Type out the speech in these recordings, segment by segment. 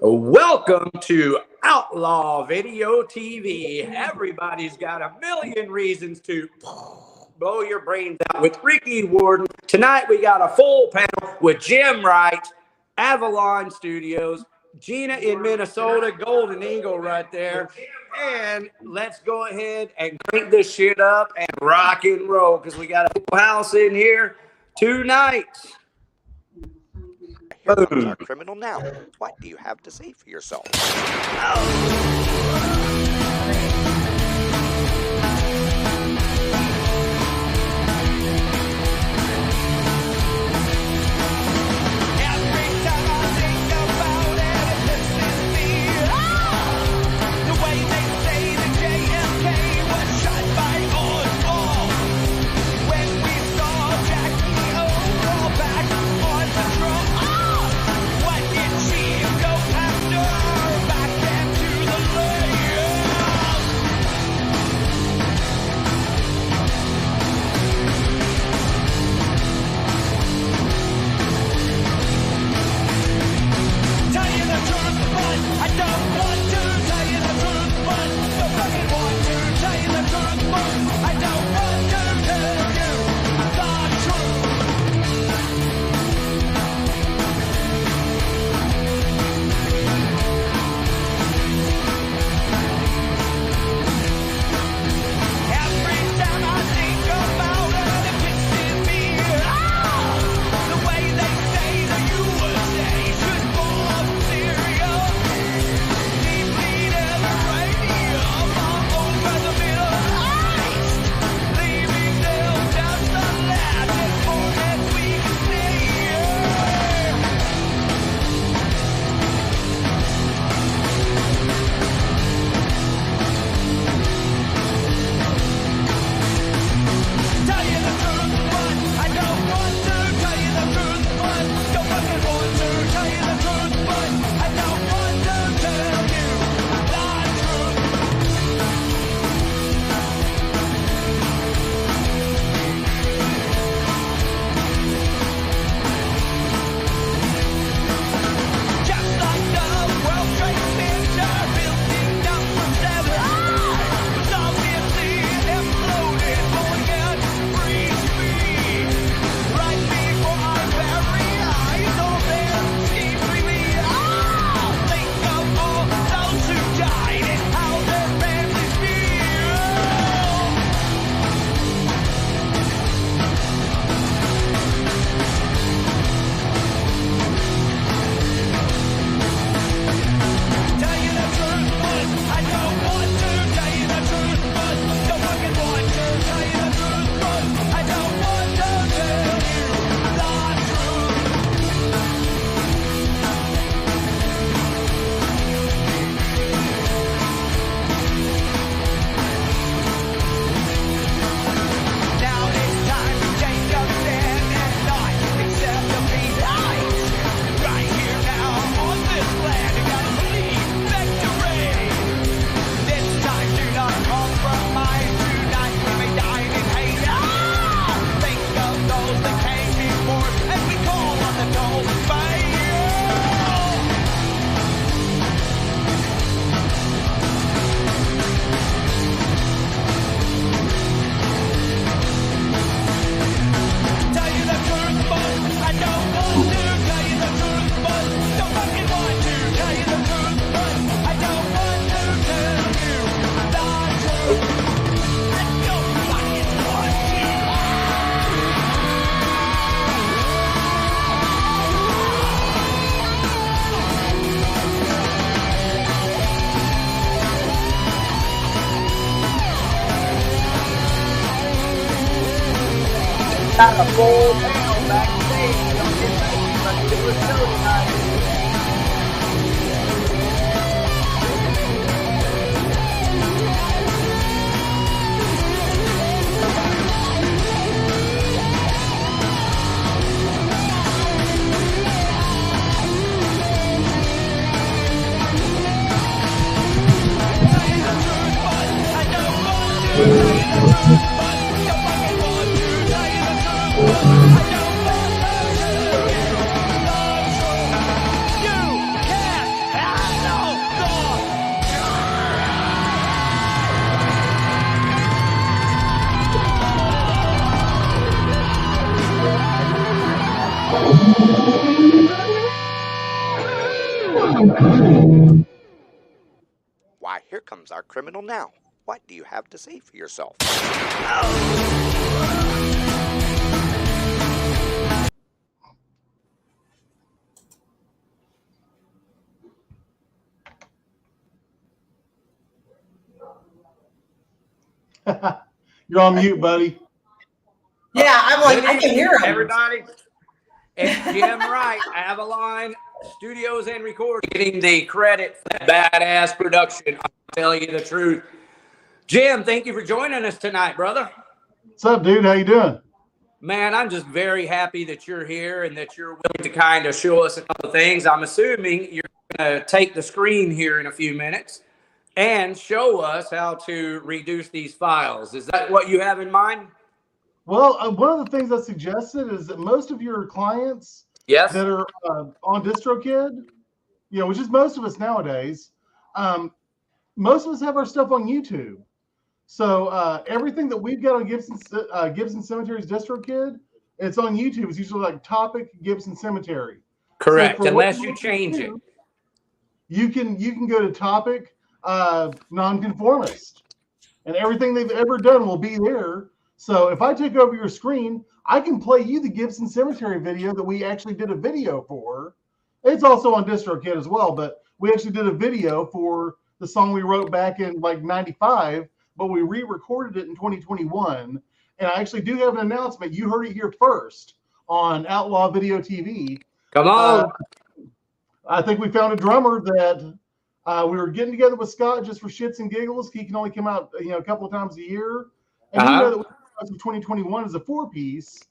Welcome to Outlaw Video TV. Everybody's got a million reasons to blow your brains out with Ricky Warden. Tonight we got a full panel with Jim Wright, Avalon Studios, Gina in Minnesota, Golden Eagle right there. And let's go ahead and crank this shit up and rock and roll because we got a full house in here tonight. Here comes our criminal now. What do you have to say for yourself? Got a full panel backstage. Don't get ready. Let's do a show tonight. I Why, here comes our criminal now. What do you have to say for yourself? You're on mute, buddy. Yeah, I'm like, I can hear him. Everybody, it's Jim Wright, Avalon Studios and Recording, getting the credit for that badass production. I'll tell you the truth. Jim, thank you for joining us tonight, brother. What's up, dude? How you doing? Man, I'm just very happy that you're here and that you're willing to kind of show us a couple of things. I'm assuming you're going to take the screen here in a few minutes and show us how to reduce these files. Is that what you have in mind? Well, one of the things I suggested is that most of your clients Yes. that are on DistroKid, you know, which is most of us nowadays, most of us have our stuff on YouTube. So everything that we've got on Gibson Cemetery's DistroKid, it's on YouTube. It's usually like Topic Gibson Cemetery. Correct, So unless you change it. You can go to Topic Nonconformist, and everything they've ever done will be there. So if I take over your screen, I can play you the Gibson Cemetery video that we actually did a video for. It's also on DistroKid as well, but we actually did a video for the song we wrote back in like '95, but we re-recorded it in 2021. And I actually do have an announcement. You heard it here first on Outlaw Video TV. Come on. I think we found a drummer that we were getting together with Scott just for shits and giggles. He can only come out, you know, a couple of times a year. And you know that we of 2021 is a 4-piece,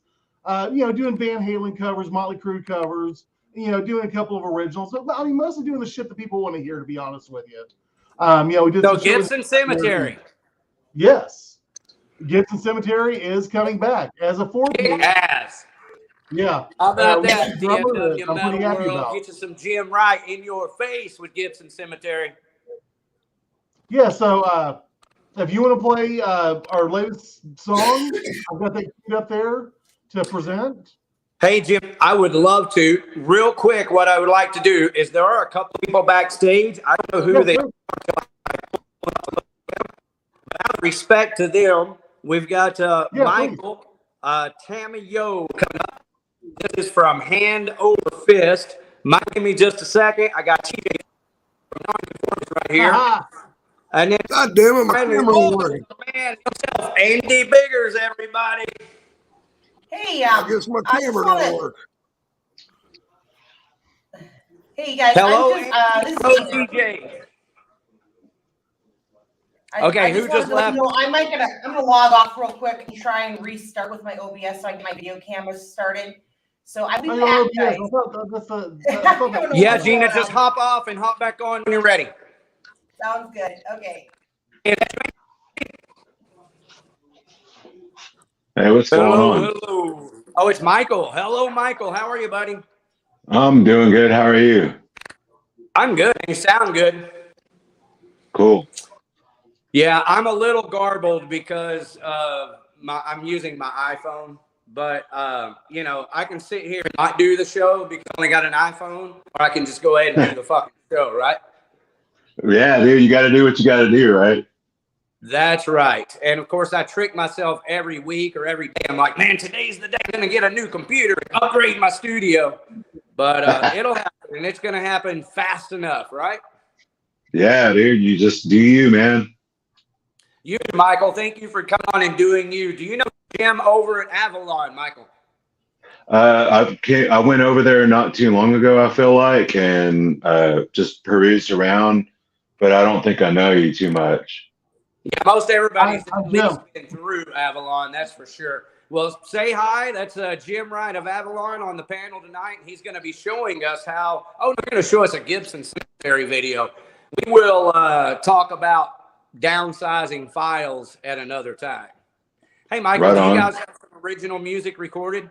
you know, doing Van Halen covers, Motley Crue covers, you know, doing a couple of originals. But I mean, mostly doing the shit that people want to hear, to be honest with you. You know, we did So Gibson Cemetery. Yes. Gibson Cemetery is coming back as a 4-piece. Yes. Yeah. How about we that, got a drummer that DFW I'm pretty Metal happy World? about. Get you some Jim Wright in your face with Gibson Cemetery. Yeah, so if you want to play our latest song, I've got that queued up there to present. Hey, Jim, I would love to. Real quick, what I would like to do is there are a couple of people backstage. I don't know who they are. Out of respect to them, we've got Michael Tamayo coming up. This is from Hand Over Fist. Might give me just a second. I got TJ from Nonconformist right here. And then, God damn it, my camera won't work. Man himself, Andy Biggers, everybody. Hey, I guess my camera don't work. Hey guys. Hello, this is DJ. Okay, who just left? I'm gonna log off real quick and try and restart with my OBS so I can get my video camera started. So I'll be back, guys. Yeah, Gina, just hop off and hop back on when you're ready. Sounds good. Okay. Hey, what's going on? Hello. Oh, it's Michael. Hello, Michael. How are you, buddy? I'm doing good. How are you? I'm good. You sound good. Cool. Yeah, I'm a little garbled because I'm using my iPhone. But, you know, I can sit here and not do the show because I only got an iPhone. Or I can just go ahead and do the fucking show, right? Yeah, dude, you got to do what you got to do, right? That's right. And of course, I trick myself every week or every day. I'm like, man, today's the day I'm going to get a new computer and upgrade my studio. But it'll happen, and it's going to happen fast enough, right? Yeah, dude, you just do you, man. You, Michael, thank you for coming on and doing you. Do you know Jim over at Avalon, Michael? I went over there not too long ago, I feel like, and just perused around, but I don't think I know you too much. Yeah, most everybody's at least been through Avalon, that's for sure. Well, say hi. That's Jim Wright of Avalon on the panel tonight. He's going to be showing us how. Oh, they're going to show us a Gibson Cemetery video. We will talk about downsizing files at another time. Hey, Michael, do you guys have some original music recorded?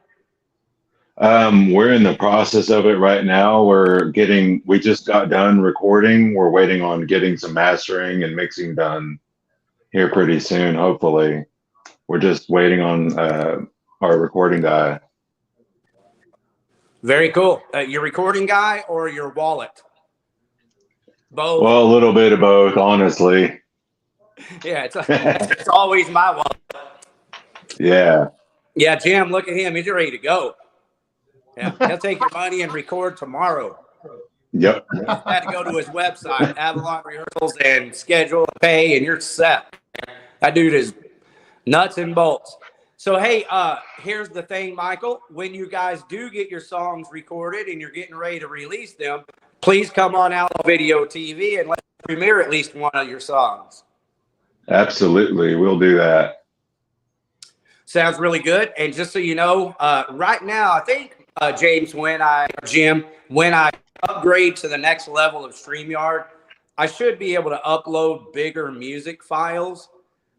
We're in the process of it right now. We just got done recording. We're waiting on getting some mastering and mixing done here pretty soon, hopefully. We're just waiting on our recording guy. Very cool. Your recording guy or your wallet? Both. Well, a little bit of both, honestly. Yeah, it's always my wallet. Yeah. Yeah, Jim, look at him. He's ready to go. Yeah, he'll take your money and record tomorrow. Yep. You just had to go to his website, Avalon Rehearsals, and schedule a pay, and you're set. That dude is nuts and bolts. So, hey, here's the thing, Michael. When you guys do get your songs recorded and you're getting ready to release them, please come on Outlaw Video TV and let's premiere at least one of your songs. Absolutely. We'll do that. Sounds really good. And just so you know, right now, I think, Jim, when I upgrade to the next level of StreamYard, I should be able to upload bigger music files.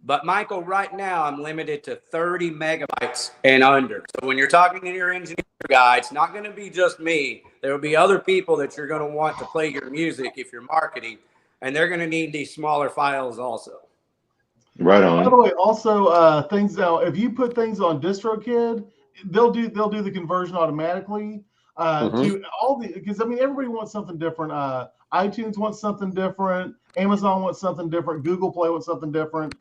But Michael, right now, I'm limited to 30 megabytes and under. So when you're talking to your engineer guy, it's not going to be just me. There will be other people that you're going to want to play your music if you're marketing, and they're going to need these smaller files also. Right on. By the way, also things now, if you put things on DistroKid, they'll do the conversion automatically to all the, because I mean everybody wants something different. iTunes wants something different, Amazon wants something different, Google Play wants something different.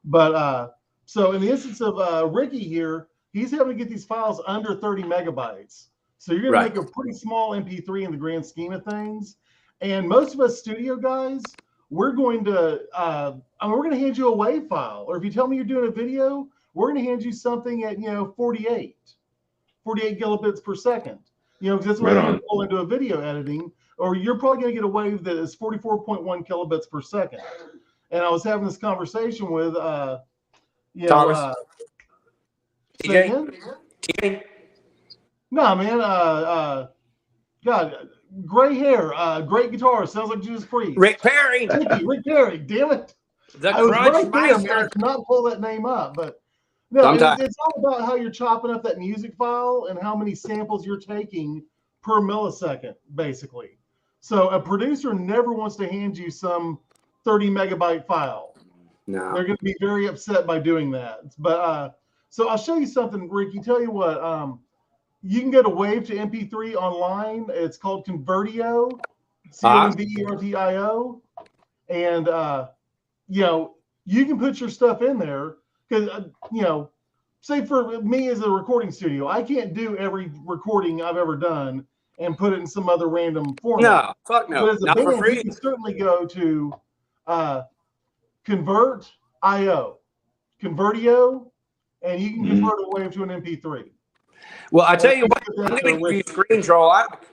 But so in the instance of Ricky here, he's having to get these files under 30 megabytes. So you're going to make a pretty small MP3 in the grand scheme of things. And most of us studio guys, we're going to we're going to hand you a WAV file, or if you tell me you're doing a video, we're going to hand you something at 48 kilobits per second. Because that's what you're going to pull into a video editing, or you're probably going to get a WAV that is 44.1 kilobits per second. And I was having this conversation with Thomas. TJ? No, man. God, gray hair, great guitar. Sounds like Judas Priest. Rick Perry. Rick Perry. Damn it. The I was Crunch right there, man. I Meister. could not pull that name up, but no, it's all about how you're chopping up that music file and how many samples you're taking per millisecond, basically. So a producer never wants to hand you some 30 megabyte file. No. They're going to be very upset by doing that. But so I'll show you something, Ricky. Tell you what, you can get a WAV to MP3 online. It's called Convertio, Convertio, and you can put your stuff in there because say for me as a recording studio, I can't do every recording I've ever done and put it in some other random format. No, fuck no. But as a Not band, for free. you can certainly go to Convertio, and you can convert a WAV to an MP3. Well, I tell you what, I'm going to give you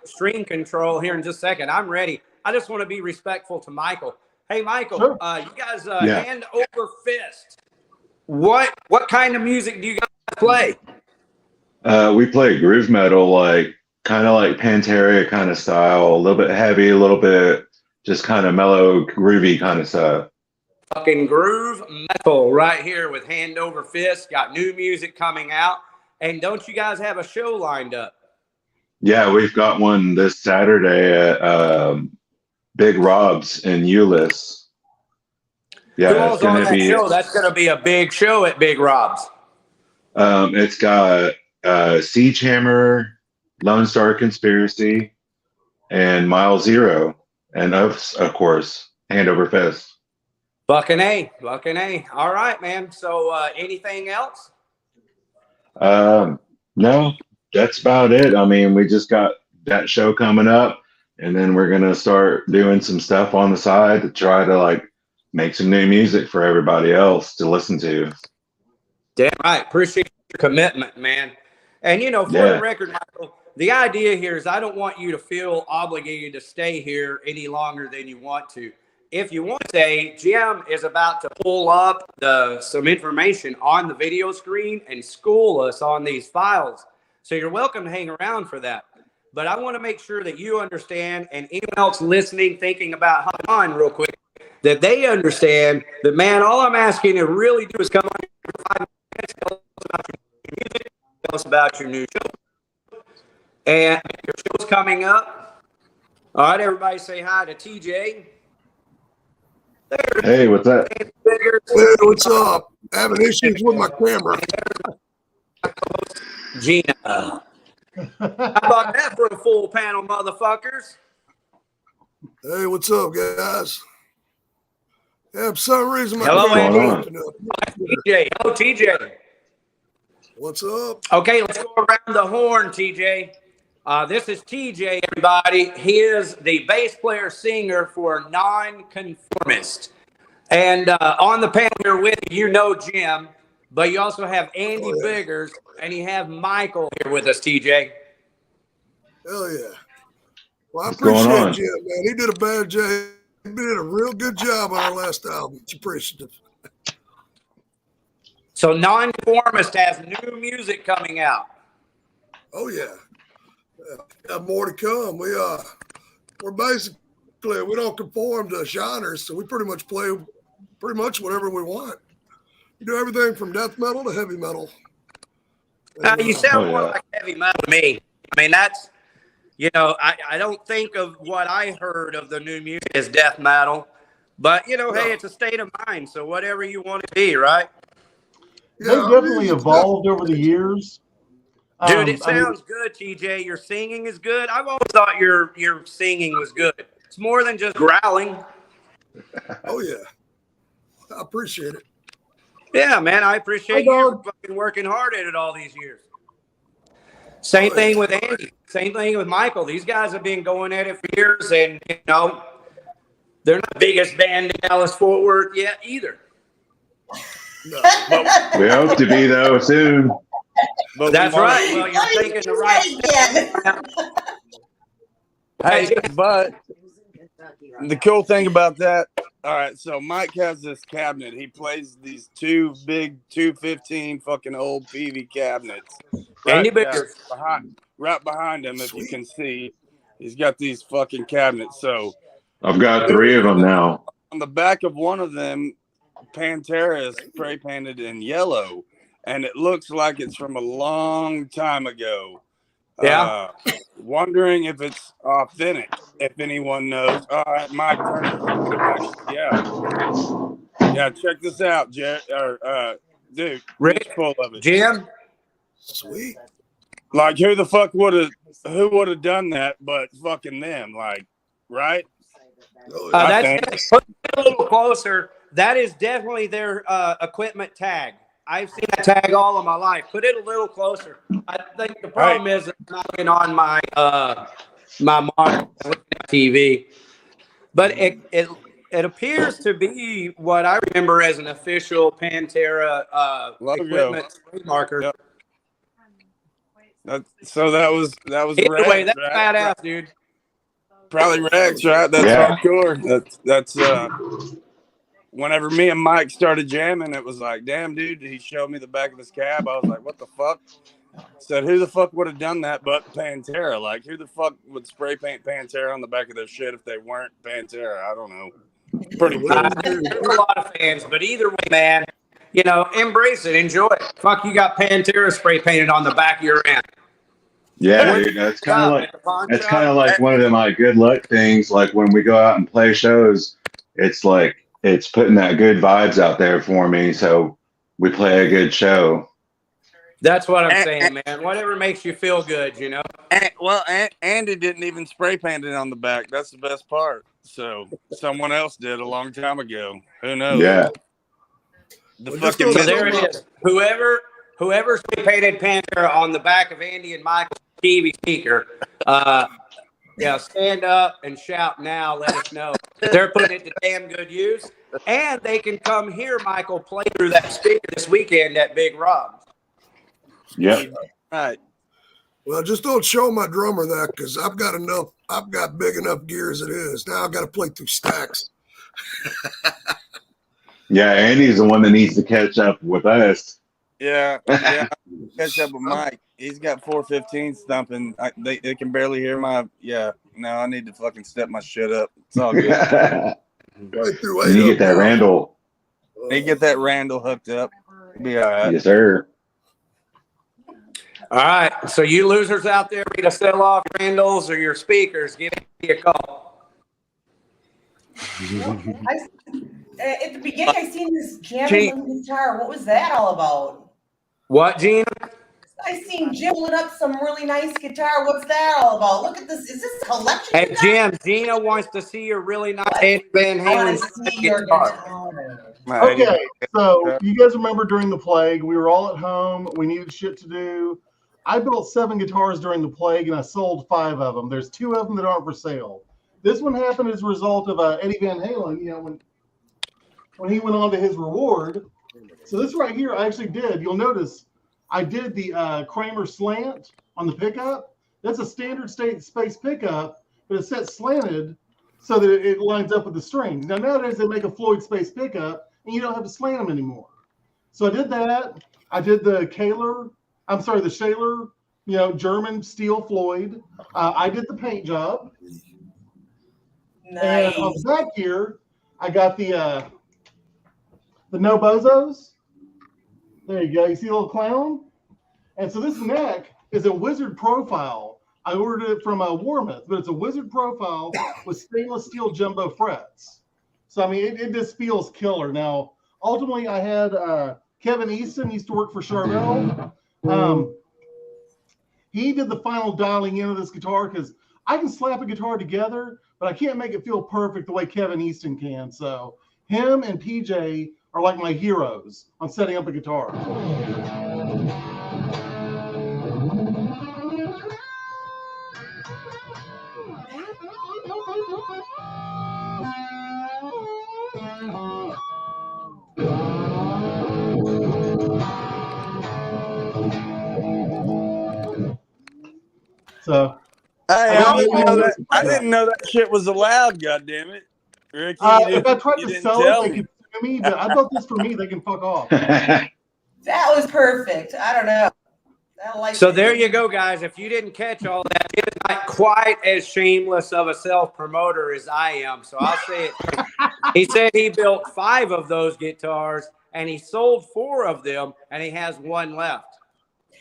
screen control here in just a second. I'm ready. I just want to be respectful to Michael. Hey, Michael, Sure. You guys hand over fist. What kind of music do you guys play? We play groove metal, kind of like Pantera kind of style, a little bit heavy, a little bit just kind of mellow, groovy kind of stuff. Fucking groove metal right here with Hand Over Fist. Got new music coming out. And don't you guys have a show lined up? Yeah, we've got one this Saturday at Big Rob's in Euless. Yeah, it's going to be. That's going to be a big show at Big Rob's. It's got Siege Hammer, Lone Star Conspiracy, and Mile Zero, and of course, Hand Over Fist. Fucking A. All right, man. So anything else? No, that's about it. I mean, we just got that show coming up, and then we're gonna start doing some stuff on the side to try to make some new music for everybody else to listen to. Damn right. Appreciate your commitment, man. And for the record, Michael, the idea here is I don't want you to feel obligated to stay here any longer than you want to. If you want to stay, Jim is about to pull up some information on the video screen and school us on these files. So you're welcome to hang around for that. But I want to make sure that you understand, and anyone else listening, thinking about hopping on real quick, that they understand that, man, all I'm asking you to really do is come on here for 5 minutes, tell us about your music, tell us about your new show. And your show's coming up. All right, everybody say hi to TJ. Hey, what's up? Hey, what's up? Having issues with my camera. Gina. How about that for a full panel, motherfuckers? Hey, what's up, guys? Yeah, for some reason my Hello, camera's Andy. acting up. TJ. Hello, TJ. What's up? Okay, let's go around the horn, TJ. This is TJ, everybody. He is the bass player singer for Nonconformist. And on the panel here with you, you know Jim, but you also have Andy Biggers, and you have Michael here with us, TJ. Hell yeah. Well, I What's going appreciate on? Jim, man. He did a bad job. He did a real good job on our last album. It's appreciative. So Nonconformist has new music coming out. Oh yeah. Got more to come. We're basically, we don't conform to genres, so we pretty much play pretty much whatever we want. We do everything from death metal to heavy metal. Now, you sound Oh, more yeah. like heavy metal to me. I mean, that's, you know, I don't think of what I heard of the new music as death metal, but, you know, hey, it's a state of mind, so whatever you want to be, right? They've definitely evolved over the years. Dude, it sounds good, TJ. Your singing is good. I've always thought your singing was good. It's more than just growling. Oh yeah. I appreciate it. Yeah, man, I appreciate you for fucking working hard at it all these years. Same thing with Andy. Same thing with Michael. These guys have been going at it for years, and, you know, they're not the biggest band in Dallas-Fort Worth yet either. No. But we hope to be, though, soon. But that's right. Well, you're thinking the right step. Hey, but the cool thing about that, all right, so Mike has this cabinet. He plays these two big 215 fucking old PV cabinets. Right behind him, if you can see. He's got these fucking cabinets. So I've got 3 of them now. on the back of one of them, Pantera is spray painted in yellow, and it looks like it's from a long time ago. Yeah. Wondering if it's authentic, if anyone knows. All right, Mike, turn it. Yeah, check this out, dude. Rick, it's full of it. Jim. Sweet. Like, who would have done that but fucking them, like, right? That's put it a little closer. That is definitely their equipment tag. I've seen that tag all of my life. Put it a little closer. I think the problem is it's not looking on my my monitor, TV, but it appears to be what I remember as an official Pantera equipment spray marker. Yep. So that was Either way, Rex, that's right? badass, dude. Probably Rex, right? That's hardcore. That's whenever me and Mike started jamming, it was like, damn, dude, he showed me the back of his cab. I was like, what the fuck? Said, who the fuck would have done that but Pantera? Like, who the fuck would spray paint Pantera on the back of their shit if they weren't Pantera? I don't know. Pretty cool. There's a lot of fans, but either way, man, you know, embrace it, enjoy it. Fuck, you got Pantera spray painted on the back of your amp. Yeah, dude, that's kind of like one of them like good luck things. Like when we go out and play shows, it's like it's putting that good vibes out there for me, so we play a good show. That's what I'm saying, man. Whatever makes you feel good, you know. Andy didn't even spray paint it on the back. That's the best part. So someone else did a long time ago. Who knows? Yeah. So there it is. Whoever spray painted Pantera on the back of Andy and Michael's TV speaker, stand up and shout now. Let us know. They're putting it to damn good use, and they can come hear Michael play through that speaker this weekend at Big Rob's. Yeah. Right. Well, just don't show my drummer that because I've got big enough gear as it is. Now I've got to play through stacks. Yeah, Andy's the one that needs to catch up with us. Yeah. Catch up with Mike. He's got 415 thumping. They can barely hear my. Yeah. No, I need to fucking step my shit up. It's all good. Right through You get that Randall. You get that Randall hooked up. Be all right. Yes, sir. All right, so you losers out there ready to sell off your Randalls or your speakers, give me a call. At the beginning, I seen this jamming on the guitar. What was that all about? What, Gina? I I seen Jim lit up some really nice guitar. What's that all about? Look at this. Is this a collection? Hey, Jim, Gina wants to see your really nice Eddie Van I want Halen to see your guitar. Okay, so you guys remember during the plague, we were all at home. We needed shit to do. I built 7 guitars during the plague, and I sold 5 of them. There's 2 of them that aren't for sale. This one happened as a result of Eddie Van Halen, you know, when he went on to his reward. So this right here, I actually did. You'll notice I did the Kramer slant on the pickup. That's a standard state space pickup, but it's set slanted so that it lines up with the strings. Now, nowadays, they make a Floyd space pickup, and you don't have to slant them anymore. So I did that. I did the KAYLA, the Shaler, you know, German steel Floyd. I did the paint job. Nice. And on the back here, I got the No Bozos. There you go. You see a little clown? And so this neck is a wizard profile. I ordered it from Warmouth, but it's a wizard profile with stainless steel jumbo frets. So, I mean, it just feels killer. Now, ultimately, I had Kevin Easton. He used to work for Charvel. He did the final dialing in of this guitar because I can slap a guitar together, but I can't make it feel perfect the way Kevin Easton can. So him and PJ are like my heroes on setting up a guitar. So I didn't know that shit was allowed. God damn it, Ricky! If I tried to sell it, they could sue me. But I built this for me. They can fuck off. That was perfect. I don't know. So there you go, guys. If you didn't catch all that, it is not quite as shameless of a self-promoter as I am. So I'll say it. He said he built 5 of those guitars, and he sold 4 of them, and he has 1 left.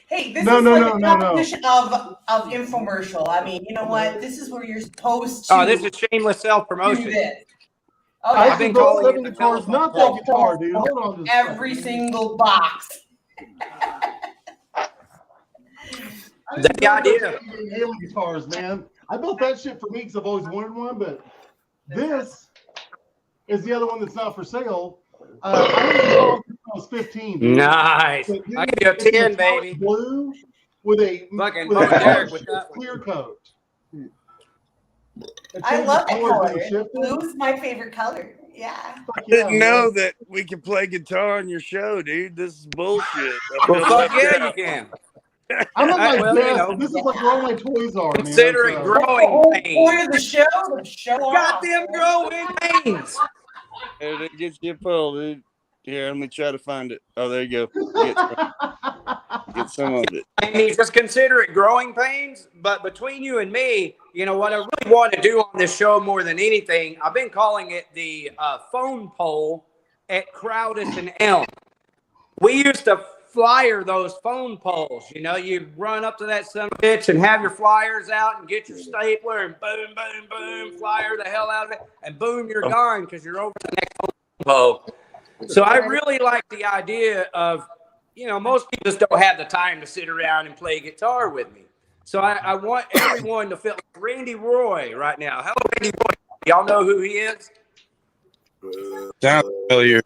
Hey, this is like a definition of infomercial. I mean, you know what? This is where you're supposed to. Oh, this is shameless self-promotion. Oh, I've been calling it the guitars, not that guitar, dude. Hold on. Every single box. That's the idea. Halo guitars, man. I built that shit for me because I've always wanted one, but this is the other one that's not for sale. I was 15. Dude. Nice. I give you a 10, baby. Blue with a fucking clear coat. I love that color. Blue is my favorite color. Yeah. I didn't know that we could play guitar on your show, dude. This is bullshit. Well, fuck yeah, you can. I'm at my best. You know, this is like where all my toys are. Consider it growing pains. Point of the show, got them growing pains. There, that gets you a pull, dude. Here, let me try to find it. Oh, there you go. Get some of it. I mean, just consider it growing pains. But between you and me, you know, what I really want to do on this show more than anything, I've been calling it the phone pole at Crowdis and Elm. We used to flyer those phone poles. You know, you run up to that son of a bitch and have your flyers out and get your stapler and boom, boom, boom, flyer the hell out of it, and boom, you're gone because you're over the next phone pole. So I really like the idea of, you know, most people just don't have the time to sit around and play guitar with me. So I want everyone to feel like Randy Roy right now. Hello, Randy Roy. Y'all know who he is? Sounds familiar.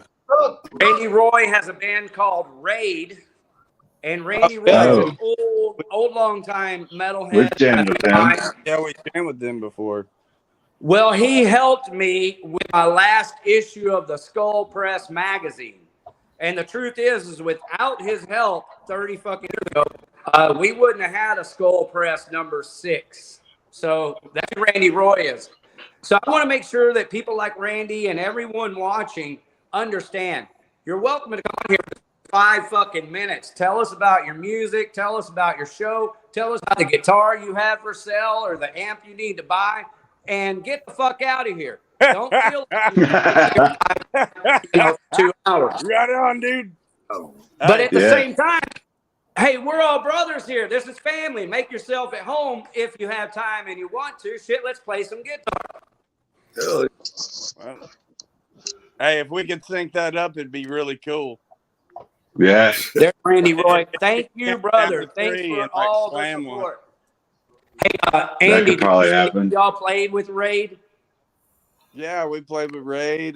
Randy Roy has a band called Raid, and Randy Roy is an old long time metalhead. We've jammed with them. Yeah, we jammed with them before. Well, he helped me with my last issue of the Skull Press magazine. And the truth is without his help 30 fucking years ago, we wouldn't have had a Skull Press number 6. So that's who Randy Roy is. So I want to make sure that people like Randy and everyone watching understand. You're welcome to come on here for 5 fucking minutes. Tell us about your music. Tell us about your show. Tell us about the guitar you have for sale or the amp you need to buy. And get the fuck out of here. Don't feel like 2 hours. Right on, dude. But at the same time, hey, we're all brothers here. This is family. Make yourself at home if you have time and you want to. Shit, let's play some guitar. Well, hey, if we could sync that up, it'd be really cool. Yeah. There's Randy Roy. Thank you, brother. Down to Thanks 3 for and, like, all the slam one. support. That Andy, could probably did you say happen. y'all played with Raid? Yeah, we played with Raid.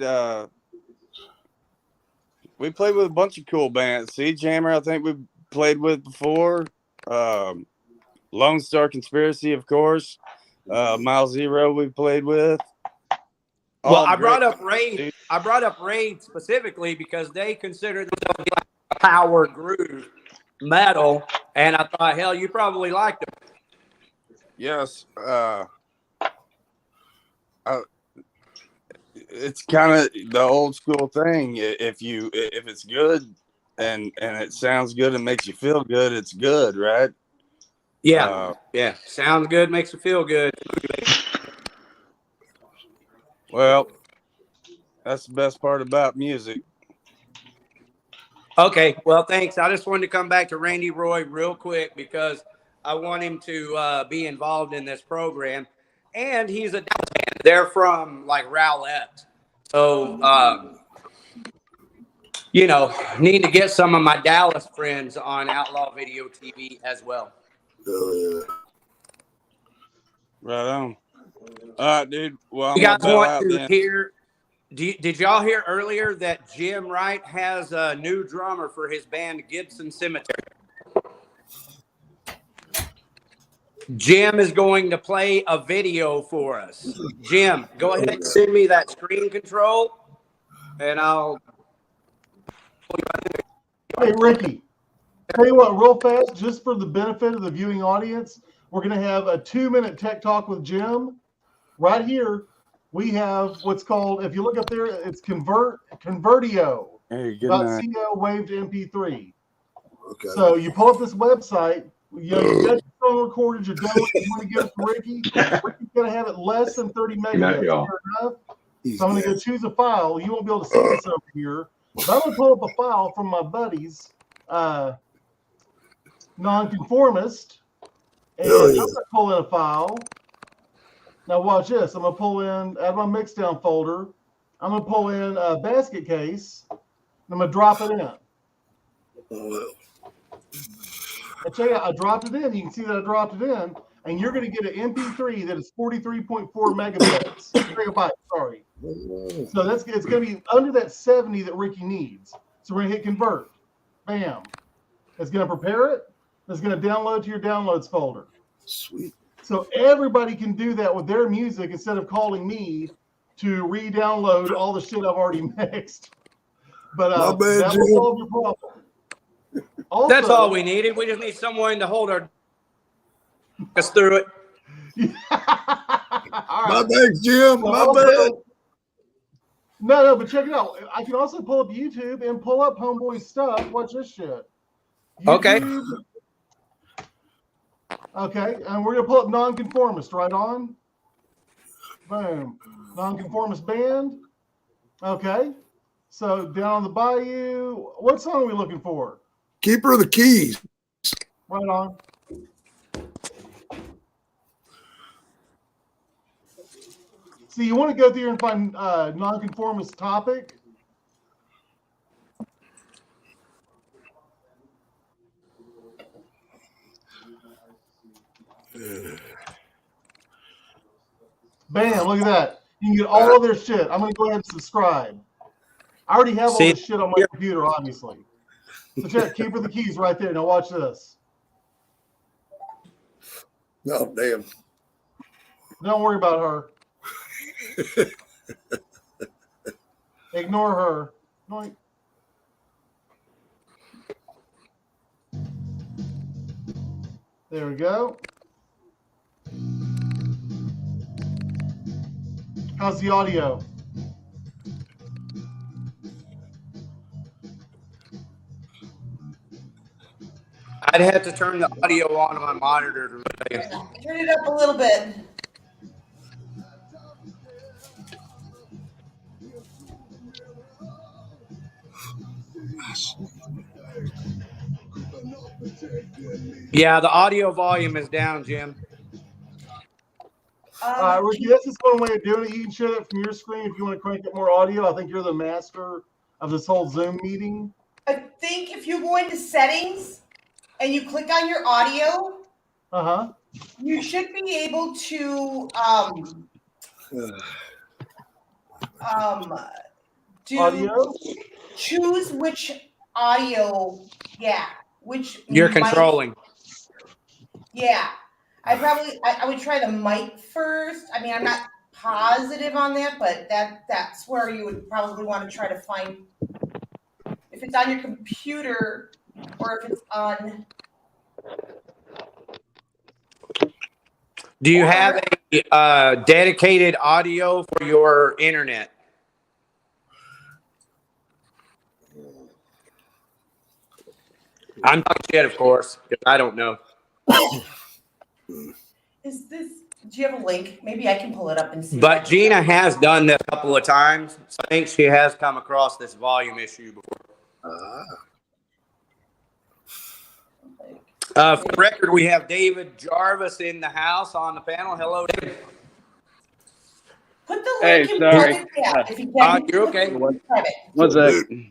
We played with a bunch of cool bands. Siege Hammer, I think we played with before. Lone Star Conspiracy, of course. Mile Zero, we played with. Well, All I brought great up Raid. dudes. I brought up Raid specifically because they consider themselves like power groove metal, and I thought, hell, you probably liked them. Yes. It's kind of the old school thing. If it's good and it sounds good and makes you feel good, it's good, right? Yeah, yeah. Sounds good, makes you feel good. Well, that's the best part about music. Okay, well, thanks. I just wanted to come back to Randy Roy real quick because I want him to be involved in this program. And he's a Dallas fan. They're from like Rowlett. So, you know, need to get some of my Dallas friends on Outlaw Video TV as well. Oh, yeah. Right on. All right, dude. Well, I'm You guys gonna bail want out to then. hear? Did y'all hear earlier that Jim Wright has a new drummer for his band Gibson Cemetery? Jim is going to play a video for us. Jim, go ahead and send me that screen control, and I'll. Hey, Ricky, tell you what, real fast, just for the benefit of the viewing audience, we're going to have a 2-minute tech talk with Jim. Right here, we have what's called, if you look up there, it's Convertio. Hey, good night. .co wave to MP3. Okay. So you pull up this website, you know, you got your phone recorded, you're done with it, you want to give it to Ricky. Ricky's going to have it less than 30 megabytes. y'all. Fair enough? He's So I'm going to dead. go choose a file. You won't be able to see this over here. But I'm going to pull up a file from my buddies, Nonconformist. And Hell I'm yeah. going to pull in a file. Now watch this. I'm going to pull in, add my mixdown folder. I'm going to pull in a basket case. And I'm going to drop it in. Oh, well. And check it out, I dropped it in. You can see that I dropped it in. And you're going to get an MP3 that is 43.4 megabytes, sorry. So it's going to be under that 70 that Ricky needs. So we're going to hit convert. Bam. It's going to prepare it. It's going to download to your downloads folder. Sweet. So everybody can do that with their music instead of calling me to re-download all the shit I've already mixed. But My bad, that Jim. will solve your problem. Also, That's all we needed. We just need someone to hold us through it. All My right. thanks, Jim. So My also- bad. No, but check it out. I can also pull up YouTube and pull up Homeboy's stuff. Watch this shit. Okay. YouTube. Okay, and we're gonna pull up Nonconformist right on. Boom. Nonconformist band. Okay. So down on the bayou. What song are we looking for? Keeper of the Keys. Right on. So you want to go through and find Nonconformist topic. Bam, look at that. You can get all of their shit. I'm going to go ahead and subscribe. I already have all See? this shit on my computer, obviously. So check, Keeper of the Keys right there. Now watch this. Oh, damn. Don't worry about her. Ignore her. Noink. There we go. How's the audio? I'd have to turn the audio on my monitor to play. Turn it up a little bit. Yeah, the audio volume is down, Jim. Ricky, that's just one way of doing it. You can share that from your screen if you want to crank up more audio. I think you're the master of this whole Zoom meeting. I think if you go into settings and you click on your audio, you should be able to choose which audio, which You're mic. controlling. Yeah, I would try the mic first. I mean, I'm not positive on that, but that's where you would probably want to try to find if it's on your computer or if it's on. Do you have a dedicated audio for your internet? I'm not yet, of course, because I don't know. Is this? Do you have a link? Maybe I can pull it up and see. But Gina has done this a couple of times, so I think she has come across this volume issue before. For the record, we have David Jarvis in the house on the panel. Hello, David. Put the link in private chat if you can. You're okay. What's that?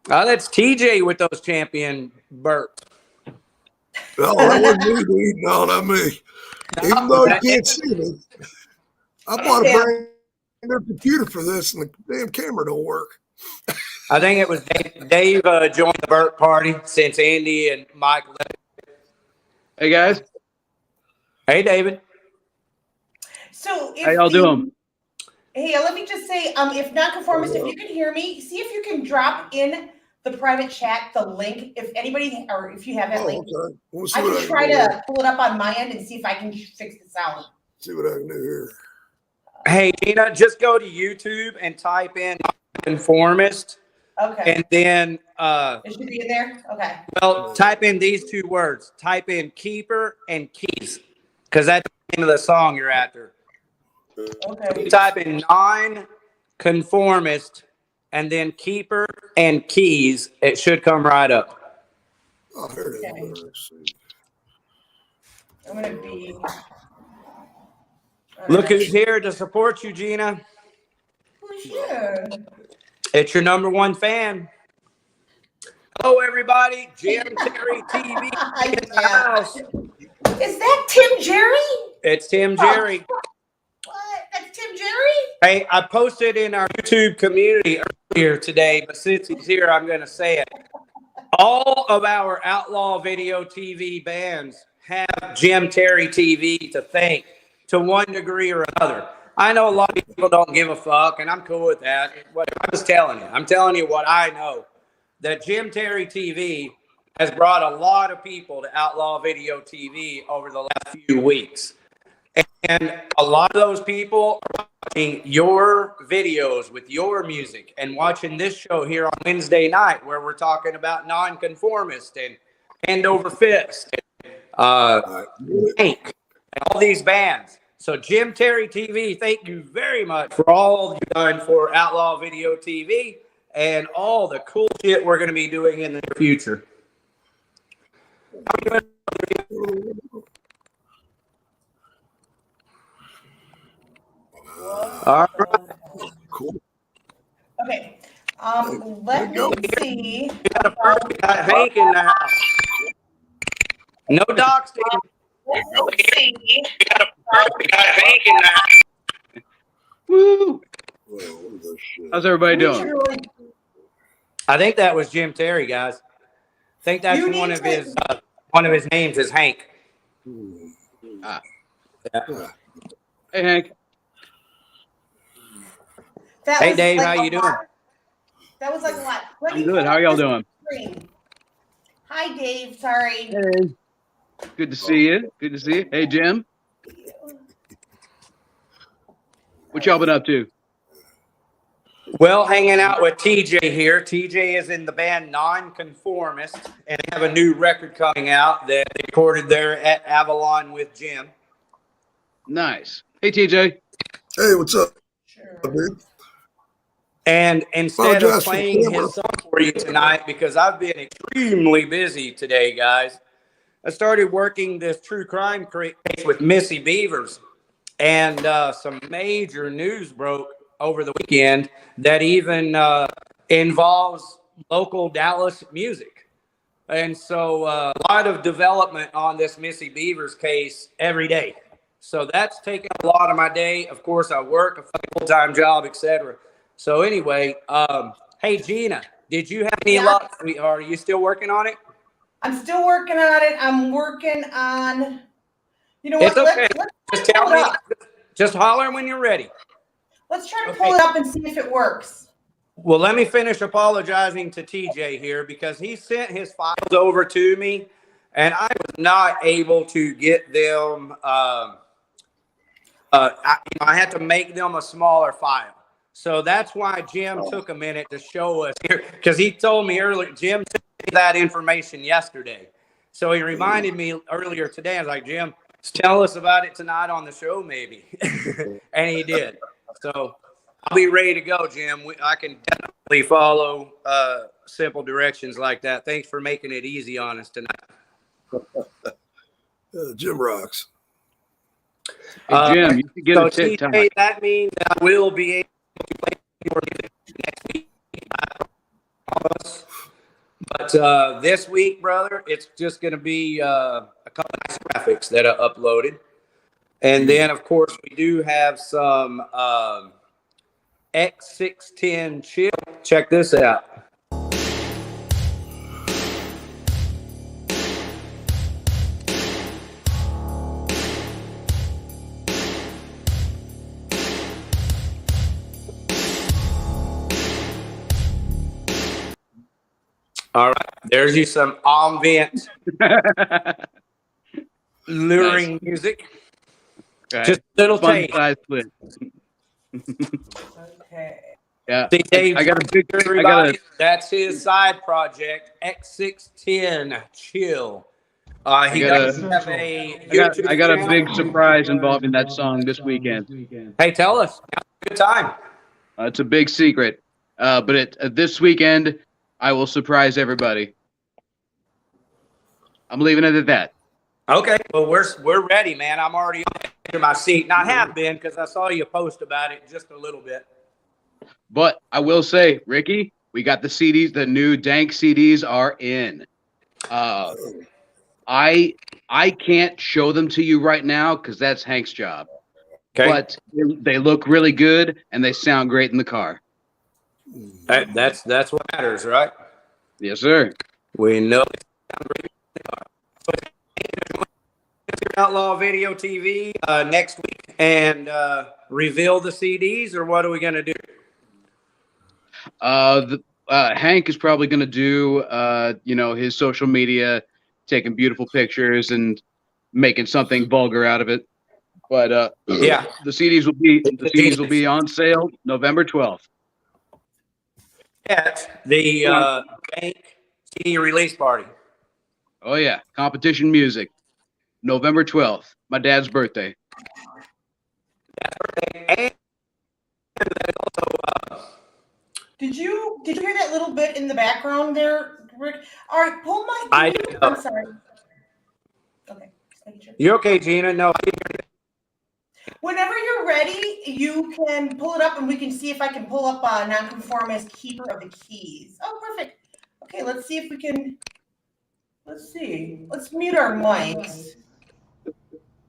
That's TJ with those champion burps. No, that wasn't me, dude. No, not me. Even though you can't see me, I bought a brand new computer for this, and the damn camera don't work. I think it was Dave joined the burp party since Andy and Mike left. Hey, guys. Hey, David. So how y'all doing? Hey, let me just say, if nonconformist, if you can hear me, see if you can drop in the private chat the link. If anybody, or if you have that link, okay. I can try to pull it up on my end and see if I can fix the sound. See what I can do here. Hey, Gina, just go to YouTube and type in nonconformist. Okay. And then it should be in there. Okay. Well, type in these two words. Type in keeper and keys, because that's the name of the song you're after. Okay. You type in non-conformist and then keeper and keys. It should come right up. Oh, here it is. I'm gonna be. Look who's here to support you, Gina. Who's here? It's your #1 fan. Hello, everybody. Jim Terry TV in the house. Is that Tim Jerry? It's Tim Jerry. What? That's Tim Jerry? Hey, I posted in our YouTube community earlier today, but since he's here, I'm going to say it. All of our Outlaw Video TV bands have Jim Terry TV to thank to one degree or another. I know a lot of people don't give a fuck, and I'm cool with that. I'm just telling you. I'm telling you what I know. That Jim Terry TV has brought a lot of people to Outlaw Video TV over the last few weeks. And a lot of those people are watching your videos with your music and watching this show here on Wednesday night where we're talking about nonconformist and Hand Over Fist and Hank and all these bands. So Jim Terry TV, thank you very much for all you've done for Outlaw Video TV and all the cool shit we're going to be doing in the future. All right. Cool. Okay. Let me see. We got Hank in the house. No docs, Steve. We got Hank in the house. Woo! How's everybody doing? I think that was Jim Terry, guys. I think that's one of his names is Hank. Ah. Yeah. Hey, Hank. Hey, Dave, how you doing? That was like a lot. I'm good. How are y'all doing? Hi, Dave. Sorry. Hey. Good to see you. Good to see you. Hey, Jim. What y'all been up to? Well, hanging out with TJ here. TJ is in the band Nonconformist, and they have a new record coming out that they recorded there at Avalon with Jim. Nice. Hey, TJ. Hey, what's up, dude? And instead of playing his song for you tonight, because I've been extremely busy today, guys, I started working this true crime case with Missy Beavers, and some major news broke over the weekend that even involves local Dallas music. And so a lot of development on this Missy Beavers case every day. So that's taking a lot of my day. Of course, I work a full-time job, etc. So anyway, hey, Gina, did you have any luck? Are you still working on it? I'm still working on it. I'm working on, you know It's what? okay. Let's Just tell me. Just holler when you're ready. Let's try to pull it up and see if it works. Well, let me finish apologizing to TJ here because he sent his files over to me and I was not able to get them. I had to make them a smaller file. So that's why Jim took a minute to show us here because he told me earlier, Jim sent me that information yesterday. So he reminded me earlier today. I was like, Jim, tell us about it tonight on the show, maybe. And he did. So I'll be ready to go, Jim. I can definitely follow simple directions like that. Thanks for making it easy on us tonight. Jim rocks. Hey, Jim, you can get a TikTok. TJ, that means I will be able to play more next week. But this week, brother, it's just going to be a couple of nice graphics that are uploaded. And then, of course, we do have some X610 chill. Check this out. All right, there's you some ambient, luring music. Okay. Just a little Fun taste. size clip. Okay. Yeah. I got a big everybody. That's his side project, X610 Chill. He got does have a I got a channel. big surprise involving that song this weekend. Hey, tell us. Good time. It's a big secret, but this weekend I will surprise everybody. I'm leaving it at that. Okay. Well, we're ready, man. I'm already on my seat, and I have been because I saw you post about it just a little bit. But I will say, Ricky, we got the CDs. The new Dank CDs are in. I can't show them to you right now because that's Hank's job. Okay. But they look really good and they sound great in the car. That's what matters, right? Yes, sir. We know. Outlaw Video TV next week and reveal the CDs, or what are we going to do? Hank is probably going to do, his social media, taking beautiful pictures and making something vulgar out of it. But yeah, the CDs will be on sale November 12th. At the Bank CD release party. Oh yeah, competition music, November 12th, my dad's birthday. And also, Did you hear that little bit in the background there, Rick? All right, pull my. I'm sorry. Okay. You okay, Gina? No, I didn't hear it. Whenever you're ready, you can pull it up and we can see if I can pull up a nonconformist keeper of the keys. Oh, perfect. Okay, let's see if we can. Let's see. Let's mute our mics.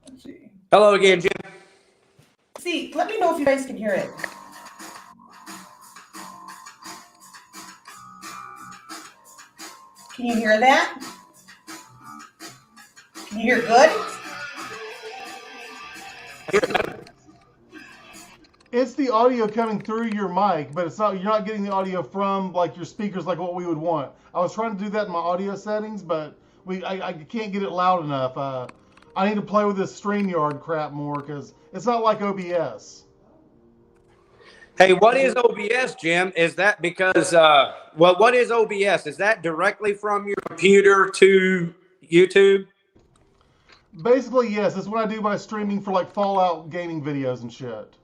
Let's see. Hello again, Jim. See, let me know if you guys can hear it. Can you hear that? Can you hear good? It's the audio coming through your mic, but it's not. You're not getting the audio from like your speakers, like what we would want. I was trying to do that in my audio settings, but I can't get it loud enough. I need to play with this StreamYard crap more because it's not like OBS. Hey, what is OBS, Jim? Is that because, what is OBS? Is that directly from your computer to YouTube? Basically, yes. That's what I do by streaming for like Fallout gaming videos and shit.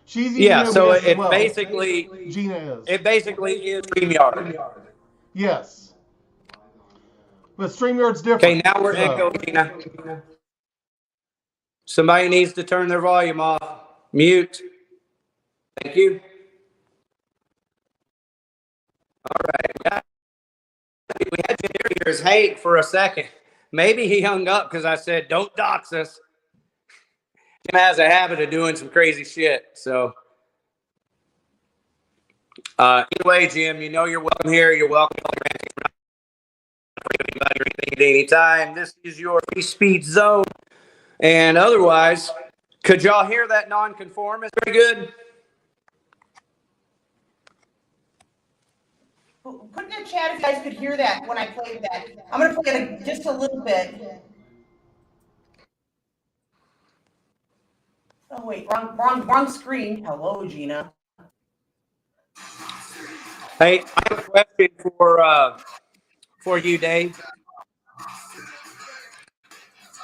She's using Yeah, OBS so as it well. basically, Gina is. It basically is StreamYard. Yes. But StreamYard's different. Okay, now we're echoing, Gina. Somebody needs to turn their volume off. Mute. Thank you. All right. We had to hear his Hank for a second. Maybe he hung up because I said, don't dox us. Jim has a habit of doing some crazy shit. So anyway, Jim, you know you're welcome here. You're welcome at any time. This is your free speech zone. And otherwise, could y'all hear that nonconformist? Very good. Put in the chat if you guys could hear that when I played that. I'm going to play it just a little bit. Oh, wait, wrong screen. Hello, Gina. Hey, I have a question for you, Dave.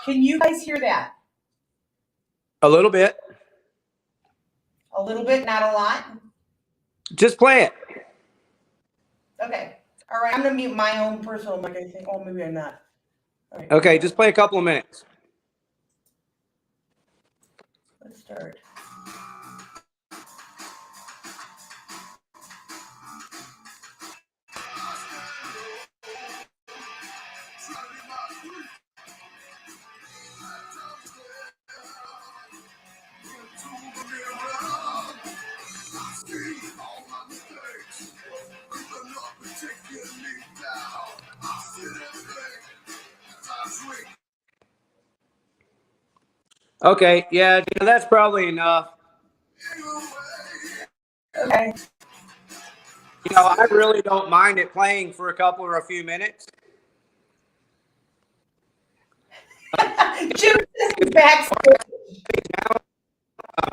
Can you guys hear that? A little bit. A little bit, not a lot? Just play it. Okay. All right, I'm going to mute my own personal mic, I think. Oh, maybe I'm not. All right. Okay, just play a couple of minutes. Let's start. Okay, yeah, that's probably enough. Okay. You know, I really don't mind it playing for a couple or a few minutes. Jim is backstage.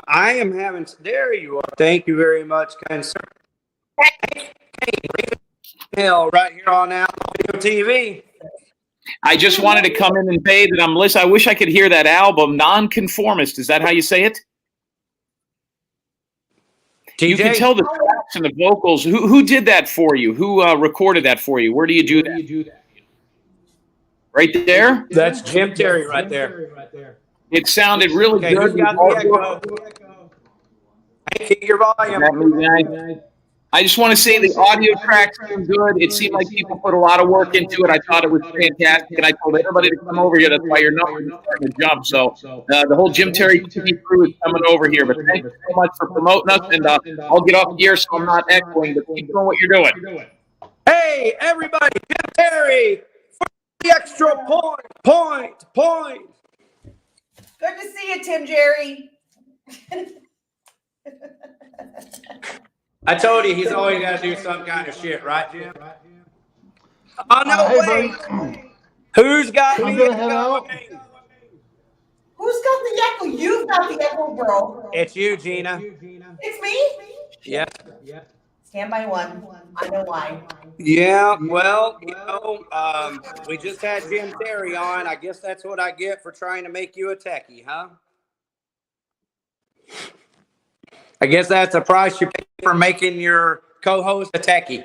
I am having. There you are. Thank you very much, kind sir. Hell, right here on OutlawVideoTV. I just wanted to come in and say that I'm listening. I wish I could hear that album, Nonconformist. Is that how you say it? TJ? You can tell the tracks and the vocals. Who did that for you? Who recorded that for you? Where do you do that? Right there? That's Jim Terry right there. It sounded really Okay, who's good. got the echo? Hey, keep your volume. I just want to say the audio tracks sound good. It seemed like people put a lot of work into it. I thought it was fantastic, and I told everybody to come over here. That's why your numbers are starting to jump. So the whole Jim Terry TV crew is coming over here. But thank you so much for promoting us, and I'll get off here so I'm not echoing, but keep doing what you're doing. Hey, everybody, Jim Terry for the extra point. Good to see you, Tim Jerry. I told you he's always got to do some kind of shit, right, Jim? Oh, no, Hey, wait. buddy. Who's got I'm the gonna head out. echo? Who's got the echo? You've got the echo, bro. It's you, Gina. It's me? Yes. Stand by one. I know why. Yeah, well, you know, we just had Jim Terry on. I guess that's what I get for trying to make you a techie, huh? I guess that's the price you pay for making your co-host a techie.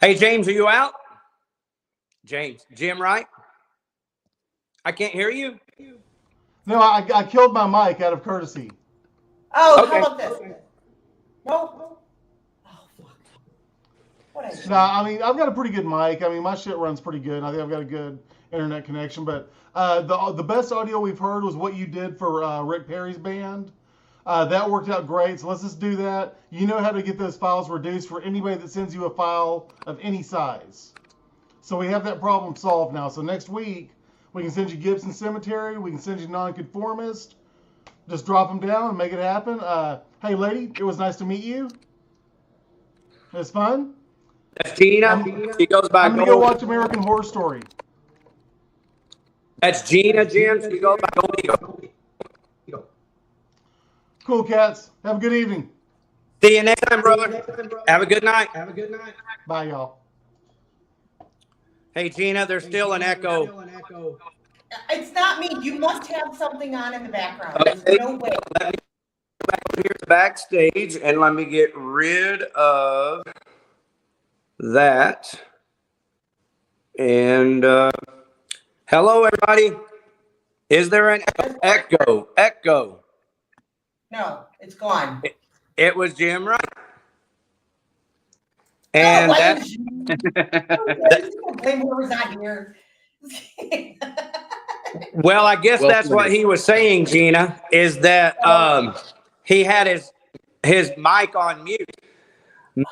Hey, James, are you out? Jim, right? I can't hear you. No, I killed my mic out of courtesy. Oh, Okay. how about this? No. Oh, fuck. What I do? No, I mean, I've got a pretty good mic. I mean, my shit runs pretty good. I think I've got a good internet connection. But the best audio we've heard was what you did for Rick Perry's band. That worked out great. So let's just do that. You know how to get those files reduced for anybody that sends you a file of any size. So we have that problem solved now. So next week, we can send you Gibson Cemetery. We can send you Nonconformist. Just drop them down and make it happen. Hey, lady, it was nice to meet you. It was fun. That's Gina. She goes by I'm going to go watch American Horror Story. That's Gina, Jim. She goes by Gold Eagle. Cool, cats. Have a good evening. See you next time, brother. Have a good night. Bye, y'all. Hey, Gina, there's still an echo. It's not me. You must have something on in the background. Okay. There's no way. Let me go back over here to backstage and let me get rid of that. And hello, everybody. Is there an echo? No, it's gone. It was Jim, right? And why that, did you blame whoever's not here? well, I guess Well that's what played. he was saying, Gina, is that he had his mic on mute.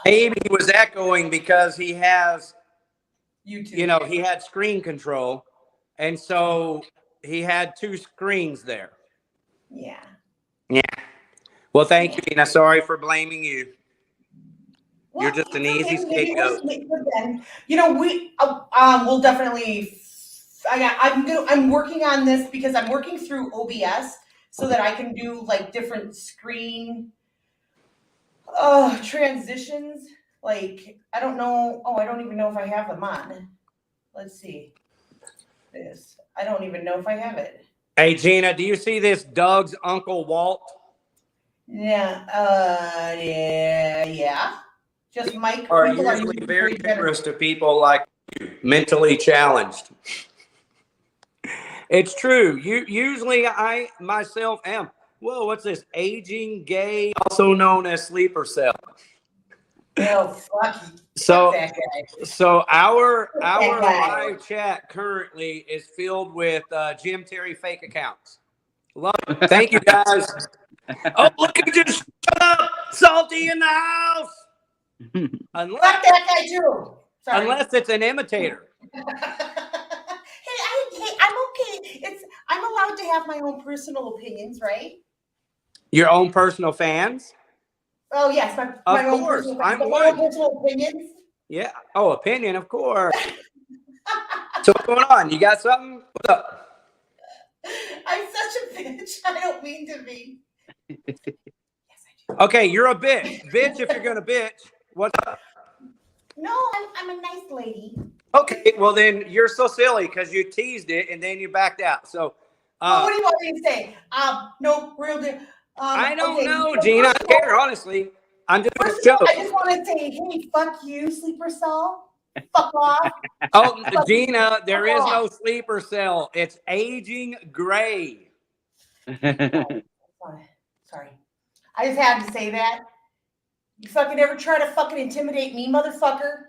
Maybe he was echoing because he has, YouTube. he had screen control. And so he had two screens there. Yeah. Yeah. Well, thank you, Gina. Sorry for blaming you. You're Well, just an it's easy okay. Maybe it was scapegoat. me, but then, we'll definitely. I'm working on this because I'm working through OBS so that I can do like different screen transitions. Like, I don't know. Oh, I don't even know if I have them on. Let's see. This. I don't even know if I have it. Hey, Gina, do you see this Doug's Uncle Walt? Yeah. Yeah. Just Mike. Are People are usually usually very generous to people like you, mentally challenged. It's true. Usually I myself am. Whoa, what's this? Aging gay, also known as sleeper cell. Oh, fuck. So, Fuck that guy. so our That guy. live chat currently is filled with Jim Terry fake accounts. Love it. Thank you guys. Oh, look at you! Shut up, Salty in the house. Fuck that guy too. Sorry. Unless it's an imitator. Hey, I'm okay. I'm allowed to have my own personal opinions, right? Your own personal fans? Oh yes, my Of own course, personal. I'm my one. own personal opinions. Yeah. Oh, opinion, of course. So what's going on? You got something? What's up? I'm such a bitch. I don't mean to be. Yes, I do. Okay, you're a bitch. Bitch, if you're gonna bitch, what's up? No, I'm a nice lady. Okay, well then you're so silly because you teased it and then you backed out. So What do you want me to say? No, real deal. I don't Okay, know, so Gina. I first of don't care, all- honestly. I'm just a First of all, joke. I just want to say, hey, fuck you, sleeper cell. Fuck off. Oh, Fuck Gina, there fuck is off. no sleeper cell. It's aging gray. Sorry. I just had to say that. You fucking ever try to fucking intimidate me, motherfucker?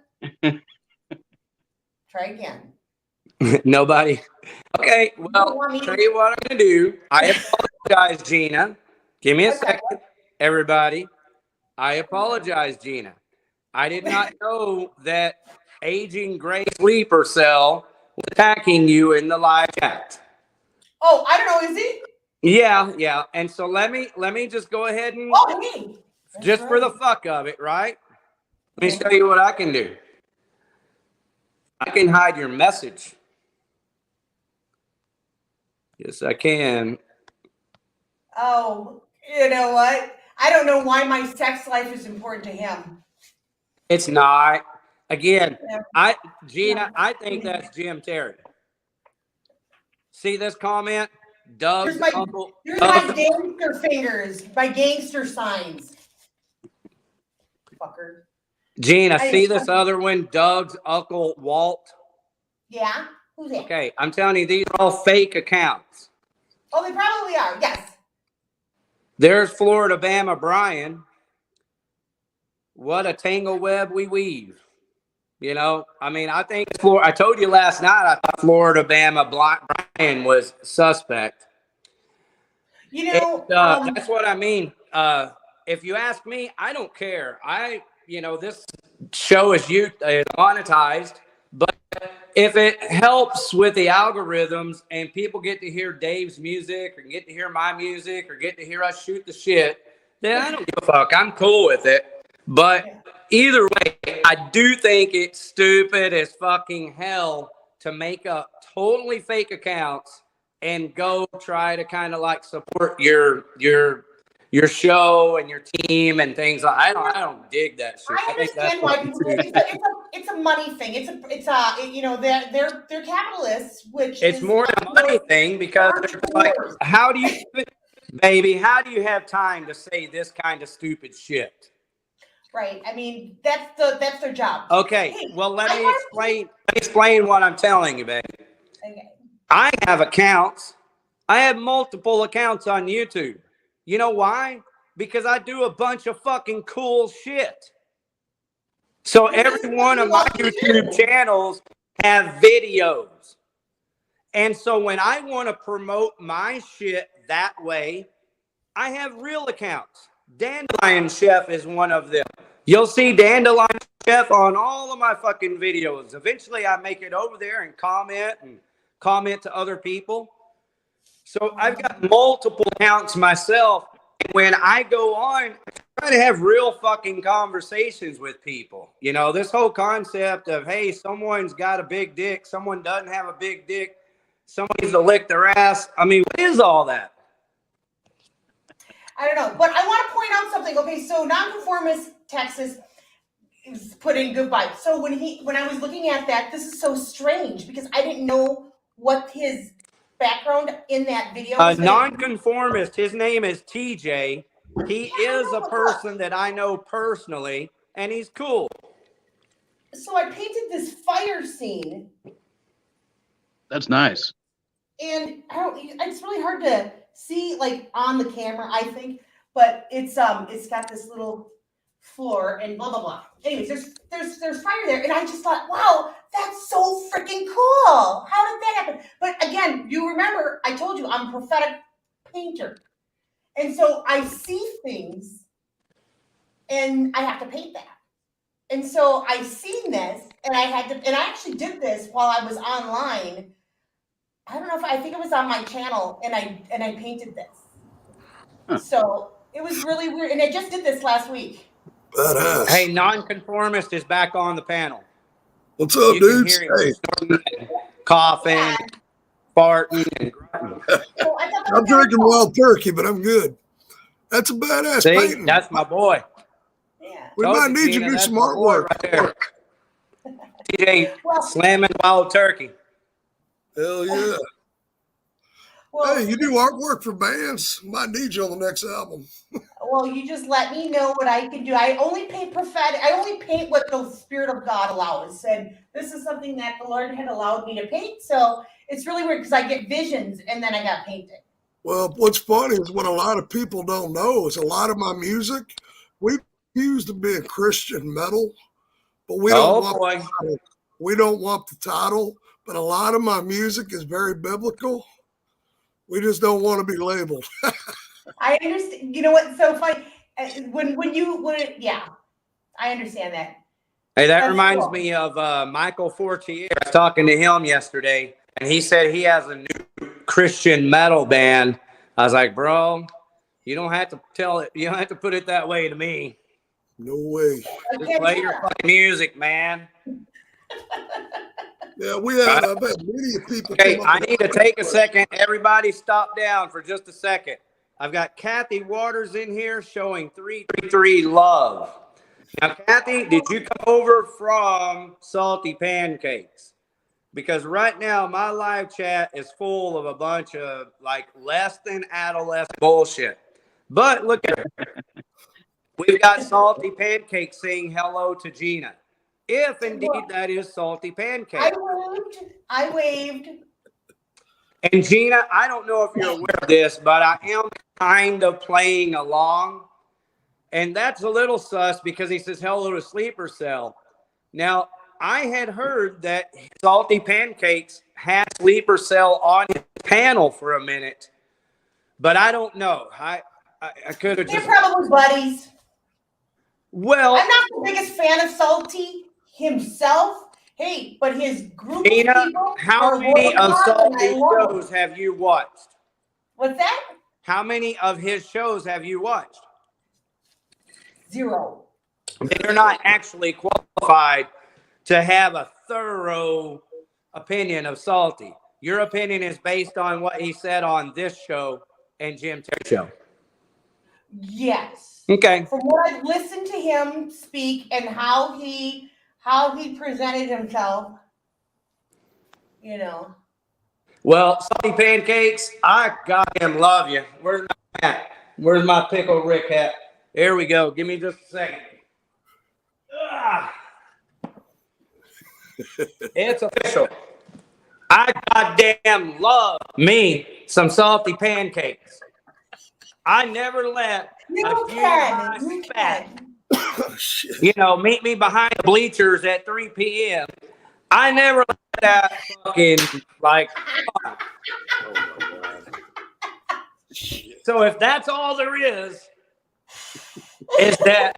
Try again. Nobody. Okay, You don't well, want me tell to- you what I'm gonna do. I apologize, Gina. Give me a Okay. second, everybody. I apologize, Gina. I did not know that aging gray sleeper cell was attacking you in the live chat. Oh, I don't know, is he? Yeah. And so let me just go ahead and Oh, me. just for the fuck of it, right? Let me show you what I can do. I can hide your message. Yes, I can. Oh, you know what? I don't know why my sex life is important to him. It's not. Again, Yeah. Gina, I think that's Jim Terry. See this comment? Doug's Here's uncle. my gangster fingers, my gangster signs. Fucker. Gina, see this other one? Doug's Uncle Walt. Yeah? Who's that? Okay, I'm telling you, these are all fake accounts. Oh, they probably are. Yes. There's Florida Bama Brian. What a tangle web we weave. I mean, I think I told you last night I thought Florida Bama Brian was suspect. That's what I mean. If you ask me, I don't care. This show is monetized, but if it helps with the algorithms and people get to hear Dave's music or get to hear my music or get to hear us shoot the shit, then I don't give a fuck. I'm cool with it. But either way, I do think it's stupid as fucking hell to make up totally fake accounts and go try to kind of like support your show and your team and things. I don't dig that shit. I understand why people. It's a money thing. They're capitalists, which it's more a money thing because they're like, how do you have time to say this kind of stupid shit? Right. I mean, that's their job. Okay. Well, let me explain what I'm telling you, baby. Okay. I have accounts. I have multiple accounts on YouTube. You know why? Because I do a bunch of fucking cool shit. So every one of my YouTube channels have videos. And so when I want to promote my shit that way, I have real accounts. Dandelion Chef is one of them. You'll see Dandelion Chef on all of my fucking videos. Eventually I make it over there and comment to other people. So I've got multiple accounts myself. And when I go on, I try to have real fucking conversations with people. You know, this whole concept of, hey, someone's got a big dick, someone doesn't have a big dick, someone needs to lick their ass. I mean, what is all that? I don't know, but I want to point out something. Okay, so Nonconformist Texas is put in good vibes. So when I was looking at that, this is so strange because I didn't know what his background in that video was. Nonconformist, his name is TJ. He is a person that I know personally, and he's cool. So I painted this fire scene. That's nice. And it's really hard to see like on the camera, I think, but it's got this little floor and blah blah blah. Anyways, there's fire there, and I just thought, wow, that's so freaking cool. How did that happen? But again, you remember I told you I'm a prophetic painter, and so I see things, and I have to paint that. And so I seen this, and I actually did this while I was online. I don't know I think it was on my channel, and I painted this. Huh. So it was really weird, and I just did this last week. Badass. Hey, Nonconformist is back on the panel. What's up, dudes? Hey, coughing, farting, and grunting. I'm drinking wild turkey, but I'm good. That's a badass painting. That's my boy. Yeah. We might need you to do some artwork. Right there. TJ slamming wild turkey. Hell yeah. Well, hey, you do artwork for bands? Might need you on the next album. Well, you just let me know what I can do. I only paint prophetic. I only paint what the Spirit of God allows. And this is something that the Lord had allowed me to paint. So it's really weird because I get visions and then I got painted. Well, what's funny is what a lot of people don't know is a lot of my music, we used to be Christian metal, but we don't want the title. But a lot of my music is very biblical. We just don't want to be labeled. I understand. You know what's so funny? Yeah, I understand that. Hey, that reminds me of Michael Fortier. I was talking to him yesterday, and he said he has a new Christian metal band. I was like, bro, you don't have to tell it. You don't have to put it that way to me. No way. Just play your fucking music, man. Yeah, I've had many people. Okay, I need to take a second. Everybody stop down for just a second. I've got Kathy Waters in here showing 333 love. Now, Kathy, did you come over from Salty Pancakes? Because right now my live chat is full of a bunch of like less than adolescent bullshit. But look at it. We've got Salty Pancakes saying hello to Gina. If indeed that is Salty Pancake. I waved. And Gina, I don't know if you're aware of this, but I am kind of playing along. And that's a little sus because he says hello to Sleeper Cell. Now, I had heard that Salty Pancakes had Sleeper Cell on his panel for a minute, but I don't know. I could have just... They're probably buddies. Well... I'm not the biggest fan of Salty himself. Hey, but his group Gina, of people... how many of Salty's shows have you watched? What's that? How many of his shows have you watched? 0. They're not actually qualified to have a thorough opinion of Salty. Your opinion is based on what he said on this show and Jim Terry's show. Yes. Okay. From what I've listened to him speak and how he presented himself, you know. Well, Salty Pancakes, I goddamn love you. Where's my hat? Where's my Pickle Rick hat? Here we go. Give me just a second. It's official. I goddamn love me some Salty Pancakes. I never let a few of my spat Oh, shit. You know, meet me behind the bleachers at 3 p.m. I never let that fucking, like, Oh, my God. Shit. so if that's all there is that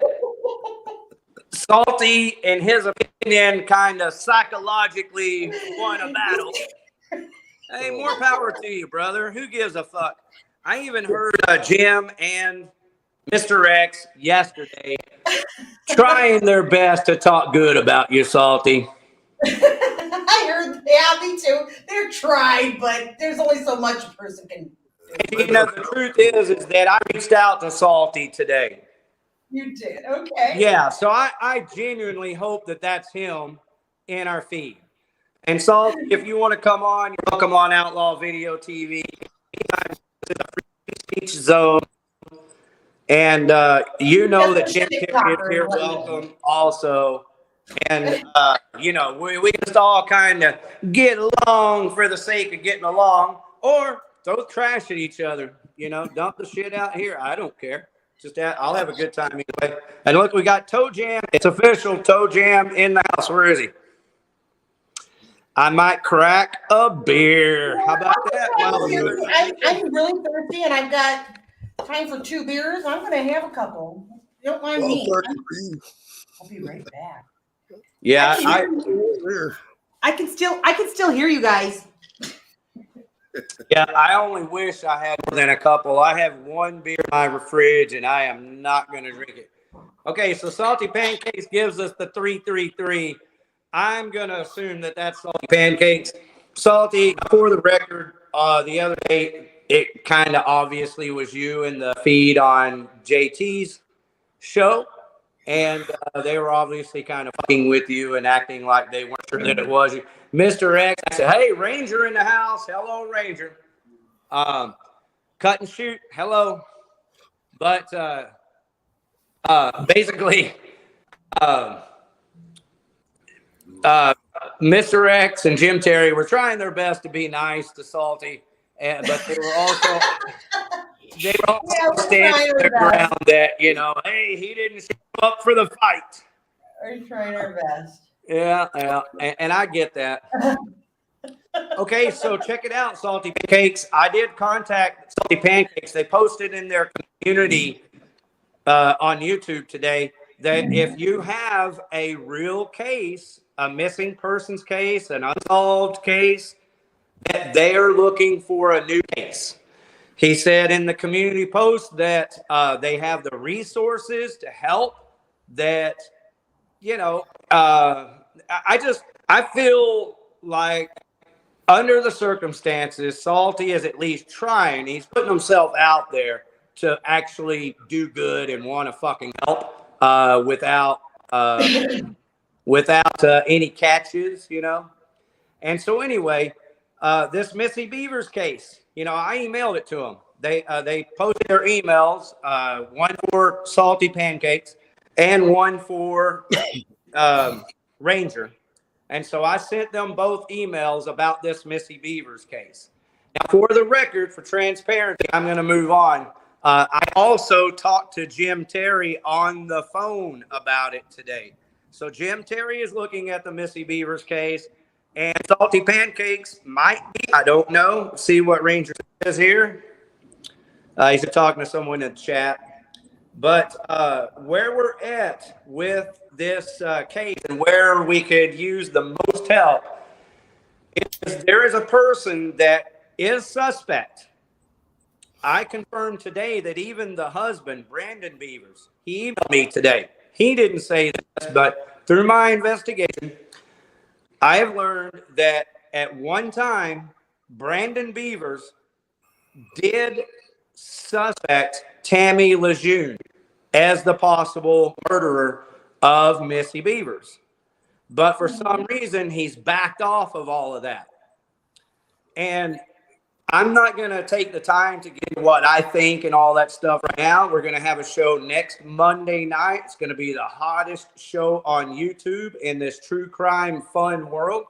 Salty, in his opinion, kind of psychologically won a battle. Hey, more power to you, brother. Who gives a fuck? I even heard Jim and Mr. X yesterday trying their best to talk good about you, Salty. I heard, yeah, me too. They're trying, but there's only so much a person can do. You know, the truth is that I reached out to Salty today. You did, okay. Yeah, so I genuinely hope that that's him in our feed. And Salty, if you want to come on, you're welcome on Outlaw Video TV. Anytime it's in the free speech zone. And you know that Jim Terry is here, welcome also. And, you know, we just all kind of get along for the sake of getting along, or throw trash at each other, you know, dump the shit out here. I don't care. Just I'll have a good time anyway. And look, we got Toe Jam. It's official. Toe Jam in the house. Where is he? I might crack a beer. How about that? I'm really thirsty, and I've got time for 2 beers. I'm going to have a couple. Don't mind me. I'll be right back. Yeah, I can still hear you guys. Yeah, I only wish I had more than a couple. I have 1 beer in my fridge, and I am not going to drink it. Okay, so Salty Pancakes gives us the 333. I'm going to assume that that's Salty Pancakes. Salty, for the record, the other day, it kind of obviously was you in the feed on JT's show. And they were obviously kind of fucking with you and acting like they weren't sure that it was you. Mr. X, I said, hey, Ranger in the house. Hello, Ranger. Cut and shoot. Hello. But basically, Mr. X and Jim Terry were trying their best to be nice to Salty, but they were also standing their ground that, you know, hey, he didn't show up for the fight. We're trying our best. Yeah, and I get that. Okay, so check it out, Salty Pancakes. I did contact Salty Pancakes. They posted in their community on YouTube today that if you have a real case, a missing persons case, an unsolved case, that they are looking for a new case. He said in the community post that they have the resources to help, that, you know, I feel like under the circumstances, Salty is at least trying. He's putting himself out there to actually do good and want to fucking help without any catches, you know. And so anyway, this Missy Beavers case, you know, I emailed it to them. They posted their emails, one for Salty Pancakes and one for Ranger. And so I sent them both emails about this Missy Beavers case. Now, for the record, for transparency, I'm going to move on. I also talked to Jim Terry on the phone about it today. So Jim Terry is looking at the Missy Beavers case, and Salty Pancakes might be, I don't know. See what Ranger says here. He's talking to someone in the chat. But where we're at with this case and where we could use the most help is there is a person that is suspect. I confirmed today that even the husband, Brandon Beavers, he emailed me today. He didn't say this, but through my investigation, I have learned that at one time, Brandon Beavers did suspect Tammy Lejeune as the possible murderer of Missy Beavers. But for some reason, he's backed off of all of that. And I'm not going to take the time to get what I think and all that stuff right now. We're going to have a show next Monday night. It's going to be the hottest show on YouTube in this true crime fun world.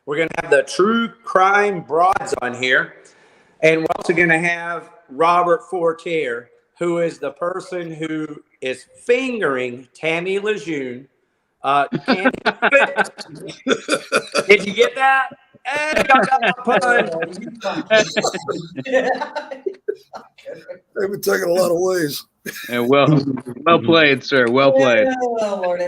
We're going to have the true crime broads on here. And we're also going to have Robert Fortier, who is the person who is fingering Tammy Lejeune. Did you get that? Hey, I got my pun. They've been taken a lot of ways. And well played, sir. Well played. Oh, Lord.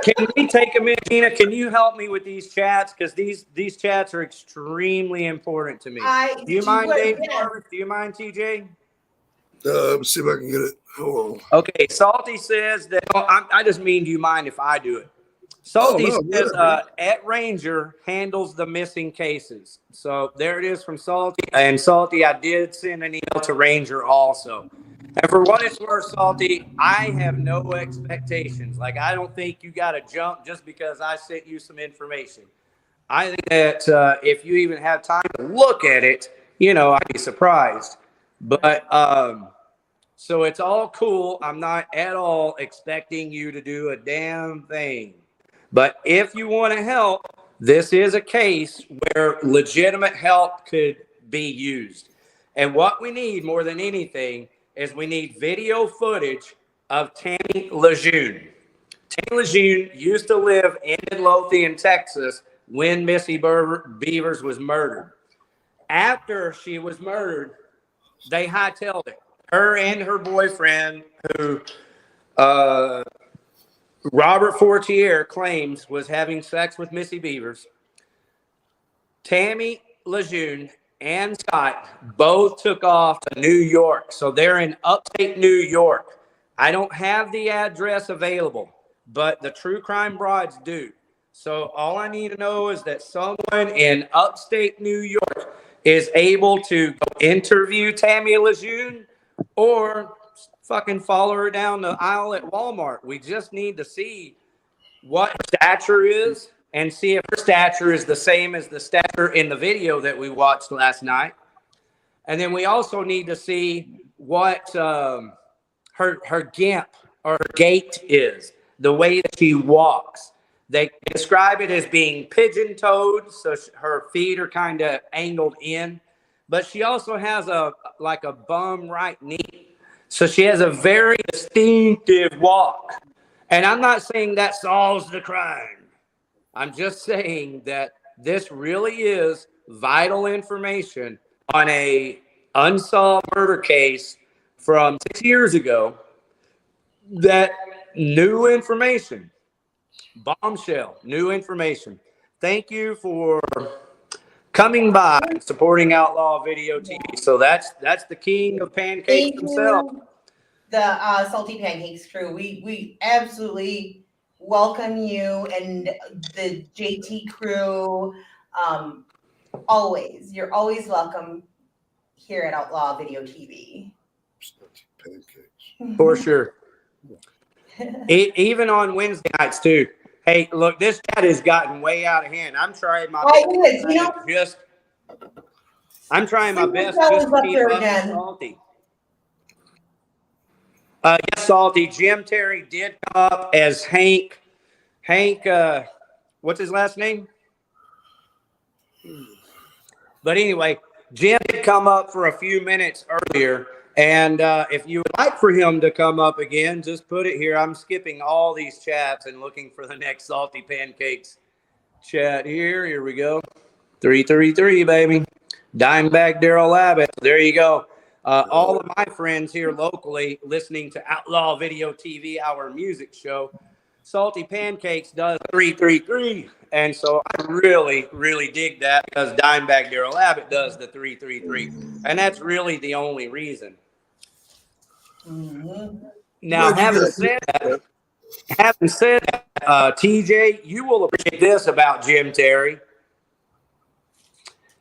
Can we take a minute, Gina? Can you help me with these chats? Because these chats are extremely important to me. Do you mind, Dave? Do you mind, TJ? Let me see if I can get it. Hold on. Okay, Salty says that. Oh, I just mean, do you mind if I do it? Salty says at Ranger handles the missing cases. So there it is from Salty. And Salty, I did send an email to Ranger also. And for what it's worth, Salty, I have no expectations. Like, I don't think you got to jump just because I sent you some information. I think that if you even have time to look at it, I'd be surprised. But so it's all cool. I'm not at all expecting you to do a damn thing. But if you want to help, this is a case where legitimate help could be used. And what we need more than anything is we need video footage of Tammy Lejeune. Tammy Lejeune used to live in Midlothian, Texas, when Missy Beavers was murdered. After she was murdered, they hightailed it. Her and her boyfriend, who Robert Fortier claims was having sex with Missy Beavers. Tammy Lejeune and Scott both took off to New York. So they're in upstate New York. I don't have the address available, but the True Crime Broads do. So all I need to know is that someone in upstate New York is able to go interview Tammy Lejeune or fucking follow her down the aisle at Walmart. We just need to see what her stature is and see if her stature is the same as the stature in the video that we watched last night. And then we also need to see what her gimp or her gait is, the way that she walks. They describe it as being pigeon-toed, so her feet are kind of angled in. But she also has a bum right knee. So she has a very distinctive walk. And I'm not saying that solves the crime. I'm just saying that this really is vital information on a unsolved murder case from 6 years ago. That new information, bombshell, new information. Thank you for coming by and supporting Outlaw Video TV. So that's the king of pancakes himself. The Salty Pancakes crew. We absolutely welcome you and the JT crew. Always. You're always welcome here at Outlaw Video TV. Pancakes. For sure. Even on Wednesday nights too. Hey, look, this chat has gotten way out of hand. I'm trying my best. I'm trying my best just to keep up with Salty. Yes, Salty. Jim Terry did come up as Hank. What's his last name? But anyway, Jim did come up for a few minutes earlier. And if you would like for him to come up again, just put it here. I'm skipping all these chats and looking for the next Salty Pancakes chat here. Here we go. 333, baby. Dimebag Daryl Abbott. There you go. All of my friends here locally listening to Outlaw Video TV, our music show. Salty Pancakes does 333. And so I really, really dig that because Dimebag Daryl Abbott does the 333. And that's really the only reason. Mm-hmm. Now, having said that, TJ, you will appreciate this about Jim Terry.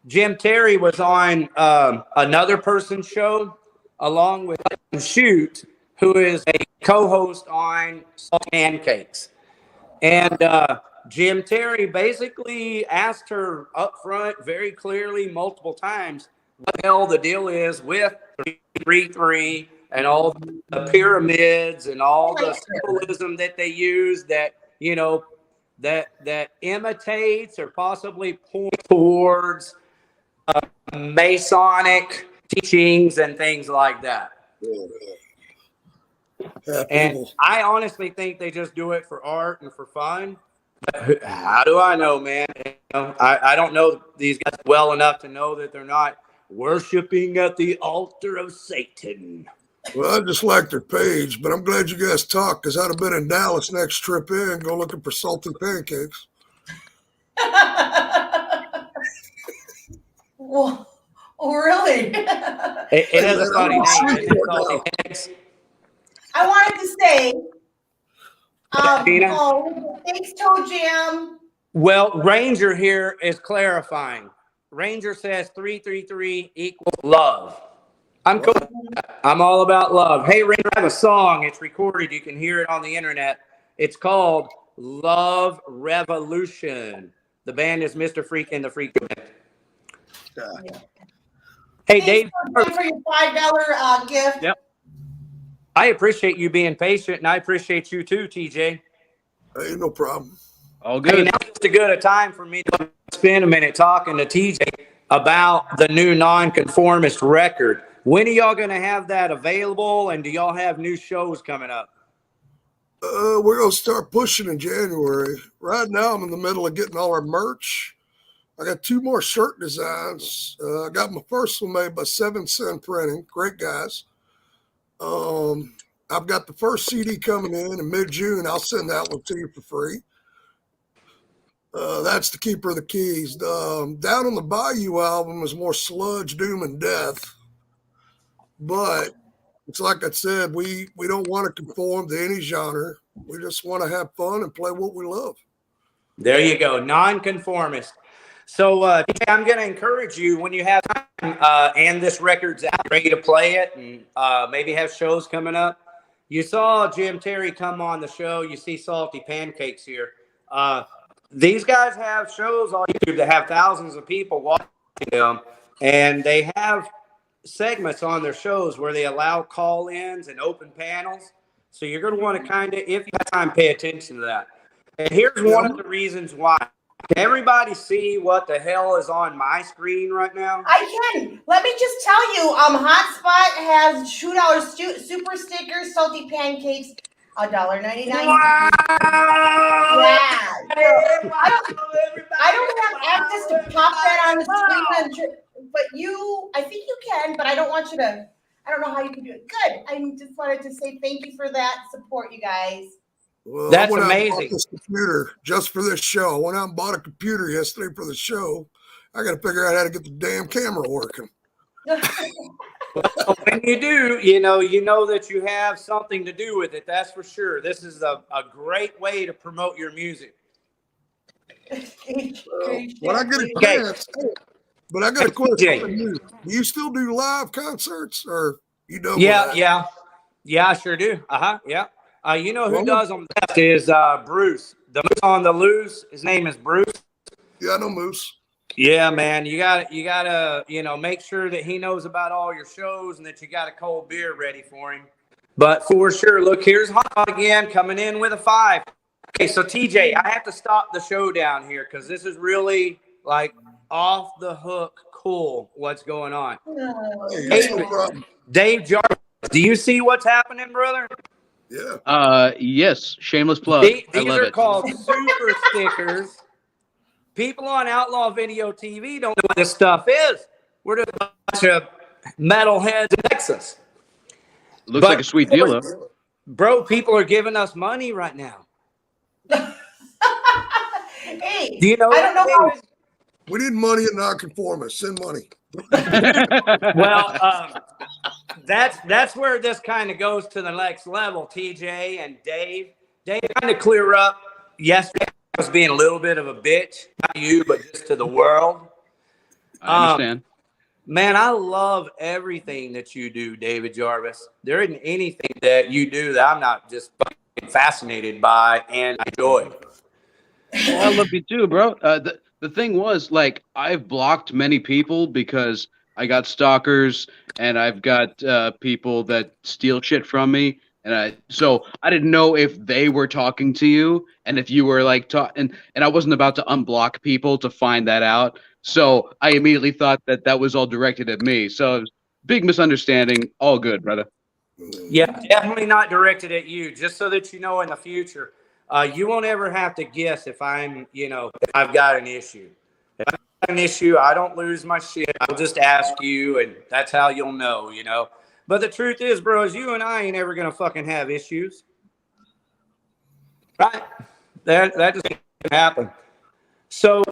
Jim Terry was on another person's show along with Shoot, who is a co-host on Salty Pancakes. And Jim Terry basically asked her up front very clearly multiple times what the hell the deal is with 333 and all the pyramids and all the symbolism that they use that, that imitates or possibly points towards Masonic teachings and things like that. Yeah, And people. I honestly think they just do it for art and for fun. But how do I know, man? You know, I don't know these guys well enough to know that they're not worshiping at the altar of Satan. Well, I just like their page, but I'm glad you guys talked because I'd have been in Dallas next trip in, go looking for salty pancakes. Well, really? It is a funny name, isn't it? Salty Pancakes. I wanted to say, Tina? oh, thanks, Toe Jam. Well, Ranger here is clarifying. Ranger says 333 equals love. I'm cool. I'm all about love. Hey, Ranger, I have a song. It's recorded. You can hear it on the internet. It's called Love Revolution. The band is Mr. Freak and the Freak Band. Hey, Dave. Thanks for your $5 gift. Yep. I appreciate you being patient, and I appreciate you too, TJ. Hey, no problem. All Hey, good. now it's a good time for me to spend a minute talking to TJ about the new nonconformist record. When are y'all going to have that available, and do y'all have new shows coming up? We're going to start pushing in January. Right now, I'm in the middle of getting all our merch. I got 2 more shirt designs. I got my first one made by 7 Cent Printing. Great guys. I've got the first CD coming in mid-June. I'll send that one to you for free. That's The Keeper of the Keys. Down on the Bayou album is more sludge, doom, and death. But it's like I said, we don't want to conform to any genre. We just want to have fun and play what we love. There you go, nonconformist. So TJ, I'm going to encourage you when you have time and this record's out, ready to play it and maybe have shows coming up. You saw Jim Terry come on the show. You see Salty Pancakes here. These guys have shows on YouTube that have thousands of people watching them, and they have segments on their shows where they allow call-ins and open panels. So you're going to want to kind of, if you have time, pay attention to that. And here's one of the reasons why. Can everybody see what the hell is on my screen right now? I can. Let me just tell you, Hotspot has $2 super stickers, salty pancakes, $1.99. Wow! Yeah. I don't have access to pop that on the screen, but I think you can, but I don't want you to, I don't know how you can do it. Good. I just wanted to say thank you for that support, you guys. Well, That's I went out and amazing. bought this computer just for this show. I went out and bought a computer yesterday for the show. I got to figure out how to get the damn camera working. Well, when you do, you know that you have something to do with it. That's for sure. This is a great way to promote your music. When I get a chance, but I got a question for you. Do you still do live concerts, or you don't? Yeah, I sure do. Yeah. You know who does them best is Bruce. The Moose on the Loose. His name is Bruce. Yeah, I know Moose. Yeah, man. You gotta, make sure that he knows about all your shows and that you got a cold beer ready for him. But for sure, look, here's Hot again coming in with a 5. Okay, so TJ, I have to stop the show down here because this is really like off the hook cool what's going on. Hey, no problem. Dave Jarvis, do you see what's happening, brother? Yeah. Yes. Shameless plug. These I love are it. called super stickers. People on Outlaw Video TV don't know what this stuff is. We're just a bunch of metalheads in Texas. Looks like a sweet deal, though. Bro, people are giving us money right now. Hey, Do you know? I don't know how. We need money at Nonconformist. Send money. Well, that's where this kind of goes to the next level. TJ and Dave kind of clear up. Yesterday I was being a little bit of a bitch, not to you, but just to the world. I understand. Man, I love everything that you do, David Jarvis. There isn't anything that you do that I'm not just fucking fascinated by and enjoy. Well, I love you too, bro. The thing was, like, I've blocked many people because I got stalkers and I've got people that steal shit from me. And so I didn't know if they were talking to you and if you were like, and I wasn't about to unblock people to find that out. So I immediately thought that was all directed at me. So it was big misunderstanding. All good, brother. Yeah, definitely not directed at you. Just so that you know in the future, you won't ever have to guess if I'm, if I've got an issue. If I've got an issue, I don't lose my shit. I'll just ask you, and that's how you'll know. But the truth is, bro, is you and I ain't ever gonna fucking have issues, right? That just can't happen. So,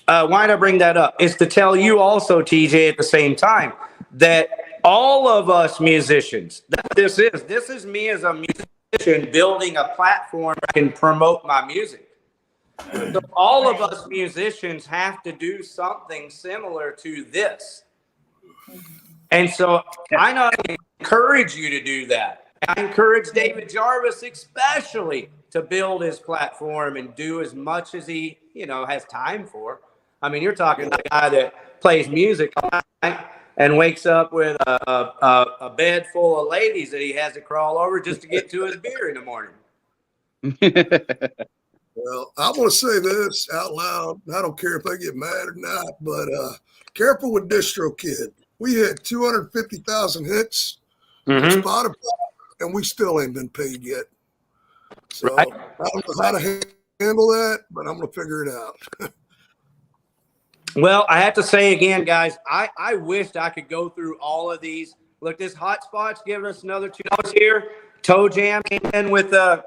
why did I bring that up? It's to tell you also, TJ, at the same time, that all of us musicians, this is me as a musician building a platform that can promote my music. So all of us musicians have to do something similar to this. And so I not only encourage you to do that, I encourage David Jarvis especially to build his platform and do as much as he, has time for. I mean, you're talking to a guy that plays music all night and wakes up with a bed full of ladies that he has to crawl over just to get to his beer in the morning. Well, I want to say this out loud. I don't care if they get mad or not, but careful with DistroKid. We had 250,000 hits on Spotify, and we still ain't been paid yet. So I don't know how to handle that, but I'm going to figure it out. Well, I have to say again, guys, I wished I could go through all of these. Look, this Hotspot's giving us another $2 here. Toe Jam came in with a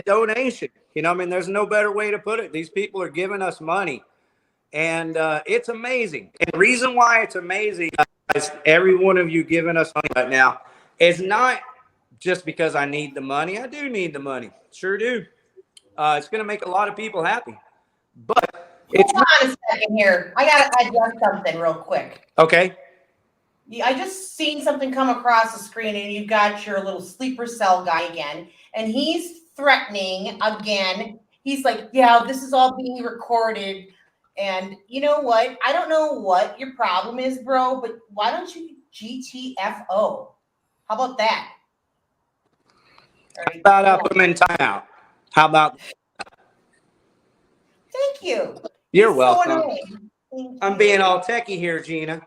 donation. There's no better way to put it. These people are giving us money, and it's amazing. And the reason why it's amazing, guys, every one of you giving us money right now, is not just because I need the money. I do need the money, sure do. It's going to make a lot of people happy. But it's hold on a second here. I gotta adjust something real quick. Okay. I just seen something come across the screen, and you got your little sleeper cell guy again, and he's threatening again. He's like, "Yeah, this is all being recorded." And you know what? I don't know what your problem is, bro, but why don't you GTFO? How about that? How about I put them in timeout? How about? Thank you. You're He's welcome. So I'm being all techie here, Gina.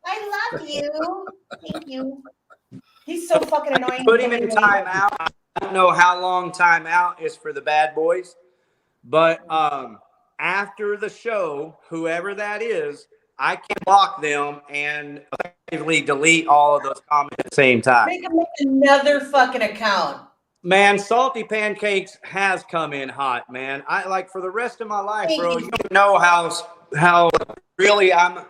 I love you. Thank you. He's so fucking annoying. Put him in timeout. I don't know how long timeout is for the bad boys, but after the show, whoever that is, I can block them and effectively delete all of those comments at the same time. Make him make another fucking account. Man, Salty Pancakes has come in hot, man. I like for the rest of my life, bro. You don't know how really how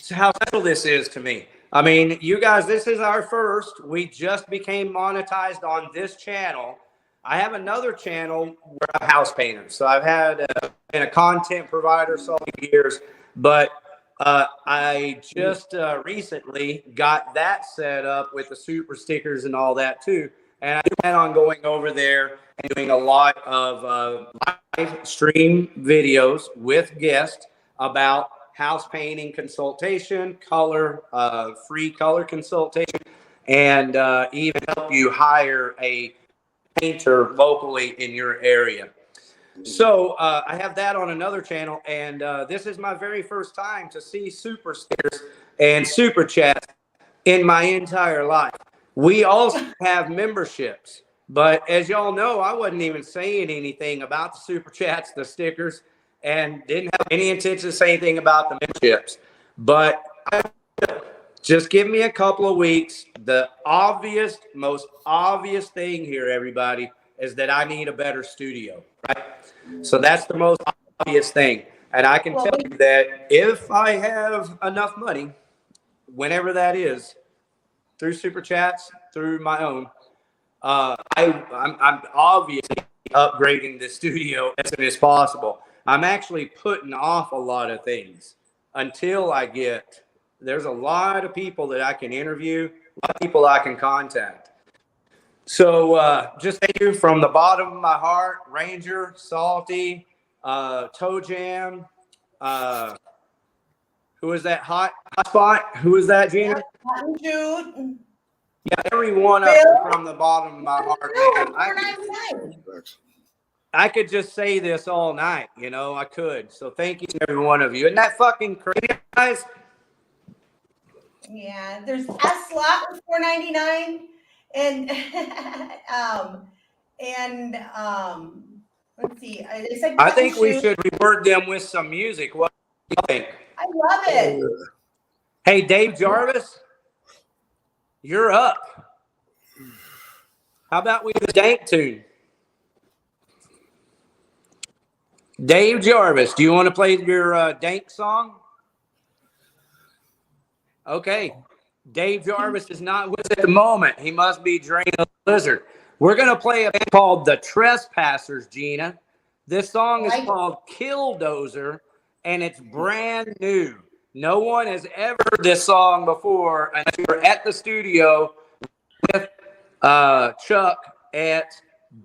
special this is to me. I mean, you guys, this is our first. We just became monetized on this channel. I have another channel where I'm a house painter. So I've had been a content provider so many years, but I just recently got that set up with the super stickers and all that too. And I plan on going over there and doing a lot of live stream videos with guests about house painting consultation, color, free color consultation, and even help you hire a painter locally in your area. So I have that on another channel, and this is my very first time to see super stickers and super chats in my entire life. We also have memberships, but as y'all know, I wasn't even saying anything about the super chats, the stickers, and didn't have any intention to say anything about the memberships. But just give me a couple of weeks. The most obvious thing here, everybody, is that I need a better studio, right? So that's the most obvious thing. And I can tell you that if I have enough money, whenever that is, through super chats, through my own, I'm obviously upgrading the studio as soon as possible. I'm actually putting off a lot of things until I get, there's a lot of people that I can interview, a lot of people I can contact. So just thank you from the bottom of my heart, Ranger, Salty, Toe Jam, who is that Hotspot? Who is that, Gina? Jude. Yeah, every one of them from the bottom of my heart, man. I could just say this all night, I could. So thank you to every one of you. Isn't that fucking crazy, guys? Yeah, there's S-Lot with $4.99 and let's see. It's like I think we should reward them with some music. What do you think? I love it. Hey, Dave Jarvis, you're up. How about we do the Dank tune? Dave Jarvis, do you want to play your Dank song? Okay. Dave Jarvis is not with us at the moment. He must be draining a lizard. We're going to play a band called The Trespassers, Gina. This song is called Killdozer, and it's brand new. No one has ever heard this song before, and we were at the studio with Chuck at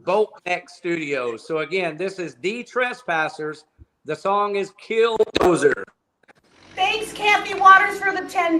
Boatneck Studios. So again, this is The Trespassers. The song is Killdozer. Thanks, Kathy Waters, for the $10.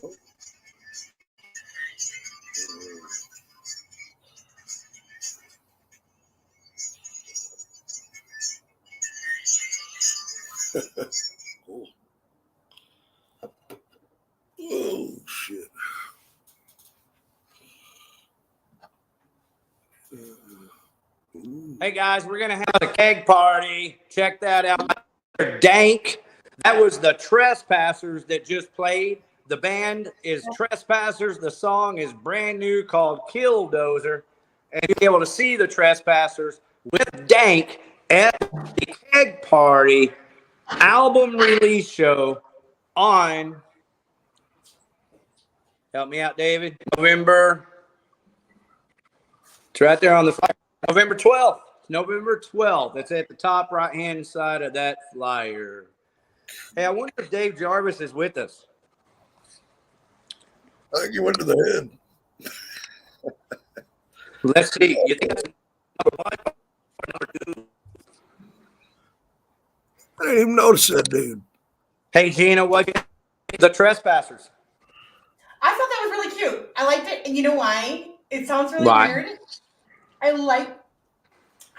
Cool. Oh, shit. Hey guys, we're gonna have a keg party. Check that out. Dank. That was the Trespassers that just played. The band is Trespassers. The song is brand new, called Killdozer. And you'll be able to see the Trespassers with Dank at the keg party album release show on, help me out, David, November. It's right there on the flyer. November 12th. November 12th. It's at the top right-hand side of that flyer. Hey, I wonder if Dave Jarvis is with us. I think he went to the head. Let's see. You think that's number one or number two? I didn't even notice that dude. Hey, Gina, what the trespassers? I thought that was really cute. I liked it, and you know why? It sounds really Why? weird. I have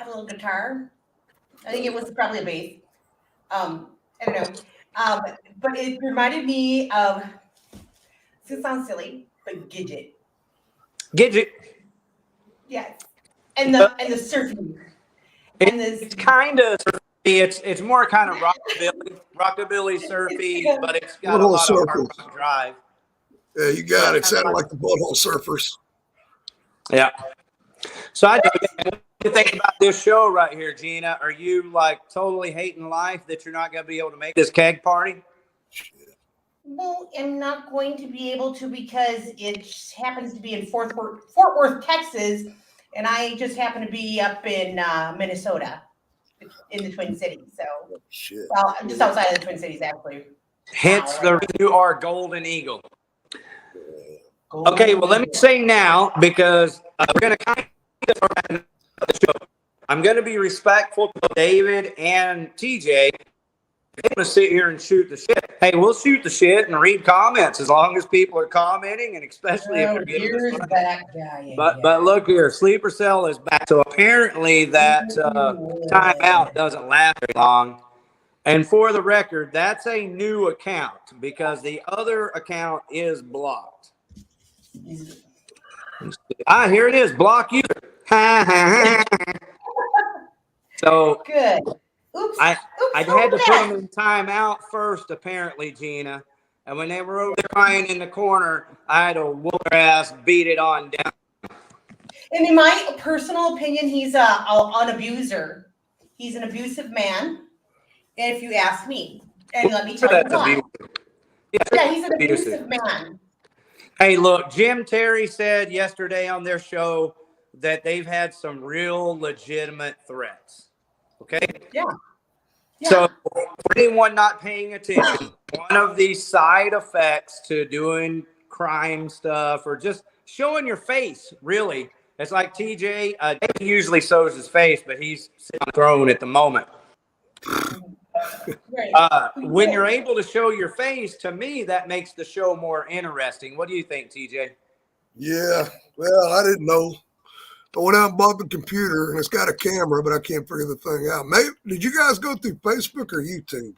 a little guitar. I think it was probably a bass. I don't know. But it reminded me of. This sounds silly, but Gidget. Gidget. Yes, and the surfing. And It's kind of it's more kind of rockabilly surfy, but it's got a lot of hard rock drive. Yeah, you got it. Sounded like the Butthole Surfers. Yeah. So what do you think about this show right here, Gina? Are you like totally hating life that you're not going to be able to make this keg party? Well, I'm not going to be able to because it happens to be in Fort Worth, Texas, and I just happen to be up in Minnesota, in the Twin Cities. So, well, I'm just outside of the Twin Cities, actually. Hence the reason you are Golden Eagle. Okay, well, let me say now, because we're going to kind of format the show. I'm going to be respectful to David and TJ. They're going to sit here and shoot the shit. Hey, we'll shoot the shit and read comments as long as people are commenting, and especially if they're giving us money. But look here, Sleeper Cell is back. So apparently that timeout doesn't last very long. And for the record, that's a new account because the other account is blocked. Here it is, block user. So good. Oops. I had to put them in timeout first, apparently, Gina. And when they were over there crying in the corner, I had to whoop their ass, beat it on down. And in my personal opinion, he's an abuser. He's an abusive man, if you ask me. And let me tell you why. Yeah, he's an abusive man. Hey, look, Jim Terry said yesterday on their show that they've had some real legitimate threats. Okay? Yeah. So for anyone not paying attention, one of the side effects to doing crime stuff or just showing your face, really, it's like TJ, David usually shows his face, but he's sitting on the throne at the moment. When you're able to show your face, to me, that makes the show more interesting. What do you think, TJ? Yeah, well, I didn't know. I went out and bought the computer, and it's got a camera, but I can't figure the thing out. Did you guys go through Facebook or YouTube?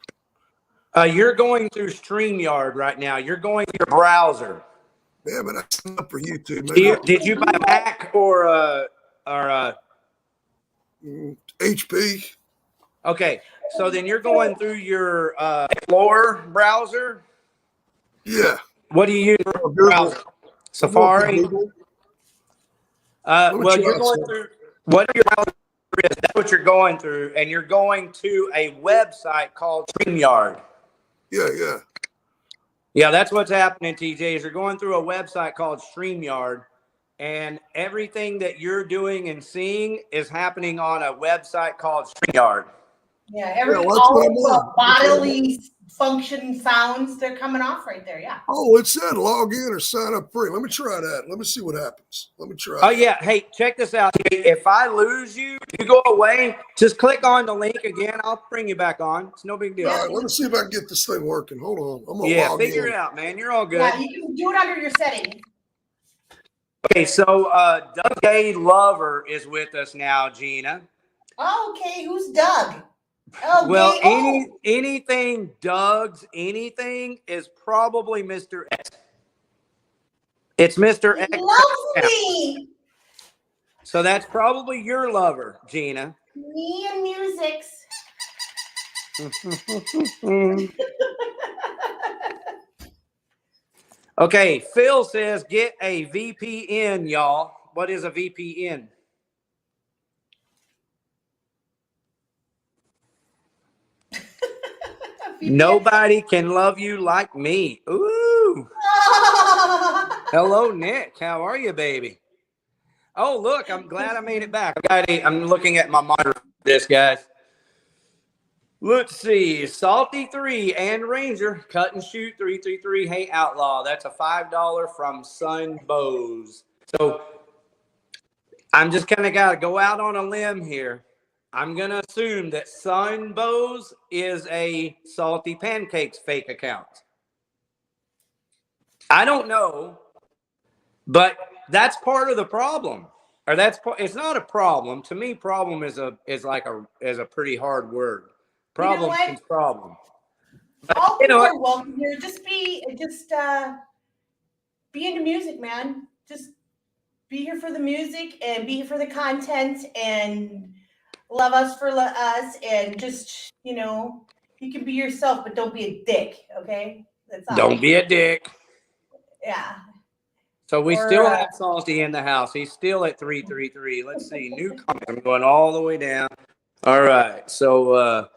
You're going through StreamYard right now. You're going through your browser. Yeah, but I signed up for YouTube. Did you buy Mac or HP? Okay, so then you're going through your Explorer browser? Yeah. What do you use for browser? Safari? Well, you're going through whatever your browser is, that's what you're going through, and you're going to a website called StreamYard. Yeah. Yeah, that's what's happening, TJ, is you're going through a website called StreamYard, and everything that you're doing and seeing is happening on a website called StreamYard. Yeah, all the bodily function sounds, they're coming off right there, yeah. Oh, it said log in or sign up free. Let me try that. Let me see what happens. Let me try. Oh, yeah. Hey, check this out. If I lose you, you go away, just click on the link again. I'll bring you back on. It's no big deal. All right, let me see if I can get this thing working. Hold on. I'm going to log figure in. it out, man. You're all good. Yeah, you can do it under your settings. Okay, so Doug Gay Lover is with us now, Gina. Okay, who's Doug? Well, anything Doug's anything is probably Mr. X. It's Mr. X. Loves me. So that's probably your lover, Gina. Me and musics. Okay, Phil says get a VPN, y'all. What is a VPN? Nobody can love you like me. Ooh. Hello, Nick. How are you, baby? Oh, look, I'm glad I made it back. I'm looking at my monitor for this, guys. Let's see. Salty 3 and Ranger. Cut and Shoot 333. Hey, Outlaw. That's a $5 from Sun Bows. So I'm just kind of got to go out on a limb here. I'm going to assume that Sunbows is a Salty Pancakes fake account. I don't know, but that's part of the problem. Or it's not a problem. To me, problem is a pretty hard word. Problem is problem. All people are welcome here. Just be into music, man. Just be here for the music and be here for the content and love us for us, and just, you can be yourself, but don't be a dick, okay? That's all. Don't be a dick. Yeah. So we still have Salty in the house. He's still at 333. Let's see. New comment. I'm going all the way down. All right. So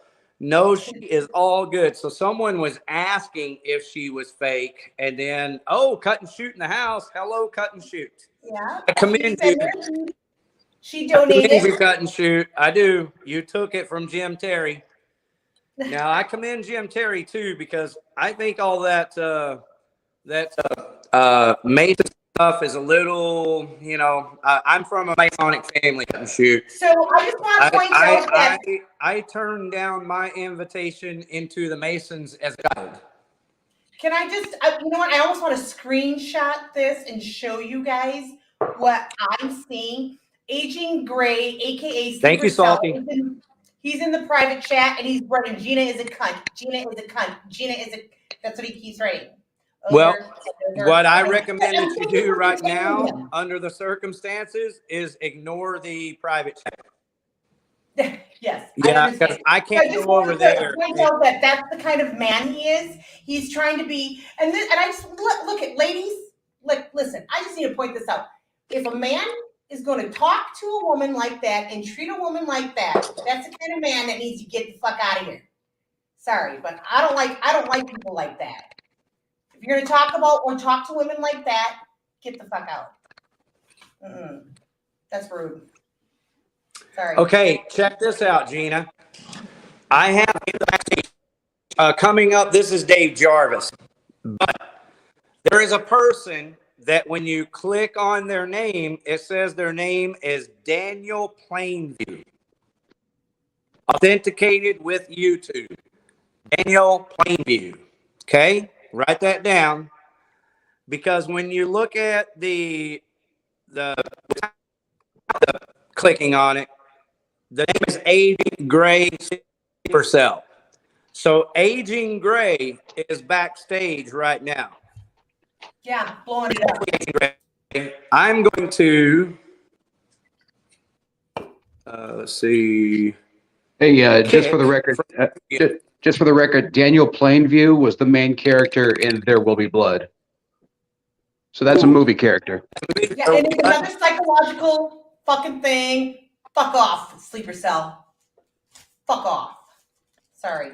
no, she is all good. So someone was asking if she was fake, and then Cut and Shoot in the house. Hello, Cut and Shoot. Yeah. I commend you. She donated. I commend you, Cut and Shoot. I do. You took it from Jim Terry. Now I commend Jim Terry too, because I think all that Mason stuff is a little, I'm from a Masonic family. Cut and Shoot. So I just want to point out that I turned down my invitation into the Masons as a child. Can I just, you know what? I almost want to screenshot this and show you guys what I'm seeing. Aging Gray, aka Thank you, Salty. He's in the private chat and he's writing, Gina is a cunt. Gina is a cunt. Gina is a. That's what he keeps writing. Well, what I recommend that you do right now, under the circumstances, is ignore the private chat. Yes. Yeah, because I can't go over there. Point out that that's the kind of man he is. He's trying to be, and I just look at ladies. Listen, I just need to point this out. If a man is going to talk to a woman like that and treat a woman like that, that's the kind of man that needs to get the fuck out of here. Sorry, but I don't like people like that. If you're going to talk about or talk to women like that, get the fuck out. That's rude. Sorry. Okay, check this out, Gina. I have coming up. This is Dave Jarvis, but there is a person that when you click on their name, it says their name is Daniel Plainview, authenticated with YouTube. Daniel Plainview. Okay, write that down, because when you look at the clicking on it, the name is Aging Gray Supercell. So Aging Gray is backstage right now. Yeah, blowing it up. I'm going to let's see. Hey, just for the record, Daniel Plainview was the main character in There Will Be Blood. So that's a movie character. Yeah, and it's another psychological fucking thing. Fuck off, sleeper cell. Fuck off. Sorry.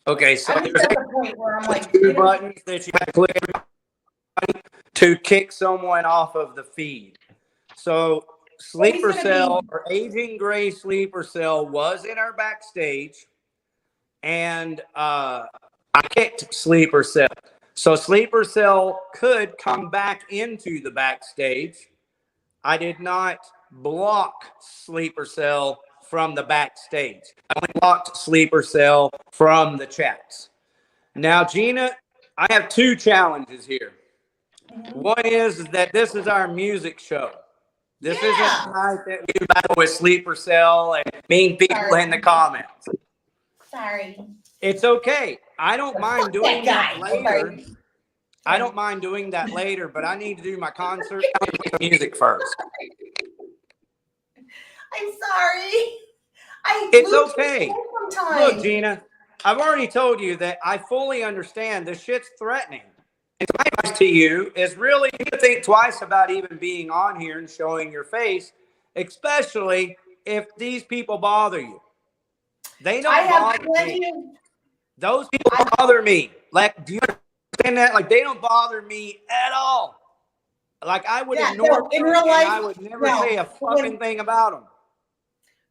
Okay, so I'm just at the point where I'm like, two buttons that you have to click to kick someone off of the feed. So Sleeper Cell or Aging Gray Sleeper Cell was in our backstage, and I kicked Sleeper Cell. So Sleeper Cell could come back into the backstage. I did not block Sleeper Cell from the backstage. I only blocked Sleeper Cell from the chats. Now, Gina, I have two challenges here. One is that this is our music show. This isn't the night that we battle with Sleeper Cell and mean people in the comments. Sorry. It's okay. I don't mind doing that later. I don't mind doing that later, but I need to do my concert music first. I'm sorry. It's okay. Sometimes. Look, Gina, I've already told you that I fully understand this shit's threatening. And my advice to you is really to think twice about even being on here and showing your face, especially if these people bother you. They don't bother me. Those people bother me. Like, do you understand that? Like, they don't bother me at all. Like, I would ignore them, in real life, and I would never say a fucking thing about them.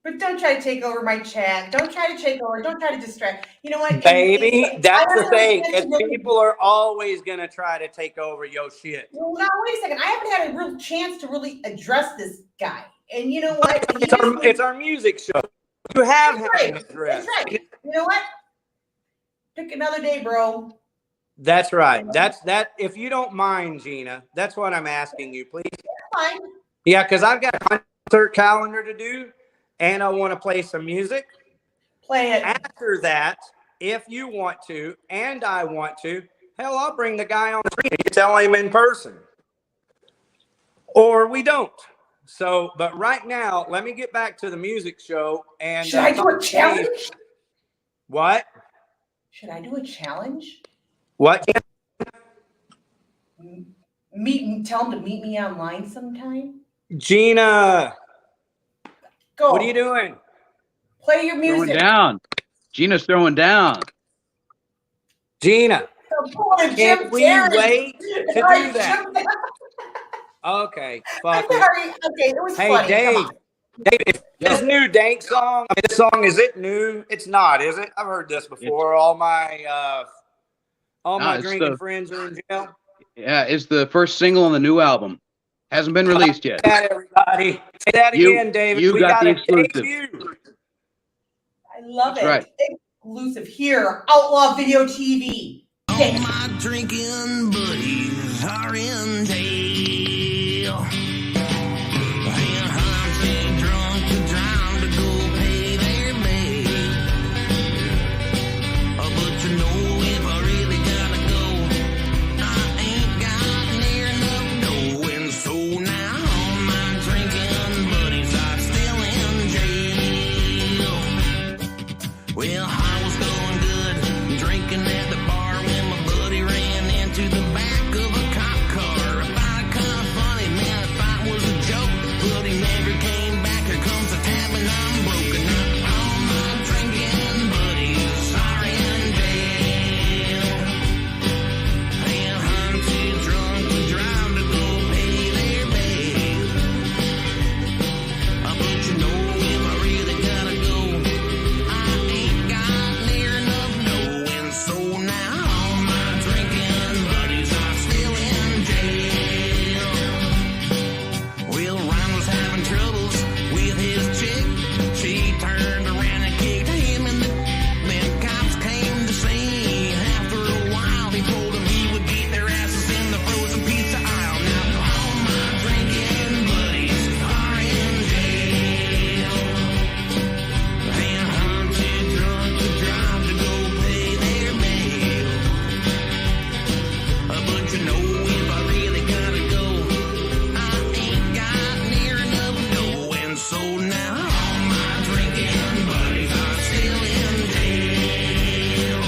But don't try to take over my chat. Don't try to take over. Don't try to distract. You know what? Baby, that's the thing. Is people are always going to try to take over your shit. Well, now, wait a second. I haven't had a real chance to really address this guy. And you know what? It's our music show. You have That's had an right. address. That's right. You know what? Pick another day, bro. That's right. That's that. If you don't mind, Gina, that's what I'm asking you, please. Fine. Yeah, because I've got a concert calendar to do, and I want to play some music. Play it. After that, if you want to, and I want to, hell, I'll bring the guy on the screen and tell him in person. Or we don't. So, but right now, let me get back to the music show. And should I do a challenge? What? Should I do a challenge? What? Tell him to meet me online sometime. Gina, Go. what are you doing? Play your music. Throwing down. Gina's throwing down. Gina, can we wait to do that? Okay, fuck it. Sorry. Okay, it was Hey, funny. Dave, is this new Dank song? This song, is it new? It's not, is it? I've heard this before. All my drinking friends are in jail. Yeah, it's the first single on the new album. Hasn't been released yet. Everybody, say that again, David. You got the exclusive. Debut. I love That's it. right. Exclusive here, Outlaw Video TV. All my drinking buddies are in jail. And I'm too drunk to drown to go pay their bail. But you know, if I really gotta go, I ain't got near enough dough. And so now all my drinking buddies are still in jail. Well, I was going good, drinking at the bar when my buddy ran into the back of a cop car. I found it kind of funny, man, I thought it was a joke, but he never came back. Here comes the tab and I'm broken up. All my drinking buddies are in jail. And I'm too drunk to drive to go pay their bail. But you know, if I really gotta go, I ain't got near enough dough. And so now all my drinking buddies are still in jail. Well, Ryan was having troubles with his chick. She turned around and kicked him in the... Then cops came to see. After a while, they told him he would beat their asses in the frozen pizza aisle. Now all my drinking buddies are in jail. And I'm too drunk to drive to go pay their bail. But you know, if I really gotta go, I ain't got near enough dough. And so now all my drinking buddies are still in jail.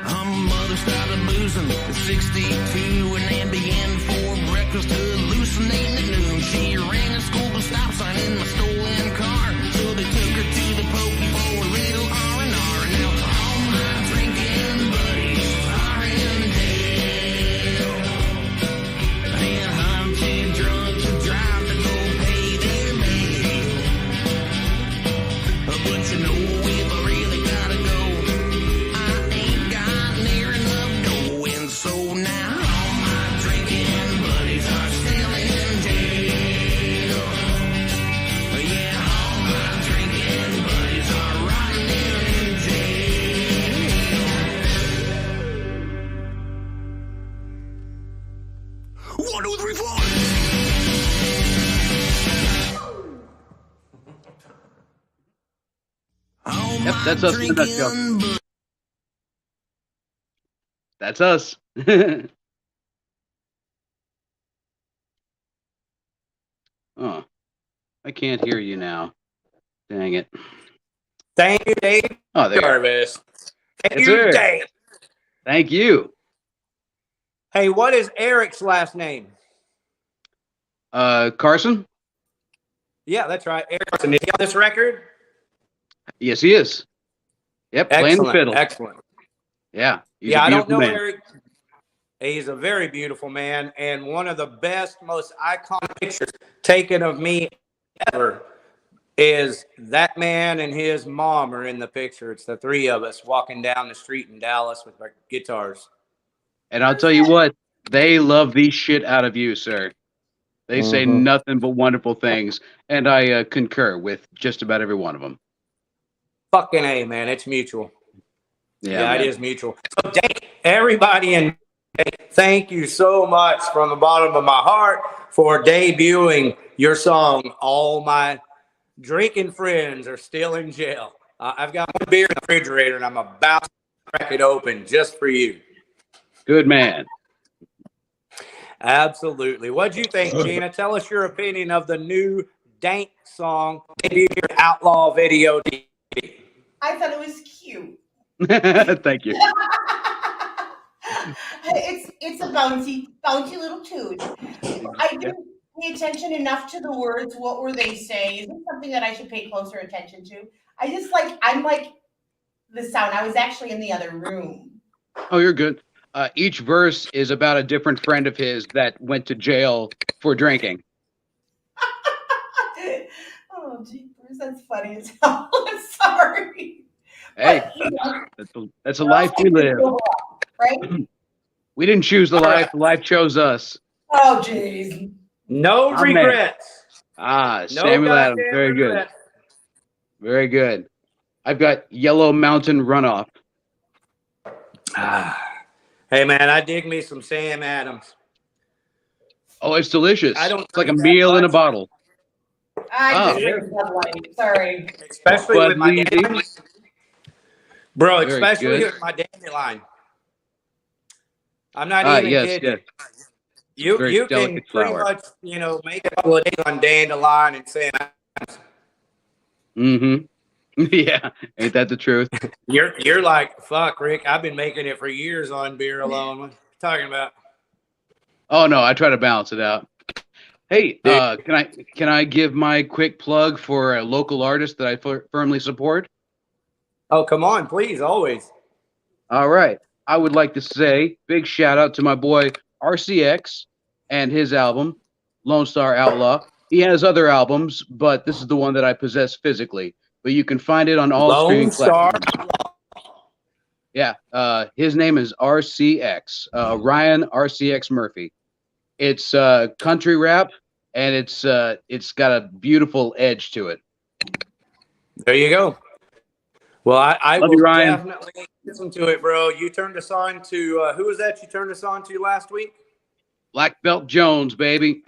Her mother started boozing at 62 and then began before breakfast hallucinating at noon. She ran a school bus stop sign in my stolen car, so they took her to the pokey for a little R&R. Now all my drinking buddies are in jail. And I'm too drunk to drive to go pay their bail. But you know, if I really gotta go, I ain't got near enough dough. And so now all my drinking buddies are still in jail. Yeah, all my drinking buddies are rotting in jail. 1, 2, 3, 4. Yep, that's us in a nutshell. That's us. Oh, I can't hear you now. Dang it. Thank you, Dave. Oh, there you go. Jarvis. Thank Yes, you, sir. Dave. Thank you. Hey, what is Eric's last name? Carson? Yeah, that's right. Eric Carson. Is he on this record? Yes, he is. Yep, playing the Excellent. fiddle. Excellent. Yeah. He's Yeah, a I don't beautiful know man. Eric. He's a very beautiful man, and one of the best, most iconic pictures taken of me ever is that man and his mom are in the picture. It's the three of us walking down the street in Dallas with our guitars. And I'll tell you what, they love the shit out of you, sir. They say nothing but wonderful things, and I concur with just about every one of them. Fucking A, man. It's mutual. Yeah, man. it is mutual. So, everybody, and thank you so much from the bottom of my heart for debuting your song, All My Drinking Friends Are Still in Jail. I've got one beer in the refrigerator, and I'm about to crack it open just for you. Good man. Absolutely. What'd you think, Gina? Tell us your opinion of the new Dank song, debuted here at Outlaw Video TV. I thought it was cute. Thank you. It's a bouncy little tune. I didn't pay attention enough to the words. What were they saying? Is it something that I should pay closer attention to? I'm like the sound. I was actually in the other room. Oh, you're good. Each verse is about a different friend of his that went to jail for drinking. Oh, jeepers, that's funny as hell. I'm sorry. Hey, that's a life we live. Right? We didn't choose the life. Life chose us. Oh, jeez. No regrets. Samuel Adams. Very good. Very good. I've got Yellow Mountain Runoff. Hey, man, I dig me some Sam Adams. Oh, it's delicious. It's like a drink that meal in a much. bottle. I just drink Bud Light. Sorry. Especially Bud with my Light. dandelion. Bro, Very especially good. with my dandelion. I'm not even kidding. Yes. Very You can delicate pretty flower. much, make a couple of days on dandelion and Sam Adams. Mm-hmm. Yeah, ain't that the truth? You're like, fuck, Rick, I've been making it for years on beer alone. What are you talking about? Oh no, I try to balance it out. Hey, can I give my quick plug for a local artist that I firmly support? Oh, come on, please, always. All right. I would like to say big shout out to my boy RCX and his album, Lone Star Outlaw. He has other albums, but this is the one that I possess physically. But you can find it on all streaming platforms. Yeah, his name is RCX, Ryan RCX Murphy. It's country rap, and it's got a beautiful edge to it. There you go. Well, I Love will you, Ryan. definitely listen to it, bro. You turned us on to who was that you turned us on to last week? Black Belt Jones, baby.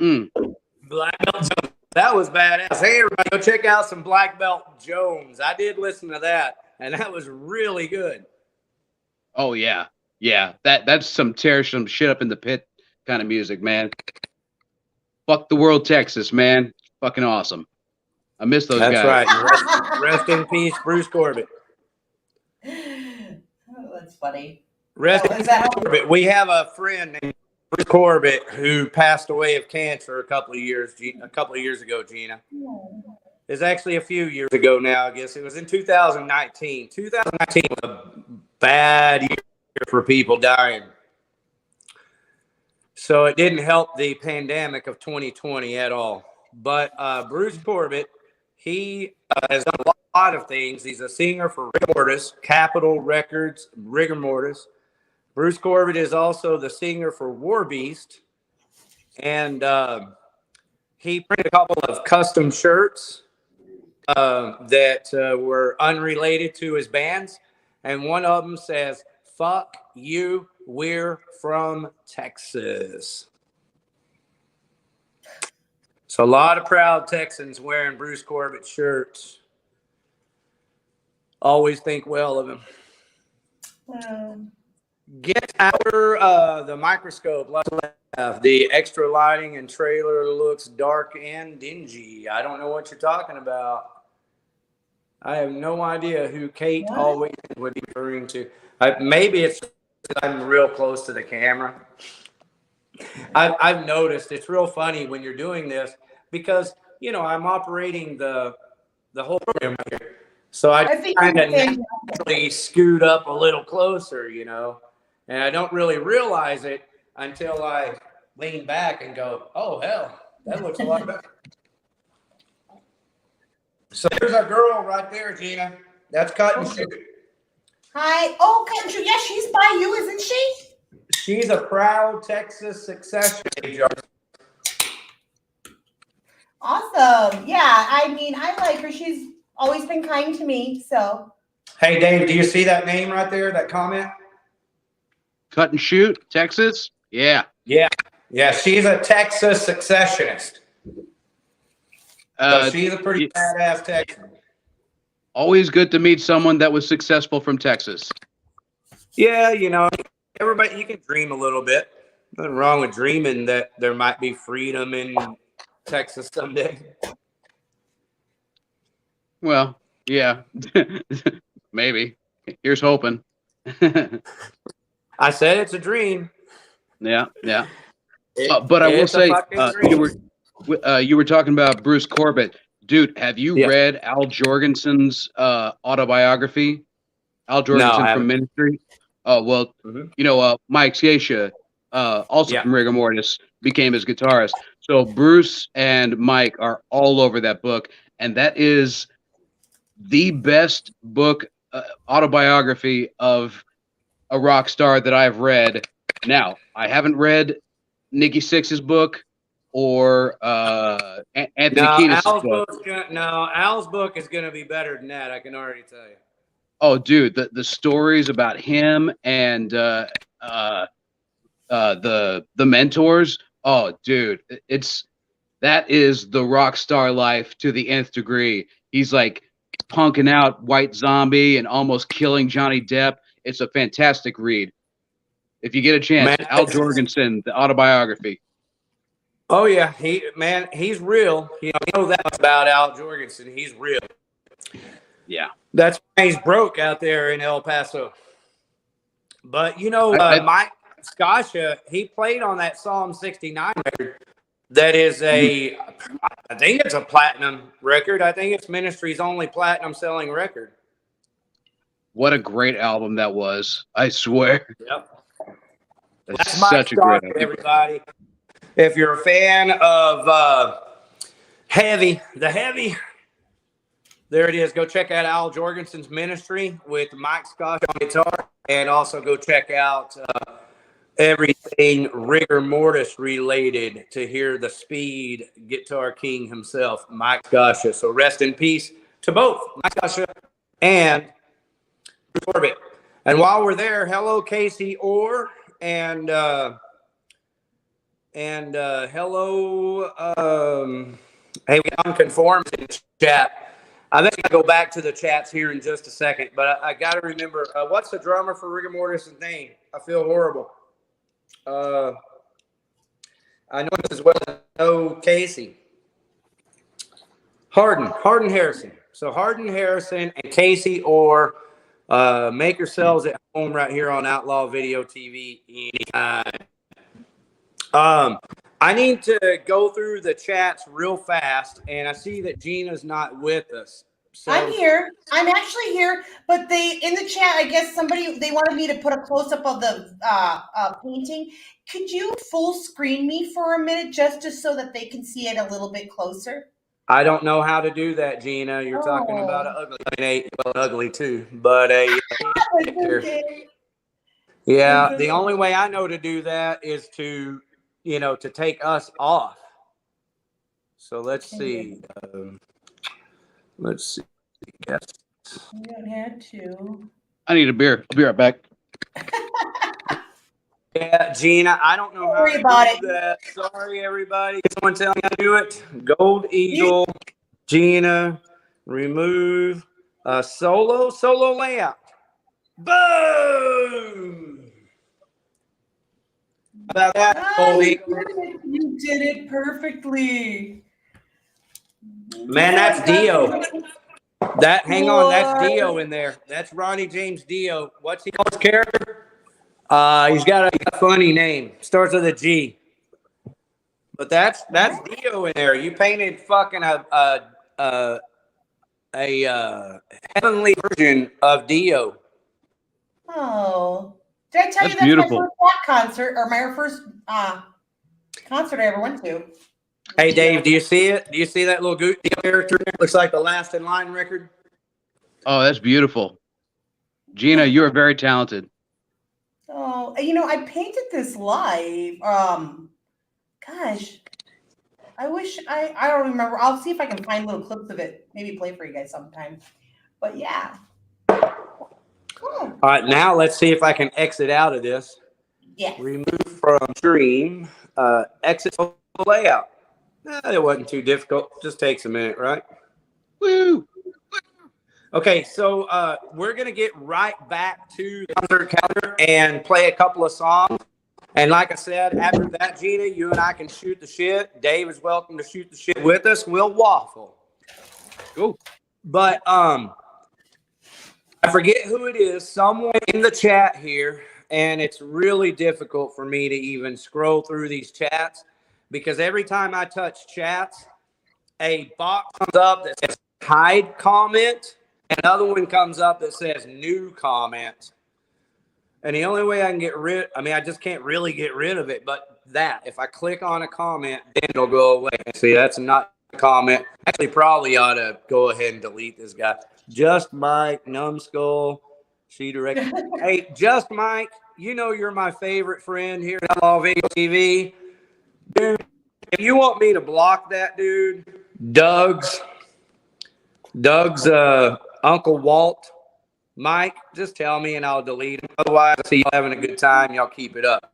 Black Belt Jones. That was badass. Hey, everybody, go check out some Black Belt Jones. I did listen to that, and that was really good. Oh yeah, yeah. That's some tear some shit up in the pit kind of music, man. Fuck the world, Texas, man. Fucking awesome. I miss those guys. That's right. Rest in peace, Bruce Corbett. Oh, that's funny. Rest in peace, Corbett. We have a friend named Bruce Corbett who passed away of cancer a couple of years ago, Gina. It's actually a few years ago now, I guess. It was in 2019. 2019 was a bad year for people dying. So it didn't help the pandemic of 2020 at all. But Bruce Corbett, he has done a lot of things. He's a singer for Rigor Mortis, Capitol Records, Rigor Mortis. Bruce Corbett is also the singer for War Beast. And he printed a couple of custom shirts that were unrelated to his bands. And one of them says, "Fuck you, we're from Texas." So a lot of proud Texans wearing Bruce Corbett shirts. Always think well of him. Get out the microscope. Left. The extra lighting and trailer looks dark and dingy. I don't know what you're talking about. I have no idea who Kate always would be referring to. Maybe it's I'm real close to the camera. I've noticed it's real funny when you're doing this because, I'm operating the whole program here. So I kind of naturally scoot up a little closer, and I don't really realize it until I lean back and go, oh, hell, that looks a lot better. So there's our girl right there, Gina. That's Cut and Shoot. Hi. Oh, Cut and Shoot. Yeah, she's by you, isn't she? She's a proud Texas succession agent. Awesome. Yeah, I mean, I like her. She's always been kind to me, so. Hey, Dave, do you see that name right there, that comment? Cut and Shoot, Texas? Yeah. Yeah. Yeah, she's a Texas successionist. So she's a pretty badass Texan. Always good to meet someone that was successful from Texas. Yeah, you know, everybody, you can dream a little bit. Nothing wrong with dreaming that there might be freedom in Texas someday. Well, yeah, maybe. Here's hoping. I said it's a dream. Yeah, yeah. But I will say, you were talking about Bruce Corbett. Dude, have you read Al Jorgensen's autobiography? Al Jorgensen from Ministry? Oh, well, you know, Mike Sciascia, also from Rigor Mortis, became his guitarist. So Bruce and Mike are all over that book, and that is the best book, autobiography of a rock star that I've read. Now, I haven't read Nikki Sixx's book or Anthony Kiedis' book. Al's book is going to be better than that. I can already tell you. Oh, dude, the stories about him and the mentors. Oh, dude, that is the rock star life to the nth degree. He's like punking out White Zombie and almost killing Johnny Depp. It's a fantastic read. If you get a chance, Al Jorgensen, the autobiography. Oh yeah, he's real. You know that much about Al Jorgensen. He's real. Yeah, that's why he's broke out there in El Paso. But you know, Mike Sciascia, he played on that Psalm 69 record. That is I think it's a platinum record. I think it's Ministry's only platinum selling record. What a great album that was! I swear. Yep. That's such a great album. Everybody. If you're a fan of the Heavy, there it is. Go check out Al Jorgensen's Ministry with Mike Sciascia on guitar, and also go check out everything Rigor Mortis related to hear the speed guitar king himself, Mike Sciascia. So rest in peace to both Mike Sciascia and Corbett. And while we're there, hello Casey Orr and hello, hey, we unconformed in the chat. I think I'll go back to the chats here in just a second, but I got to remember, what's the drummer for Rigor Mortis' name? I feel horrible. I know as well as I know Casey. Harden Harrison. So Harden Harrison and Casey Orr, make yourselves at home right here on Outlaw Video TV anytime. I need to go through the chats real fast, and I see that Gina's not with us. So I'm here. I'm actually here, but in the chat, I guess they wanted me to put a close up of the painting. Could you full screen me for a minute just so that they can see it a little bit closer? I don't know how to do that, Gina. You're talking about an ugly. I mean, ugly too, but yeah. The only way I know to do that is to take us off. So let's see. Let's see. Yes. You don't have to. I need a beer. I'll be right back. Yeah, Gina, I don't know how to do that. Sorry, everybody. Can someone tell me how to do it? Gold Eagle, Gina, remove, solo layout. Boom! About that, Gold Eagle. You did it perfectly. Man, that's Dio. Hang on, that's Dio in there. That's Ronnie James Dio. What's he called his character? He's got a funny name. Starts with a G. But that's Dio in there. You painted fucking a heavenly version of Dio. Oh, Did I tell you That's that's beautiful. my first rock concert or my first concert I ever went to? Hey, Dave, do you see it? Do you see that little goofy character? It looks like the Last in Line record. Oh, that's beautiful. Gina, you are very talented. Oh, I painted this live. Gosh, I wish I don't remember. I'll see if I can find little clips of it. Maybe play for you guys sometime. But yeah. Cool. All right, now let's see if I can exit out of this. Yeah. Remove from stream. Exit layout. It wasn't too difficult. Just takes a minute, right? Woo! Okay, so we're going to get right back to the concert calendar and play a couple of songs. And like I said, after that, Gina, you and I can shoot the shit. Dave is welcome to shoot the shit with us. We'll waffle. Cool. But I forget who it is, someone in the chat here, and it's really difficult for me to even scroll through these chats because every time I touch chats, a box comes up that says hide comment. Another one comes up that says new comment. And the only way I can get rid, I just can't really get rid of it, but that, if I click on a comment, then it'll go away. See, that's not a comment. Actually, probably ought to go ahead and delete this guy. Just Mike, Numbskull, she directed. Hey, Just Mike, you know you're my favorite friend here at Outlaw Video TV. Dude, if you want me to block that dude, Doug's Uncle Walt, Mike, just tell me and I'll delete him. Otherwise, I see y'all having a good time. Y'all keep it up.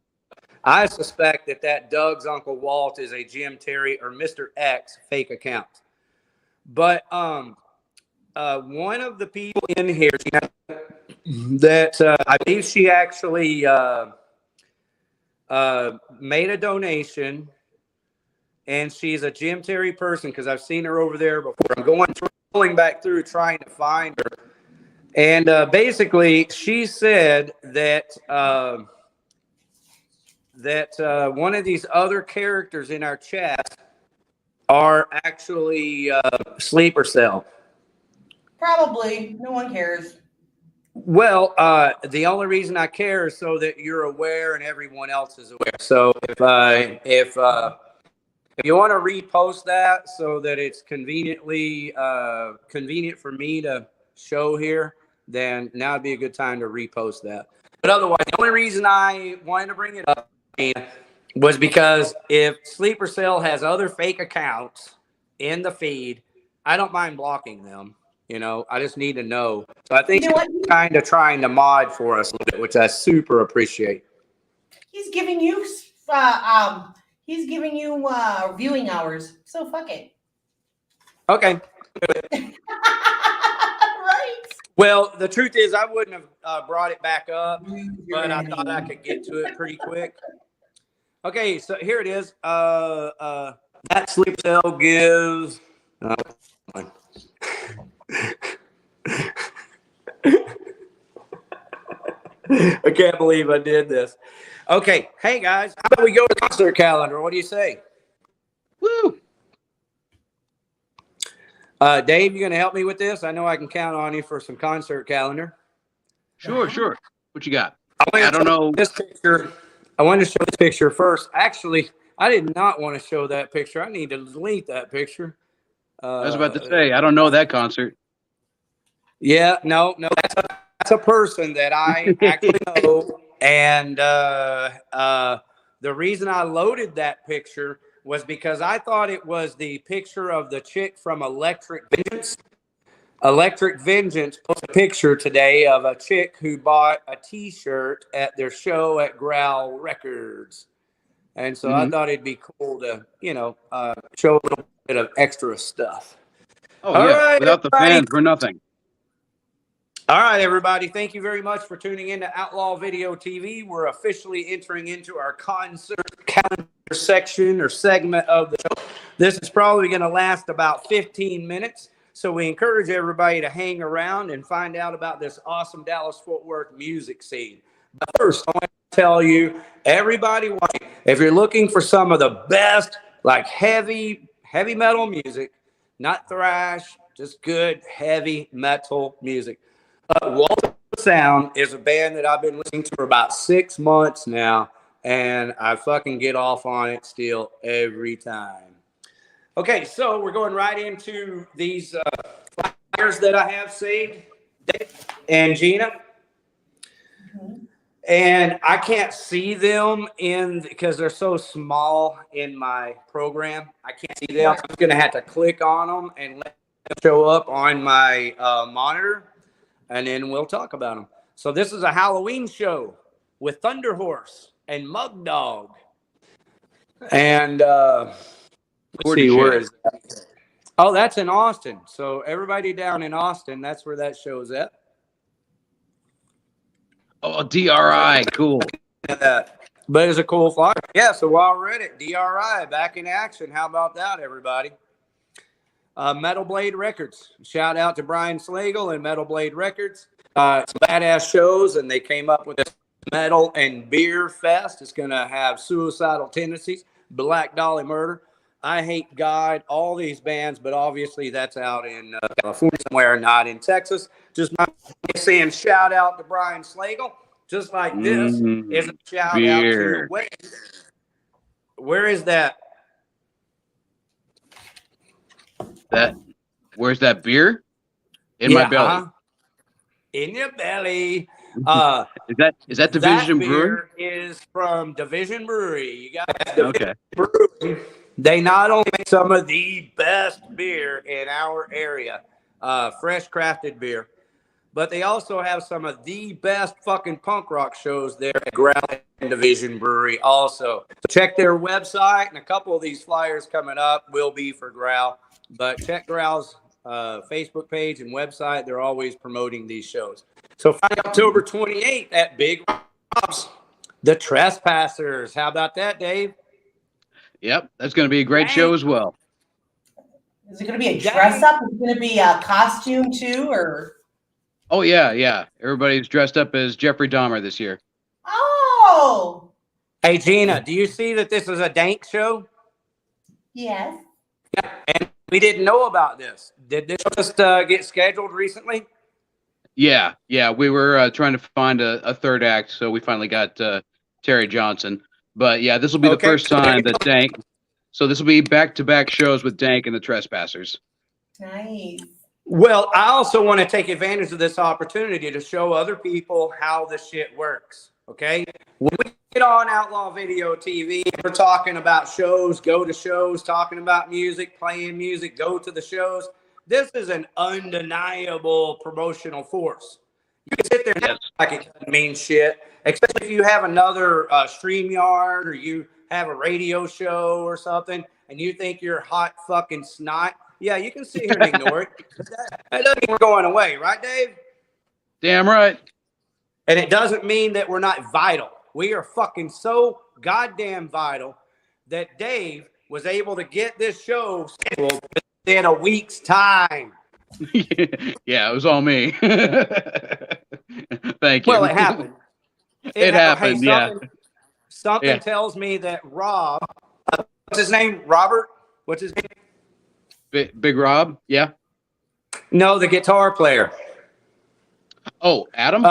I suspect that Doug's Uncle Walt is a Jim Terry or Mr. X fake account. But one of the people in here that I believe she actually made a donation, and she's a Jim Terry person because I've seen her over there before. I'm going back through trying to find her. And basically, she said that one of these other characters in our chat are actually Sleeper Cell. Probably. No one cares. Well, the only reason I care is so that you're aware and everyone else is aware. So if you want to repost that so that it's convenient for me to show here, then now would be a good time to repost that. But otherwise, the only reason I wanted to bring it up was because if Sleeper Cell has other fake accounts in the feed, I don't mind blocking them. I just need to know. So I think he's kind of trying to mod for us a little bit, which I super appreciate. He's giving you viewing hours, so fuck it. Okay. Right. Well, the truth is, I wouldn't have brought it back up, but I thought I could get to it pretty quick. Okay, so here it is. That Sleep Cell gives. I can't believe I did this. Okay, hey guys, how about we go to the concert calendar? What do you say? Woo! Dave, you gonna help me with this? I know I can count on you for some concert calendar. Sure. What you got? I don't know this picture. I wanted to show this picture first. Actually, I did not want to show that picture. I need to delete that picture. I was about to say, I don't know that concert. Yeah, no, that's a person that I actually know. And the reason I loaded that picture was because I thought it was the picture of the chick from Electric Vengeance. Electric Vengeance posted a picture today of a chick who bought a T-shirt at their show at Growl Records. And so I thought it'd be cool to, show a little bit of extra stuff. Oh, all yeah. Right, without everybody. The fans, we're nothing. All right, everybody. Thank you very much for tuning in to Outlaw Video TV. We're officially entering into our concert calendar section or segment of the show. This is probably going to last about 15 minutes. So we encourage everybody to hang around and find out about this awesome Dallas-Fort Worth music scene. But first, I want to tell you, everybody watching, if you're looking for some of the best, like heavy metal music, not thrash, just good heavy metal music, Walter Sound is a band that I've been listening to for about 6 months now, and I fucking get off on it still every time. Okay, so we're going right into these flyers that I have saved, Dave and Gina. And I can't see them because they're so small in my program. I can't see them. I'm going to have to click on them and let them show up on my monitor, and then we'll talk about them. So this is a Halloween show with Thunder Horse and Mug Dog. And let's see, where is that? Oh, that's in Austin. So everybody down in Austin, that's where that show's at. Oh, DRI, cool. But it's a cool flyer. Yeah, so while we're at it, DRI back in action. How about that, everybody? Metal Blade Records. Shout out to Brian Slagle and Metal Blade Records. It's badass shows, and they came up with this metal and beer fest. It's going to have Suicidal Tendencies, Black Dolly Murder, I Hate God, all these bands, but obviously that's out in California somewhere, not in Texas. Just saying shout out to Brian Slagle, just like this is a shout beer. out to where is that? Where's that beer? In my belly. In your belly. Is that Division that Brewery? Beer is from Division Brewery. You got okay. Brewery. They not only make some of the best beer in our area, fresh crafted beer, but they also have some of the best fucking punk rock shows there at Growl and Division Brewery also. So check their website, and a couple of these flyers coming up will be for Growl. But check Growl's Facebook page and website. They're always promoting these shows. So Friday, October 28th at Big Rob's, The Trespassers. How about that, Dave? Yep, that's going to be a great show as well. Is it going to be a dress up? Is it going to be a costume too, or? Oh yeah. Everybody's dressed up as Jeffrey Dahmer this year. Oh. Hey Gina, do you see that this is a dank show? Yes. Yeah, and we didn't know about this. Did this just get scheduled recently? Yeah. We were trying to find a third act, so we finally got Terry Johnson. But yeah, this will be the first time that Dank. So this will be back-to-back shows with Dank and the Trespassers. Nice. Well, I also want to take advantage of this opportunity to show other people how this shit works. Okay, when we get on Outlaw Video TV, we're talking about shows, go to shows, talking about music, playing music, go to the shows. This is an undeniable promotional force. You can sit there and act like it doesn't mean shit, especially if you have another StreamYard or you have a radio show or something and you think you're hot fucking snot. Yeah, you can sit here and ignore it. That doesn't mean we're going away, right, Dave? Damn right. And it doesn't mean that we're not vital. We are fucking so goddamn vital that Dave was able to get this show scheduled in a week's time. Yeah, it was all me. Thank you. Well, it happened. It happened, hey, something tells me that Rob, what's his name? Robert? What's his name? Big Rob? Yeah. No, the guitar player. Oh, Adam?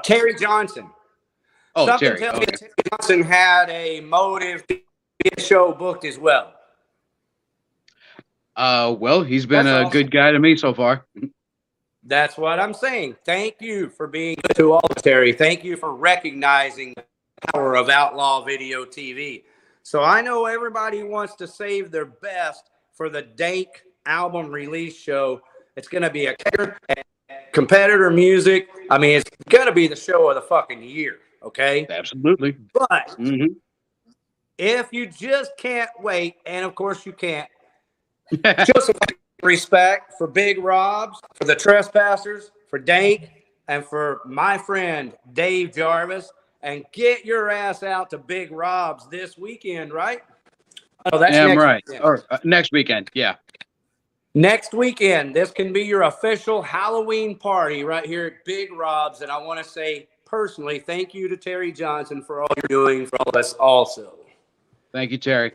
Terry Johnson. Oh, something Terry. tells me that Terry Johnson had a motive to get the show booked as well. Well, he's been a good guy to me so far. That's what I'm saying. Thank you for being good to all, Terry. Thank you for recognizing the power of Outlaw Video TV. So I know everybody wants to save their best for the Dank album release show. It's going to be a competitor music. I mean, it's going to be the show of the fucking year. Okay. Absolutely. But if you just can't wait, and of course you can't, show some respect for Big Rob's, for the Trespassers, for Dank, and for my friend Dave Jarvis, and get your ass out to Big Rob's this weekend, right? Oh, that's right. Or next weekend, yeah. Next weekend, this can be your official Halloween party right here at Big Rob's, and I want to say personally, thank you to Terry Johnson for all you're doing for all of us also. Thank you, Terry.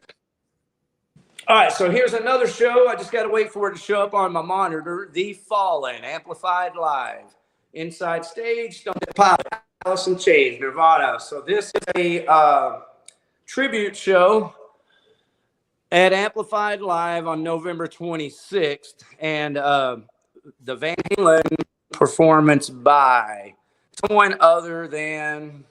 All right, so here's another show. I just got to wait for it to show up on my monitor. The Fallen, amplified live Inside Stage, Stone Temple Pilots, Alice in Chains, Nirvana. So this is a tribute show at Amplified Live on November 26th, and the Van Halen performance by someone other than,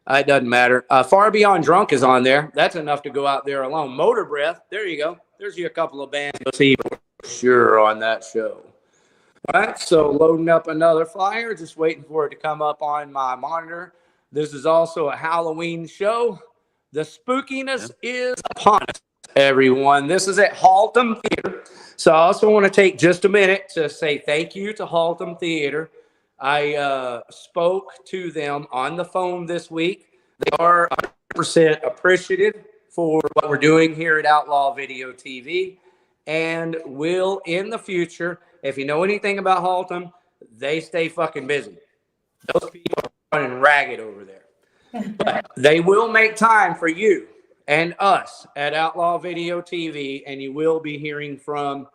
it doesn't matter. Far Beyond Drunk is on there. That's enough to go out there alone. Motor Breath, there you go. There's you a couple of bands you'll see for sure on that show. All right, so loading up another flyer, just waiting for it to come up on my monitor. This is also a Halloween show. The spookiness is upon us, everyone. This is at Haltom Theater. So I also want to take just a minute to say thank you to Haltom Theater. I spoke to them on the phone this week. They are 100% appreciative for what we're doing here at Outlaw Video TV, and will in the future, if you know anything about Haltom, they stay fucking busy. Those people are running ragged over there. But they will make time for you and us at Outlaw Video TV, and you will be hearing from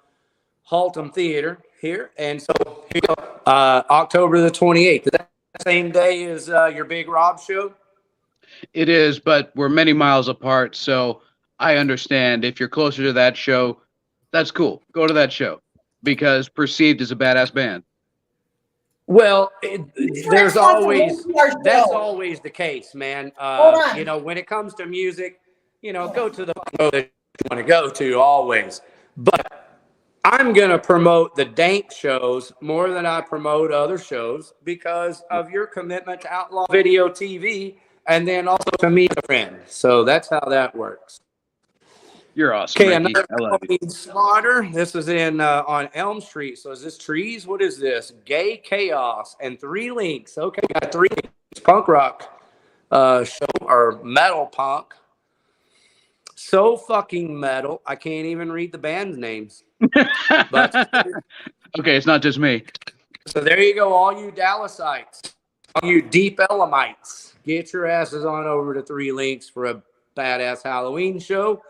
Haltom Theater here. And so here you go, October the 28th. Is that the same day as your Big Rob show? It is, but we're many miles apart, so I understand. If you're closer to that show, that's cool. Go to that show, because Perceived is a badass band. Well, there's always, that's show. always the case, man. Hold on. You know, when it comes to music, you know, go to the show that you want to go to always. But I'm going to promote the dank shows more than I promote other shows because of your commitment to Outlaw Video TV, and then also to me as a friend. So that's how that works. You're awesome. Okay, Mikey. another I love you. Halloween slaughter. This is in on Elm Street. So is this Trees? What is this? Gay Chaos and 3 links. Okay, got 3 links. Punk rock show or metal punk. So fucking metal. I can't even read the band's names. But Okay, it's not just me. so there you go, all you Dallasites, all you Deep Elamites. Get your asses on over to 3 links for a badass Halloween show.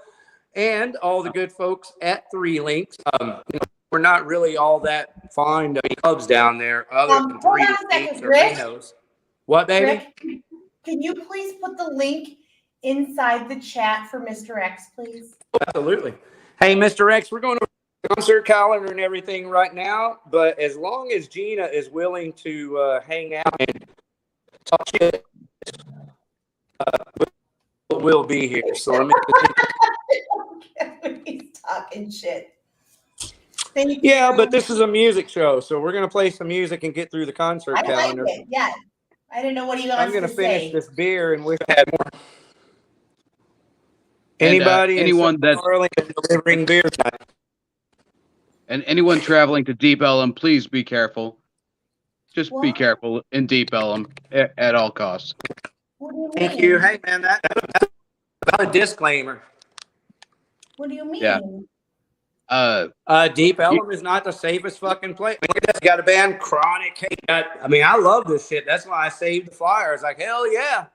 And all the good folks at 3 links. You know, we're not really all that fond of clubs down there other than 3 Hold on a links second, or Rick. Reno's. What, baby? Rick, can you please put the link inside the chat for Mr. X, please? Absolutely. Hey, Mr. X, we're going to concert calendar and everything right now, but as long as Gina is willing to hang out and talk shit, we'll be here. So let me. He's talking shit. Thank Yeah, you. but this is a music show, so we're gonna play some music and get through the concert I calendar. like it. Yeah, I didn't know what he I'm wants gonna to finish say. this beer and wish I had more. And, Anybody anyone that's delivering beer tonight? and anyone traveling to Deep Ellum, please be careful. Just be What? careful in Deep Ellum at all costs. What do you mean? Thank you. Hey man, that's a disclaimer. What do you mean? Yeah. Deep Ellum is not the safest fucking place. Look at this. Got a band, Chronic. I mean, I love this shit. That's why I saved the flyer. I was like, hell yeah.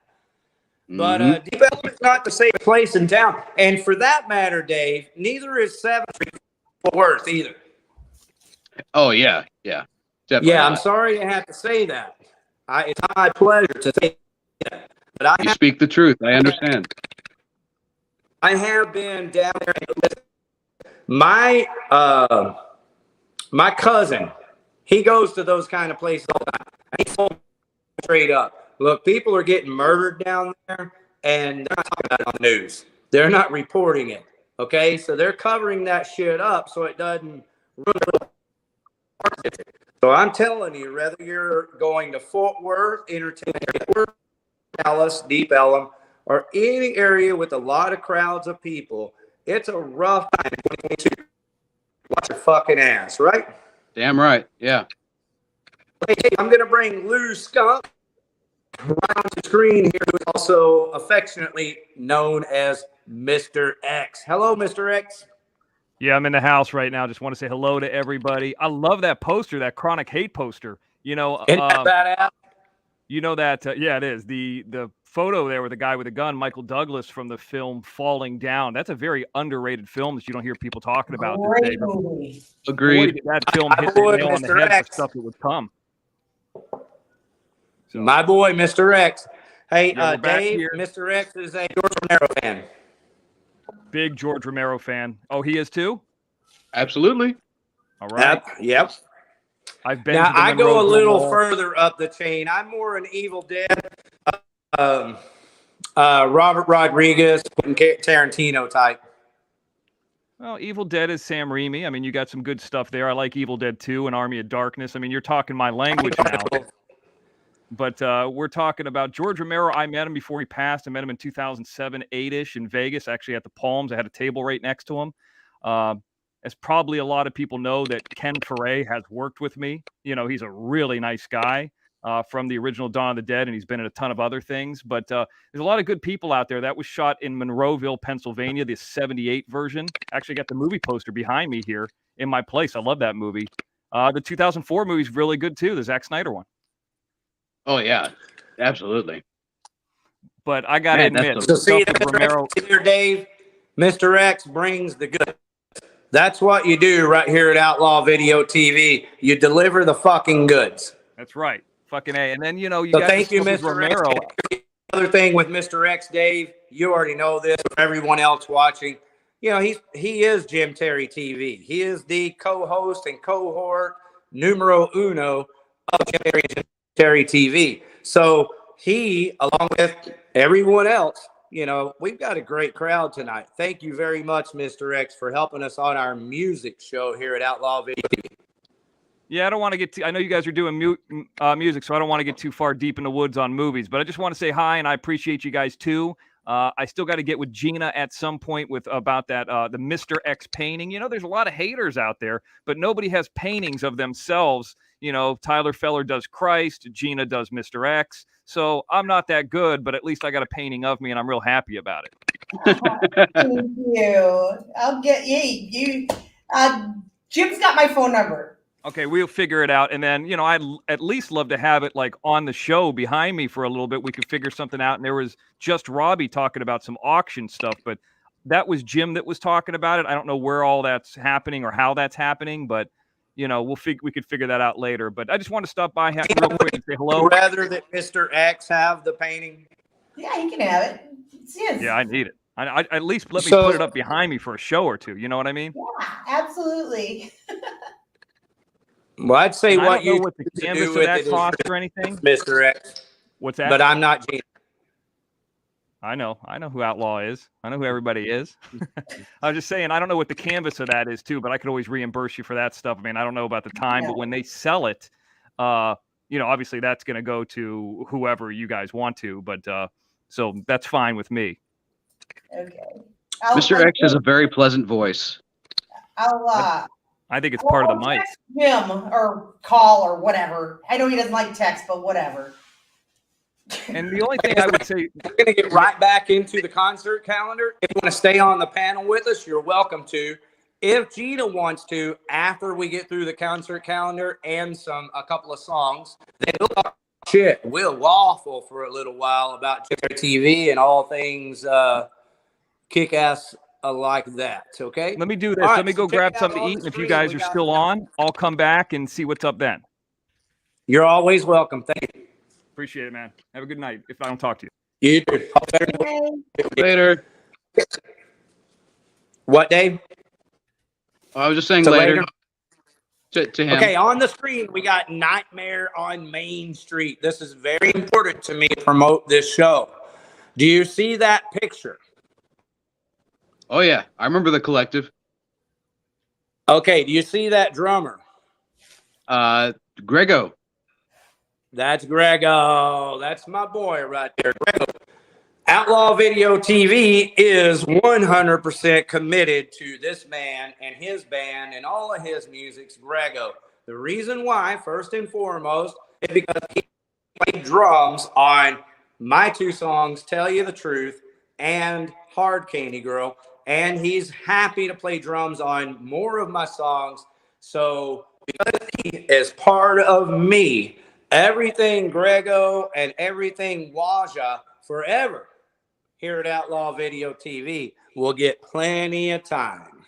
But Deep Ellum is not the safest place in town. And for that matter, Dave, neither is 7th Street Fort Worth either. Oh yeah, yeah. Definitely Yeah, not. I'm sorry to have to say that. It's my pleasure to say that. But You speak the truth. I understand. I have been down there. My cousin, he goes to those kind of places all the time. He told me straight up, look, people are getting murdered down there, and they're not talking about it on the news. They're not reporting it. Okay, so they're covering that shit up so it doesn't ruin the. So I'm telling you, whether you're going to Fort Worth, Entertainment, Dallas, Deep Ellum, or any area with a lot of crowds of people, it's a rough time in 2022. Watch your fucking ass, right? Damn right. Yeah. Hey, I'm going to bring Lou Skunk right on the screen here, who's also affectionately known as Mr. X. Hello, Mr. X. Yeah, I'm in the house right now. Just want to say hello to everybody. I love that poster, that Chronic Hate poster. You know, Isn't that badass? you know that, yeah, it is. The photo there with the guy with a gun, Michael Douglas from the film Falling Down. That's a very underrated film that you don't hear people talking about Great today. movie. Agreed. Boy, did that film hit the would, nail on the Mr. head X. for stuff that would come. So, My boy, Mr. X. Hey, Yeah, we're back Dave, here. Mr. X is a George Romero fan. big George Romero fan. Oh, he is too? Absolutely. All right. Yep. I've been Now, to the I go a Monroeville little Mall. further up the chain. I'm more an Evil Dead, Robert Rodriguez, Tarantino type. Well, Evil Dead is Sam Raimi. I mean, you got some good stuff there. I like Evil Dead 2 and Army of Darkness. I mean, you're talking my language now. But we're talking about George Romero. I met him before he passed. I met him in 2007, 8-ish in Vegas, actually at the Palms. I had a table right next to him. As probably a lot of people know that Ken Foray has worked with me. You know, he's a really nice guy from the original Dawn of the Dead, and he's been in a ton of other things. But there's a lot of good people out there. That was shot in Monroeville, Pennsylvania, the 78 version. Actually got the movie poster behind me here in my place. I love that movie. The 2004 movie's really good, too, the Zack Snyder one. Oh yeah, absolutely. But I got to admit, So see, Romero, here, Dave, Mr. X brings the good. That's what you do right here at Outlaw Video TV. You deliver the fucking goods. That's right. Fucking A. And then, you know, you So got thank you, Mr. Mr. Romero. X. Another thing with Mr. X, Dave, you already know this. For everyone else watching, you know, he is Jim Terry TV. He is the co-host and cohort numero uno of Jim Terry TV. So he, along with everyone else, you know, we've got a great crowd tonight. Thank you very much, Mr. X, for helping us on our music show here at Outlaw Video TV. Yeah, I don't want to get too, I know you guys are doing music, so I don't want to get too far deep in the woods on movies, but I just want to say hi, and I appreciate you guys too. I still got to get with Gina at some point about that the Mr. X painting. You know, there's a lot of haters out there, but nobody has paintings of themselves. You know, Tyler Feller does Christ, Gina does Mr. X. So I'm not that good, but at least I got a painting of me, and I'm real happy about it. Thank you. I'll get you. Jim's got my phone number. Okay, we'll figure it out. And then, you know, I'd at least love to have it like on the show behind me for a little bit. We could figure something out. And there was just Robbie talking about some auction stuff, but that was Jim that was talking about it. I don't know where all that's happening or how that's happening, but you know, we could figure that out later. But I just want to stop by real quick and say hello. Rather that Mr. X have the painting. Yeah, he can have it. It's his. Yeah, I need it. I at least let me put it up behind me for a show or two. You know what I mean? Yeah, absolutely. Well, I'd say And what I don't you know what the canvas of that cost or anything. Mr. X. What's that? But I'm not Gina. I know who Outlaw is. I know who everybody is. I was just saying, I don't know what the canvas of that is too, but I could always reimburse you for that stuff. I mean, I don't know about the time, but when they sell it, you know, obviously that's going to go to whoever you guys want to, but so that's fine with me. Okay. Mr. X has a very pleasant voice. I think it's part of the mic. Text him or call or whatever. I know he doesn't like text, but whatever. And the only thing I would say, we're going to get right back into the concert calendar. If you want to stay on the panel with us, you're welcome to. If Gina wants to, after we get through the concert calendar and a couple of songs, then we'll talk shit. We'll waffle for a little while about TV and all things kick-ass like that. Okay. let me do this. All right, Let me go so check grab it out something to on eat. the And if you screen. guys We are got still on, I'll come back and see what's up then. You're always welcome. Thank you. Appreciate it, man. Have a good night if I don't talk to you. You too. Later. What, Dave? I was just saying So later. To him. Okay, on the screen, we got Nightmare on Main Street. This is very important to me to promote this show. Do you see that picture? Oh, yeah. I remember the collective. Okay, do you see that drummer? Grego. That's Grego. That's my boy right there, Grego. Outlaw Video TV is 100% committed to this man and his band and all of his music's Grego. The reason why, first and foremost, is because he played drums on my two songs, Tell You the Truth and Hard Candy Girl, and he's happy to play drums on more of my songs. So because he is part of me, everything Grego and everything Waja forever here at Outlaw Video TV will get plenty of time.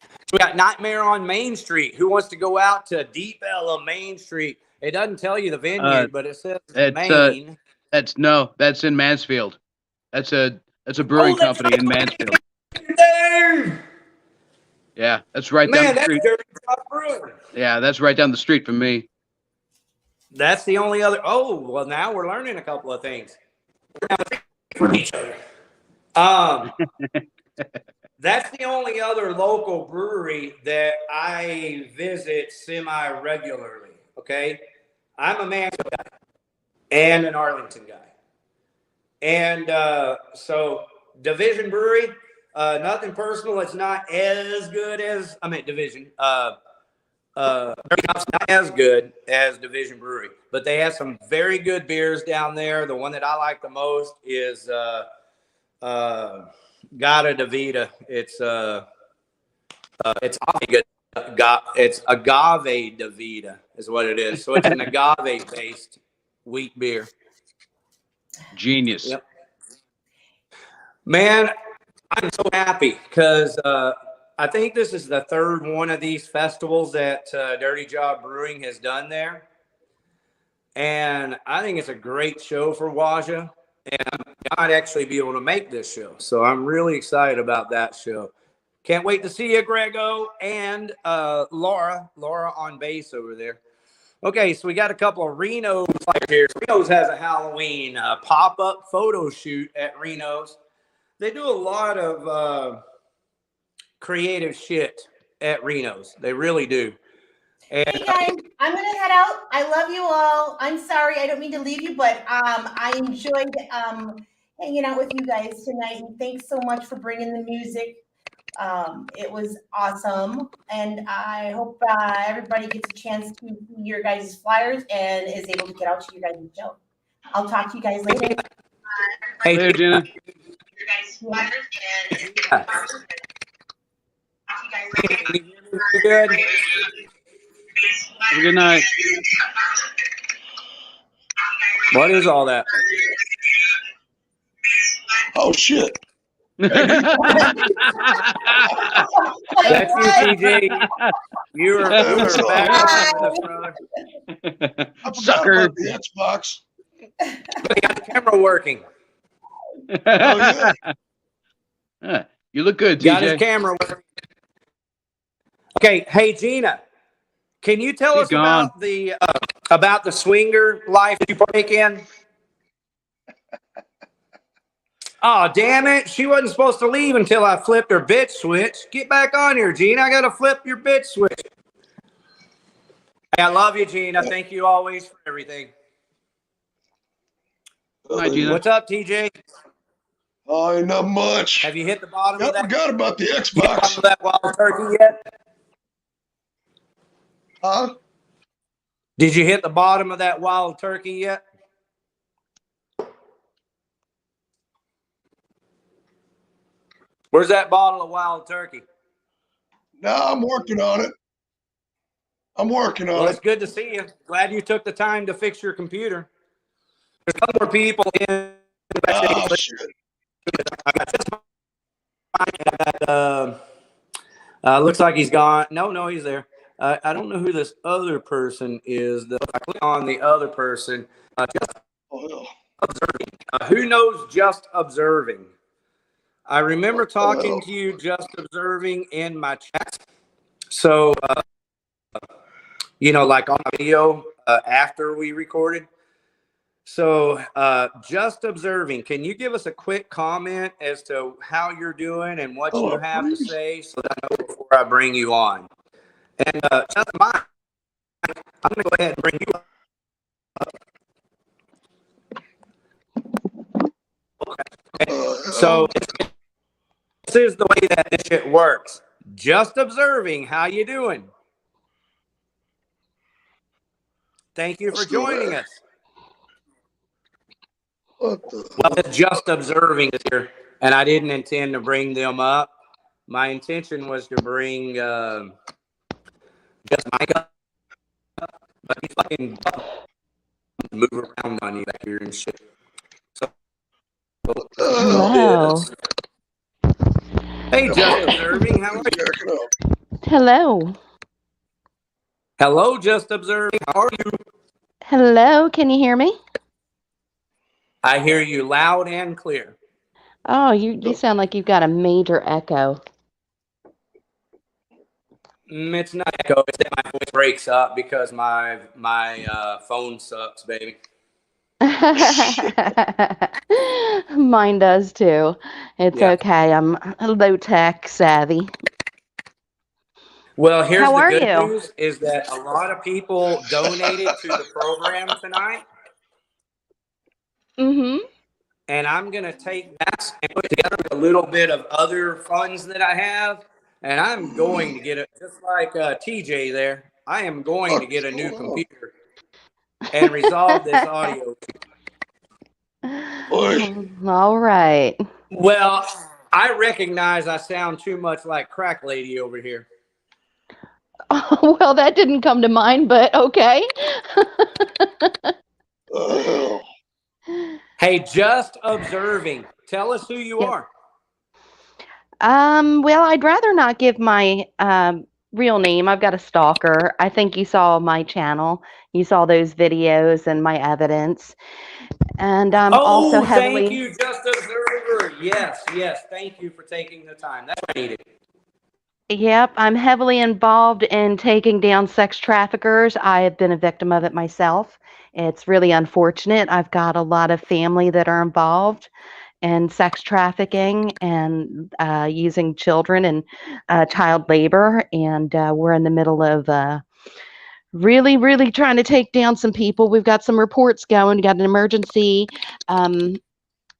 So we got Nightmare on Main Street. Who wants to go out to Deep Ella Main Street It doesn't tell you the venue, but it says It's Maine. that's in Mansfield. That's a brewing company in Mansfield. Dave! Yeah, that's right down Man, the that's street. Dirty Drop Brewing. Yeah, that's right down the street from me. That's the only other. Oh, well, now we're learning a couple of things. We're down the street from each other. That's the only other local brewery that I visit semi-regularly, okay? I'm a Mansfield guy and an Arlington guy. And so Division Brewery, nothing personal. It's not as good as, Division. It's not as good as Division Brewery, but they have some very good beers down there. The one that I like the most is Gata Davida. It's good. It's Agave Davida is what it is. So it's an agave based wheat beer. Genius. Yep. Man, I'm so happy because I think this is the third one of these festivals that Dirty Job Brewing has done there. And I think it's a great show for Waja. And I might actually be able to make this show. So I'm really excited about that show. Can't wait to see you, Grego, and Laura on bass over there. Okay, so we got a couple of Reno's here. Reno's has a Halloween pop-up photo shoot at Reno's. They do a lot of creative shit at Reno's. They really do. And, hey guys, I'm gonna head out. I love you all. I'm sorry, I don't mean to leave you, but I enjoyed hanging out with you guys tonight. And thanks so much for bringing the music. It was awesome, and I hope everybody gets a chance to see your guys' flyers and is able to get out to your guys' show. I'll talk to you guys later. hey, Later, Gina. Your guys' flyers and good. Have a good night. What is all that? Oh shit! That's you, TJ. You are back on this, brother. I forgot Sucker. about the Xbox. We got the camera working. Oh yeah. Yeah, you look good, Got his TJ. camera working. Okay, hey Gina, can you tell She's us gone. about the swinger life you partake in? Oh, damn it. She wasn't supposed to leave until I flipped her bit switch. Get back on here, Gina. I got to flip your bit switch. Hey, I love you, Gina. Thank you always for everything. Hi, Gina. What's up, TJ? Oh, ain't not much. Have you hit the bottom I of that? forgot about the You hit the bottom Xbox. of that wild turkey yet? Huh? Did you hit the bottom of that wild turkey yet? Where's that bottle of wild turkey? No, I'm working on it. I'm working on Well, it's it. good to see you. Glad you took the time to fix your computer. There's a couple more people in. Oh shit! I got this mic. Looks like he's gone. No, he's there. I don't know who this other person is. Though. If I click on the other person, just Oh hell! observing. Who knows just observing? I remember talking to you just observing in my chat. So, like on video after we recorded. So, just observing. Can you give us a quick comment as to how you're doing and what you have to say so that I know before I bring you on? And just mine, I'm going to go ahead and bring you up. Okay. So, this is the way that this shit works. Just observing. How you doing? Thank you for joining us. What the? Well, it's just observing here, and I didn't intend to bring them up. My intention was to bring just Mike up, but he fucking move around on you back here and shit. So, Hello. hey, just observing. How are you? Hello. Hello, just observing. How are you? Hello, can you hear me? I hear you loud and clear. Oh, you sound like you've got a major echo. It's not echo. It's that my voice breaks up because my phone sucks, baby. Mine does too. It's Yeah. okay. I'm low tech savvy. Well, here's How the are good you? news is that a lot of people donated to the program tonight. Mm-hmm. And I'm going to take that and put together a little bit of other funds that I have. And I'm going to get it, just like TJ there, I am going to get a new computer and resolve this audio. All right. Well, I recognize I sound too much like Crack Lady over here. Well, that didn't come to mind, but okay. Hey, just observing. Tell us who you are. Well, I'd rather not give my real name. I've got a stalker. I think you saw my channel. You saw those videos and my evidence. And I'm also Thank heavily. you, Just Observer. Yes, yes. Thank you for taking the time. That's what I needed. Yep, I'm heavily involved in taking down sex traffickers. I have been a victim of it myself. It's really unfortunate. I've got a lot of family that are involved in sex trafficking and using children and child labor. And we're in the middle of really, really trying to take down some people. We've got some reports going. We got an emergency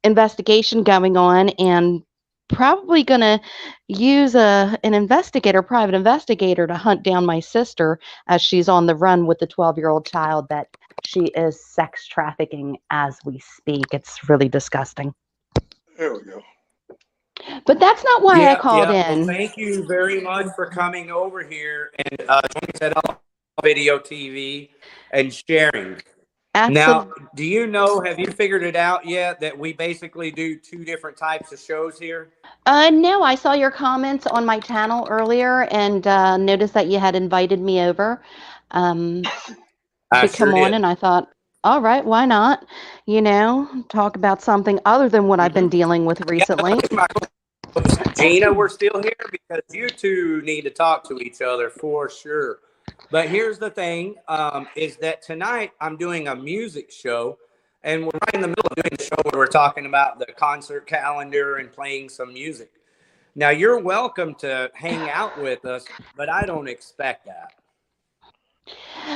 investigation going on, and probably going to use an investigator, private investigator, to hunt down my sister as she's on the run with the 12-year-old child that she is sex trafficking as we speak. It's really disgusting. There we go. But that's not why I Yeah, called yeah. Well, in. thank you very much for coming over here and joining us at Video TV and sharing. Now, do you know, have you figured it out yet that we basically do two different types of shows here? No, I saw your comments on my channel earlier and noticed that you had invited me over to come on, did. and I thought, all right, why not? You know, talk about something other than what I've been dealing with recently. Gina, we're still here because you two need to talk to each other for sure. But here's the thing, is that tonight I'm doing a music show, and we're right in the middle of doing the show where we're talking about the concert calendar and playing some music. Now, you're welcome to hang out with us, but I don't expect that.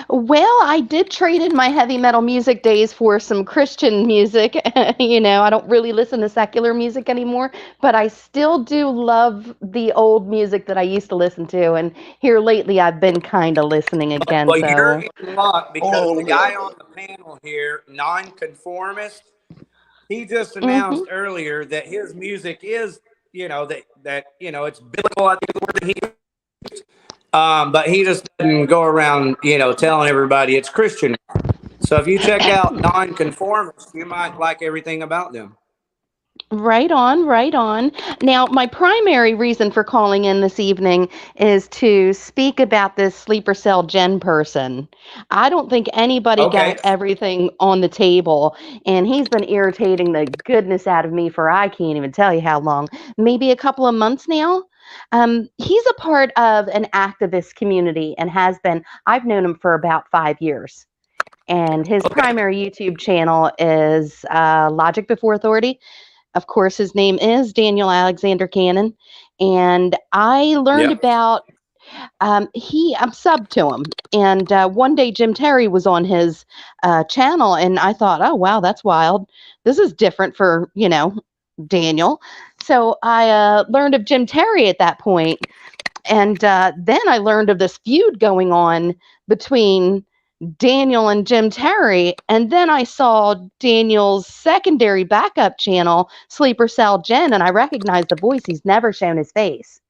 Well, I did trade in my heavy metal music days for some Christian music. You know, I don't really listen to secular music anymore, but I still do love the old music that I used to listen to. And here lately, I've been kind of listening again. Well, So you're in luck because the guy on the panel here, nonconformist, he just announced earlier that his music is, you know, that you know, it's biblical. I think the word that he used. But he just didn't go around, you know, telling everybody it's Christian. So if you check out nonconformists, you might like everything about them. right on, right on. Now, my primary reason for calling in this evening is to speak about this sleeper cell Jen person. I don't think anybody got everything on the table, and he's been irritating the goodness out of me for I can't even tell you how long, maybe a couple of months now. He's a part of an activist community and has been. I've known him for about 5 years. And his primary YouTube channel is Logic Before Authority. Of course, his name is Daniel Alexander Cannon. And I learned about, I'm subbed to him. And one day Jim Terry was on his channel, and I thought, oh, wow, that's wild. This is different for, you know, Daniel. So I learned of Jim Terry at that point. And then I learned of this feud going on between Daniel and Jim Terry. And then I saw Daniel's secondary backup channel, Sleeper Cell Jen, and I recognized the voice. He's never shown his face.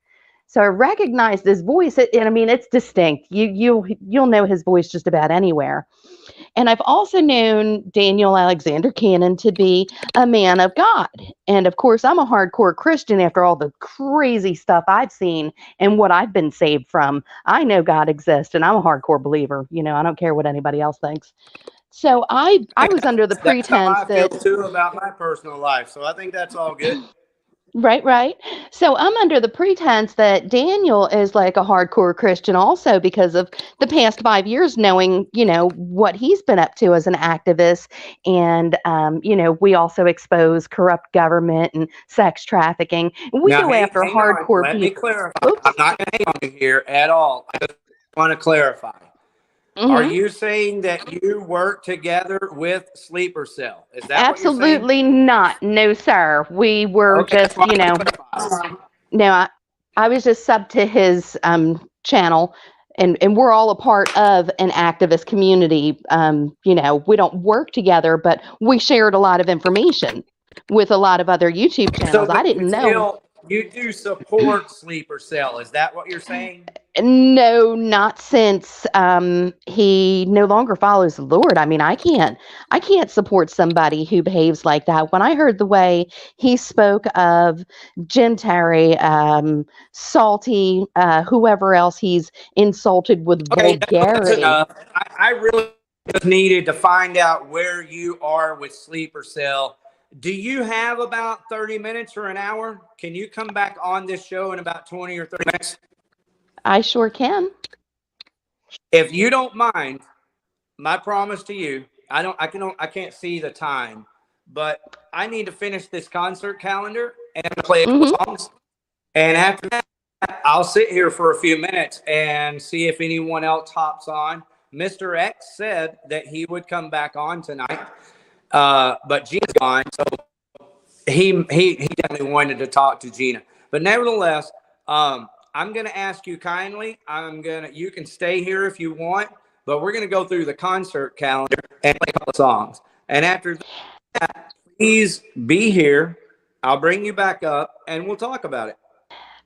So I recognized his voice, and I mean, it's distinct. You'll know his voice just about anywhere. And I've also known Daniel Alexander Cannon to be a man of God. And of course, I'm a hardcore Christian after all the crazy stuff I've seen and what I've been saved from. I know God exists, and I'm a hardcore believer. You know, I don't care what anybody else thinks. So I was under the That's how pretense I feel that too about my personal life. So I think that's all good. right. So I'm under the pretense that Daniel is like a hardcore Christian also because of the past 5 years, knowing, what he's been up to as an activist. And, we also expose corrupt government and sex trafficking. We Now, go after hang on. hardcore Let me people. clarify. Oops. I'm not going to hang on you here at all. I just want to clarify. Are Mhm. you saying that you work together with Sleeper Cell? Is that what you're saying? Absolutely not. No, sir. We were Okay, that's just, why I clarify. no, I was just sub to his channel, and we're all a part of an activist community. We don't work together, but we shared a lot of information with a lot of other YouTube So, channels. I but you didn't know. still, you do support Sleeper Cell. Is that what you're saying? No, not since he no longer follows the Lord. I mean, I can't support somebody who behaves like that. When I heard the way he spoke of Jim Terry, Salty, whoever else he's insulted with Okay, that's vulgarity. enough. I really just needed to find out where you are with Sleeper Cell. Do you have about 30 minutes or an hour? Can you come back on this show in about 20 or 30 minutes? I sure can. If you don't mind, my promise to you, I can't see the time, but I need to finish this concert calendar and play a couple songs. And after that, I'll sit here for a few minutes and see if anyone else hops on. Mr. X said that he would come back on tonight, but Gina's gone, so he definitely wanted to talk to Gina. But nevertheless, I'm going to ask you kindly. You can stay here if you want, but we're going to go through the concert calendar and play a couple of songs. And after that, please be here. I'll bring you back up and we'll talk about it.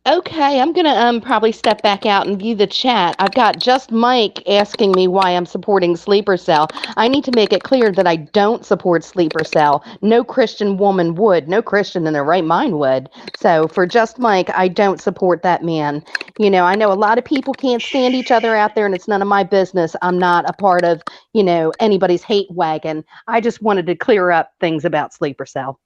Okay, I'm gonna probably step back out and view the chat. I've got just Mike asking me why I'm supporting Sleeper Cell. I need to make it clear that I don't support Sleeper Cell. No Christian woman would. No Christian in their right mind would. So for just Mike, I don't support that man. I know a lot of people can't stand each other out there, and it's none of my business. I'm not a part of, anybody's hate wagon. I just wanted to clear up things about Sleeper Cell.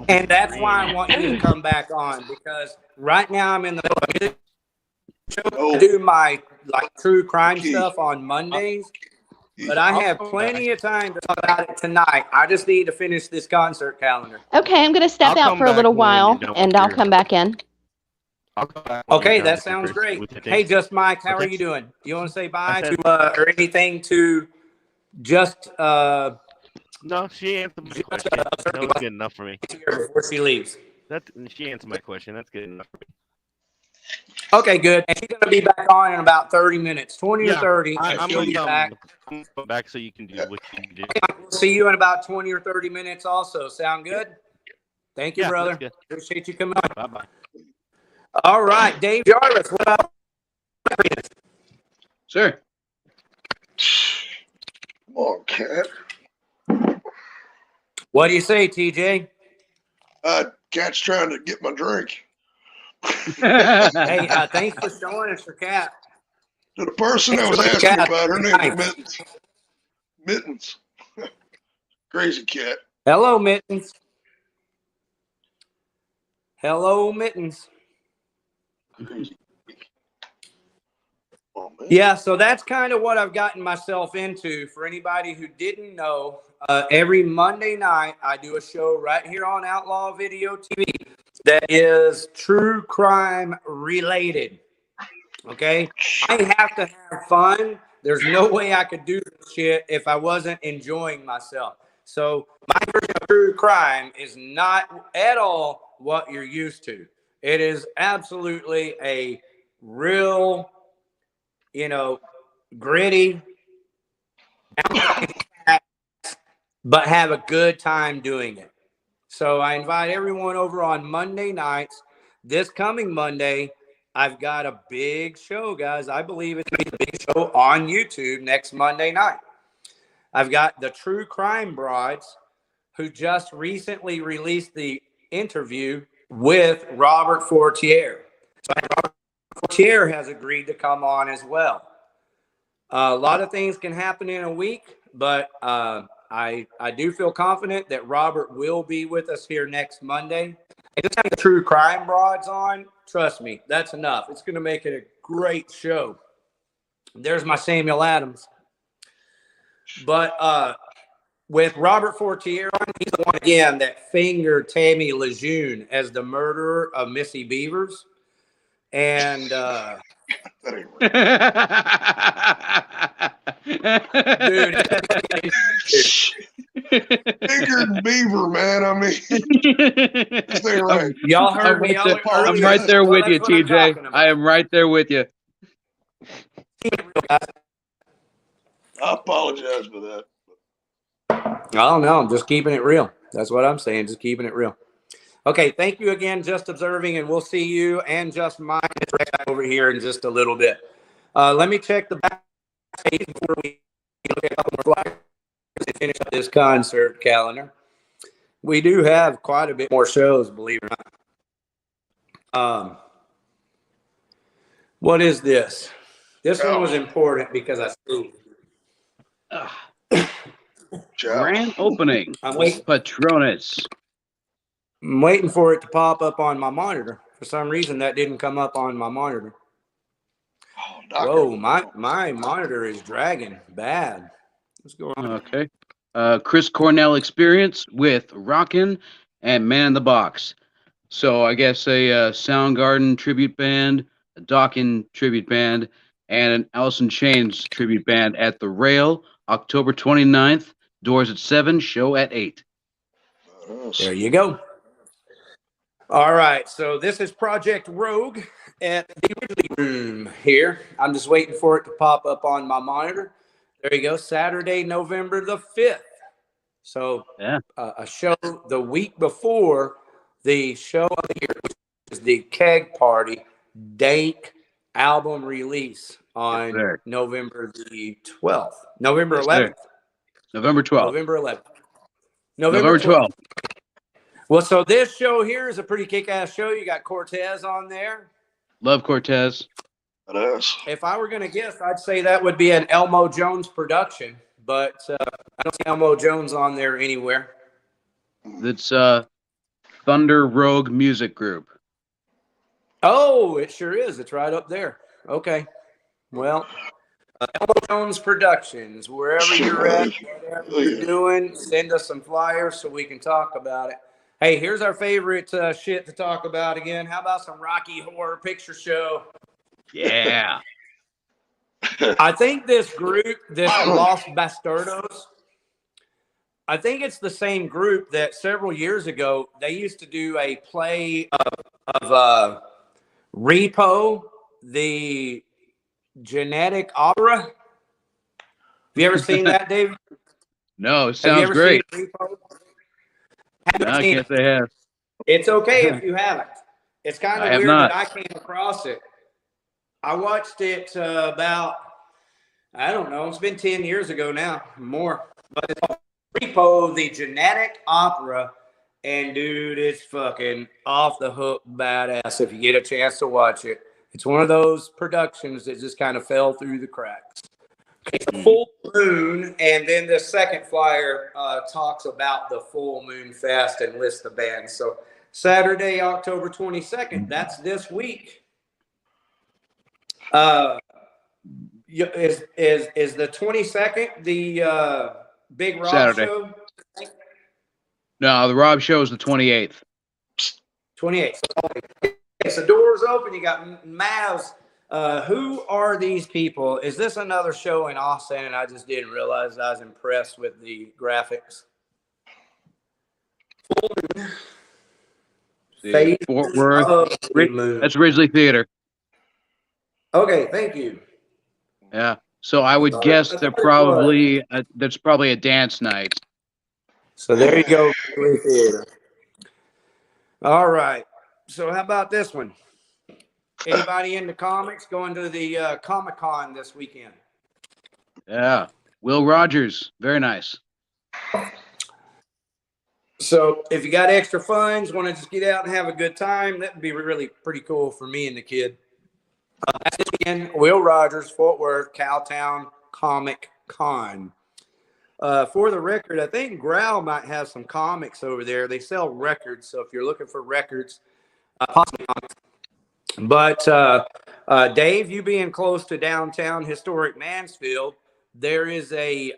And that's why I want you to come back on, because right now I'm in the middle of music show. I do my true crime stuff on Mondays, but I have plenty of time to talk about it tonight. I just need to finish this concert calendar. Okay, I'm going to step out for a little while, and I'll come back in. Okay, that sounds great. Hey, Just Mike, how are you doing? You want to say bye to or anything to just No, she answered my question. That was good enough for me. Before she leaves. She answered my question. That's good enough for me. Okay, good. And she's going to be back on in about 30 minutes, 20 or 30. I'm she'll be back. I'm come back so you can do what you do. Okay, we'll see you in about 20 or 30 minutes also. Sound good? Thank you, brother. Appreciate you coming on. Bye-bye. All right, Dave Jarvis, what up? Sir. Come on, cat. What do you say, TJ? Cat's trying to get my drink. Hey, thanks for showing us your cat. To the person that was asking about, her name is Mittens. Mittens. Crazy cat. Hello, Mittens. Hello, Mittens. Yeah, so that's kind of what I've gotten myself into. For anybody who didn't know, every Monday night I do a show right here on Outlaw Video TV that is true crime related. Okay? I have to have fun. There's no way I could do this shit if I wasn't enjoying myself. So my version of true crime is not at all what you're used to. It is absolutely a real, gritty, but have a good time doing it. So I invite everyone over on Monday nights. This coming Monday, I've got a big show, guys. I believe it's going to be a big show on YouTube next Monday night. I've got the True Crime Broads, who just recently released the interview with Robert Fortier. So Robert Fortier has agreed to come on as well. A lot of things can happen in a week. but I do feel confident that Robert will be with us here next Monday. And just having the true crime broads on, trust me, that's enough. It's going to make it a great show. There's my Samuel Adams. But with Robert Fortier on, he's the one again that fingered Tammy Lejeune as the murderer of Missy Beavers. And dude, Fingered beaver, man. I mean, stay right. Y'all heard me earlier. I'm right there with you, That's what I'm TJ. talking about. I am right there with you. I apologize for that. I don't know. I'm just keeping it real. That's what I'm saying. Just keeping it real. Okay. Thank you again, Just Observing, and we'll see you and Just Mine over here in just a little bit. Let me check the back page before we look at a couple more flyers and finish up this concert calendar. We do have quite a bit more shows, believe it or not. What is this? This one was important because I see. Grand opening. I'm waiting. Patronus. I'm waiting for it to pop up on my monitor. For some reason, that didn't come up on my monitor. Whoa, my monitor is dragging bad. What's going on? Okay. Chris Cornell Experience with Rockin' and Man in the Box. So I guess a Soundgarden tribute band, a Dawkins tribute band, and an Alice in Chains tribute band at the Rail, October 29th. Doors at 7, show at 8. There you go. All right, so this is Project Rogue at the Ridley Room here. I'm just waiting for it to pop up on my monitor. There you go, Saturday, November the 5th. So yeah, a show the week before the show of the year, which is the Keg Party Dank album release on November the 12th. November 11th. November 12th. November 11th. November 12th. Well, so this show here is a pretty kick-ass show. You got Cortez on there. Love Cortez. It is. If I were going to guess, I'd say that would be an Elmo Jones production, but I don't see Elmo Jones on there anywhere. It's Thunder Rogue Music Group. Oh, it sure is. It's right up there. Okay. Well, Elmo Jones Productions, wherever you're at, whatever you're doing, send us some flyers so we can talk about it. Hey, here's our favorite shit to talk about again. How about some Rocky Horror Picture Show? Yeah. I think this group, this Los Bastardos, I think it's the same group that several years ago, they used to do a play of Repo, the genetic opera. Have you ever seen that, David? No, sounds great. No, I can't say I have. It's okay if you haven't. It's kind of weird not. that I came across it. I watched it about, I don't know, it's been 10 years ago now, more. But it's called Repo, the genetic opera. And dude, it's fucking off the hook badass if you get a chance to watch it. It's one of those productions that just kind of fell through the cracks. It's a full moon, and then the second flyer talks about the full moon fest and lists the bands. So Saturday, October 22nd, that's this week. Is the 22nd the Big Rob Saturday. show? No, the Rob show is the 28th. 28th. So doors open. You got Mavs. Who are these people? Is this another show in Austin? And I just didn't realize I was impressed with the graphics. Fort Worth. That's Ridgely Theater. Okay, thank you. Yeah. So I would guess that's probably a dance night. So there you go, Ridgely Theater. All right. So how about this one? Anybody into comics going to the Comic-Con this weekend? Yeah. Will Rogers. Very nice. So if you got extra funds, want to just get out and have a good time, that would be really pretty cool for me and the kid. That's this weekend. Will Rogers, Fort Worth, Cowtown Comic Con. For the record, I think Growl might have some comics over there. They sell records, so if you're looking for records, possibly comics. But Dave, you being close to downtown historic Mansfield, there is a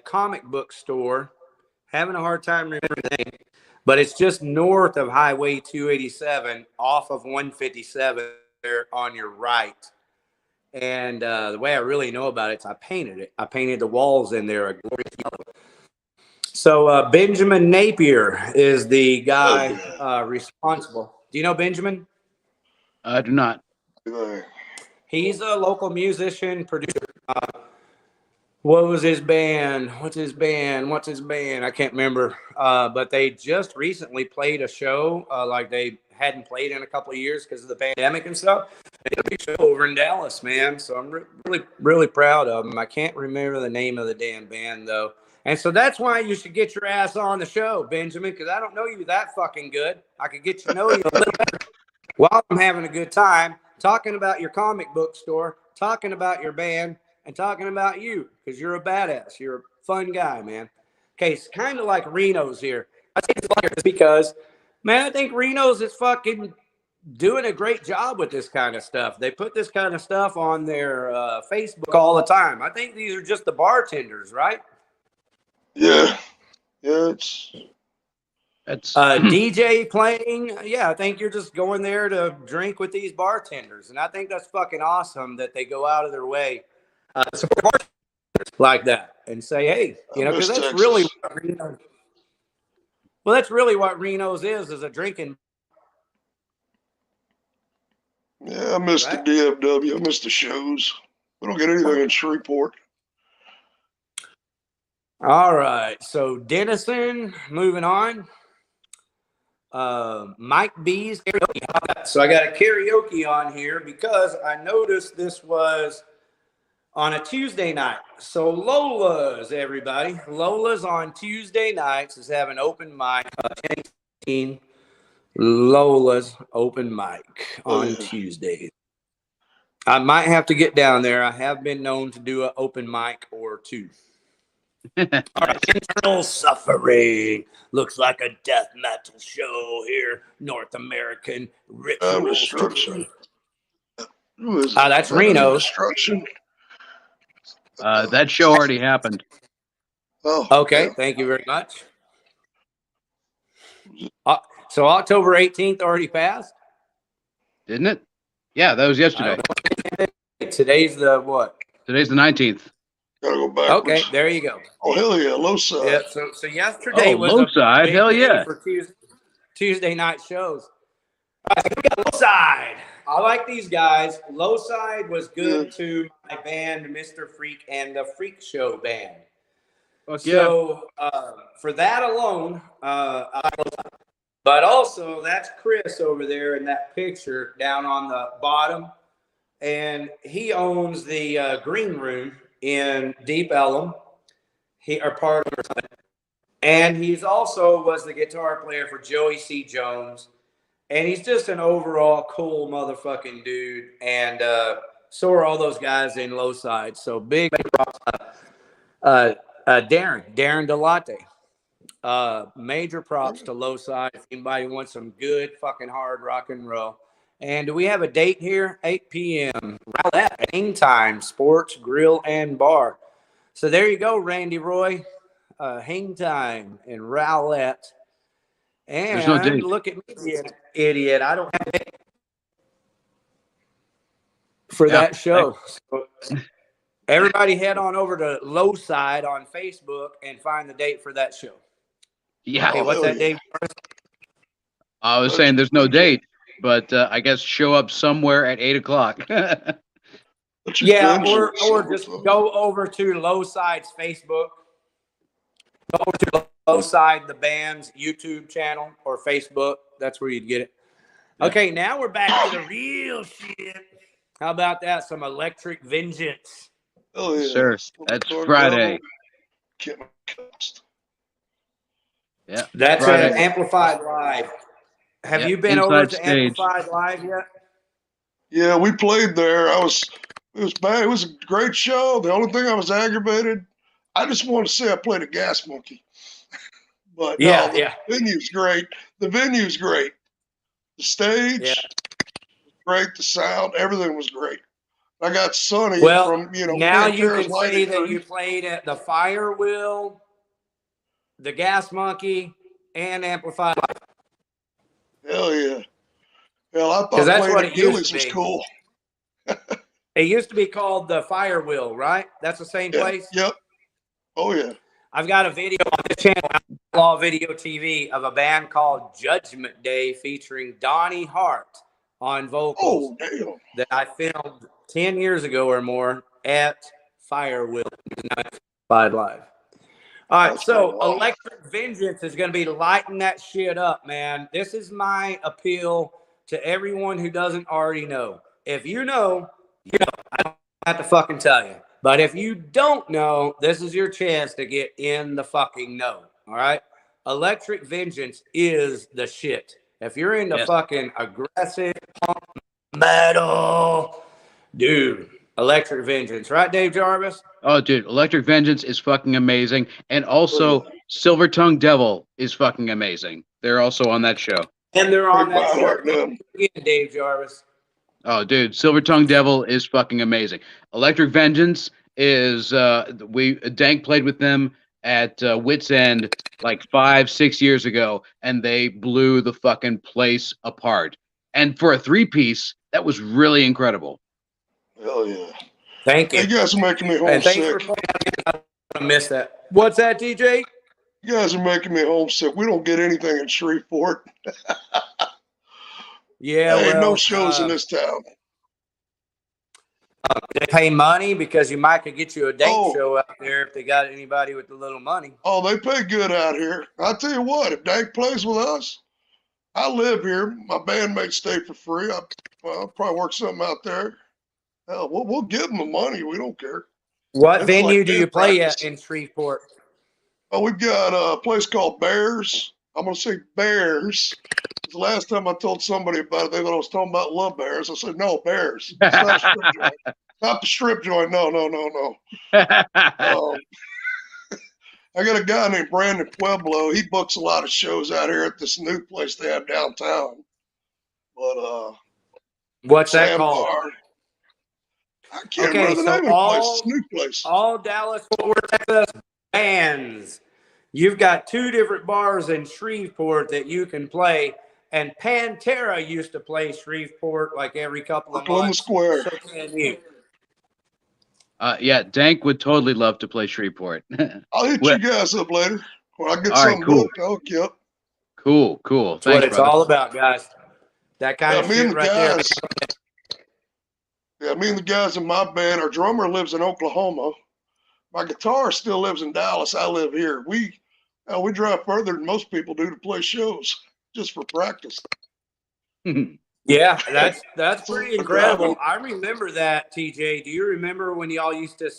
comic book store. Having a hard time remembering the name, but it's just north of Highway 287, off of 157 there on your right. And the way I really know about it is I painted it. I painted the walls in there a glorious yellow. So Benjamin Napier is the guy responsible. Do you know Benjamin? I do not. He's a local musician, producer. What was his band? What's his band? I can't remember. But they just recently played a show like they hadn't played in a couple of years because of the pandemic and stuff. They did a big show over in Dallas, man. So I'm really proud of them. I can't remember the name of the damn band, though. And so that's why you should get your ass on the show, Benjamin, because I don't know you that fucking good. I could get to know you a little better while I'm having a good time talking about your comic book store, talking about your band, and talking about you, because you're a badass. You're a fun guy, man. Okay, it's kind of like Reno's here. I say this because, man, I think Reno's is fucking doing a great job with this kind of stuff. They put this kind of stuff on their Facebook all the time. I think these are just the bartenders, right? Yeah. Yeah, That's DJ playing. Yeah, I think you're just going there to drink with these bartenders. And I think that's fucking awesome that they go out of their way support bartenders like that and say, hey, you know, because that's really what Reno's, well, that's really what Reno's is a drinking. Yeah, I missed the DFW. I missed the shows. We don't get anything in Shreveport. All right, so Denison, moving on. Mike B's karaoke. So I got a karaoke on here because I noticed this was on a Tuesday night. So Lola's, everybody. Lola's on Tuesday nights is having open mic. 10 Lola's open mic on Tuesdays. I might have to get down there. I have been known to do an open mic or two. All right, Internal Suffering. Looks like a death metal show here. North American Ritual Destruction. That's Reno's. Destruction. That show already happened. Oh, okay. Yeah. Thank you very much. So October 18th already passed? Didn't it? Yeah, that was yesterday. Today's the what? Today's the 19th. Gotta go back. Okay, there you go. Oh, hell yeah, low side. Yeah, so yesterday was low a side. big Hell day yeah. for Tuesday night shows. All right, so we got low side. I like these guys. Low side was good to my band, Mr. Freak and the Freak Show Band. So for that alone, I like low side. But also, that's Chris over there in that picture down on the bottom. And he owns the green room in Deep Ellum. And he's also was the guitar player for Joey C. Jones. And he's just an overall cool motherfucking dude. And so are all those guys in low side. So big props. Darren Delate. Major props to low side. If anybody wants some good fucking hard rock and roll. And do we have a date here? 8 p.m. Rowlett, Hang Time, Sports, Grill, and Bar. So there you go, Randy Roy. Hang Time in Rowlett. And there's no date. Look at me, idiot. I don't have a date for that show. So everybody head on over to Low Side on Facebook and find the date for that show. Yeah. Hey, what's that date? I was saying there's no date. But I guess show up somewhere at 8 o'clock. Yeah, or just go over to Low Side's Facebook. Go over to Low Side, the band's YouTube channel or Facebook. That's where you'd get it. Okay, now we're back to the real shit. How about that? Some Electric Vengeance. Oh, yeah. Sir, that's Friday. Yeah, that's Friday. Amplified Live. Have you been over to Amplified Live yet? Yeah, we played there. It was bad. It was a great show. The only thing I was aggravated, I just want to say I played a gas monkey. But Yeah, no, the venue's great. The venue's great. The stage was great. The sound, everything was great. I got Sonny Well, from, now you Pantera's can lighting say that crew. you played at the Fire Wheel, the Gas Monkey, and Amplified. Hell yeah. Hell, I Because thought that's playing what at it used Gillies to was be. cool. It used to be called the Fire Wheel, right? That's the same place? Yep. Oh, yeah. I've got a video on this channel, Outlaw Video TV, of a band called Judgment Day featuring Donnie Hart on vocals that I filmed 10 years ago or more at Fire Wheel Live. All right, so Electric Vengeance is going to be lighting that shit up, man. This is my appeal to everyone who doesn't already know. If you know, you know. I don't have to fucking tell you. But if you don't know, this is your chance to get in the fucking know. All right? Electric Vengeance is the shit. If you're into fucking aggressive punk metal, dude, Electric Vengeance. Right, Dave Jarvis? Oh, dude, Electric Vengeance is fucking amazing. And also, Silver Tongue Devil is fucking amazing. They're also on that show. And they're on that show. Again, Dave Jarvis. Oh, dude, Silver Tongue Devil is fucking amazing. Electric Vengeance is Dank played with them at Wits End like 5-6 years ago, and they blew the fucking place apart. And for a 3-piece, that was really incredible. Hell yeah. Thank you. You guys are making me Hey, thanks for homesick. pointing out. I missed that. What's that, DJ? You guys are making me homesick. We don't get anything in Shreveport. Yeah, hey, well, no shows in this town. They pay money because you might could get you a date show out there if they got anybody with a little money. Oh, they pay good out here. I'll tell you what, if Dank plays with us, I live here. My bandmates stay for free. I'll probably work something out there. Hell, we'll give them the money. We don't care. What It's venue like do you band play practice. at in Shreveport? Oh, we've got a place called Bears. I'm going to say Bears. The last time I told somebody about it, they thought I was talking about Love Bears. I said, no, Bears. It's not a strip joint. Not the strip joint. No. I got a guy named Brandon Pueblo. He books a lot of shows out here at this new place they have downtown. But what's that called? I can't remember the name of the place. It's a new place. All Dallas Fort Worth, Texas bands. You've got 2 different bars in Shreveport that you can play. And Pantera used to play Shreveport like every couple of months. Square. So can you. Yeah, Dank would totally love to play Shreveport. I'll hit you guys up later. When I get All right, something cool. booked, I'll hook you up. Cool. That's Thanks, what it's brother. all about, guys. That kind of me shit and the right there. guys. Yeah, me and the guys in my band, our drummer lives in Oklahoma. My guitarist still lives in Dallas. I live here. We drive further than most people do to play shows just for practice. Yeah, that's pretty incredible. I remember that, TJ. Do you remember when y'all used to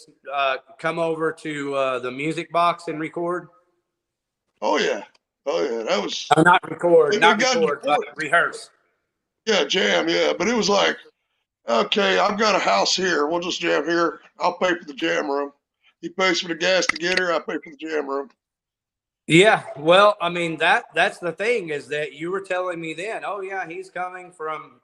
come over to the music box and record? Oh yeah. That was not record, but rehearse. Yeah, jam. Yeah, but it was like, okay, I've got a house here. We'll just jam here. I'll pay for the jam room. He pays for the gas to get here. I pay for the jam room. Yeah, well, I mean that's the thing is that you were telling me then. Oh yeah, he's coming from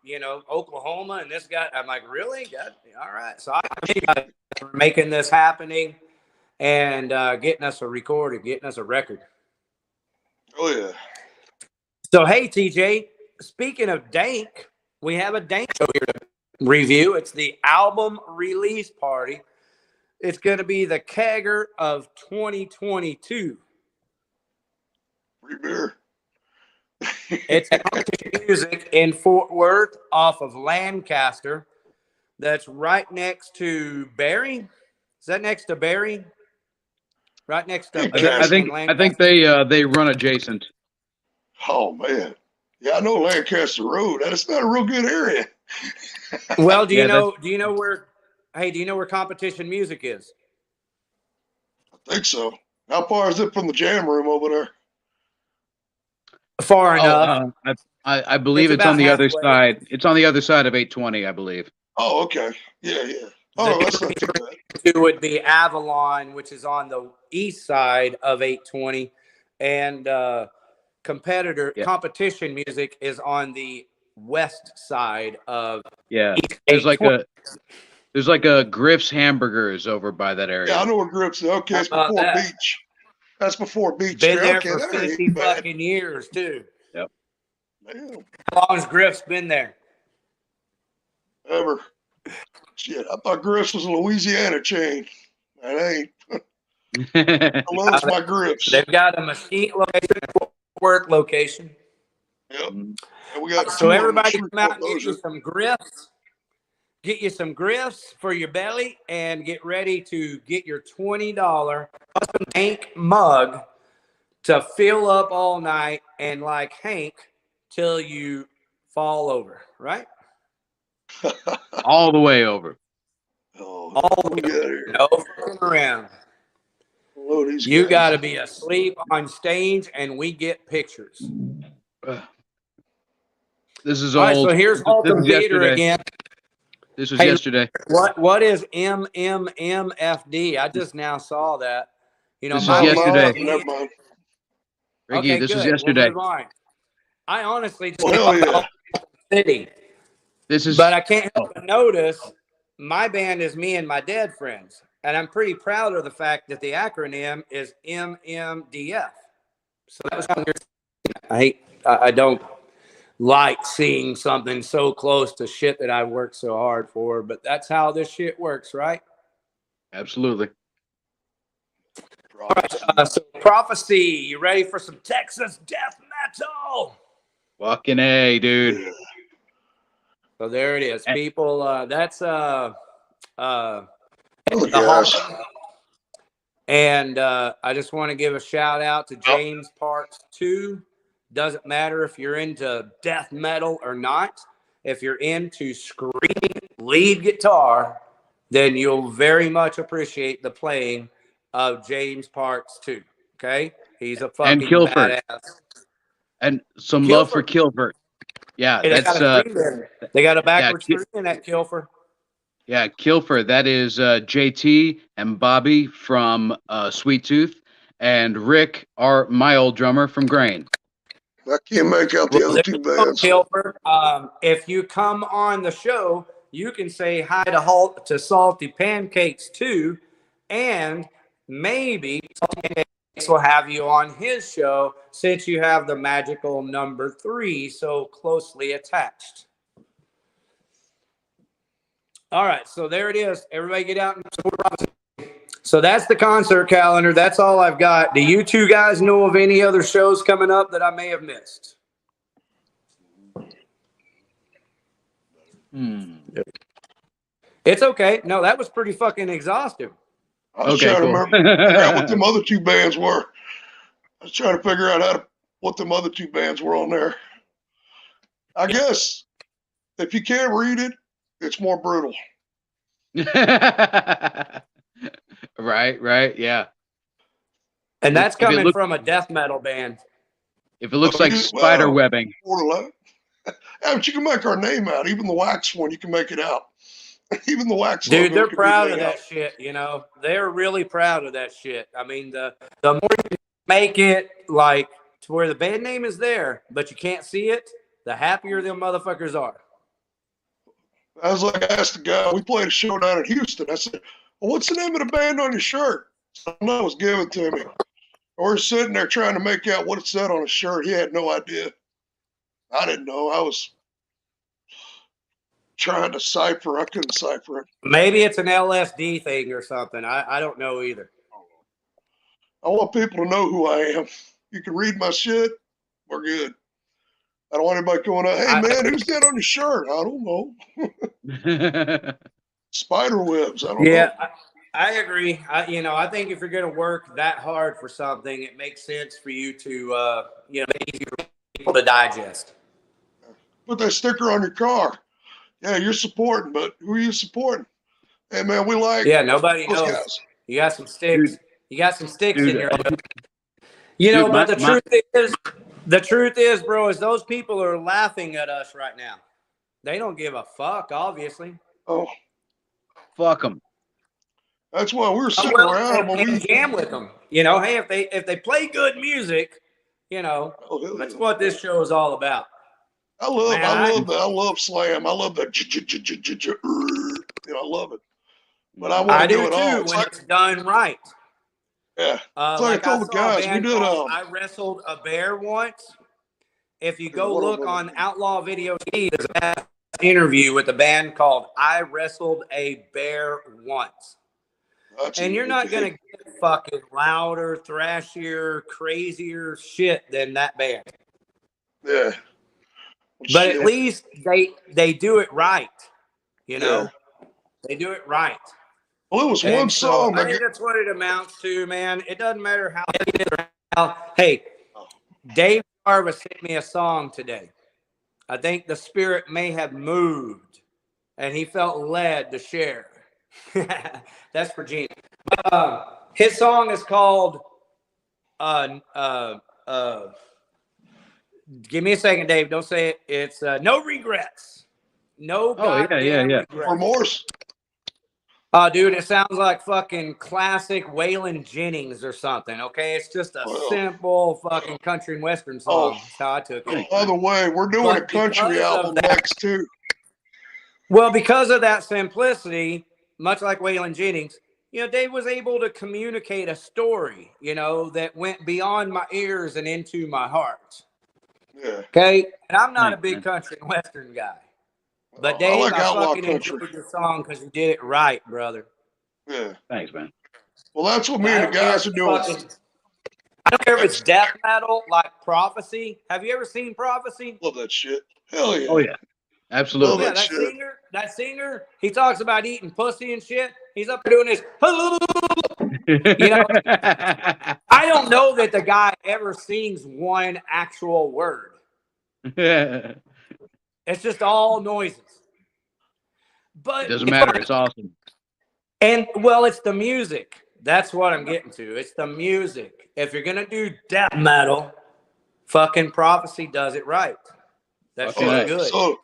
Oklahoma, and this guy. I'm like, really? God, all right. So I thank you guys for making this happening and getting us a recording, getting us a record. Oh yeah. So hey, TJ. Speaking of Dank, we have a Dank show here to review. It's the album release party. It's going to be the Kegger of 2022. Free beer. It's competition music in Fort Worth off of Lancaster. That's right next to Barry. Is that next to Barry? Right next to I think they run adjacent. Oh man. Yeah, I know Lancaster Road. That's not a real good area. Well, do you know where competition music is? I think so. How far is it from the jam room over there? Far enough. I believe it's on the other side. It's on the other side of 820, I believe. Oh, okay. Yeah. Oh, that's not too bad. It would be Avalon, which is on the east side of 820, and competition music is on the west side of East There's like 820. a Griff's Hamburgers over by that area. Yeah, I know where Grips is. Okay, it's How about before that? Beach. That's before Beach. Been there Okay, for that ain't 50 bad. fucking years too. Yep. Damn, How long has Griff's been there? ever. Shit, I thought Grips was a Louisiana chain. That ain't. I loves my Grips. They've got a Mesquite location, Fort Worth location. Yep. And we got So two everybody on come out and get those you are- some Griffs. Get you some Griffs for your belly and get ready to get your $20 custom Hank mug to fill up all night and like Hank till you fall over, right? All the way over. Oh, All the we way got here. No fucking around. Hello, these You guys. got to be asleep on stage and we get pictures. This is All right, old. so here's This Alton is Theater yesterday. again. This was Hey, yesterday. What is MMMFD? I just now saw that. You know, This my was yesterday. band- Never mind. Ricky, Okay, this was good. yesterday. We'll move on. I honestly just Well, hell yeah. city, This is but I can't help but notice my band is me and my dead friends, and I'm pretty proud of the fact that the acronym is MMDF. So that was kind of weird. I don't like seeing something so close to shit that I worked so hard for, but that's how this shit works, right? absolutely. All right, so Prophecy, you ready for some Texas death metal? Fucking A, dude. So there it is, people. That's Oh, the gosh. Hall. And I just want to give a shout out to James Parks 2. Doesn't matter if you're into death metal or not. If you're into screaming lead guitar, then you'll very much appreciate the playing of James Parks 2. Okay? He's a fucking Kilford. badass. And some love for Kilford. Yeah, Hey, they that's got a three there. They got a backwards yeah, three in that Kilford. Yeah, Kilford. That is JT and Bobby from Sweet Tooth, and Rick, my old drummer from Grain. I can't make out the other two bands. Kilford, if you come on the show, you can say hi to Salty Pancakes too, and maybe Salty Pancakes will have you on his show since you have the magical number 3 so closely attached. All right, so there it is. Everybody get out and support Prophecy. So that's the concert calendar. That's all I've got. Do you two guys know of any other shows coming up that I may have missed? It's okay. No, that was pretty fucking exhaustive. I was trying to remember what them other two bands were. I was trying to figure out what them other two bands were on there. I guess if you can't read it, it's more brutal. Right, yeah. And that's coming from a death metal band. If it looks like spider webbing. Yeah, but you can make our name out. Even the wax one, you can make it out. Even the wax Dude, logo they're can be proud made of that out. shit, you know. They're really proud of that shit. I mean, the more you make it like to where the band name is there, but you can't see it, the happier them motherfuckers are. I was like, I asked the guy, we played a show down in Houston. I said, well, what's the name of the band on your shirt? Someone was given to me. We're sitting there trying to make out what it said on his shirt. He had no idea. I didn't know. I was trying to cipher. I couldn't cipher it. Maybe it's an LSD thing or something. I don't know either. I want people to know who I am. You can read my shit. We're good. I don't want anybody going, hey, man, who's that on your shirt? I don't know. Spider webs. I don't know. I agree. I think if you're going to work that hard for something, it makes sense for you to, make easy for people to digest. Put that sticker on your car. Yeah, you're supporting, but who are you supporting? Hey, man, we like nobody those knows. guys. You got some sticks. You got some sticks Dude, in your life. But the truth is, bro, is those people are laughing at us right now. They don't give a fuck, obviously. Oh. fuck them. That's why we're sitting Well, around when and we jam with them. You know, hey, if they play good music, you know, that's what this show is all about. I love slam. I love that. You know, I love it. But I want to do it all. When it's done right. Yeah. Like I told the saw guys, a band called I Wrestled a Bear once. If you go look on Outlaw Video TV, there's an interview with a band called I Wrestled a Bear Once. And you're not going to get fucking louder, thrashier, crazier shit than that band. Yeah. But at least they do it right. You know? Yeah. They do it right. Well, it was one song. I think that's what it amounts to, man. It doesn't matter how it is or how. Hey, Dave Jarvis sent me a song today. I think the spirit may have moved, and he felt led to share. That's for Gene. His song is called give me a second, Dave. Don't say it. It's No Regrets. No goddamn regrets. Remorse. Oh, dude, it sounds like fucking classic Waylon Jennings or something, okay? It's just a simple fucking country and western song. That's how I took it. By the way, we're doing a country album next, too. Well, because of that simplicity, much like Waylon Jennings, you know, Dave was able to communicate a story, you know, that went beyond my ears and into my heart. Yeah. Okay? And I'm not a big country and western guy. But Dave, like I outlaw fucking country. enjoyed your song because you did it right, brother. Yeah. Thanks, man. Well, that's what me and the guys are doing. I don't care if it's death metal like Prophecy. Have you ever seen Prophecy? Love that shit. Hell yeah. Oh yeah. Absolutely. Yeah, that singer, he talks about eating pussy and shit. He's up there doing this. You know, I don't know that the guy ever sings one actual word. It's just all noises. But it doesn't matter. It's awesome. And well, it's the music. That's what I'm getting to. It's the music. If you're gonna do death metal, fucking Prophecy does it right. That's good. So,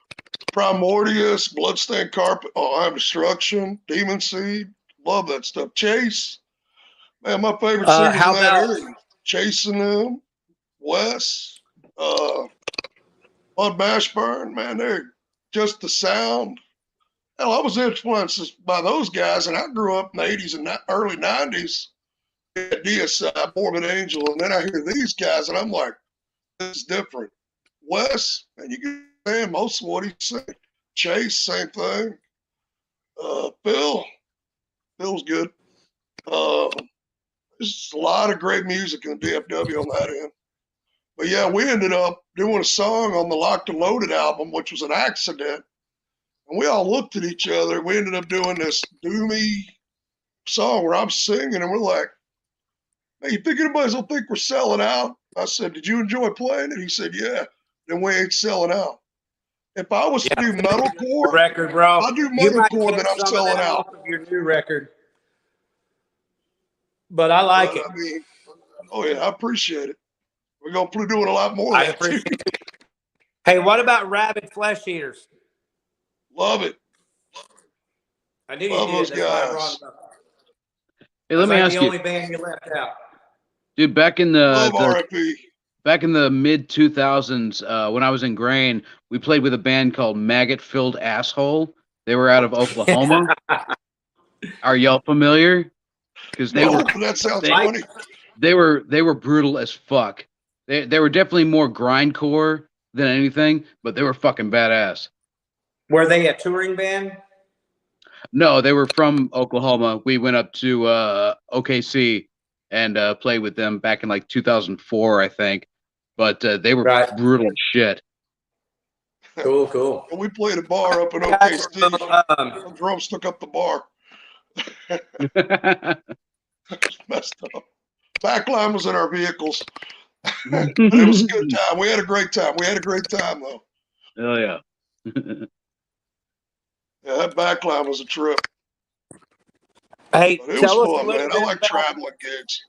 Primordius, Bloodstained Carpet, I'm Destruction, Demon Seed, love that stuff. Chase, man, my favorite singers in that area. Chasing Them, Wes, Bud Mashburn, man, they're just the sound. Hell, I was influenced by those guys, and I grew up in the 80s and early 90s at DSI, Morbid Angel, and then I hear these guys, and I'm like, this is different. Wes, and you can say most of what he said. Chase, same thing. Bill's good. There's a lot of great music in the DFW on that end. But yeah, we ended up doing a song on the Locked and Loaded album, which was an accident. And we all looked at each other. We ended up doing this doomy song where I'm singing, and we're like, hey, you think anybody's gonna think we're selling out? I said, did you enjoy playing it? He said, yeah. Then we ain't selling out. If I was to do metalcore, record, bro. I'll do metalcore, then I'm selling out. Of your new record. But I like it. I mean, oh yeah, I appreciate it. We're gonna be doing a lot more of I that too. appreciate it. Hey, what about Rabid Flesh Eaters? Love it. I knew Love you those did. That's why I brought guys. it up. Hey, let me ask the you. only band you left out. Dude, back in Love the RIP. back in the mid 2000s, when I was in Grain, we played with a band called Maggot Filled Asshole. They were out of Oklahoma. Are y'all familiar? Because they were. That sounds funny. They were brutal as fuck. They were definitely more grindcore than anything, but they were fucking badass. Were they a touring band? No, they were from Oklahoma. We went up to OKC and played with them back in like 2004, I think. But they were brutal as shit. Cool. When we played a bar up in OKC, drums stuck up the bar. Messed up. Backline was in our vehicles. But it was a good time. We had a great time. Though. Oh yeah. Yeah, that backline was a trip. Hey, but it tell was us fun, a little man. I bit like about, traveling gigs.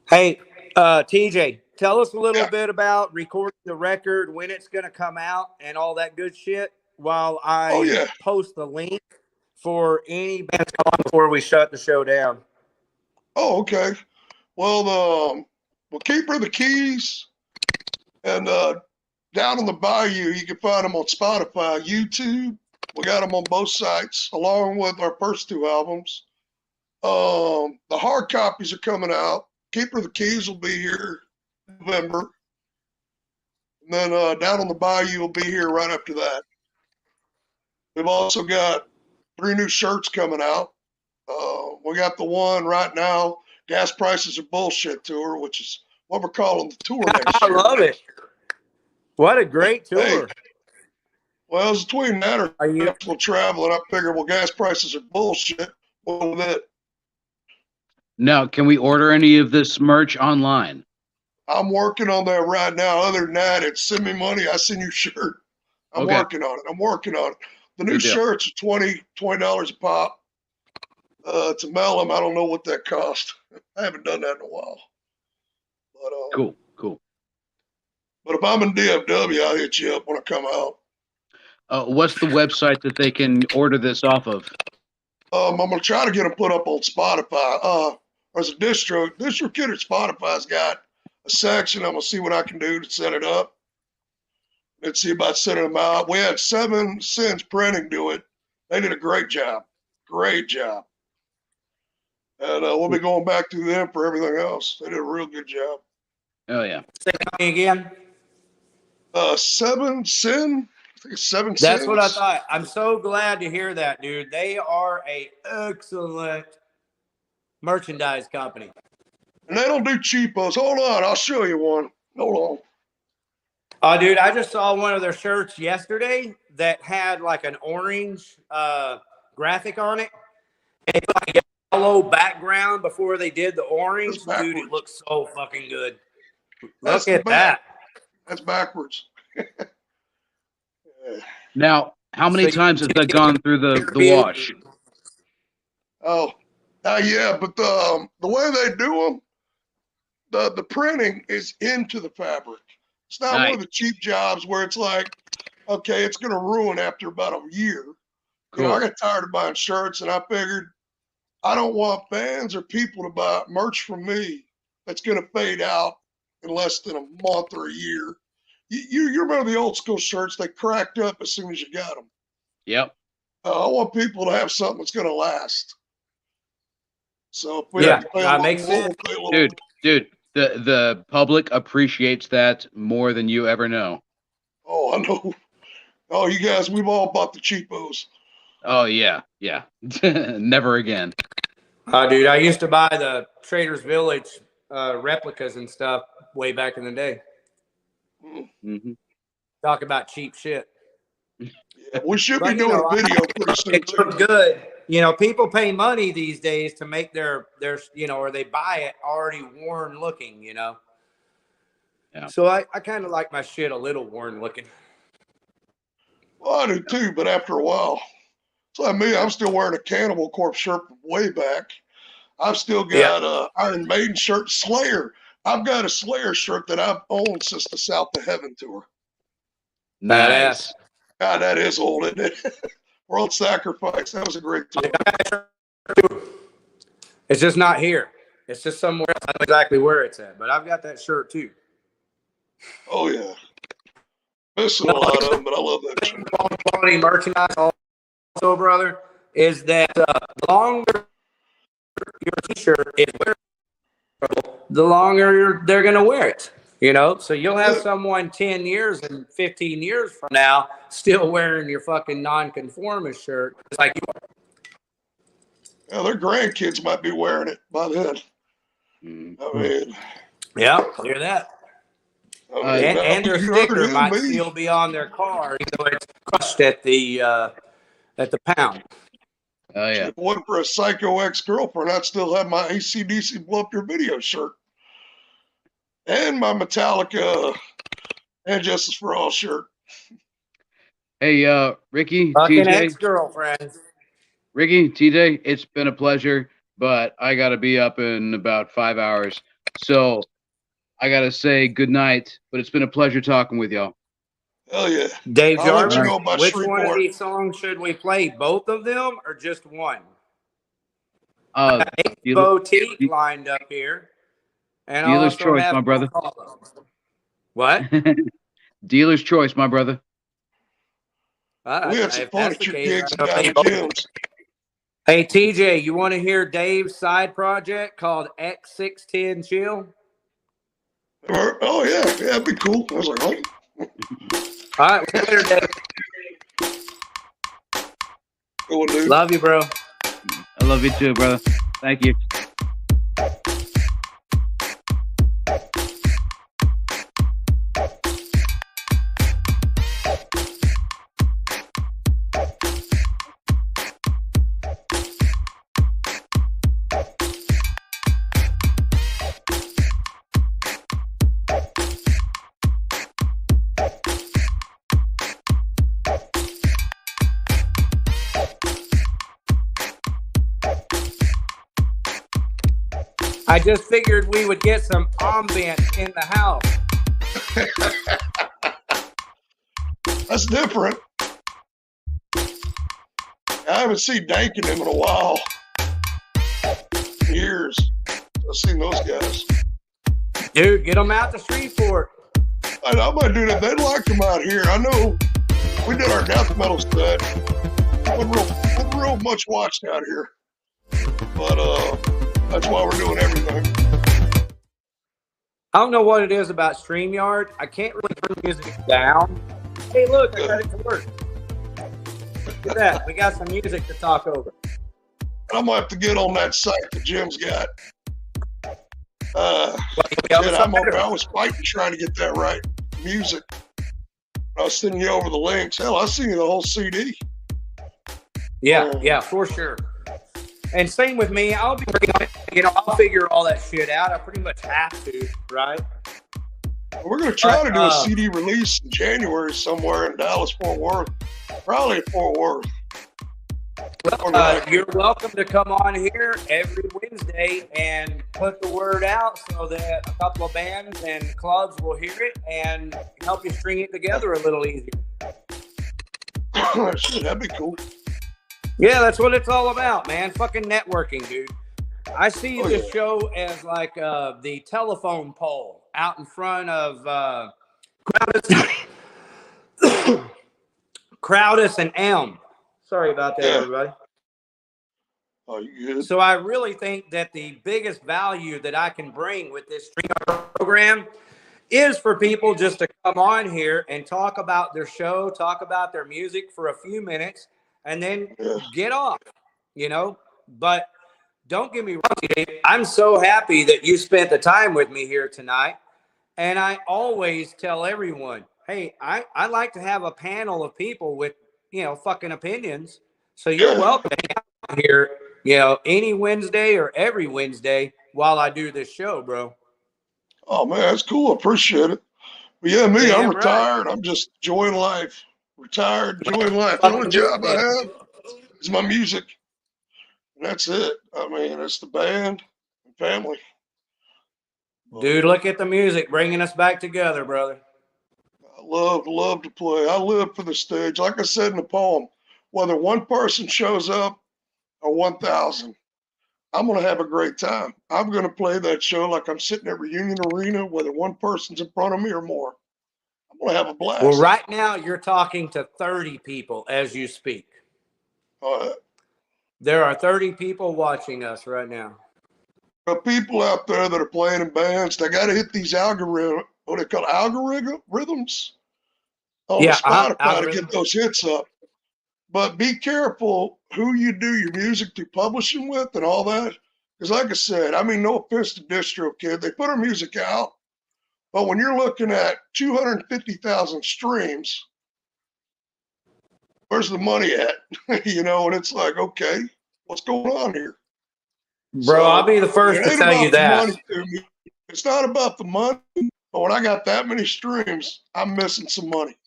Hey, TJ, tell us a little bit about recording the record, when it's going to come out, and all that good shit. while Oh I yeah. post the link for any bands on before we shut the show down? Oh, okay. Well, Keeper of the Keys and Down in the Bayou, you can find them on Spotify, YouTube. We got them on both sites, along with our first two albums. The hard copies are coming out. Keeper of the Keys will be here in November. And then Down on the Bayou will be here right after that. We've also got 3 new shirts coming out. We got the one right now, Gas Prices Are Bullshit tour, which is what we're calling the tour next I year. love it. What a great tour. Hey, well, it's between that or actual travel, and I figured, well, gas prices are bullshit. Well, with it, Now, can we order any of this merch online? I'm working on that right now. Other than that, it's send me money, I send you a shirt. I'm Okay. working on it. The new Good deal. shirts are $20 a pop. To mail them, I don't know what that cost. I haven't done that in a while. But, Cool. But if I'm in DFW, I'll hit you up when I come out. What's the website that they can order this off of? I'm gonna try to get them put up on Spotify. There's a DistroKid at Spotify's got a section. I'm gonna see what I can do to set it up. Let's see about sending them out. We had 7 Sins Printing do it. They did a great job. And we'll be going back to them for everything else. They did a real good job. Oh yeah. Say me again. 7 Sin. I think it's 7 That's Sins. what I thought. I'm so glad to hear that, dude. They are a excellent merchandise company. And they don't do cheapos. Hold on, I'll show you one. Hold Oh, dude, I just saw one of their shirts yesterday that had like an orange graphic on it. And it's like a yellow background before they did the orange. Dude, it looks so fucking good. Look at that. That's backwards. Now, how many times has that gone through the wash? Oh, yeah, but the way they do them, the printing is into the fabric. It's not one of the cheap jobs where it's like, okay, it's going to ruin after about a year. You know, I got tired of buying shirts, and I figured I don't want fans or people to buy merch from me that's going to fade out in less than a month or a year. You remember the old school shirts? They cracked up as soon as you got them. Yep. I want people to have something that's going to last. So if we have to pay a little makes more, sense. we'll pay a little Dude, the public appreciates that more than you ever know. Oh, I know. Oh, you guys, we've all bought the cheapos. Oh yeah. Never again. Dude, I used to buy the Trader's Village replicas and stuff way back in the day. Mm-hmm. Talk about cheap shit. Yeah, we should be doing a video pretty soon. It looks good. You know, people pay money these days to make their or they buy it already worn looking, you know. Yeah. Oh, So I kind of like my shit a little worn looking. Well, I do too, but after a while. It's like me, I'm still wearing a Cannibal Corpse shirt from way back. I've still got Iron Maiden shirt, Slayer. I've got a Slayer shirt that I've owned since the South to Heaven tour. Nice. God, that is old, isn't it? World Sacrifice. That was a great tour. It's just not here. It's just somewhere else. I don't know exactly where it's at, but I've got that shirt too. Oh, yeah. Missing a lot of them, but I love that shirt. Quality merchandise also, brother, is that the longer your t-shirt is wearable, the longer they're going to wear it. You know, so you'll have someone 10 years and 15 years from now still wearing your fucking nonconformist shirt, just like you are. Yeah, their grandkids might be wearing it by then. I mean, yeah, hear that. And their sticker might still be on their car, even though it's crushed at the pound. Oh yeah. If it wasn't for a psycho ex-girlfriend, I'd still have my AC/DC blow up your video shirt. And my Metallica and Justice for All shirt. Hey, Ricky, Fucking TJ. ex-girlfriends. Ricky, TJ, it's been a pleasure, but I got to be up in about 5 hours. So I got to say good night, but it's been a pleasure talking with y'all. Hell yeah. Dave I'll let Jarvis, you know about which one of Shreveport. these songs should we play? Both of them or just one? Dealer, Boutique lined up here. And I dealer's also choice, have my brother. What? Dealer's choice, my brother. We had some If fun that's at the your case, gigs I'll down play at both. Jim's. Hey, TJ, you want to hear Dave's side project called X610 Chill? Oh, yeah. Yeah, that'd be cool. I was like, oh. All right, later, Dave. Cool, dude. Love you, bro. I love you too, brother. Thank you. I just figured we would get some ambience in the house. That's different. I haven't seen Dank in him in a while. Years. I've seen those guys. Dude, get them out to Shreveport. I might do that. They'd like them out here. I know we did our death metal stud. Wasn't real much watched out here. But that's why we're doing everything. I don't know what it is about StreamYard. I can't really turn the music down. Hey, look, I got it to work. Look at that. We got some music to talk over. I'm gonna have to get on that site that Jim's got. I was fighting trying to get that right. Music. I was sending you over the links. Hell, I seen you the whole CD. Yeah, for sure. And same with me. I'll be, I'll figure all that shit out. I pretty much have to, right? We're gonna try to do a CD release in January somewhere in Dallas, Fort Worth. Probably in Fort Worth. Well, you're welcome to come on here every Wednesday and put the word out so that a couple of bands and clubs will hear it and help you string it together a little easier. Shit, that'd be cool. Yeah, that's what it's all about, man. Fucking networking, dude. I see this show as like the telephone pole out in front of Crowdus and Elm. Sorry about that, everybody. Oh, you good? So I really think that the biggest value that I can bring with this stream program is for people just to come on here and talk about their show, talk about their music for a few minutes, and then get off, But don't get me wrong, Dave. I'm so happy that you spent the time with me here tonight. And I always tell everyone, hey, I like to have a panel of people with, fucking opinions. So you're welcome to hang out here, any Wednesday or every Wednesday while I do this show, bro. Oh, man, that's cool. I appreciate it. But yeah, me, Damn I'm right. retired. I'm just enjoying life. Retired, enjoying life. The only job I have is my music. And that's it. I mean, it's the band and family. Dude, look at the music bringing us back together, brother. I love to play. I live for the stage. Like I said in the poem, whether one person shows up or 1,000, I'm going to have a great time. I'm going to play that show like I'm sitting at Reunion Arena, whether one person's in front of me or more. I'm going to have a blast. Well, right now you're talking to 30 people as you speak. There are 30 people watching us right now. There are people out there that are playing in bands. They got to hit these algorithms on Spotify to get those hits up. But be careful who you do your music to publishing with and all that. Because like I said, I mean, no offense to DistroKid, they put our music out. But when you're looking at 250,000 streams, where's the money at? And it's like, okay, what's going on here? Bro, I'll be the first to tell you that. It's not about the money, but when I got that many streams, I'm missing some money.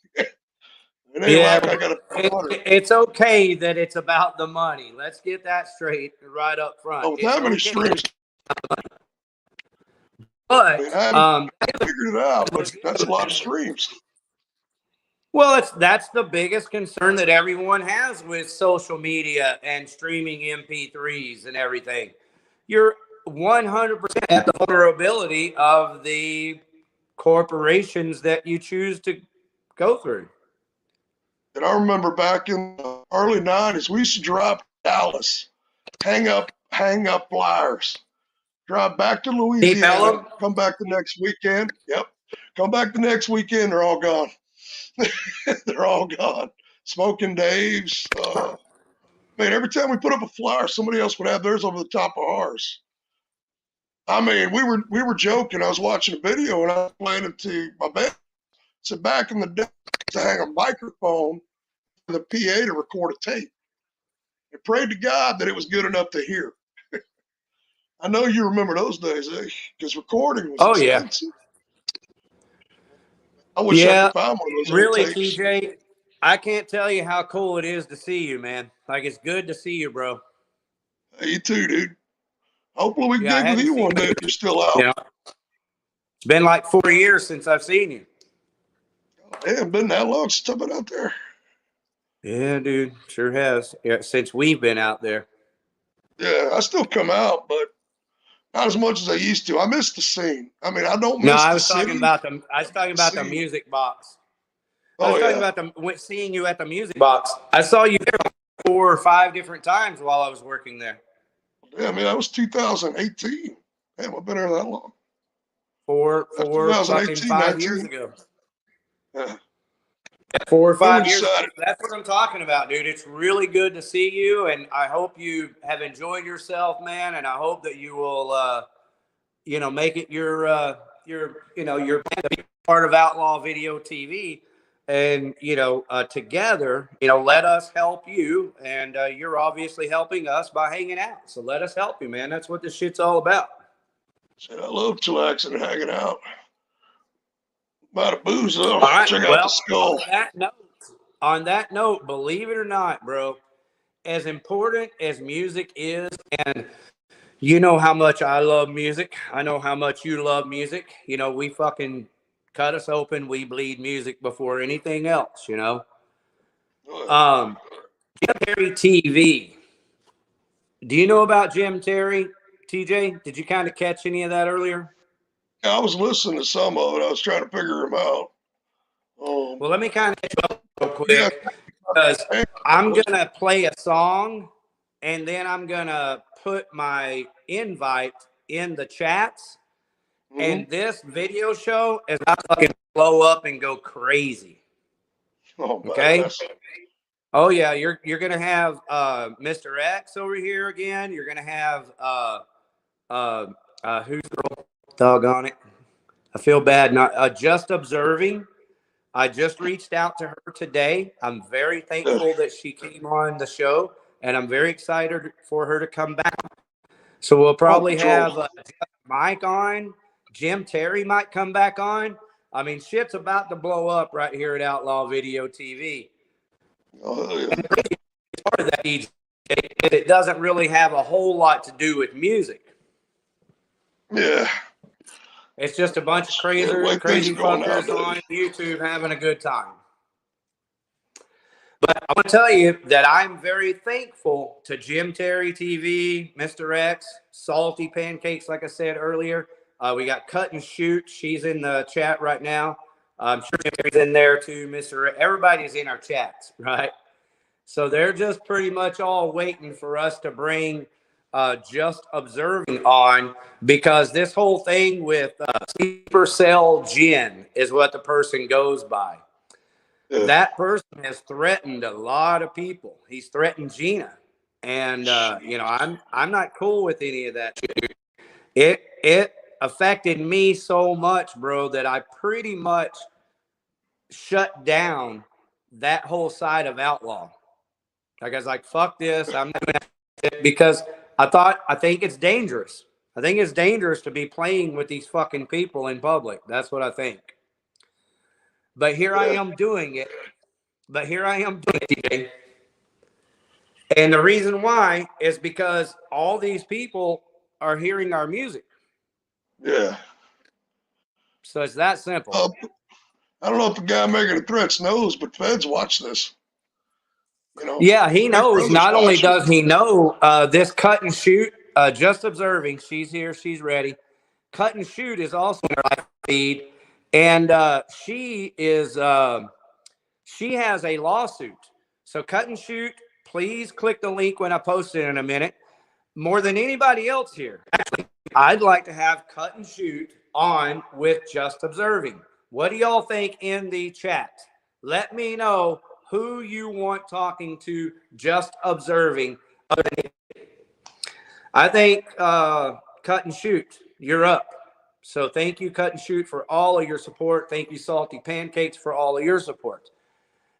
It's okay that it's about the money. Let's get that straight right up front. Oh, with that many streams. But I haven't figured it out, but that's a lot of streams. Well, that's the biggest concern that everyone has with social media and streaming MP3s and everything. You're 100% at the vulnerability of the corporations that you choose to go through. And I remember back in the early 90s, we used to drive to Dallas, hang up flyers, drive back to Louisiana, come back the next weekend. Yep. Come back the next weekend, they're all gone. They're all gone. Smoking Dave's. Man, every time we put up a flyer, somebody else would have theirs over the top of ours. I mean, we were joking. I was watching a video and I was playing it to my band. So back in the day, to hang a microphone to the PA to record a tape. I prayed to God that it was good enough to hear. I know you remember those days, because recording was expensive. I wish I could find one of those really, old tapes. TJ, I can't tell you how cool it is to see you, man. Like, it's good to see you, bro. Hey, you too, dude. Hopefully we can gig with you one day if you're still out. Yeah. It's been like 4 years since I've seen you. Damn, been that long since I've been out there. Yeah, dude, sure has. Yeah, since we've been out there. Yeah, I still come out, but not as much as I used to. I miss the scene. I mean, I don't miss No, I the was city. talking about the music box. I was talking about seeing you at the music box. I saw you there like 4 or 5 different times while I was working there. Yeah, I mean, that was 2018. Damn, I've been there that long. 4 fucking 5 years 19. ago. Yeah. 4 or 5 years ago. That's what I'm talking about, dude. It's really good to see you, and I hope you have enjoyed yourself, man. And I hope that you will, make it your part of Outlaw Video TV. And, together, let us help you. And you're obviously helping us by hanging out. So let us help you, man. That's what this shit's all about. Shit, I love chillaxing and hanging out. About a booze, though. All right, Check out the skull. On that note, believe it or not, bro, as important as music is, and you know how much I love music. I know how much you love music. We fucking cut us open. We bleed music before anything else, Jim Terry TV. Do you know about Jim Terry, TJ? Did you kind of catch any of that earlier? Yeah, I was listening to some of it. I was trying to figure him out. Well, let me kind of catch you up real quick, because I'm going to play a song, and then I'm going to put my invite in the chats. And this video show is about to fucking blow up and go crazy. Oh, okay. Badass. Oh yeah, you're gonna have Mr. X over here again. You're gonna have who's the girl? Doggone it. I feel bad. Not just observing. I just reached out to her today. I'm very thankful that she came on the show, and I'm very excited for her to come back. So we'll probably have Mike on. Jim Terry might come back on. I mean, shit's about to blow up right here at Outlaw Video TV. Oh, yeah. And part of that, DJ, it doesn't really have a whole lot to do with music. Yeah. It's just a bunch of crazy fuckers on YouTube having a good time. But I want to tell you that I'm very thankful to Jim Terry TV, Mr. X, Salty Pancakes, like I said earlier. We got Cut and Shoot. She's in the chat right now. I'm sure Jim Terry's in there too, Mr. X. Everybody's in our chats, right? So they're just pretty much all waiting for us to bring Just Observing on, because this whole thing with Sleeper Cell Gin is what the person goes by. Yeah. That person has threatened a lot of people. He's threatened Gina, and I'm not cool with any of that. It affected me so much, bro, that I pretty much shut down that whole side of Outlaw. Like, I was like, fuck this. I'm not doing it, because I think it's dangerous. I think it's dangerous to be playing with these fucking people in public. That's what I think. But here I am doing it. TJ. And the reason why is because all these people are hearing our music. Yeah. So it's that simple. I don't know if the guy making the threats knows, but feds watch this. You know. Yeah, he Big knows. Brother's Not only watching. does he know this cut and shoot, just observing. She's here. She's ready. Cut and shoot is also in her live feed, and she has a lawsuit. So cut and shoot. Please click the link when I post it in a minute. More than anybody else here, actually, I'd like to have cut and shoot on with just observing. What do y'all think in the chat? Let me know who you want talking to just observing. I think cut and shoot, you're up. So thank you, cut and shoot, for all of your support. Thank you, Salty Pancakes, for all of your support.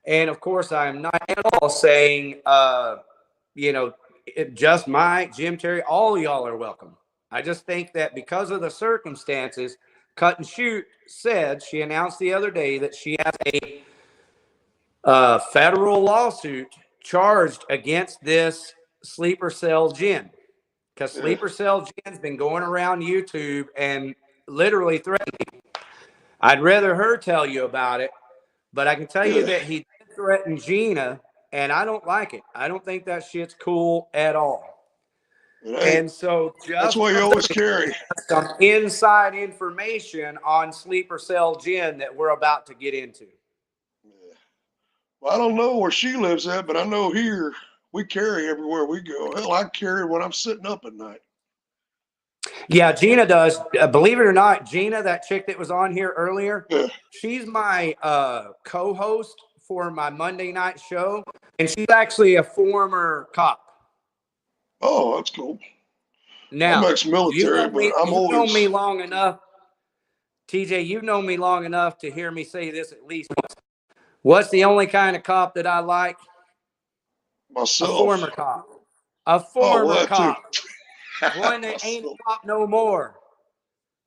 And of course, I'm not at all saying, just Mike, Jim, Terry, all of y'all are welcome. I just think that because of the circumstances, cut and shoot said, she announced the other day that she has a federal lawsuit charged against this sleeper cell Jen. Because sleeper cell Jen's been going around YouTube and literally threatening. I'd rather her tell you about it, but I can tell you that he threatened Gina, and I don't like it. I don't think that shit's cool at all. And so that's why you always carry some inside information on sleeper cell Jen that we're about to get into. Well, I don't know where she lives at, but I know here we carry everywhere we go. Hell, I carry when I'm sitting up at night. Yeah, Gina does. Believe it or not, Gina, that chick that was on here earlier, she's my co-host for my Monday night show, and she's actually a former cop. Oh, that's cool. Now, I'm ex-military, but I'm always... known me long enough, TJ, you've known me long enough to hear me say this at least once. What's the only kind of cop that I like? Myself. A former cop. A former cop. One that ain't a cop no more.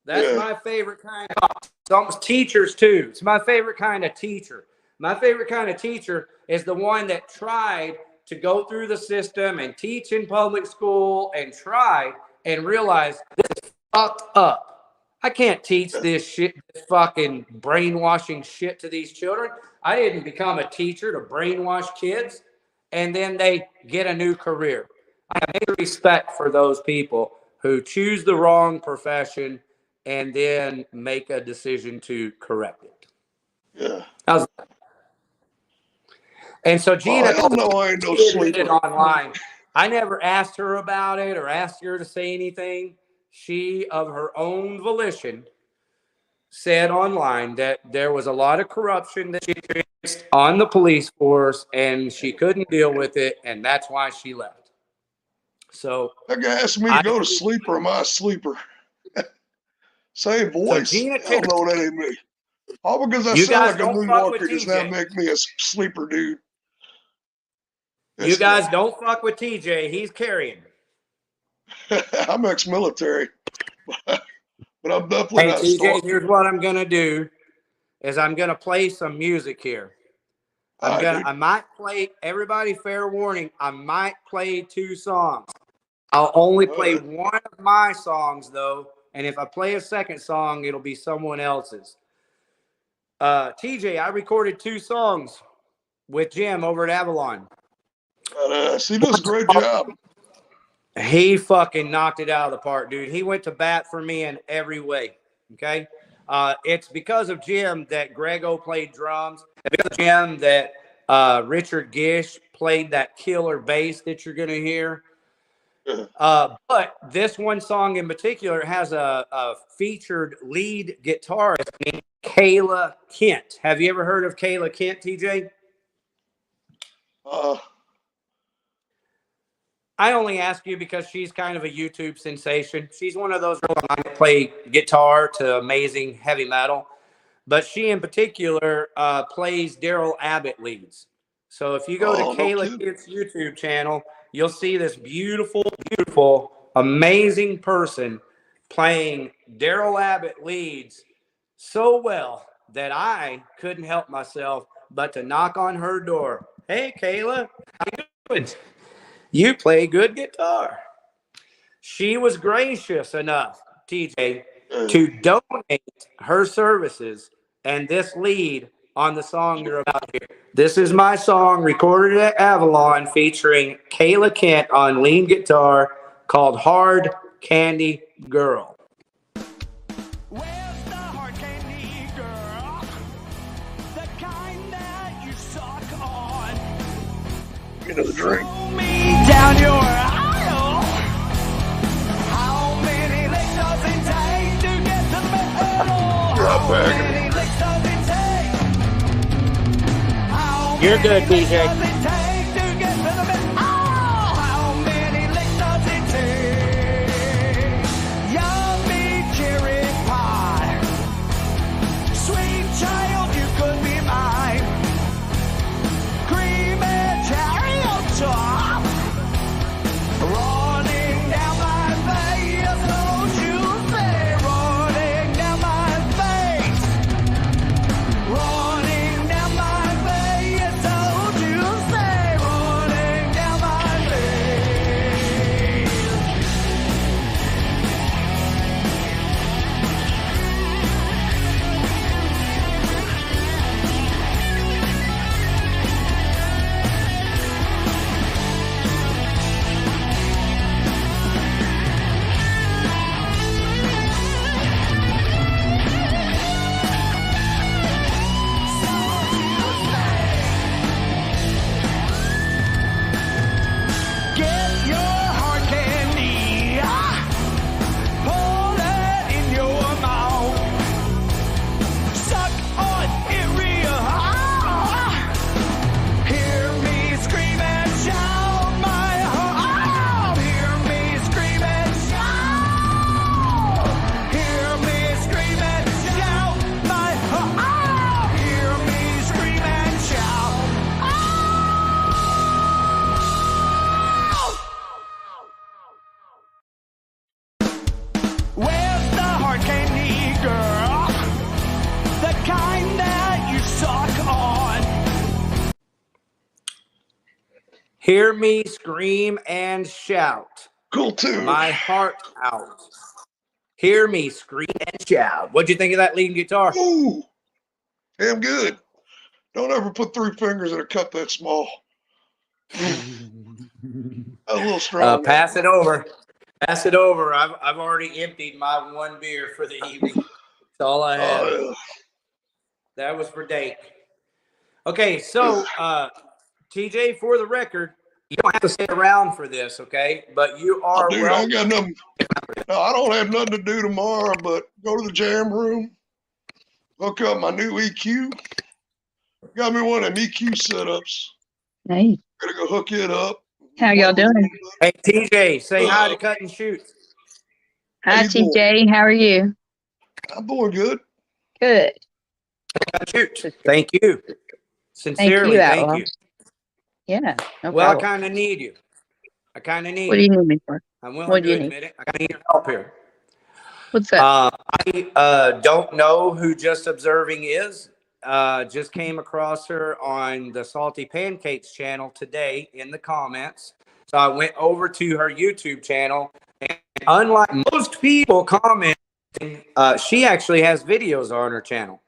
That's my favorite kind of cop. Some teachers too. It's my favorite kind of teacher. My favorite kind of teacher is the one that tried to go through the system and teach in public school and tried and realized this is fucked up. I can't teach this shit, this fucking brainwashing shit to these children. I didn't become a teacher to brainwash kids and then they get a new career. I have no respect for those people who choose the wrong profession and then make a decision to correct it. Yeah. How's that? And so Gina, I ain't no sleeper. Online. I never asked her about it or asked her to say anything. She, of her own volition, said online that there was a lot of corruption that she experienced on the police force and she couldn't deal with it, and that's why she left. So that guy asked me to go to sleep, or am I a sleeper? Same voice. So Gina, I don't know, that ain't me. All because I sound like a New Yorker does not make me a sleeper dude. You guys don't fuck with TJ. He's carrying. I'm ex-military, but I'm definitely not TJ, stalking. here's what I'm gonna do: is I'm gonna play some music here. I might play. Everybody, fair warning. I might play 2 songs. I'll only play one of my songs though, and if I play a second song, it'll be someone else's. TJ, I recorded 2 songs with Jim over at Avalon. He does a great job. He fucking knocked it out of the park, dude. He went to bat for me in every way. Okay. It's because of Jim that Grego played drums. It's because of Jim that Richard Gish played that killer bass that you're going to hear. But this one song in particular has a featured lead guitarist named KAYLA Kent. Have you ever heard of KAYLA Kent, TJ? I only ask you because she's kind of a YouTube sensation. She's one of those girls that play guitar to amazing heavy metal, but she in particular plays Daryl Abbott leads. So if you go to KAYLA Kent's YouTube channel, you'll see this beautiful, beautiful, amazing person playing Daryl Abbott leads so well that I couldn't help myself but to knock on her door. Hey, KAYLA, how you doing? You play good guitar. She was gracious enough, TJ, to donate her services and this lead on the song you're about to hear. This is my song recorded at Avalon featuring KAYLA Kent on lead guitar called Hard Candy Girl. Where's the hard candy girl? The kind that you suck on. Get another drink. Throw me down your aisle. How many licks does it take to get to the middle? Drop How back. many licks does it take? How You're good, many licks TJ. does it take to get to the middle? How many licks does it take? Yummy cherry pie. Sweet child, you could be mine. Cream and cherry on top. Running down my face, don't you say. Running down my face. Running down my face, don't you say. Running down my face. Get your hard candy, pour it in your mouth. Suck on it real hard. Hear me scream and shout my heart. Hear me scream and shout. Hear me scream and shout my heart. Hear me scream and shout. Where's the hard candy girl? The kind that you suck on. Hear me scream and shout Cool too. my heart out. Hear me scream and shout. What'd you think of that lead guitar? Ooh, damn good. Don't ever put 3 fingers in a cup that small. A little strong. Pass it over. Pass it over. I've already emptied my 1 beer for the evening. That's all I have. Oh, yeah. That was for Dake. Okay, so TJ, for the record, you don't have to stay around for this, okay? But you are Dude, I ain't got nothing. No, I don't have nothing to do tomorrow, but go to the jam room, look up my new EQ. Got me one of them EQ setups. Hey, Gotta go hook it up. how y'all doing? Hey, TJ, say hi to Cut and Shoot. Hi, you doing? TJ. How are you? I'm doing good. Good. Cut and Shoot. Thank you. Sincerely, you, thank Outlaw. you. Yeah. No Well, I problem. kind of need you. I kind of need What do you need me for? I'm willing What do to you need? admit it. I kind of need your help here. What's up? I don't know who Just Observing is. Just came across her on the Salty Pancakes channel today in the comments. So I went over to her YouTube channel, and unlike most people commenting, she actually has videos on her channel.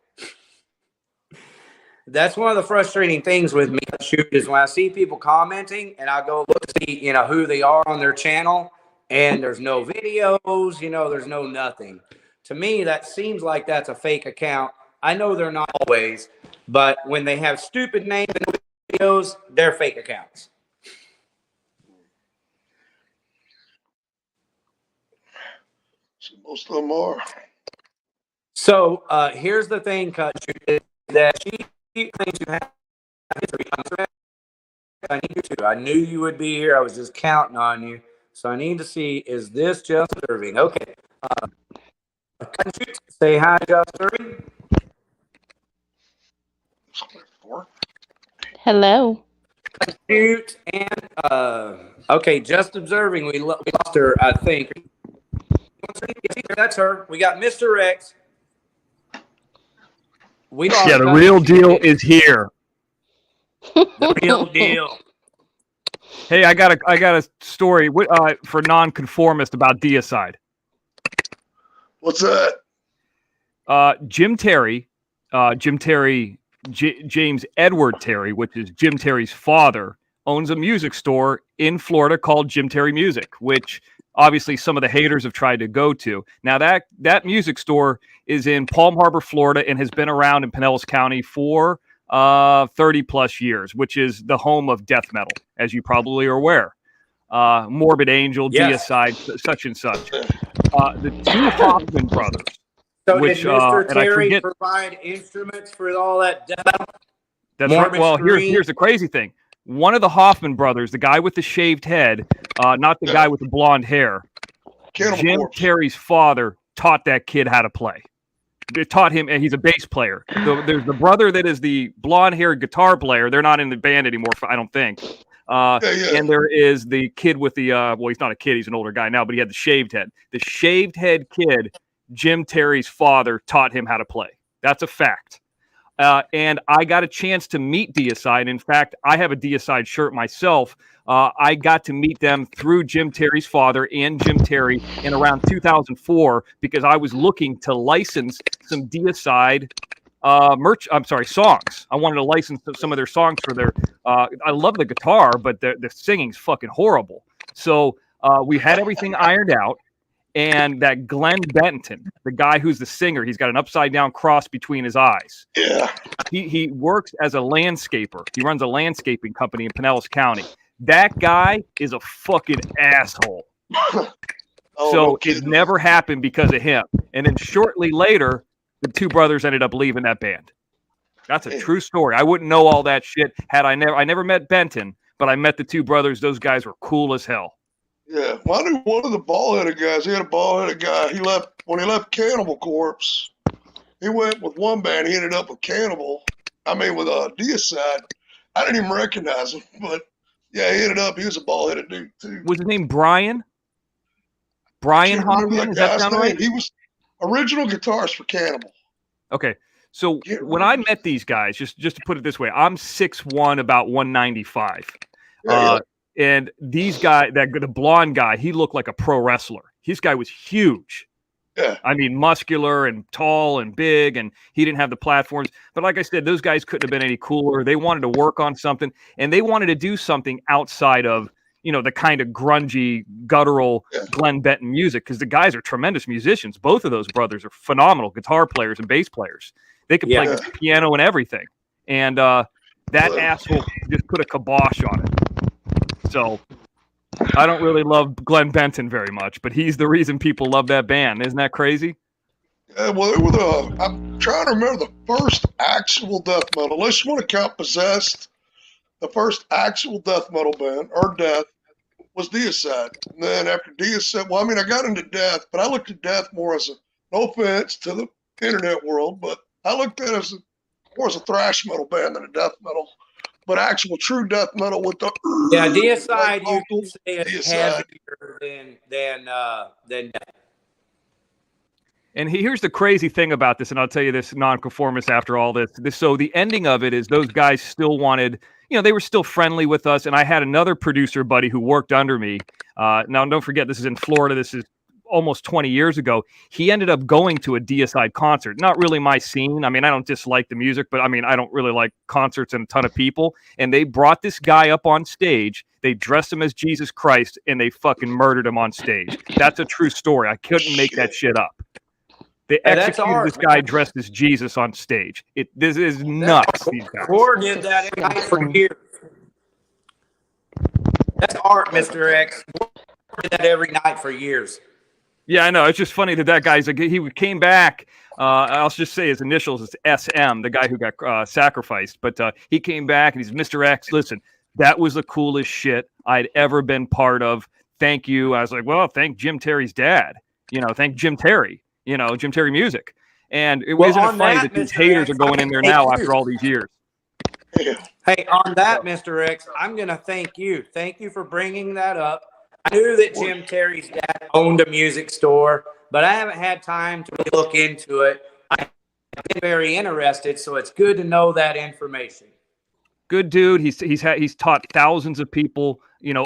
That's one of the frustrating things with me, Shoot, is when I see people commenting and I go look to see, who they are on their channel, and there's no videos, there's no nothing. To me, that seems like that's a fake account. I know they're not always, but when they have stupid names and no videos, they're fake accounts. So most of them are. So here's the thing, Cut Shoot, is that she claims to have history. I need you to. I knew you would be here. I was just counting on you. So I need to see, is this Just Observing? Okay. Cut Shoot, say hi, Just Observing. Hello. Shoot and okay, Just Observing. We lost her, I think. That's her. We got Mr. X. We lost Yeah, the Cut real Shoot. deal is here. The real deal. Hey, I got a story for nonconformist about deicide. What's that? Jim Terry James Edward Terry, which is Jim Terry's father, owns a music store in Florida called Jim Terry Music, which obviously some of the haters have tried to go to. Now that music store is in Palm Harbor, Florida, and has been around in Pinellas County for 30 plus years, which is the home of death metal, as you probably are aware. Morbid Angel, Yes. Deicide, such and such. The two Hoffman brothers. So Which, did Mr. and I Terry forget- provide instruments for all that death metal? That's right. Morbid Well, Scream? here's the crazy thing. One of the Hoffman brothers, the guy with the shaved head, not the guy with the blonde hair, Jim Terry's father taught that kid how to play. They taught him, and he's a bass player. There's the brother that is the blonde-haired guitar player. They're not in the band anymore, I don't think. And there is the kid with the, well, he's not a kid. He's an older guy now, but he had the shaved head. The shaved head kid, Jim Terry's father taught him how to play. That's a fact. And I got a chance to meet Deicide. In fact, I have a Deicide shirt myself. I got to meet them through Jim Terry's father and Jim Terry in around 2004 because I was looking to license some Deicide songs. I wanted to license some of their songs for their. I love the guitar, but the singing's fucking horrible. So we had everything ironed out. And that Glenn Benton, the guy who's the singer, he's got an upside down cross between his eyes. Yeah. He works as a landscaper. He runs a landscaping company in Pinellas County. That guy is a fucking asshole. So it never happened because of him. And then shortly later, the two brothers ended up leaving that band. That's a true story. I wouldn't know all that shit had I never met Benton, but I met the two brothers. Those guys were cool as hell. Yeah, well, I knew one of the bald-headed guys. He had a bald-headed guy. When he left Cannibal Corpse. He went with one band. He ended up with Cannibal. I mean, with Deicide. I didn't even recognize him, but yeah, he was a bald-headed dude too. Was his name Brian? Brian Hoffman? Does that sound right? He was original guitarist for Cannibal. Okay, so when I met these guys, just to put it this way, I'm 6'1", about 195. And these guys, the blonde guy, he looked like a pro wrestler. This guy was huge. Yeah. I mean, muscular and tall and big, and he didn't have the platforms. But like I said, those guys couldn't have been any cooler. They wanted to work on something, and they wanted to do something outside of, the kind of grungy, guttural Glenn Benton music, because the guys are tremendous musicians. Both of those brothers are phenomenal guitar players and bass players. They could play the piano and everything. And that asshole just put a kibosh on it. So I don't really love Glenn Benton very much, but he's the reason people love that band. Isn't that crazy? Yeah, well, they were I'm trying to remember the first actual death metal. Unless you want to count Possessed, the first actual death metal band, or Death, was Deicide. And then after Deicide, well, I mean, I got into Death, but I looked at Death more as no offense to the internet world, but I looked at it more as a thrash metal band than a death metal. But actual true death metal with the Deicide, you can say it's heavier than Death. And here's the crazy thing about this, and I'll tell you this, nonconformist after all this. So the ending of it is those guys still wanted, they were still friendly with us. And I had another producer buddy who worked under me. Now, don't forget, this is in Florida. This is almost 20 years ago. He ended up going to a Deicide concert. Not really my scene. I mean, I don't dislike the music, but I mean, I don't really like concerts and a ton of people. And they brought this guy up on stage. They dressed him as Jesus Christ, and they fucking murdered him on stage. That's a true story. I couldn't make that shit up. They executed this guy dressed as Jesus on stage. This is nuts. These guys. Core did that every night for years. That's art, Mr. X. Core did that every night for years. Yeah, I know. It's just funny that guy's he came back. I'll just say his initials is SM, the guy who got sacrificed. But he came back and he's Mr. X. Listen, that was the coolest shit I'd ever been part of. Thank you. I was like, well, thank Jim Terry's dad. Thank Jim Terry. Jim Terry Music. And it wasn't funny that these haters are going in there now after all these years. Hey, on that, Mr. X, I'm going to thank you. Thank you for bringing that up. I knew that Jim Terry's dad owned a music store, but I haven't had time to really look into it. I've been very interested, so it's good to know that information. Good dude. He's taught thousands of people,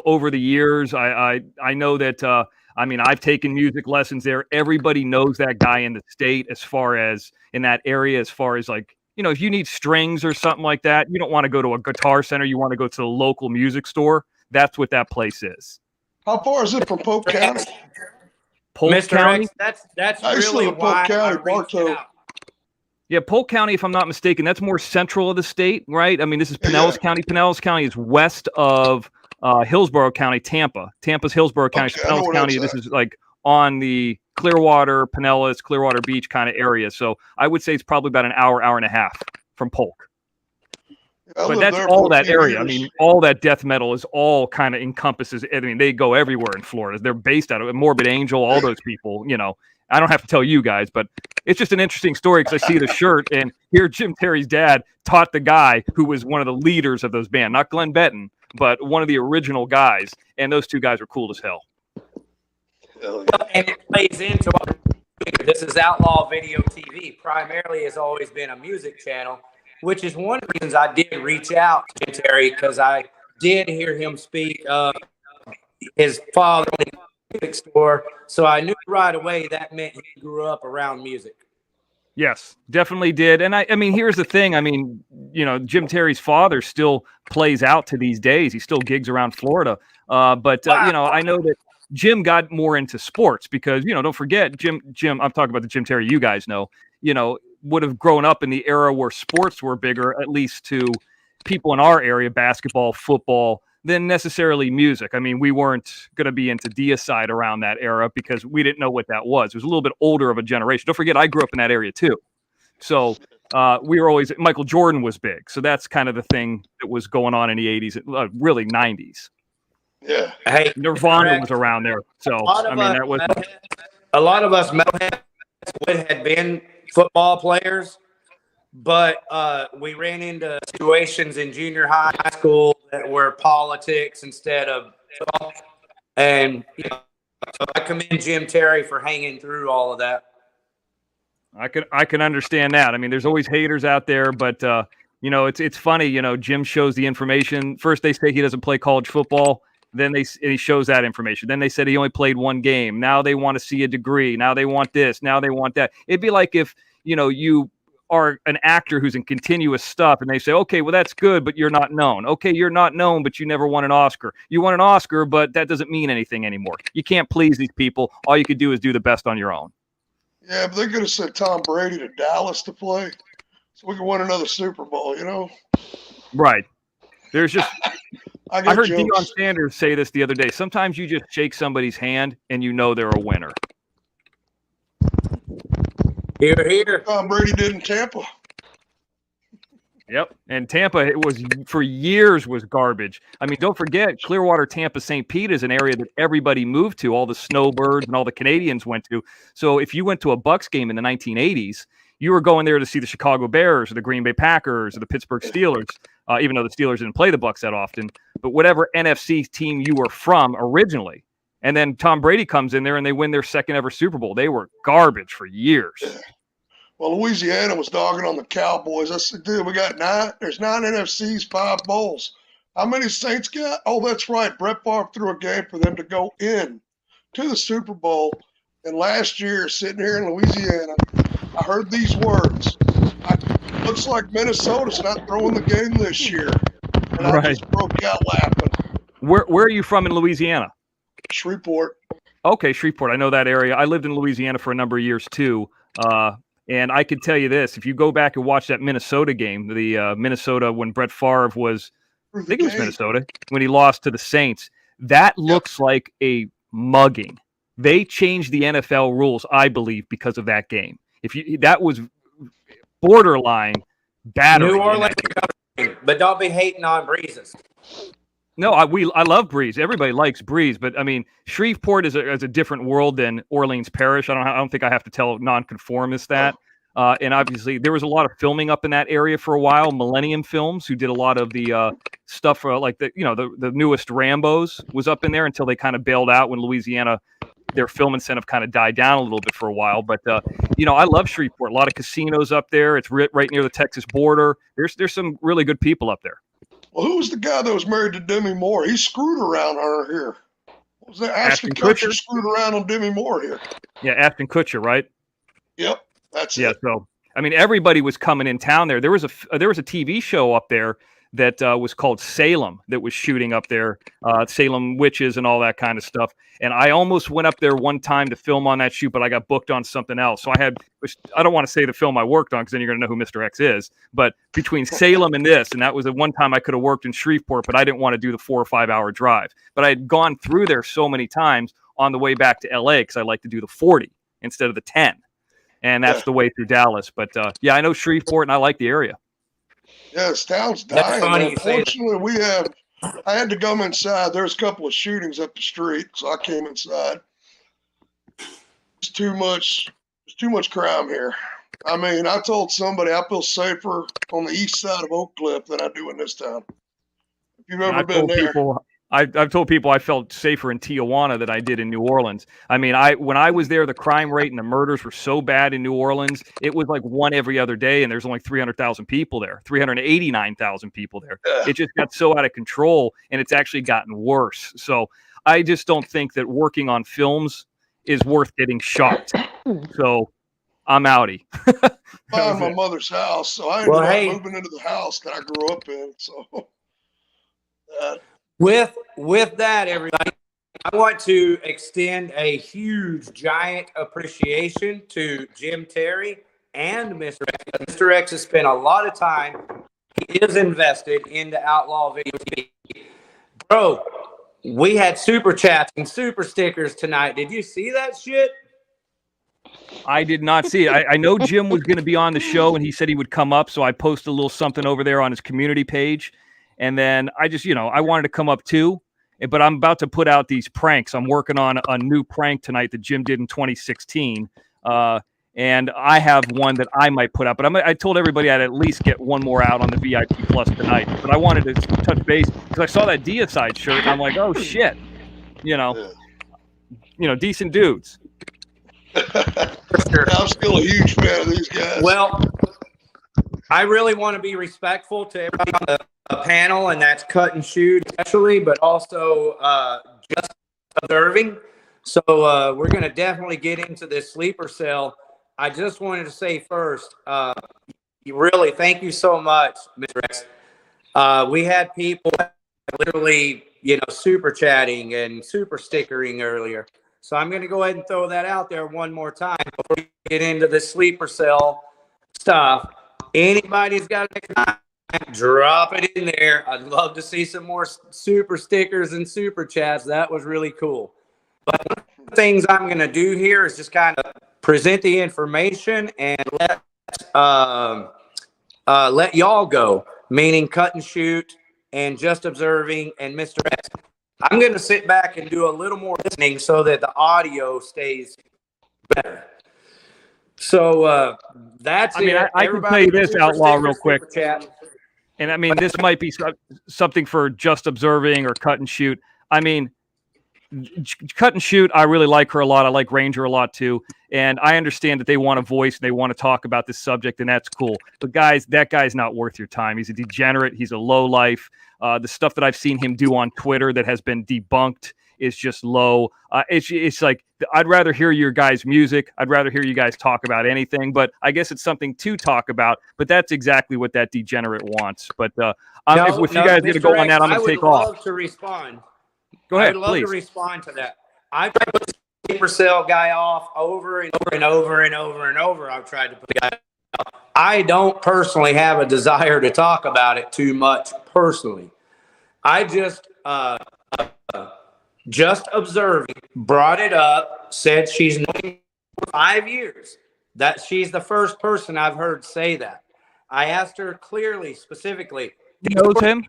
over the years. I know that. I've taken music lessons there. Everybody knows that guy in the state, as far as in that area, as far as like if you need strings or something like that, you don't want to go to a Guitar Center. You want to go to the local music store. That's what that place is. How far is it from Polk County? Polk Mr. County? X, that's I used to really live in Polk why I County, reached Bartow. out. Yeah, Polk County, if I'm not mistaken, that's more central of the state, right? I mean, this is Pinellas County. Pinellas County is west of Hillsborough County, Tampa. Tampa's Hillsborough County, Okay, I know Pinellas where County. that's This is like on the Clearwater, Pinellas, Clearwater Beach kind of area. So I would say it's probably about an hour, hour and a half from Polk. I But lived that's there all for a that few area. I years. mean, all that death metal is all kind of encompasses. I mean, they go everywhere in Florida. They're based out of Morbid Angel, all those people, I don't have to tell you guys, but it's just an interesting story because I see the shirt and here Jim Terry's dad taught the guy who was one of the leaders of those bands, not Glenn Benton, but one of the original guys. And those two guys were cool as hell. And it plays into what we're doing. This is Outlaw Video TV. Primarily has always been a music channel, which is one of the reasons I did reach out to Terry, because I did hear him speak of his father in the music store. So I knew right away that meant he grew up around music. Yes, definitely did. And I mean, here's the thing. I mean, Jim Terry's father still plays out to these days. He still gigs around Florida. But I know that Jim got more into sports because, don't forget, Jim, I'm talking about the Jim Terry you guys know, would have grown up in the era where sports were bigger, at least to people in our area, basketball, football, than necessarily music. I mean, we weren't going to be into Deicide around that era because we didn't know what that was. It was a little bit older of a generation. Don't forget, I grew up in that area too. So we were always, Michael Jordan was big. So that's kind of the thing that was going on in the 80s, really 90s. Yeah. Hey, Nirvana was around there. So, I mean, that was... A lot of us metalheads had been football players, but we ran into situations in junior high school that were politics instead of football. And so I commend Jim Terry for hanging through all of that. I can understand that. I mean, there's always haters out there, but it's funny. Jim shows the information. First, they say he doesn't play college football. Then he shows that information. Then they said he only played one game. Now they want to see a degree. Now they want this. Now they want that. It'd be like if you are an actor who's in continuous stuff and they say, okay, well, that's good, but you're not known. Okay, you're not known, but you never won an Oscar. You won an Oscar, but that doesn't mean anything anymore. You can't please these people. All you could do is do the best on your own. Yeah, but they could have sent Tom Brady to Dallas to play so we could win another Super Bowl, Right. There's just... I heard jokes. Deion Sanders say this the other day. Sometimes you just shake somebody's hand and they're a winner. Here. Tom Brady did in Tampa. Yep. And Tampa, it was for years was garbage. I mean, don't forget, Clearwater, Tampa, St. Pete is an area that everybody moved to. All the snowbirds and all the Canadians went to. So if you went to a Bucks game in the 1980s, you were going there to see the Chicago Bears or the Green Bay Packers or the Pittsburgh Steelers, even though the Steelers didn't play the Bucks that often. But whatever NFC team you were from originally. And then Tom Brady comes in there and they win their second ever Super Bowl. They were garbage for years. Well, Louisiana was dogging on the Cowboys. I said, dude, we got 9. There's 9 NFCs, 5 bowls. How many Saints got? Oh, that's right. Brett Favre threw a game for them to go in to the Super Bowl. And last year, sitting here in Louisiana, I heard these words. Looks like Minnesota's not throwing the game this year. And I just broke out laughing. Where are you from in Louisiana? Shreveport. Okay, Shreveport. I know that area. I lived in Louisiana for a number of years too. And I can tell you this, if you go back and watch that Minnesota game, the Minnesota when Brett Favre was, I think it was Minnesota, when he lost to the Saints, that looks like a mugging. They changed the NFL rules, I believe, because of that game. That was borderline battery. New Orleans, but don't be hating on Breezes. No, I love Breeze. Everybody likes Breeze, but I mean Shreveport is a different world than Orleans Parish. I don't think I have to tell nonconformists that. And obviously there was a lot of filming up in that area for a while. Millennium Films, who did a lot of the stuff for like the newest Rambos, was up in there until they kind of bailed out when Louisiana, their film incentive kind of died down a little bit for a while. But I love Shreveport. A lot of casinos up there. It's right near the Texas border. There's some really good people up there. Well, who was the guy that was married to Demi Moore? He screwed around her here. What was that? Ashton Kutcher screwed around on Demi Moore here. Yeah, Ashton Kutcher, right? Yep, that's it. Yeah, so I mean, everybody was coming in town there. There was a TV show up there that was called Salem that was shooting up there, Salem witches and all that kind of stuff. And I almost went up there one time to film on that shoot, but I got booked on something else. So I don't want to say the film I worked on because then you're going to know who Mr. X is. But between Salem and this, and that was the one time I could have worked in Shreveport, but I didn't want to do the 4 or 5 hour drive. But I had gone through there so many times on the way back to LA because I like to do the 40 instead of the 10. And that's the way through Dallas. But yeah, I know Shreveport and I like the area. Yeah, this town's dying. Unfortunately, I had to come inside. There's a couple of shootings up the street, so I came inside. It's too much crime here. I mean, I told somebody I feel safer on the east side of Oak Cliff than I do in this town. If you've ever been there. I've told people I felt safer in Tijuana than I did in New Orleans. I mean, when I was there, the crime rate and the murders were so bad in New Orleans. It was like one every other day, and there's only 300,000 people there, 389,000 people there. It just got so out of control, and it's actually gotten worse. So I just don't think that working on films is worth getting shot. So I'm outie. Found my mother's house, so I ended up moving into the house that I grew up in. So. With that, everybody, I want to extend a huge, giant appreciation to Jim Terry and Mr. X. Mr. X has spent a lot of time. He is invested into Outlaw Video TV. Bro, we had super chats and super stickers tonight. Did you see that shit? I did not see it. I know Jim was going to be on the show, and he said he would come up, so I posted a little something over there on his community page. And then I just, I wanted to come up too, but I'm about to put out these pranks. I'm working on a new prank tonight that Jim did in 2016. And I have one that I might put out, but I told everybody I'd at least get one more out on the VIP Plus tonight. But I wanted to touch base because I saw that Deicide shirt and I'm like, oh shit, decent dudes. I'm still a huge fan of these guys. Well, I really want to be respectful to everybody on the panel, and that's Cut and Shoot especially, but also just observing. So we're going to definitely get into this sleeper cell. I just wanted to say first, really thank you so much, Mr. X. We had people literally, super chatting and super stickering earlier. So I'm going to go ahead and throw that out there one more time before we get into the sleeper cell stuff. Anybody's got a time, drop it in there. I'd love to see some more super stickers and super chats. That was really cool. But one of the things I'm going to do here is just kind of present the information and let y'all go, meaning Cut and Shoot and Just Observing and Mr. X. I'm going to sit back and do a little more listening so that the audio stays better. So that's it. I can tell you this, Outlaw, real quick. And I mean, this might be something for Just Observing or Cut and Shoot. I mean, Cut and Shoot, I really like her a lot. I like Ranger a lot too. And I understand that they want a voice and they want to talk about this subject, and that's cool. But guys, that guy's not worth your time. He's a degenerate. He's a lowlife. The stuff that I've seen him do on Twitter that has been debunked is just low. It's like, I'd rather hear your guys' music. I'd rather hear you guys talk about anything, but I guess it's something to talk about, but that's exactly what that degenerate wants. But if you guys are going to go on that, I'm going to take off. I would love to respond. Go ahead, I would love please. to respond to that. I've tried to put the sleeper cell guy off over and over and over and over and over. I've tried to put the guy off. I don't personally have a desire to talk about it too much personally. I just observing, brought it up, said she's known for 5 years. That she's the first person I've heard say that. I asked her clearly, specifically. Knows him?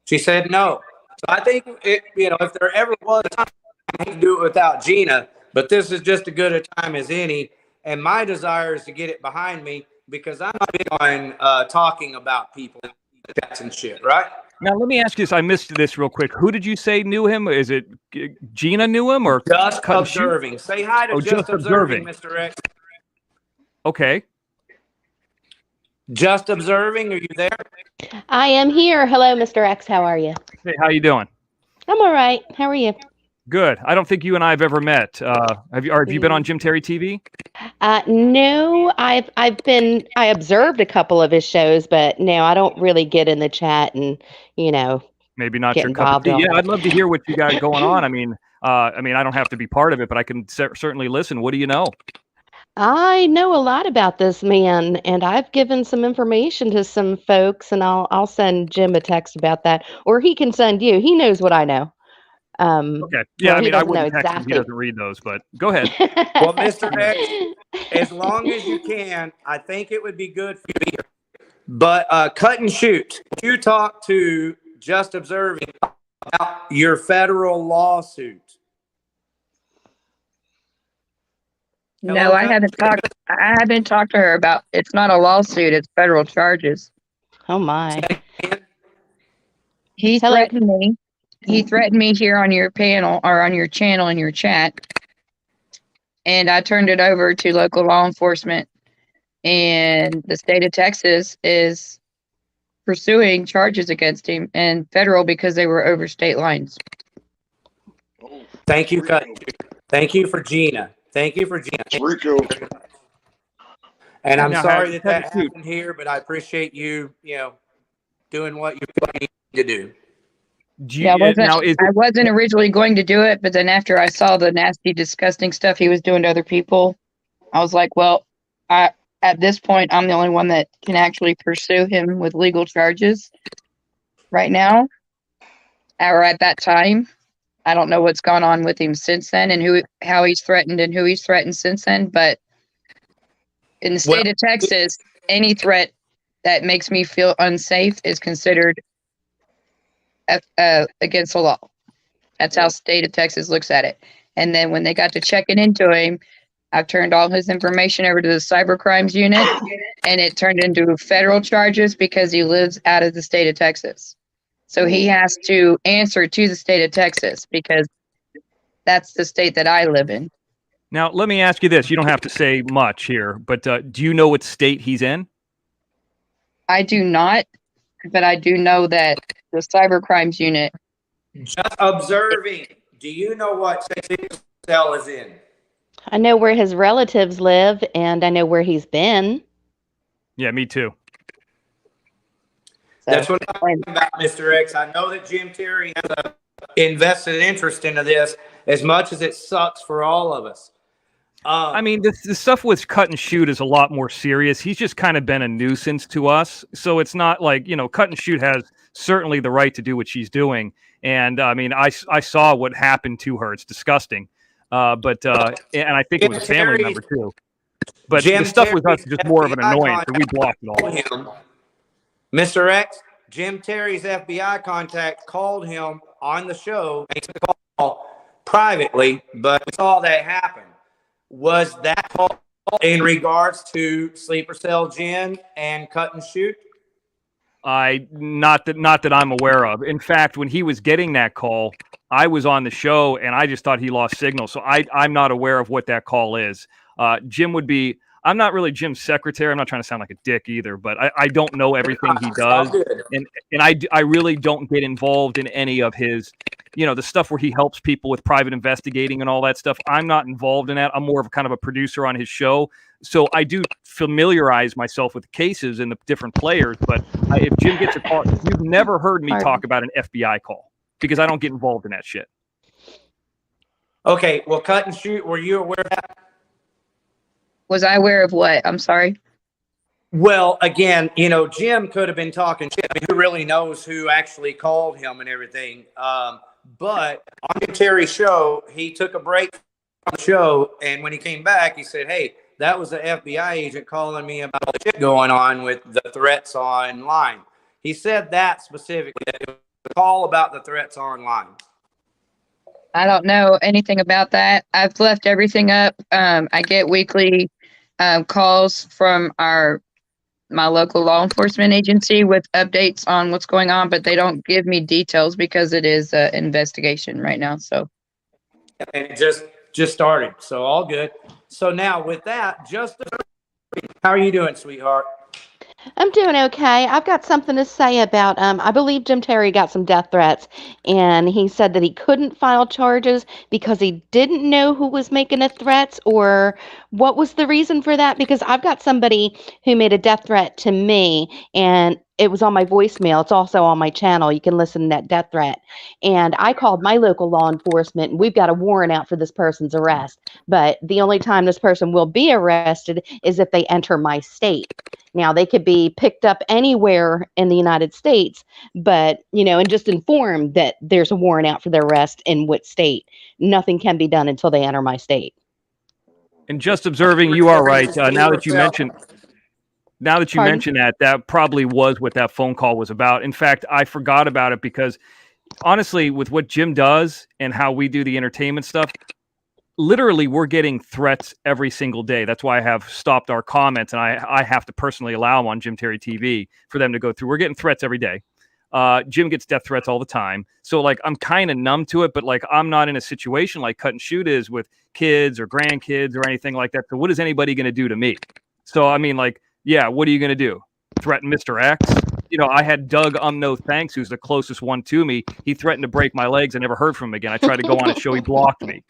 She said no. So I think if there ever was a time, I hate to do it without Gina, but this is just as good a time as any. And my desire is to get it behind me because I'm not big on talking about people and shit, right? Now, let me ask you this. I missed this real quick. Who did you say knew him? Is it Gina knew him or Just Observing? Say hi to Just Observing, Mr. X. Okay. Just Observing, are you there? I am here. Hello, Mr. X. How are you? Hey, how you doing? I'm all right. How are you? Good. I don't think you and I have ever met. Have you been on Jim Terry TV? No, I observed a couple of his shows, but no, I don't really get in the chat and Maybe not get your cup of involved tea. all Yeah, I'd that. love to hear what you got going on. I mean, I don't have to be part of it, but I can certainly listen. What do you know? I know a lot about this man, and I've given some information to some folks, and I'll send Jim a text about that, or he can send you. He knows what I know. Okay. Yeah, Well, I he mean, I doesn't know wouldn't text him. He exactly. doesn't read those, but go ahead. Well, Mr. X, as long as you can, I think it would be good for you. But cut and shoot. You talk to Just Observing about your federal lawsuit. No, I haven't talked to her about. It's not a lawsuit; it's federal charges. Oh my! He Hello. threatened me. He threatened me here on your panel or on your channel in your chat, and I turned it over to local law enforcement. And the state of Texas is pursuing charges against him, and federal because they were over state lines. Thank you, cut. Thank you for Gina. Thank you for Gina. Rico. And I'm Now, sorry have that you- happened here, but I appreciate you, doing what you need to do. Yeah, I wasn't originally going to do it, but then after I saw the nasty, disgusting stuff he was doing to other people, I was like, well, at this point, I'm the only one that can actually pursue him with legal charges right now, or at that time. I don't know what's gone on with him since then and how he's threatened and who he's threatened since then, but in the state of Texas, any threat that makes me feel unsafe is considered against the law. That's how state of Texas looks at it. And then when they got to checking into him, I've turned all his information over to the cyber crimes unit, and it turned into federal charges because he lives out of the state of Texas. So he has to answer to the state of Texas because that's the state that I live in. Now, let me ask you this. You don't have to say much here, but do you know what state he's in? I do not, but I do know that the cyber crimes unit. Just Observing. Do you know what state cell is in? I know where his relatives live, and I know where he's been. Yeah, me too. That's what I'm talking about, Mr. X. I know that Jim Terry has an invested interest into this as much as it sucks for all of us. I mean, the stuff with cut and shoot is a lot more serious. He's just kind of been a nuisance to us. So it's not like, cut and shoot has certainly the right to do what she's doing. And I mean, I saw what happened to her. It's disgusting. And I think it was a family member too. But the stuff with us is just more of an annoyance. So we blocked it all. Mr. X, Jim Terry's FBI contact called him on the show and took a call privately, but we saw that happen. Was that call in regards to Sleeper Cell Jen and Cut and Shoot? Not that I'm aware of. In fact, when he was getting that call, I was on the show and I just thought he lost signal. So I'm not aware of what that call is. Jim would be. I'm not really Jim's secretary. I'm not trying to sound like a dick either, but I don't know everything he does, and I really don't get involved in any of his, the stuff where he helps people with private investigating and all that stuff. I'm not involved in that. I'm more of a kind of a producer on his show, so I do familiarize myself with the cases and the different players. But if Jim gets a call, you've never heard me talk about an FBI call because I don't get involved in that shit. Okay, well, Cut and Shoot. Were you aware of that? Was I aware of what? I'm sorry. Well, again, Jim could have been talking shit. I mean, who really knows who actually called him and everything? But on Jim Terry's show, he took a break from the show, and when he came back, he said, "Hey, that was the FBI agent calling me about all the shit going on with the threats online." He said that specifically, that it was a call about the threats online. I don't know anything about that. I've left everything up. I get weekly calls from my local law enforcement agency with updates on what's going on, but they don't give me details because it is an investigation right now. So, and it just started, so all good. So now with that, how are you doing, sweetheart? I'm doing okay. I've got something to say about I believe Jim Terry got some death threats, and he said that he couldn't file charges because he didn't know who was making the threats, or what was the reason for that? Because I've got somebody who made a death threat to me, and it was on my voicemail. It's also on my channel. You can listen to that death threat. And I called my local law enforcement, and we've got a warrant out for this person's arrest. But the only time this person will be arrested is if they enter my state. Now, they could be picked up anywhere in the United States, but, and just informed that there's a warrant out for their arrest in what state. Nothing can be done until they enter my state. And just observing, you are right. Now that you mention that, that probably was what that phone call was about. In fact, I forgot about it because, honestly, with what Jim does and how we do the entertainment stuff, literally we're getting threats every single day. That's why I have stopped our comments, and I have to personally allow them on Jim Terry TV for them to go through. We're getting threats every day. Jim gets death threats all the time. So like, I'm kind of numb to it, but like, I'm not in a situation like Cut and Shoot is with kids or grandkids or anything like that. So what is anybody going to do to me? So, I mean, like, yeah, what are you going to do? Threaten Mr. X? I had Doug No Thanks, who's the closest one to me. He threatened to break my legs. I never heard from him again. I tried to go on a show. He blocked me,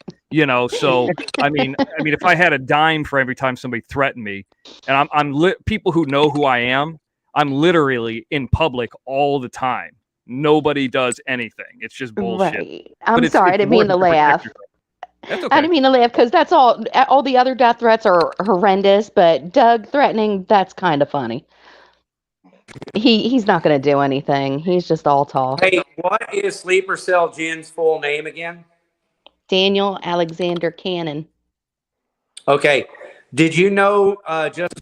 so I mean, if I had a dime for every time somebody threatened me, and people who know who I am, I'm literally in public all the time. Nobody does anything. It's just bullshit. Right. I'm sorry. I didn't mean to laugh. That's okay. I didn't mean to laugh because that's all the other death threats are horrendous, but Doug threatening, that's kind of funny. He's not going to do anything. He's just all talk. Hey, what is Sleeper Cell Jen's full name again? Daniel Alexander Cannon. Okay. Did you know just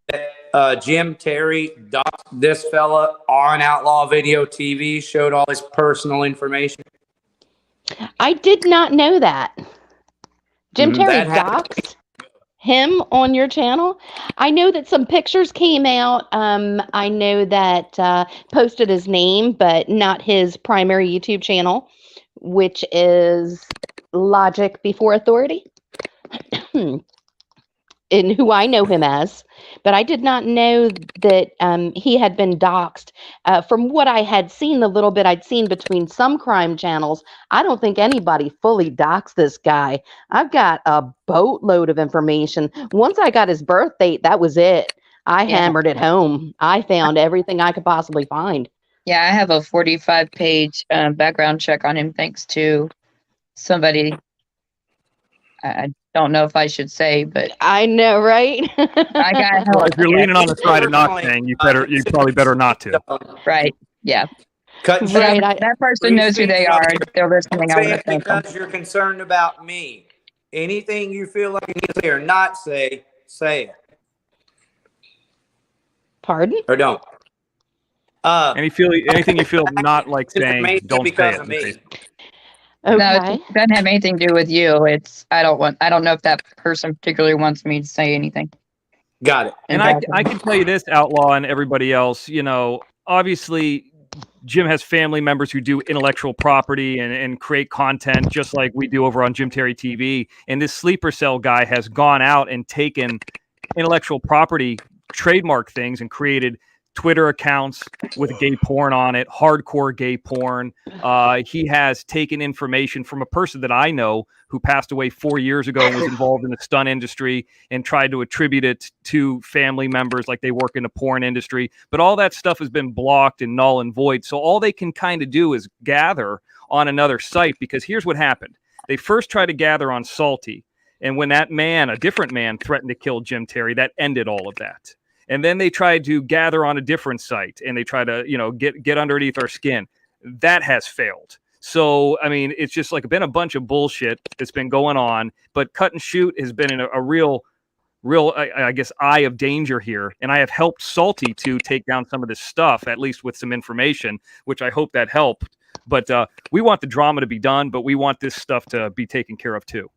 that Jim Terry doxed this fella on Outlaw Video TV, showed all his personal information? I did not know that. Jim Terry doxed him on your channel? I know that some pictures came out. I know that posted his name, but not his primary YouTube channel, which is Logic Before Authority, and who I know him as. But I did not know that he had been doxxed. From what I had seen, the little bit I'd seen between some crime channels, I don't think anybody fully doxxed this guy. I've got a boatload of information. Once I got his birth date, that was it. I hammered it home. I found everything I could possibly find. Yeah, I have a 45-page background check on him thanks to somebody. I don't know if I should say, but I know, right? I got well, if you're leaning on the side of not saying, you probably better not to. Right. Yeah. Right, that person knows who they are. They're listening. I want to thank them. Because you're concerned about me. Anything you feel like you need to say or not say, say it. Pardon? Or don't. Anything you feel not like saying, don't say it. Me. Okay. No, it doesn't have anything to do with you. I don't know if that person particularly wants me to say anything. Got it. And I can tell you this, Outlaw and everybody else, obviously Jim has family members who do intellectual property and create content just like we do over on Jim Terry TV. And this Sleeper Cell guy has gone out and taken intellectual property trademark things and created Twitter accounts with gay porn on it, hardcore gay porn. He has taken information from a person that I know who passed away 4 years ago and was involved in the stunt industry and tried to attribute it to family members like they work in the porn industry. But all that stuff has been blocked and null and void. So all they can kind of do is gather on another site, because here's what happened. They first tried to gather on Salty. And when that man, a different man, threatened to kill Jim Terry, that ended all of that. And then they tried to gather on a different site and they try to, get underneath our skin. That has failed. So, I mean, it's just like been a bunch of bullshit that's been going on, but Cut and Shoot has been in a real, I guess, eye of danger here. And I have helped Salty to take down some of this stuff, at least with some information, which I hope that helped. But we want the drama to be done, but we want this stuff to be taken care of too.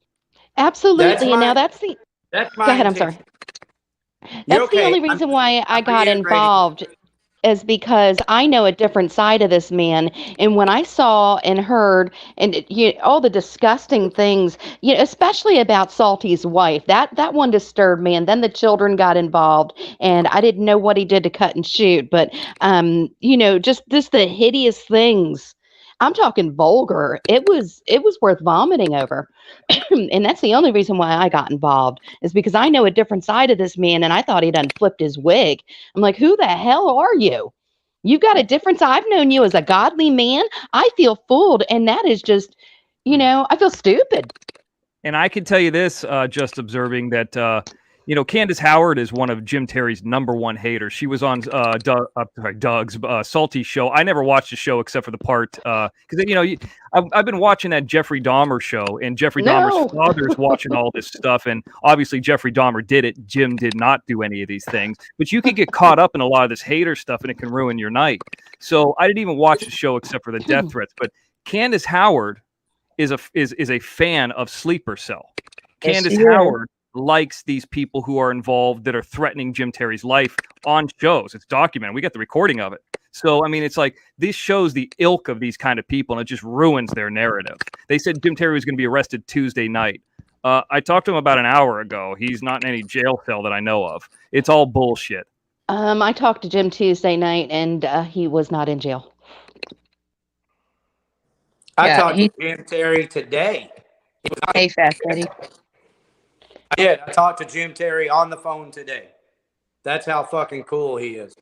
Absolutely. And now that's my go ahead. I'm sorry. That's okay. the only reason why I got involved. is because I know a different side of this man. And when I saw and heard and all the disgusting things, especially about Salty's wife, that one disturbed me. And then the children got involved, and I didn't know what he did to cut and shoot, but just the hideous things. I'm talking vulgar. It was worth vomiting over. And that's the only reason why I got involved, is because I know a different side of this man, and I thought he'd unflipped his wig. I'm like, who the hell are you? You've got a difference. I've known you as a godly man. I feel fooled, and that is just, I feel stupid. And I can tell you this, just observing that, Candace Howard is one of Jim Terry's #1 haters. She was on Doug's Salty show. I never watched the show except for the part because I've been watching that Jeffrey Dahmer show, and Jeffrey Dahmer's father's watching all this stuff, and obviously Jeffrey Dahmer did it. Jim did not do any of these things, but you can get caught up in a lot of this hater stuff, and it can ruin your night. So I didn't even watch the show except for the death threats. But Candace Howard is a fan of Sleeper Cell. Candace Howard likes these people who are involved that are threatening Jim Terry's life on shows. It's documented. We got the recording of it. So, I mean, it's like this shows the ilk of these kind of people, and it just ruins their narrative. They said Jim Terry was going to be arrested Tuesday night. I talked to him about an hour ago. He's not in any jail cell that I know of. It's all bullshit. I talked to Jim Tuesday night, and he was not in jail. I talked to Jim Terry today. Hey, Fast Eddie. I did. I talked to Jim Terry on the phone today. That's how fucking cool he is.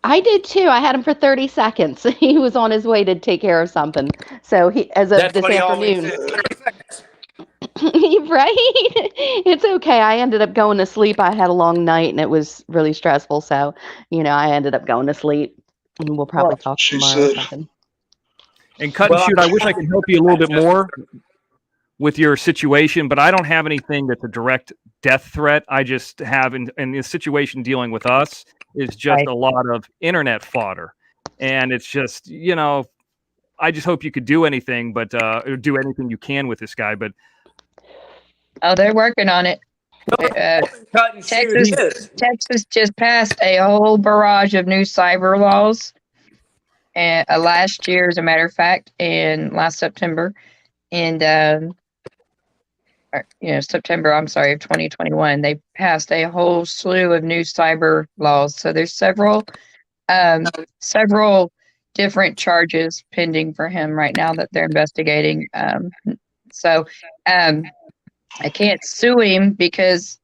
I did too. I had him for 30 seconds. He was on his way to take care of something. So as of this afternoon. Right? It's okay. I ended up going to sleep. I had a long night and it was really stressful. So, I ended up going to sleep, and we'll probably talk tomorrow or something. And Cut and Shoot, I wish I could help you a little bit more with your situation, but I don't have anything that's a direct death threat. I just have, in the situation dealing with us, is just a lot of internet fodder. And it's just, I just hope you could do anything, but do anything you can with this guy. But they're working on it. Texas just passed a whole barrage of new cyber laws. And last year, as a matter of fact, in last September, and September, of 2021, they passed a whole slew of new cyber laws. So there's several different charges pending for him right now that they're investigating. I can't sue him because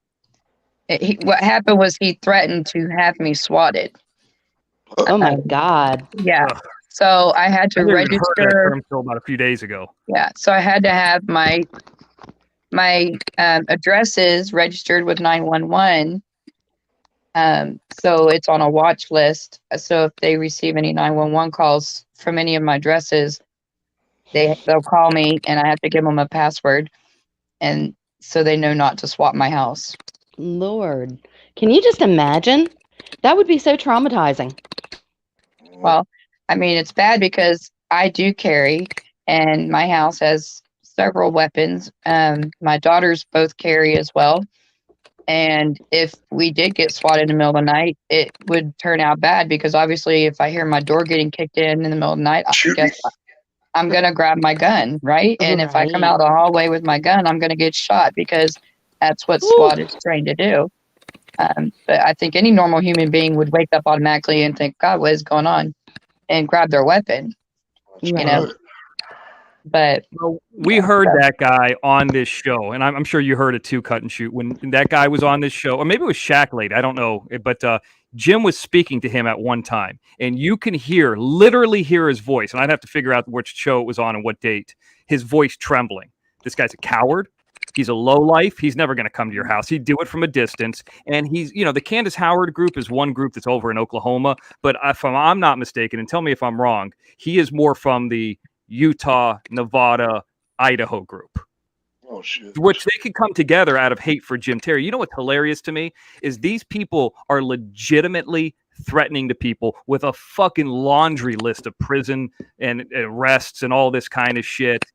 what happened was he threatened to have me swatted. Oh my God. Yeah. So I had to register until about a few days ago. Yeah. So I had to have my addresses registered with 911. So it's on a watch list. So if they receive any 911 calls from any of my addresses, they'll call me, and I have to give them a password, and so they know not to swap my house. Lord, can you just imagine? That would be so traumatizing. Well, it's bad because I do carry, and my house has several weapons. My daughters both carry as well. And if we did get swatted in the middle of the night, it would turn out bad because obviously if I hear my door getting kicked in the middle of the night, I guess I'm going to grab my gun, right? And if I come out the hallway with my gun, I'm going to get shot because that's what SWAT is trained to do. But I think any normal human being would wake up automatically and think, God, what is going on? And grab their weapon, But we heard that guy on this show, and I'm sure you heard it too, Cut and Shoot, when that guy was on this show, or maybe it was Shaq Late, I don't know, but Jim was speaking to him at one time, and you can literally hear his voice, and I'd have to figure out which show it was on and what date, his voice trembling. This guy's a coward. He's a lowlife. He's never going to come to your house. He'd do it from a distance. And he's, the Candace Howard group is one group that's over in Oklahoma. But if I'm not mistaken, and tell me if I'm wrong, he is more from the Utah, Nevada, Idaho group. Oh, shit. Which they could come together out of hate for Jim Terry. You know what's hilarious to me is these people are legitimately threatening to people with a fucking laundry list of prison and arrests and all this kind of shit.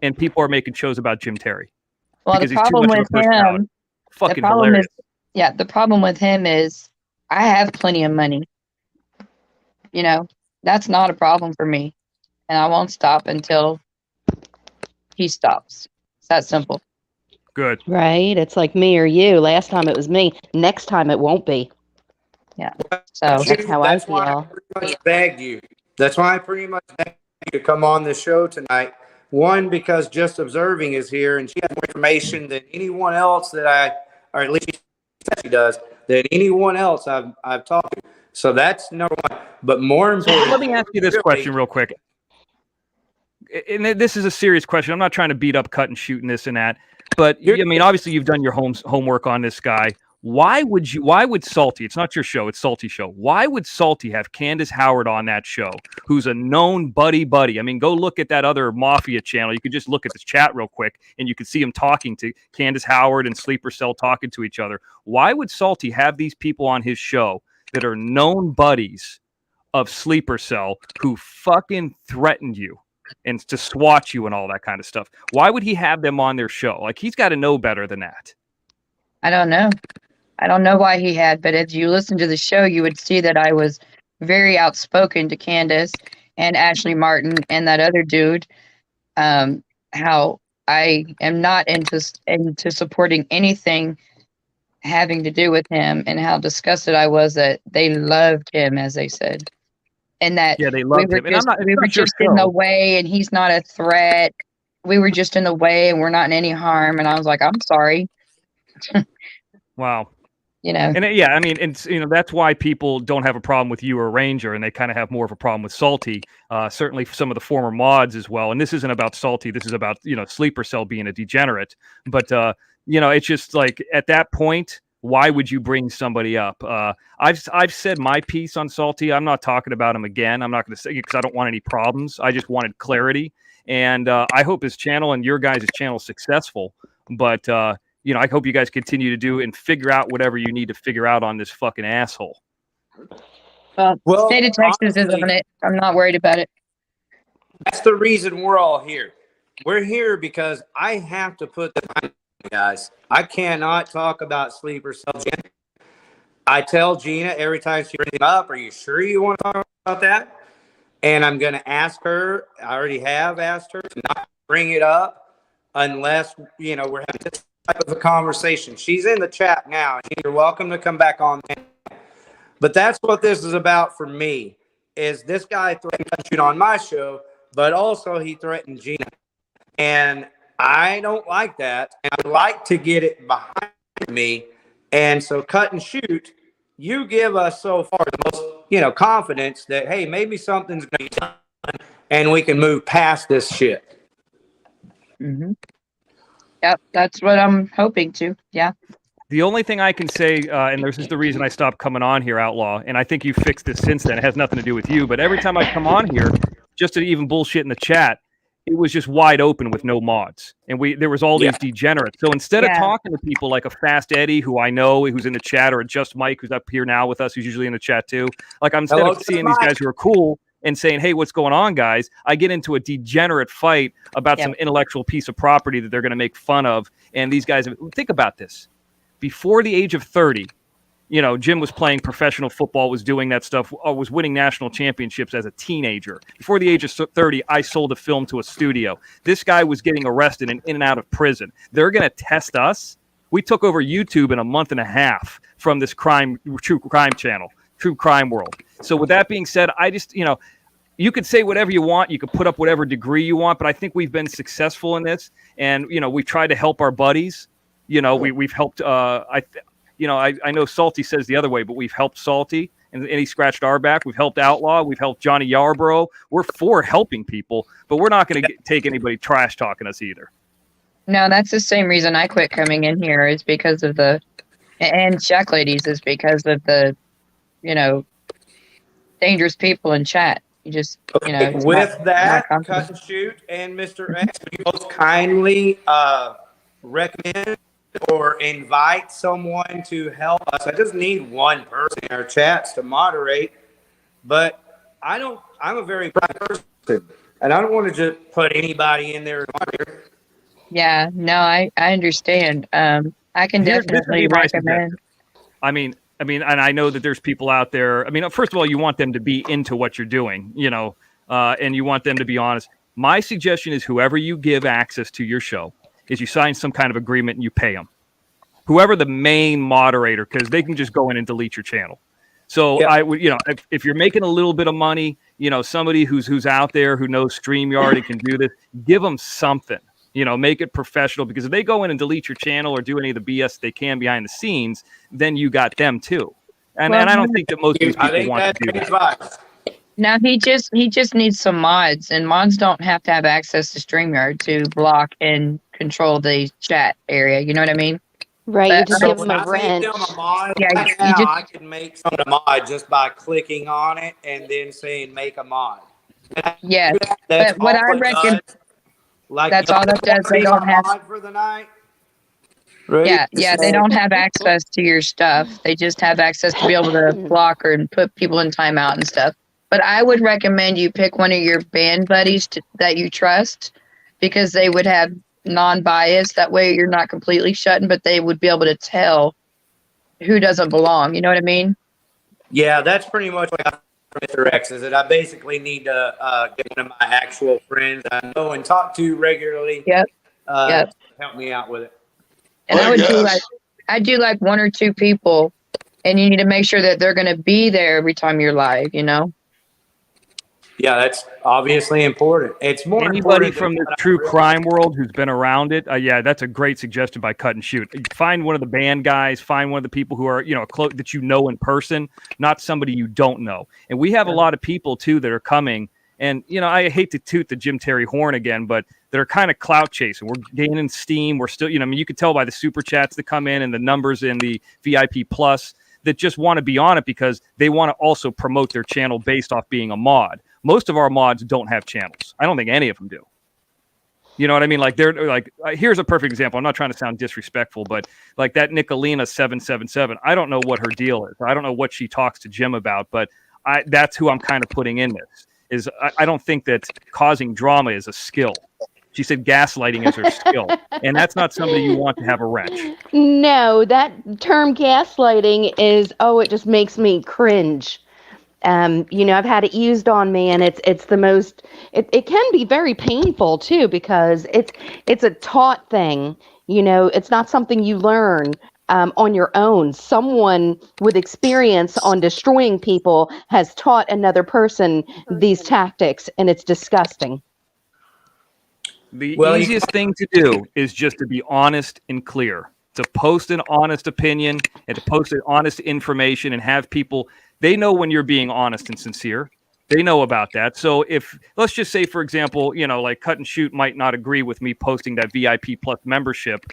And people are making shows about Jim Terry. Well, the problem with him, fucking hilarious. The problem with him is I have plenty of money. you know, that's not a problem for me. And I won't stop until he stops. It's that simple. Good. Right? It's like me or you. Last time it was me. Next time it won't be. Yeah. So that's how I That's why I feel. pretty much begged you. That's why I pretty much begged you to come on the show tonight. One, because Just Observing is here, and she has more information than anyone else that or at least she does, than anyone else I've talked to. So that's number one. But more important, let me ask you this question real quick. And this is a serious question. I'm not trying to beat up, cut, and shoot, and this and that. But I mean, obviously, you've done your homework on this guy. Why would Salty? It's not your show. It's Salty's show. Why would Salty have Candace Howard on that show, who's a known buddy? I mean, go look at that other Mafia channel. You could just look at the chat real quick, and you could see him talking to Candace Howard and Sleeper Cell talking to each other. Why would Salty have these people on his show that are known buddies of Sleeper Cell who fucking threatened you and to swat you and all that kind of stuff? Why would he have them on their show? Like, he's got to know better than that. I don't know. I don't know why he had, but if you listen to the show, you would see that I was very outspoken to Candace and Ashley Martin and that other dude. How I am not into supporting anything having to do with him, and how disgusted I was that they loved him, as they said, and that they loved him. We were just in the way, and he's not a threat. We were just in the way, and we're not in any harm. And I was like, I'm sorry. Wow. You know, and I mean, it's, that's why people don't have a problem with you or Ranger, and they kind of have more of a problem with Salty. Certainly some of the former mods as well. And this isn't about Salty. This is about, Sleeper Cell being a degenerate. But, it's just like, at that point, why would you bring somebody up? I've said my piece on Salty. I'm not talking about him again. I'm not going to say it because I don't want any problems. I just wanted clarity. And I hope his channel and your guys' channel is successful. But, I hope you guys continue to do and figure out whatever you need to figure out on this fucking asshole. Well, state of Texas is on it. I'm not worried about it. That's the reason we're all here. We're here because I have to put the guys. I cannot talk about Sleeper Cell. I tell Gina every time she brings it up, are you sure you want to talk about that? And I'm going to ask her. I already have asked her to not bring it up unless, we're having this type of a conversation. She's in the chat now. You're welcome to come back on. But that's what this is about for me, is this guy threatened to shoot on my show, but also he threatened Gina. And I don't like that. And I'd like to get it behind me. And so cut and shoot, you give us so far the most, confidence that, hey, maybe something's going to be done and we can move past this shit. Mm-hmm. Yep, that's what I'm hoping to. Yeah. The only thing I can say, and this is the reason I stopped coming on here, Outlaw, and I think you fixed this since then. It has nothing to do with you, but every time I come on here, just to even bullshit in the chat, it was just wide open with no mods, and there was all these degenerates. So instead of talking to people like a Fast Eddie, who I know who's in the chat, or a Just Mike, who's up here now with us, who's usually in the chat too, like instead of seeing these guys who are cool and saying, hey, what's going on, guys? I get into a degenerate fight about some intellectual piece of property that they're going to make fun of. And these guys, think about this. Before the age of 30, Jim was playing professional football, was doing that stuff, was winning national championships as a teenager. Before the age of 30, I sold a film to a studio. This guy was getting arrested and in and out of prison. They're going to test us. We took over YouTube in a month and a half from this true crime channel. True Crime World. So with that being said, I just, you could say whatever you want. You could put up whatever degree you want, but I think we've been successful in this. And, we've tried to help our buddies. We've helped, I know Salty says the other way, but we've helped Salty and he scratched our back. We've helped Outlaw. We've helped Johnny Yarborough. We're for helping people, but we're not going to take anybody trash talking us either. No, that's the same reason I quit coming in here, is because of and Shack Ladies, is because of the, dangerous people in chat. You just, with that, Cut and Shoot and Mr. X, would you both kindly recommend or invite someone to help us? I just need one person in our chats to moderate, but I'm a very private person, and I don't want to just put anybody in there. Yeah, no, I understand. I can definitely recommend. I mean, I mean, and I know that there's people out there. I mean, first of all, you want them to be into what you're doing, you know, and you want them to be honest. My suggestion is whoever you give access to your show is you sign some kind of agreement and you pay them. Whoever the main moderator, because they can just go in and delete your channel. So I would, you know, if you're making a little bit of money, you know, somebody who's out there who knows StreamYard and can do this, give them something. You know, make it professional, because if they go in and delete your channel or do any of the BS they can behind the scenes, then you got them too. And I don't think that most of these people want to do that. Now he just needs some mods, and mods don't have to have access to StreamYard to block and control the chat area. You know what I mean? Right. But You just give them a wrench. Yeah, Right now, I can make some of the mod just by clicking on it and then saying make a mod. Yeah, That's but what all I it reckon, does. Like, that's you all that does. They be don't my have. mod for the night. Yeah, they don't have access to your stuff. They just have access to be able to block or and put people in timeout and stuff. But I would recommend you pick one of your band buddies that you trust, because they would have non-bias. That way you're not completely shutting, but they would be able to tell who doesn't belong. You know what I mean? Yeah, that's pretty much what I got from Mr. X, is that I basically need to get one of my actual friends I know and talk to regularly. Yep. To help me out with it. And I do like one or two people, and you need to make sure that they're going to be there every time you're live, you know? Yeah, that's obviously important. It's more Anybody important from than the what I true realize. crime world who's been around it, yeah, that's a great suggestion by Cut and Shoot. Find one of the band guys, find one of the people who are, you know, that you know in person, not somebody you don't know. And we have a lot of people too that are coming. And, you know, I hate to toot the Jim Terry horn again, but they're kind of clout chasing. We're gaining steam. We're still, you know, I mean, you can tell by the super chats that come in and the numbers in the VIP Plus that just want to be on it because they want to also promote their channel based off being a mod. Most of our mods don't have channels. I don't think any of them do. You know what I mean? Like, they're like, here's a perfect example. I'm not trying to sound disrespectful, but like that Nicolina 777, I don't know what her deal is. I don't know what she talks to Jim about, but that's who I'm kind of putting in this. I don't think that causing drama is a skill. She said gaslighting is her skill, and that's not somebody you want to have a wrench. No, that term gaslighting is, it just makes me cringe. You know, I've had it used on me, and it's the most, it can be very painful too, because it's a taught thing. You know, it's not something you learn on your own. Someone with experience on destroying people has taught another person these tactics, and it's disgusting. The easiest thing to do is just to be honest and clear, to post an honest opinion and to post an honest information and have people, they know when you're being honest and sincere. They know about that. So if, let's just say, for example, you know, like Cut and Shoot might not agree with me posting that VIP Plus membership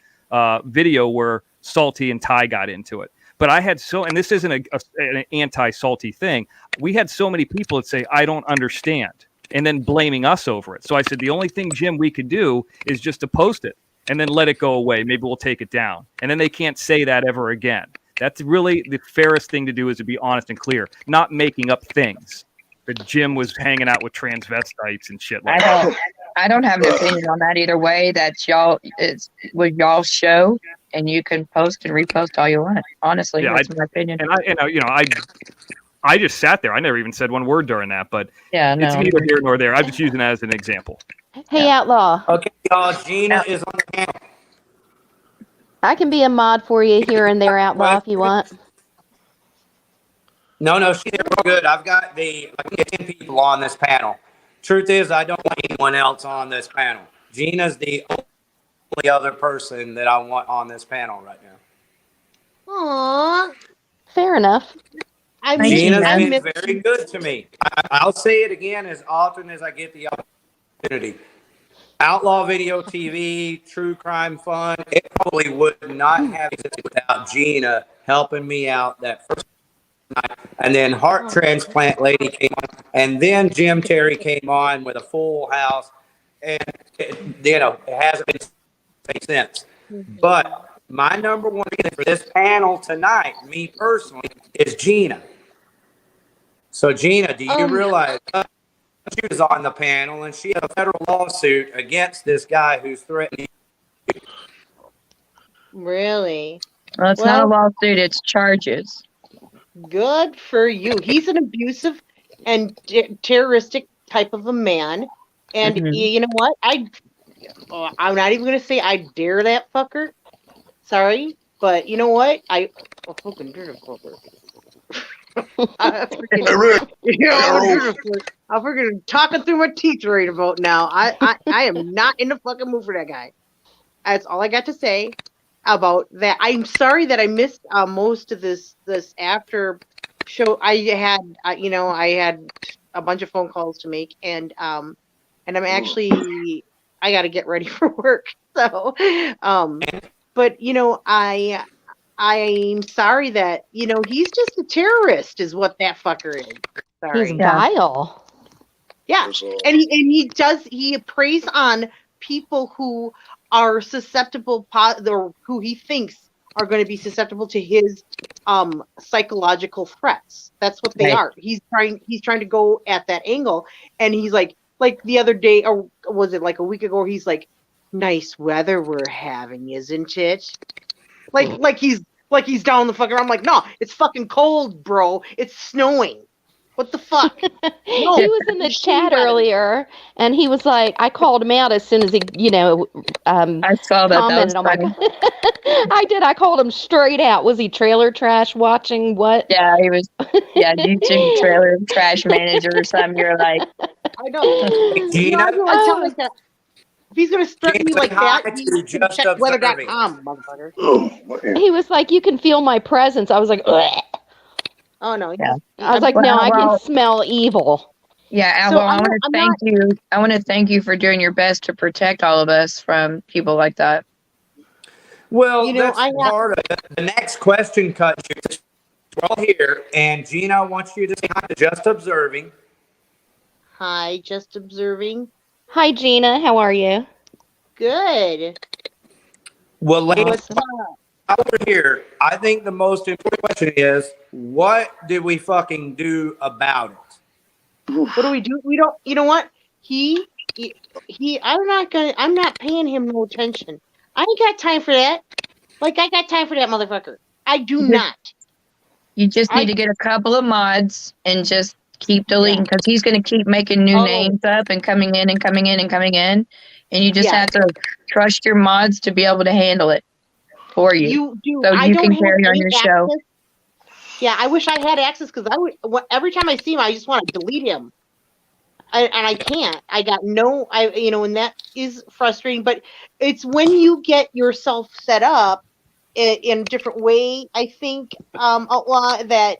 video where Salty and Ty got into it. But I had and this isn't an anti-Salty thing. We had so many people that say, I don't understand, and then blaming us over it. So I said, the only thing, Jim, we could do is just to post it and then let it go away. Maybe we'll take it down. And then they can't say that ever again. That's really the fairest thing to do, is to be honest and clear, not making up things. That Jim was hanging out with transvestites and shit like that. I don't have an opinion on that either way. That's it's with y'all's show, and you can post and repost all you want. Honestly, that's my opinion. And I just sat there. I never even said one word during that, but it's neither here nor there. I'm just using that as an example. Hey, Outlaw. Okay, y'all. Gina is on the panel. I can be a mod for you here and there, Outlaw, if you want. No, she's real good. I can get 10 people on this panel. Truth is, I don't want anyone else on this panel. Gina's the only other person that I want on this panel right now. Aww. Fair enough. Gina's been very good to me. I'll say it again as often as I get the opportunity. Outlaw Video TV, True Crime Fun, it probably would not have existed without Gina helping me out that first night. And then Heart Transplant Lady came on, and then Jim Terry came on with a full house. And, it hasn't been the same since. But my number one reason for this panel tonight, me personally, is Gina. So, Gina, do you realize she was on the panel and she had a federal lawsuit against this guy who's threatening you? Really? Well, it's not a lawsuit, it's charges. Good for you. He's an abusive and terroristic type of a man. And you know what? I'm not even going to say I dare that fucker. Sorry. But you know what? I fucking dare that fucker. I'm freaking talking through my teeth right about now. I am not in the fucking mood for that guy. That's all I got to say about that. I'm sorry that I missed most of this after show. I had I had a bunch of phone calls to make, and I'm actually I got to get ready for work. So, but I'm sorry that he's just a terrorist, is what that fucker is. Sorry. He's vile. Yeah, and he preys on people who are susceptible, or who he thinks are going to be susceptible to his psychological threats. That's what they are. He's trying to go at that angle, and he's like the other day, or was it like a week ago? He's like, "Nice weather we're having, isn't it?" Like he's down the fucker. I'm like, no, it's fucking cold, bro. It's snowing. What the fuck? No, he was in the chat earlier, and he was like, I called him out as soon as he, I saw that. commented on my. I did. I called him straight out. Was he trailer trash watching what? Yeah, he was. Yeah, YouTube trailer trash manager or something. You're like, I know. Gina? I don't tell like that. If he's gonna threaten me like that, he can check weather.com, motherfucker. He was like, you can feel my presence. I was like, ugh. Oh no. Yeah. I was like, no, I can smell evil. Yeah, Alba, I want to thank you. I want to thank you for doing your best to protect all of us from people like that. Well, that's part of it. The next question, Cut. We're all here, and Gina wants you to say hi to Just Observing. Hi, Just Observing. Hi, Gina. How are you? Good. Well, ladies, over here, I think the most important question is, what did we fucking do about it? What do we do? We don't. You know what? He. I'm not paying him no attention. I ain't got time for that. Like, I got time for that motherfucker. I do not. You just need to get a couple of mods and just keep deleting, because he's going to keep making new names up and coming in and coming in and coming in. And you just have to trust your mods to be able to handle it for you. So you can carry on your show. Yeah, I wish I had access, because every time I see him, I just want to delete him. And I can't. I got no, and that is frustrating. But it's when you get yourself set up in a different way, I think, Outlaw, that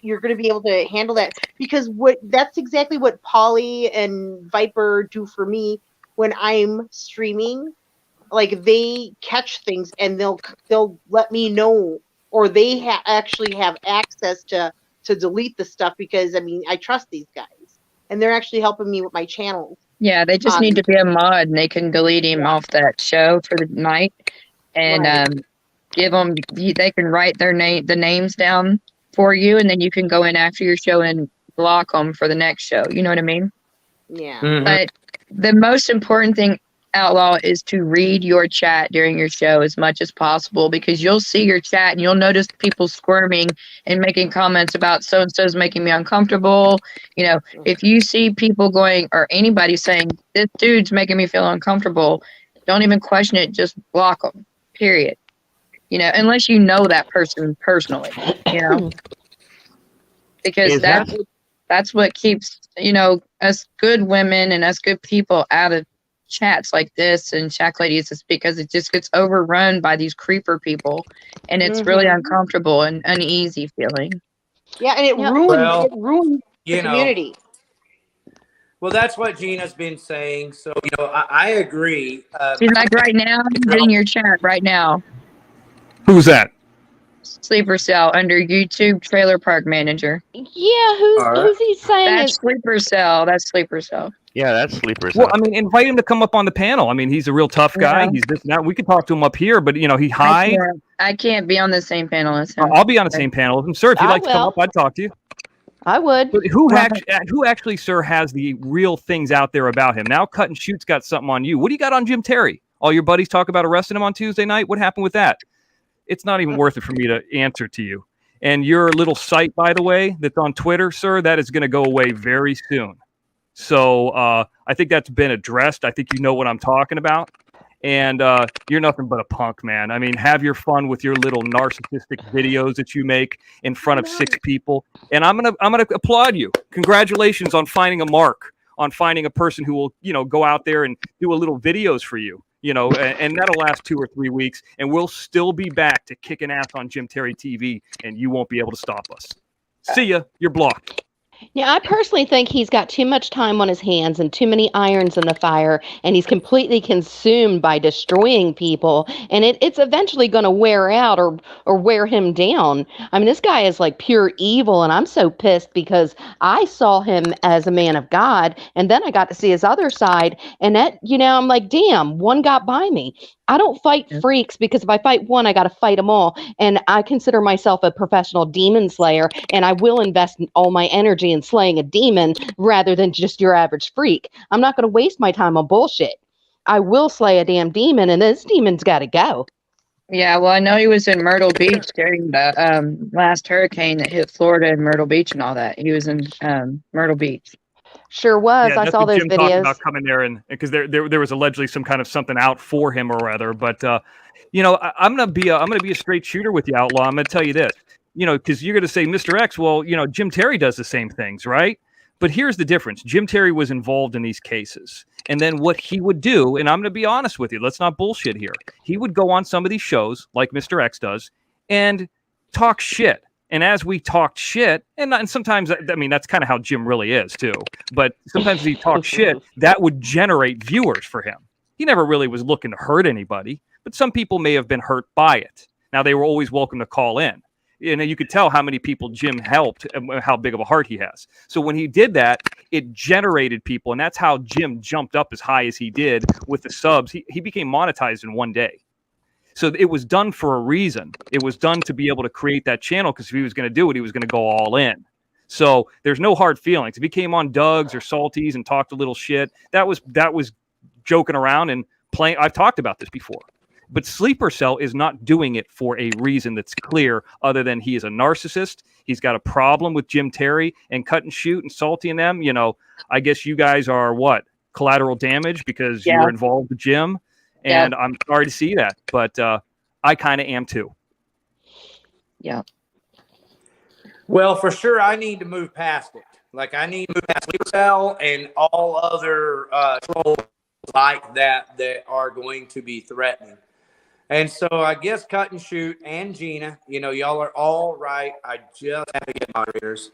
you're going to be able to handle that. Because that's exactly what Polly and Viper do for me when I'm streaming. Like, they catch things and they'll let me know, or they actually have access to delete the stuff, because I trust these guys. And they're actually helping me with my channel. Yeah, they just need to be a mod, and they can delete him off that show for the night, and give them. They can write the names down for you, and then you can go in after your show and block them for the next show. You know what I mean? Yeah. Mm-hmm. But the most important thing, Outlaw, is to read your chat during your show as much as possible, because you'll see your chat and you'll notice people squirming and making comments about so and so's making me uncomfortable. If you see people going, or anybody saying, this dude's making me feel uncomfortable, don't even question it, just block them, period. Unless you know that person personally, because that's what keeps us good women and us good people out of chats like this and Shack Ladies, is because it just gets overrun by these creeper people, and it's really uncomfortable and uneasy feeling. Yeah, and it ruins the community. Well, that's what Gina's been saying. So, I agree. She's like, right now, he's in your chat right now. Who's that? Sleeper Cell under YouTube Trailer Park Manager. Yeah, who's he saying? That's Sleeper Cell. That's Sleeper Cell. Yeah, that's Sleeper Well, Cell. invite him to come up on the panel. He's a real tough guy. Yeah. He's this and that. We could talk to him up here, but he hides. I can't be on the same panel as him. I'll be on the same panel with him, sir. If you'd like to come up, I'd talk to you. I would. But who actually, sir, has the real things out there about him? Now Cut and Shoot's got something on you. What do you got on Jim Terry? All your buddies talk about arresting him on Tuesday night. What happened with that? It's not even worth it for me to answer to you. And your little site, by the way, that's on Twitter, sir, that is going to go away very soon. So I think that's been addressed. I think you know what I'm talking about. And you're nothing but a punk, man. I mean, have your fun with your little narcissistic videos that you make in front of 6 people. And I'm gonna applaud you. Congratulations on finding a mark, on finding a person who will, you know, go out there and do a little videos for you. You know, and that'll last 2 or 3 weeks, and we'll still be back to kicking ass on Jim Terry TV, and you won't be able to stop us. See ya. You're blocked. Now, I personally think he's got too much time on his hands and too many irons in the fire, and he's completely consumed by destroying people, and it's eventually going to wear out or wear him down. I mean, this guy is like pure evil, and I'm so pissed because I saw him as a man of God, and then I got to see his other side, and that, you know, I'm like, damn, one got by me. I don't fight freaks because if I fight one, I got to fight them all. And I consider myself a professional demon slayer, and I will invest all my energy in slaying a demon rather than just your average freak. I'm not going to waste my time on bullshit. I will slay a damn demon, and this demon's got to go. Yeah, well, I know he was in Myrtle Beach during the last hurricane that hit Florida and Myrtle Beach and all that. He was in Myrtle Beach. Sure was. Yeah, I that's saw what those Jim talked videos. about coming there, and because there was allegedly some kind of something out for him or other. But you know, I'm gonna be a straight shooter with you, Outlaw. I'm gonna tell you this, you know, because you're gonna say, Mr. X, well, you know, Jim Terry does the same things, right? But here's the difference: Jim Terry was involved in these cases, and then what he would do, and I'm gonna be honest with you, let's not bullshit here. He would go on some of these shows, like Mr. X does, and talk shit. And as we talked shit, and sometimes, I mean, that's kind of how Jim really is too. But sometimes he talked shit, that would generate viewers for him. He never really was looking to hurt anybody, but some people may have been hurt by it. Now, they were always welcome to call in. You know, you could tell how many people Jim helped and how big of a heart he has. So when he did that, it generated people. And that's how Jim jumped up as high as he did with the subs. He became monetized in one day. So it was done for a reason. It was done to be able to create that channel, because if he was going to do it, he was going to go all in. So there's no hard feelings. If he came on Doug's or Salty's and talked a little shit, that was joking around and playing. I've talked about this before. But Sleeper Cell is not doing it for a reason that's clear, other than he is a narcissist. He's got a problem with Jim Terry and Cut and Shoot and Salty and them. You know, I guess you guys are what? Collateral damage because you were involved with Jim. And I'm sorry to see that, but I kind of am too. Yeah. Well, for sure, I need to move past it. Like, I need to move past Sleeper Cell and all other trolls like that are going to be threatening. And so I guess Cut and Shoot and Gina, you know, y'all are all right. I just have to get moderators.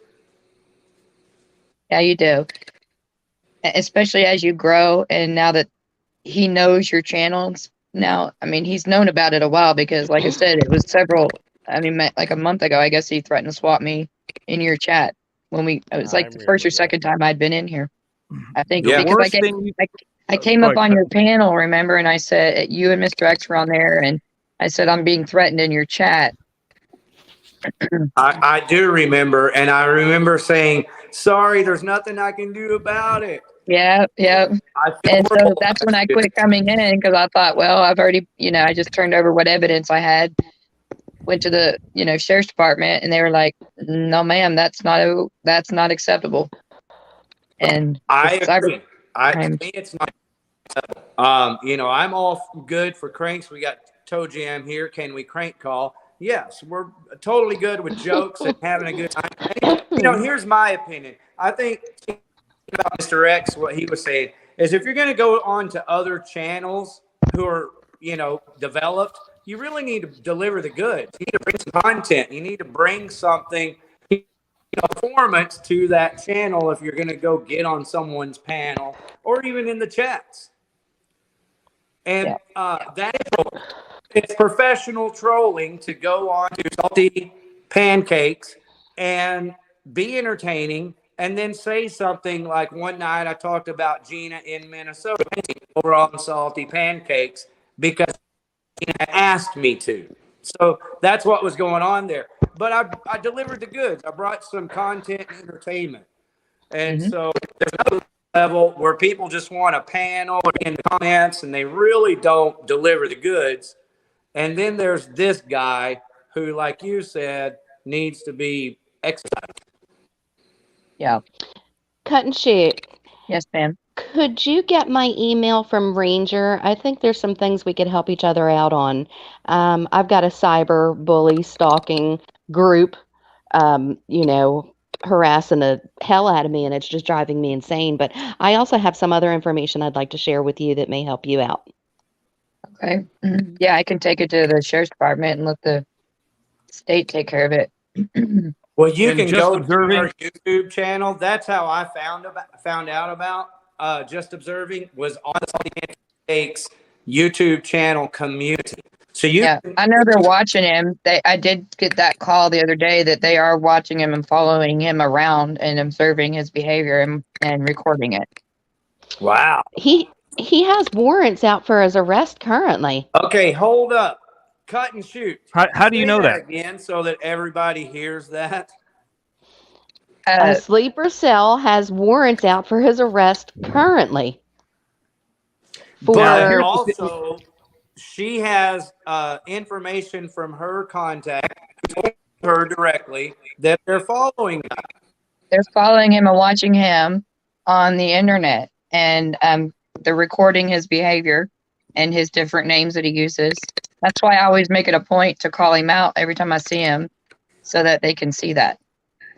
Yeah, you do. Especially as you grow, and now that he knows your channels now. I mean, he's known about it a while because, like I said, it was like a month ago, I guess he threatened to swap me in your chat when it was like the first or second time I'd been in here. I think because I came up on your panel, remember, and I said, you and Mr. X were on there, and I said, I'm being threatened in your chat. I do remember, and I remember saying, sorry, there's nothing I can do about it. Yeah. And so that's when I quit coming in, because I thought, well, I've already, I just turned over what evidence I had, went to the, sheriff's department, and they were like, no, ma'am, that's not acceptable. And I agree. To me, it's not acceptable. I'm all good for cranks. We got Toe Jam here. Can we crank call? Yes, we're totally good with jokes and having a good time. And, here's my opinion. I think about Mr. X, what he was saying is, if you're going to go on to other channels who are, developed, you really need to deliver the goods. You need to bring some content. You need to bring something, performance to that channel if you're going to go get on someone's panel or even in the chats. And it's professional trolling to go on to Salty Pancakes and be entertaining, and then say something like, one night I talked about Gina in Minnesota over on Salty Pancakes because Gina asked me to. So that's what was going on there. But I delivered the goods. I brought some content and entertainment. And so there's another level where people just want a panel in the comments and they really don't deliver the goods. And then there's this guy who, like you said, needs to be exercised. Yeah. Cut and shoot. Yes, ma'am. Could you get my email from Ranger? I think there's some things we could help each other out on. I've got a cyber bully stalking group, you know, harassing the hell out of me, and it's just driving me insane. But I also have some other information I'd like to share with you that may help you out. Okay. Yeah, I can take it to the sheriff's department and let the state take care of it. Well, you And can just go observing- to our YouTube channel. That's how I found out about Just Observing, was on the Takes YouTube channel community. So Yeah, I know they're watching him. I did get that call the other day that they are watching him and following him around and observing his behavior and recording it. Wow. He has warrants out for his arrest currently. Okay, hold up. Cut and shoot. How do you Say know that? again, so that everybody hears that? A sleeper cell has warrants out for his arrest currently. But For also, she has information from her contact, her directly, that they're following. They're following him and watching him on the internet, and they're recording his behavior and his different names that he uses. That's why I always make it a point to call him out every time I see him, so that they can see that.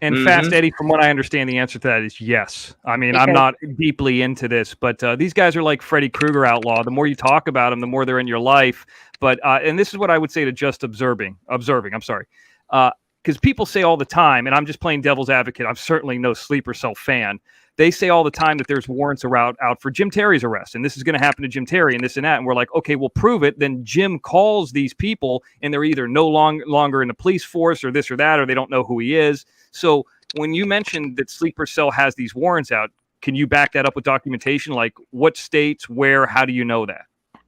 And Fast Eddie, from what I understand, the answer to that is yes. I mean, I'm not deeply into this, but these guys are like Freddy Krueger outlaw. The more you talk about them, the more they're in your life. But and this is what I would say to Just Observing. I'm sorry, because people say all the time, and I'm just playing devil's advocate. I'm certainly no sleeper cell fan. They say all the time that there's warrants out for Jim Terry's arrest, and this is going to happen to Jim Terry, and this and that. And we're like, okay, we'll prove it. Then Jim calls these people, and they're either no longer in the police force, or this or that, or they don't know who he is. So when you mentioned that Sleeper Cell has these warrants out, can you back that up with documentation? Like what states, where, how do you know that?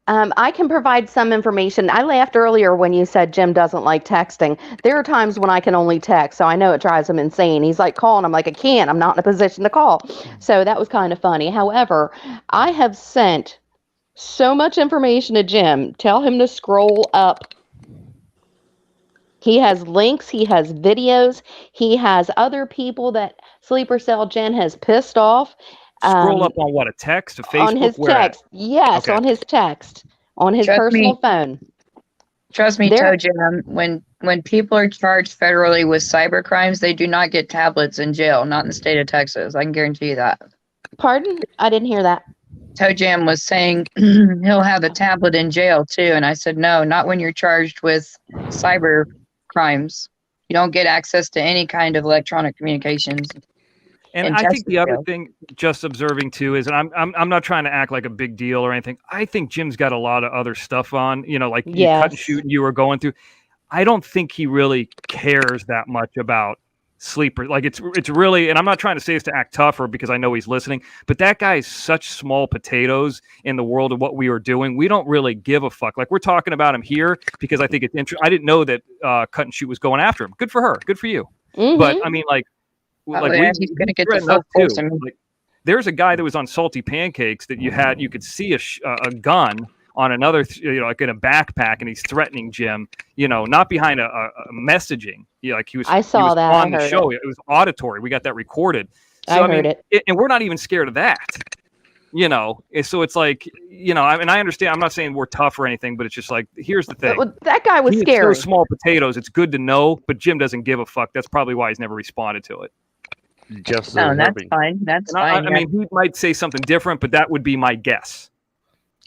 I can provide some information. I laughed earlier when you said Jim doesn't like texting. There are times when I can only text, so I know it drives him insane. He's like, call, and I'm like, I can't. I'm not in a position to call. So that was kind of funny. However, I have sent so much information to Jim. Tell him to scroll up. He has links. He has videos. He has other people that Sleeper Cell Jen has pissed off. Scroll up on what, a text, a Facebook? On his where text. Yes, okay. on his text. On his personal phone. Trust me, Toe Jim, when people are charged federally with cyber crimes, they do not get tablets in jail, not in the state of Texas. I can guarantee you that. Pardon? I didn't hear that. Toe Jam was saying he'll have a tablet in jail too, and I said no, not when you're charged with cyber crimes. You don't get access to any kind of electronic communications. And I think the other thing, Just Observing too, is, and I'm not trying to act like a big deal or anything. I think Jim's got a lot of other stuff on, you know, like you cut and shoot and you were going through. I don't think he really cares that much about Sleeper. Like it's really, and I'm not trying to say this to act tougher because I know he's listening, but that guy is such small potatoes in the world of what we are doing. We don't really give a fuck. Like we're talking about him here because I think it's interesting. I didn't know that Cut and Shoot was going after him. Good for her. Good for you. But I mean, like he's gonna get the full force. I mean, like, there's a guy that was on Salty Pancakes that you could see a gun on another, like in a backpack, and he's threatening Jim, not behind a messaging. Like he was. I saw he was that. on I the heard show. It was auditory. We got that recorded. So, I heard it. And we're not even scared of that. So it's like, I understand. I'm not saying we're tough or anything, but it's just like, here's the thing. Well, that guy was He is scary. so small potatoes. It's good to know, but Jim doesn't give a fuck. That's probably why he's never responded to it. Just no, that's fine. That's fine. I mean, he might say something different, but that would be my guess.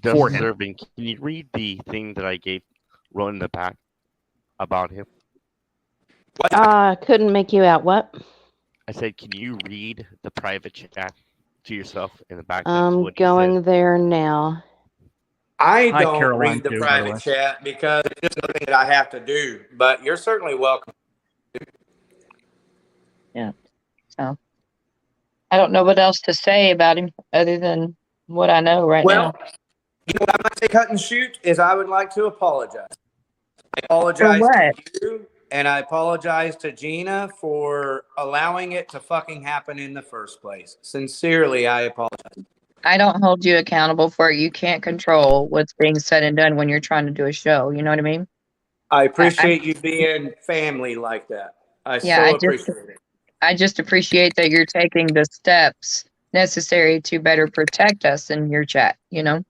Just for him. Observing. Can you read the thing that I wrote in the back about him? Couldn't make you out. What? I said, can you read the private chat to yourself in the back? I'm going there now. I Hi, don't Caroline, read the too, by the private way. chat because it's just something that I have to do, but you're certainly welcome. Yeah. So I don't know what else to say about him other than what I know right now. What I might say, Cut and Shoot, is I would like to apologize. I apologize For to what? you, and I apologize to Gina for allowing it to fucking happen in the first place. Sincerely, I apologize. I don't hold you accountable for it. You can't control what's being said and done when you're trying to do a show. You know what I mean? I appreciate you being family like that. I Yeah, so appreciate it. I just appreciate that you're taking the steps necessary to better protect us in your chat, you know?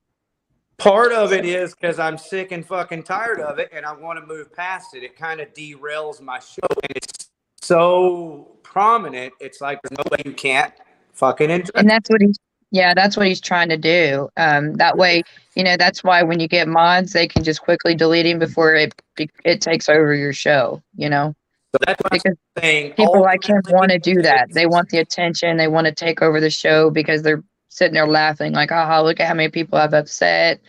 Part of it is because I'm sick and fucking tired of it, and I want to move past it. It kind of derails my show, and it's so prominent. It's like there's no way you can't fucking enjoy. And that's what he's trying to do. That way, you know, that's why when you get mods, they can just quickly delete him before it takes over your show, you know? So that's what Because I'm saying. people like him want to do that. They want the attention. They want to take over the show because they're sitting there laughing like, "Aha! Look at how many people I've upset.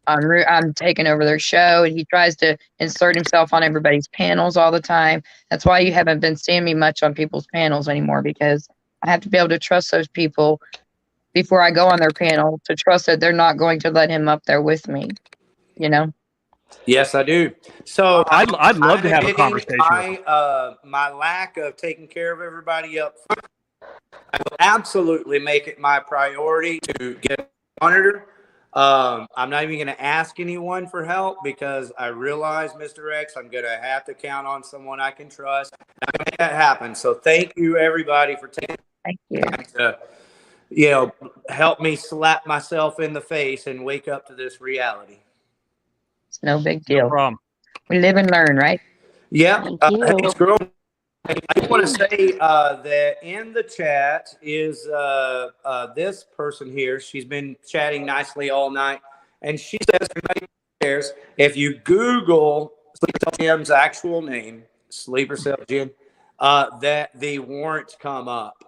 I'm taking over their show." And he tries to insert himself on everybody's panels all the time. That's why you haven't been seeing me much on people's panels anymore, because I have to be able to trust those people before I go on their panel to trust that they're not going to let him up there with me. You know. Yes, I do. So I'd love to have a conversation. My lack of taking care of everybody up front, I will absolutely make it my priority to get a monitor. I'm not even going to ask anyone for help because I realize, Mr. X, I'm going to have to count on someone I can trust. I'm going to make that happen. So thank you, everybody, for taking time to, you know, help me slap myself in the face and wake up to this reality. It's no big deal. No problem. We live and learn, right? Yeah. Hey, girl, I want to say that in the chat is this person here. She's been chatting nicely all night, and she says, if you Google Sleeper Cell Jim's actual name, Sleeper Cell Jim, that the warrants come up.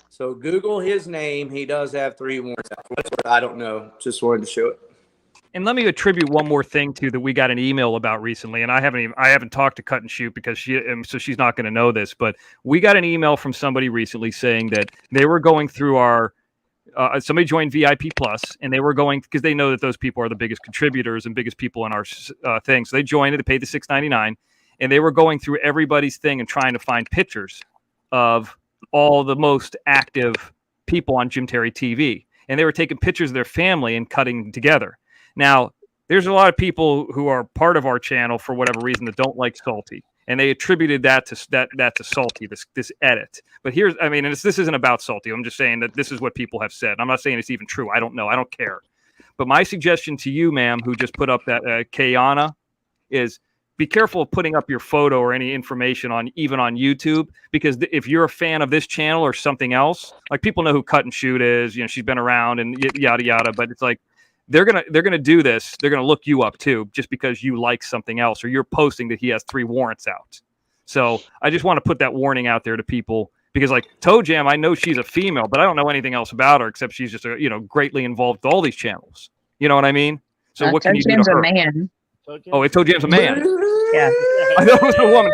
So Google his name. He does have 3 warrants out. I don't know. Just wanted to show it. And let me attribute one more thing too that we got an email about recently, and I haven't talked to Cut and Shoot because so she's not going to know this, but we got an email from somebody recently saying that they were going through our somebody joined VIP Plus, and they were going because they know that those people are the biggest contributors and biggest people in our thing, so they joined it, they paid the $6.99, and they were going through everybody's thing and trying to find pictures of all the most active people on Jim Terry TV, and they were taking pictures of their family and cutting them together. Now, there's a lot of people who are part of our channel for whatever reason that don't like Salty, and they attributed that to Salty, this edit. But here's, I mean, and this isn't about Salty. I'm just saying that this is what people have said. I'm not saying it's even true. I don't know. I don't care. But my suggestion to you, ma'am, who just put up that KAYLA, is be careful of putting up your photo or any information even on YouTube, because if you're a fan of this channel or something else, like people know who Cut and Shoot is, you know, she's been around and yada yada, but it's like, they're gonna do this. They're gonna look you up too, just because you like something else or you're posting that he has 3 warrants out. So I just want to put that warning out there to people, because like Toe Jam, I know she's a female, but I don't know anything else about her except she's just greatly involved with all these channels. You know what I mean? So what can you do to her? Toe Jam's a man. Oh, Toe Jam's a man. Yeah. I thought it was a woman.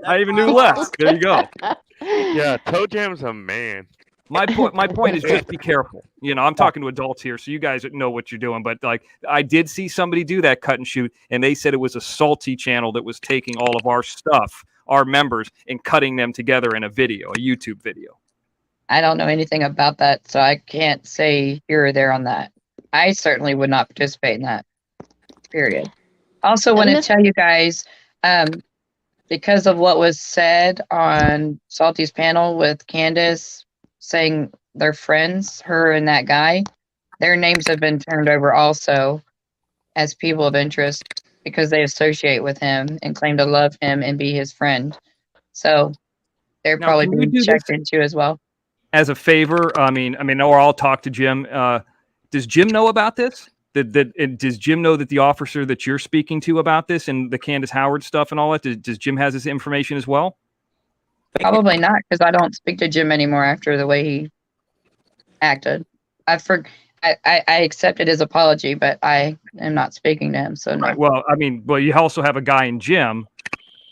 I even knew less. There you go. Yeah, Toe Jam's a man. My point is just be careful. You know, I'm talking to adults here, so you guys know what you're doing. But like, I did see somebody do that Cut and Shoot, and they said it was a Salty channel that was taking all of our stuff, our members, and cutting them together in a video, a YouTube video. I don't know anything about that, so I can't say here or there on that. I certainly would not participate in that. Period. Also, want to tell you guys, because of what was said on Salty's panel with Candace saying they're friends, her and that guy, their names have been turned over also as people of interest because they associate with him and claim to love him and be his friend. So they're Now, probably can we being do checked this into as well. as a favor? I mean, or I'll talk to Jim. Does Jim know about this? Does Jim know that the officer that you're speaking to about this and the Candace Howard stuff and all that, does Jim has this information as well? Probably not, because I don't speak to Jim anymore after the way he acted. I accepted his apology, but I am not speaking to him. So no. Right. Well, I mean, you also have a guy in Jim,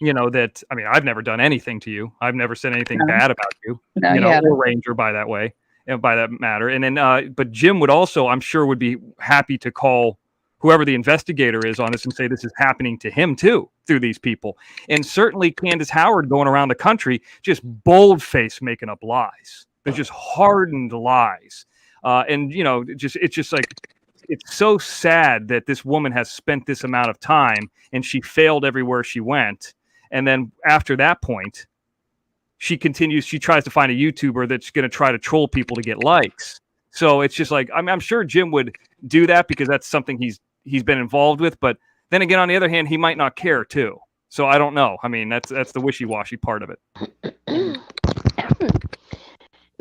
that, I mean, I've never done anything to you. I've never said anything bad about you, or Ranger by that matter. And then, but Jim would also, I'm sure, would be happy to call whoever the investigator is on this and say this is happening to him too through these people. And certainly Candace Howard going around the country, just bold-faced making up lies. They're just hardened lies. And, it's just like, it's so sad that this woman has spent this amount of time and she failed everywhere she went. And then after that point, she tries to find a YouTuber that's going to try to troll people to get likes. So it's just like, I'm sure Jim would do that because that's something he's been involved with. But then again, on the other hand, he might not care too. So I don't know. I mean, that's the wishy-washy part of it.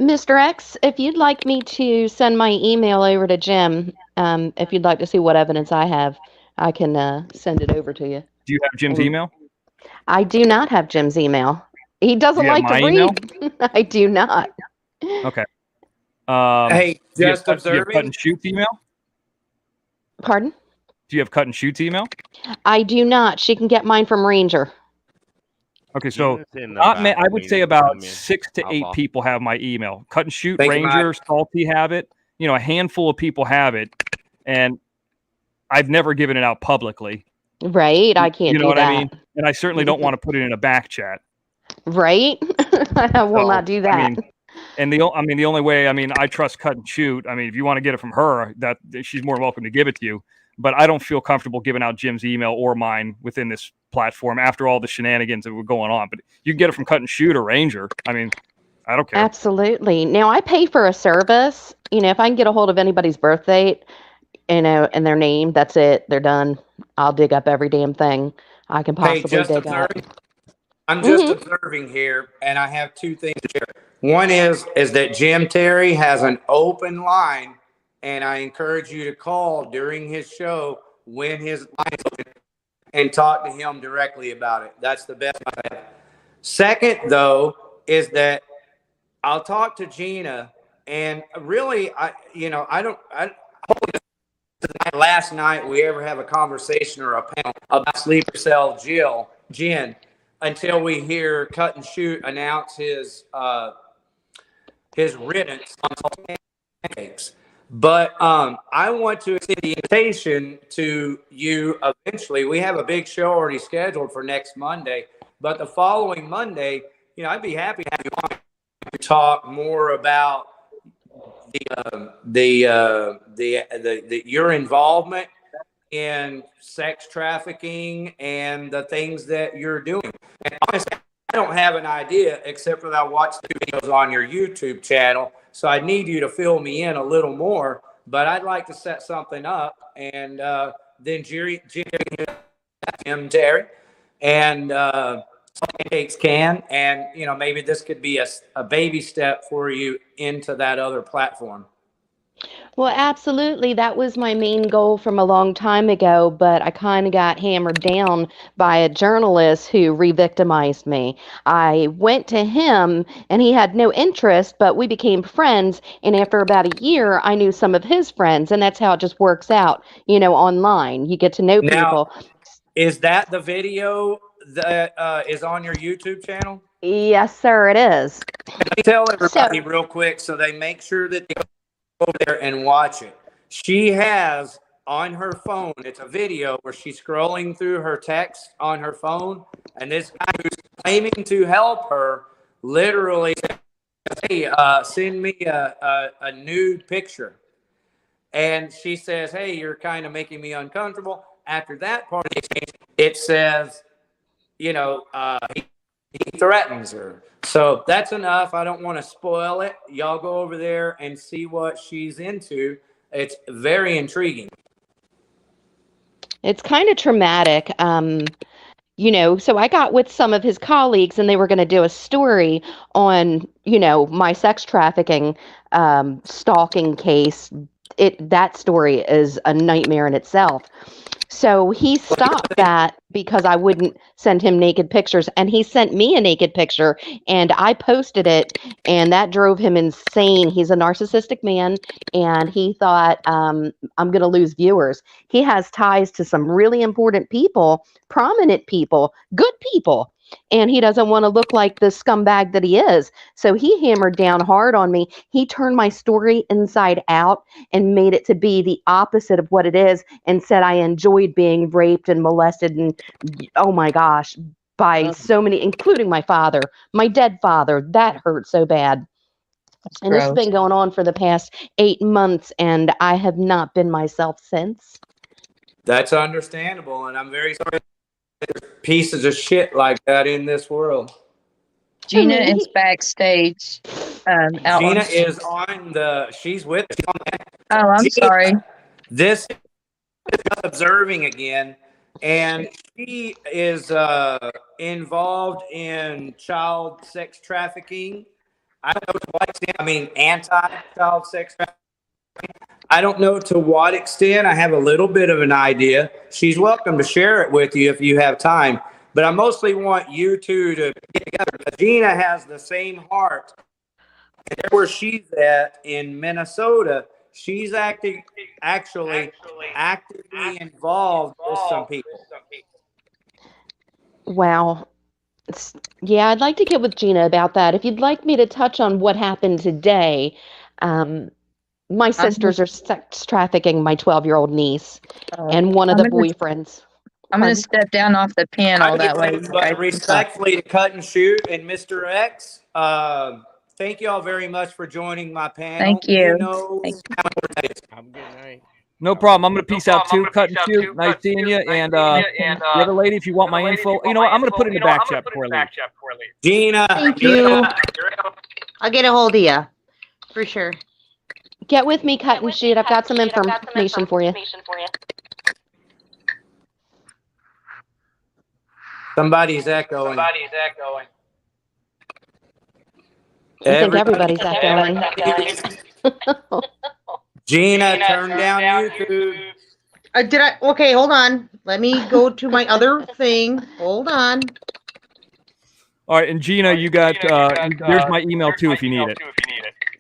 Mr. X, if you'd like me to send my email over to Jim, if you'd like to see what evidence I have, I can send it over to you. Do you have Jim's email? I do not have Jim's email. He doesn't like to read. I do not. Okay. Hey, just do you have observing. Cut and Shoot's email? Pardon? Do you have Cut and Shoot's email? I do not. She can get mine from Ranger. Okay, so I would say about 6 to 8 people have my email. Cut and Shoot, Thank you, Ranger, Salty have it. You know, a handful of people have it, and I've never given it out publicly. Right, I can't. You know do what that. I mean? And I certainly don't want to put it in a back chat. Right, I will not do that. I mean, and the only way, I trust Cut and Shoot. I mean, if you want to get it from her, that she's more than welcome to give it to you. But I don't feel comfortable giving out Jim's email or mine within this platform after all the shenanigans that were going on. But you can get it from Cut and Shoot or Ranger. I mean, I don't care. Absolutely. Now I pay for a service. You know, if I can get a hold of anybody's birth date, you know, and their name, that's it. They're done. I'll dig up every damn thing I can possibly dig up. I'm just observing here, and I have 2 things to share. One is that Jim Terry has an open line, and I encourage you to call during his show when his line is open and talk to him directly about it. That's the best I have. Second, though, is that I'll talk to Gina, and really, hopefully last night we ever have a conversation or a panel about Sleeper Cell Jen, until we hear Cut and Shoot announce his riddance on pancakes. But I want to extend the invitation to you eventually. We have a big show already scheduled for next Monday, but the following Monday, I'd be happy to have you on to talk more about your involvement in sex trafficking and the things that you're doing. And honestly, I don't have an idea except for that I watched the videos on your YouTube channel. So I need you to fill me in a little more, but I'd like to set something up, and then Jim Terry and Pancakes can, and maybe this could be a baby step for you into that other platform. Well, absolutely. That was my main goal from a long time ago, but I kind of got hammered down by a journalist who re-victimized me. I went to him and he had no interest, but we became friends. And after about a year, I knew some of his friends, and that's how it just works out, online. You get to know people. Is that the video that is on your YouTube channel? Yes, sir, it is. Let me tell everybody real quick so they make sure that they go over there and watch it. She has on her phone, it's a video where she's scrolling through her text on her phone, and this guy who's claiming to help her literally says, hey, send me a nude picture. And she says, hey, you're kind of making me uncomfortable. After that part of the exchange, it says, he threatens her. So that's enough. I don't want to spoil it. Y'all go over there and see what she's into. It's very intriguing. It's kind of traumatic. So I got with some of his colleagues and they were going to do a story on, my sex trafficking, stalking case. That story is a nightmare in itself. So he stopped that because I wouldn't send him naked pictures, and he sent me a naked picture, and I posted it, and that drove him insane. He's a narcissistic man, and he thought, I'm going to lose viewers. He has ties to some really important people, prominent people, good people, and he doesn't want to look like the scumbag that he is. So he hammered down hard on me. He turned my story inside out and made it to be the opposite of what it is, and said I enjoyed being raped and molested and, oh my gosh, by so many, including my father, my dead father. That hurt so bad. And this has been going on for the past 8 months, and I have not been myself since. That's understandable, and I'm very sorry there's pieces of shit like that in this world. Gina me. is backstage. Outlaw. Gina is on the. She's with. She's on the, Oh, I'm sorry. This is just observing again, and she is involved in child sex trafficking. I don't know to what extent. I mean, anti-child sex trafficking. I don't know to what extent. I have a little bit of an idea. She's welcome to share it with you if you have time. But I mostly want you two to get together. Gina has the same heart. And where she's at in Minnesota, she's actually actively involved with some people. Wow. Yeah, I'd like to get with Gina about that. If you'd like me to touch on what happened today, my sisters are sex trafficking my 12-year-old niece and one of the boyfriends. I'm going to step down off the panel that way. But respectfully to Cut and Shoot and Mr. X, thank you all very much for joining my panel. Thank you. You know how important that is. Have a good night. No problem. I'm going to peace out too. Cut and Shoot. Nice seeing you. And the other lady, if you want my info, you know what? I'm going to put it in the back chat before I leave. Gina. Thank you. I'll get a hold of you for sure. Get with me, Cut and Shoot. I've got some information for you. Somebody's echoing. I think everybody's echoing. Gina, turn down YouTube. Did I? Okay, hold on. Let me go to my other thing. Hold on. All right, and Gina, you got there's my email too if you need it.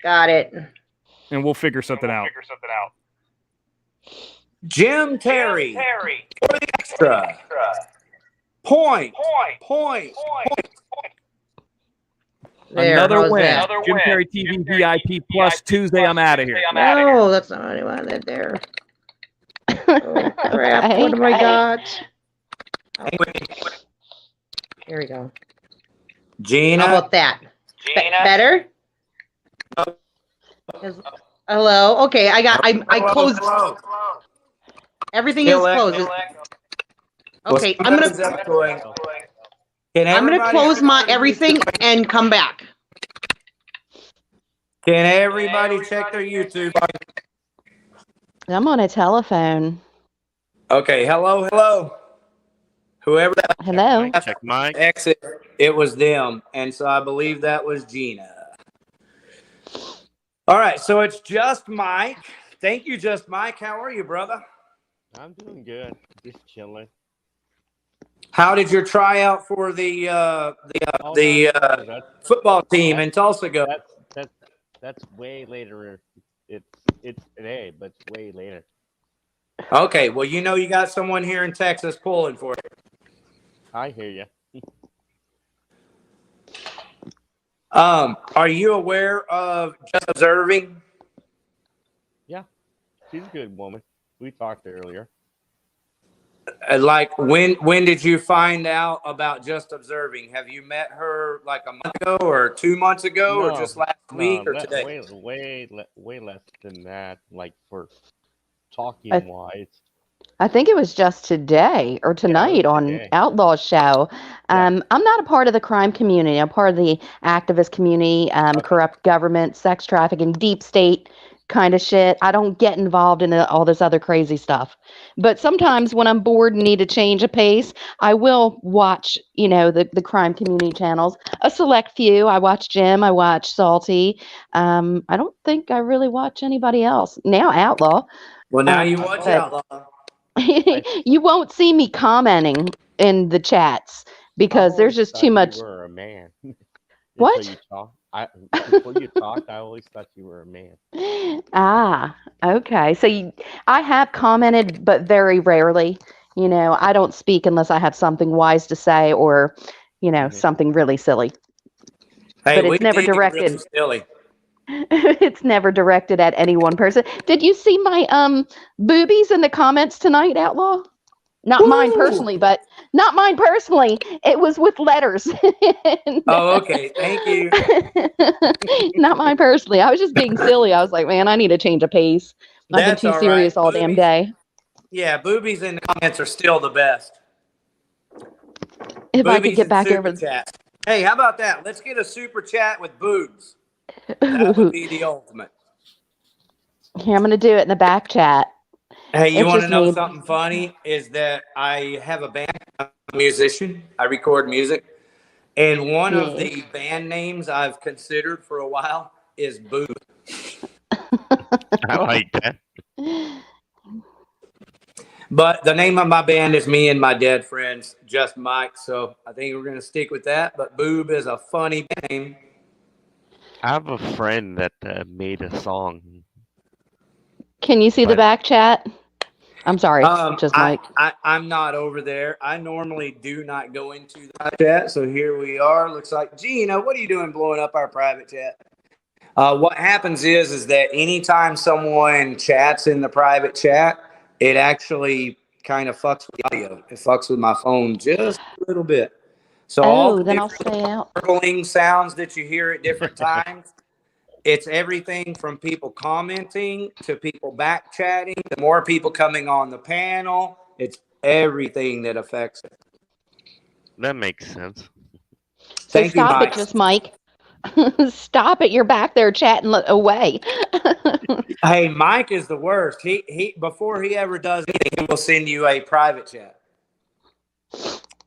Got it. And we'll figure something out. Jim Terry. For the extra. Point. There, Another how's win. that? Jim Terry TV VIP plus Tuesday. I'm out of here. No, that's not what I wanted there. Oh, crap. Okay. What have I got? Here we go. Gina. How about that? Better? Hello? Okay, I closed. Everything is closed. Okay, I'm gonna close my everything and come back. Can everybody check their YouTube? I'm on a telephone. Okay, hello. Whoever that Hello. Check Mike. exit, it was them. And so I believe that was Gina. All right, so it's just Mike. Thank you, Just Mike. How are you, brother? I'm doing good. Just chilling. How did your tryout for the football team in Tulsa go? That's way later. It's today, but it's way later. Okay, well, you know you got someone here in Texas pulling for you. I hear you. Are you aware of Just Observing? Yeah, she's a good woman. We talked earlier. Like when did you find out about Just Observing? Have you met her like a month ago or 2 months ago or just last week or today? Way less than that. Like for talking wise. I think it was just today or tonight on Outlaw's show. I'm not a part of the crime community. I'm part of the activist community, corrupt government, sex trafficking, deep state kind of shit. I don't get involved in all this other crazy stuff. But sometimes when I'm bored and need to change a pace, I will watch, the crime community channels. A select few. I watch Jim. I watch Salty. I don't think I really watch anybody else. Now Outlaw. Well, now you watch Outlaw. You won't see me commenting in the chats because there's just too much. You were a man. What? Before you talked, I always thought you were a man. Ah, okay. So I have commented, but very rarely. I don't speak unless I have something wise to say or, something really silly. Hey, but it's never directed. Really silly. It's never directed at any one person. Did you see my boobies in the comments tonight, Outlaw? Not mine personally, but not mine personally. It was with letters. Oh, okay. Thank you. Not mine personally. I was just being silly. I was like, man, I need to change a pace. I've been too serious all damn day. Yeah, boobies in the comments are still the best. If I could get back over chat. Hey, how about that? Let's get a super chat with boobs. That would be the ultimate. Here, I'm going to do it in the back chat. Hey, you It's want to just know me. something funny? Is that I have a band, I'm a musician. I record music. And one of Yes. the band names I've considered for a while is Boob. I like that. But the name of my band is me and my dead friends, Just Mike. So I think we're going to stick with that. But Boob is a funny name. I have a friend that made a song. Can you see the back chat? I'm sorry, just Mike. I'm not over there. I normally do not go into the chat. So here we are. Looks like, Gina, what are you doing blowing up our private chat? What happens is that anytime someone chats in the private chat, it actually kind of fucks with the audio. It fucks with my phone just a little bit. So all the then I'll different stay out. gurgling sounds that you hear at different times, it's everything from people commenting to people back chatting, to more people coming on the panel. It's everything that affects it. That makes sense. So Thank you, stop Mike. it, just Mike. Stop it. You're back there chatting away. Hey, Mike is the worst. He before he ever does anything, he will send you a private chat.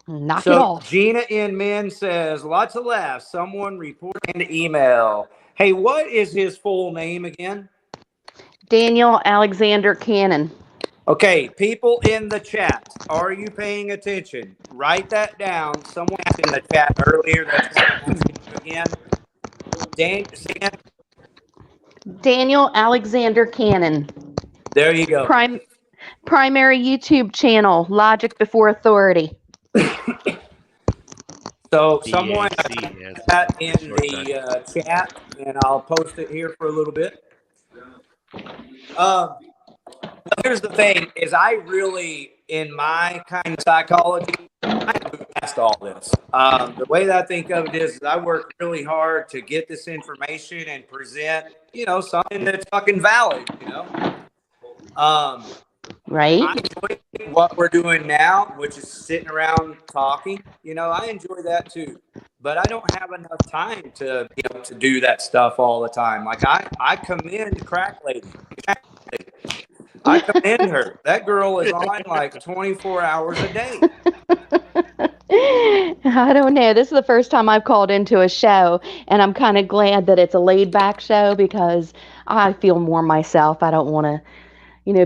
Knock it off. Gina in Men says, lots of laughs. Someone report into email. Hey, what is his full name again? Daniel Alexander Cannon. Okay, people in the chat, are you paying attention? Write that down. Someone asked in the chat earlier. That's why I'm asking you again. Daniel Alexander Cannon. There you go. Primary YouTube channel, Logic Before Authority. So someone put that in the chat, and I'll post it here for a little bit. Here's the thing: is I really, in my kind of psychology, I move past all this. The way that I think of it is I work really hard to get this information and present, something that's fucking valid. Right. I enjoy what we're doing now, which is sitting around talking. I enjoy that too, but I don't have enough time to to do that stuff all the time. Like I commend Crack Lady. I commend her. That girl is on like 24 hours a day. I don't know. This is the first time I've called into a show, and I'm kind of glad that it's a laid-back show because I feel more myself. I don't want to,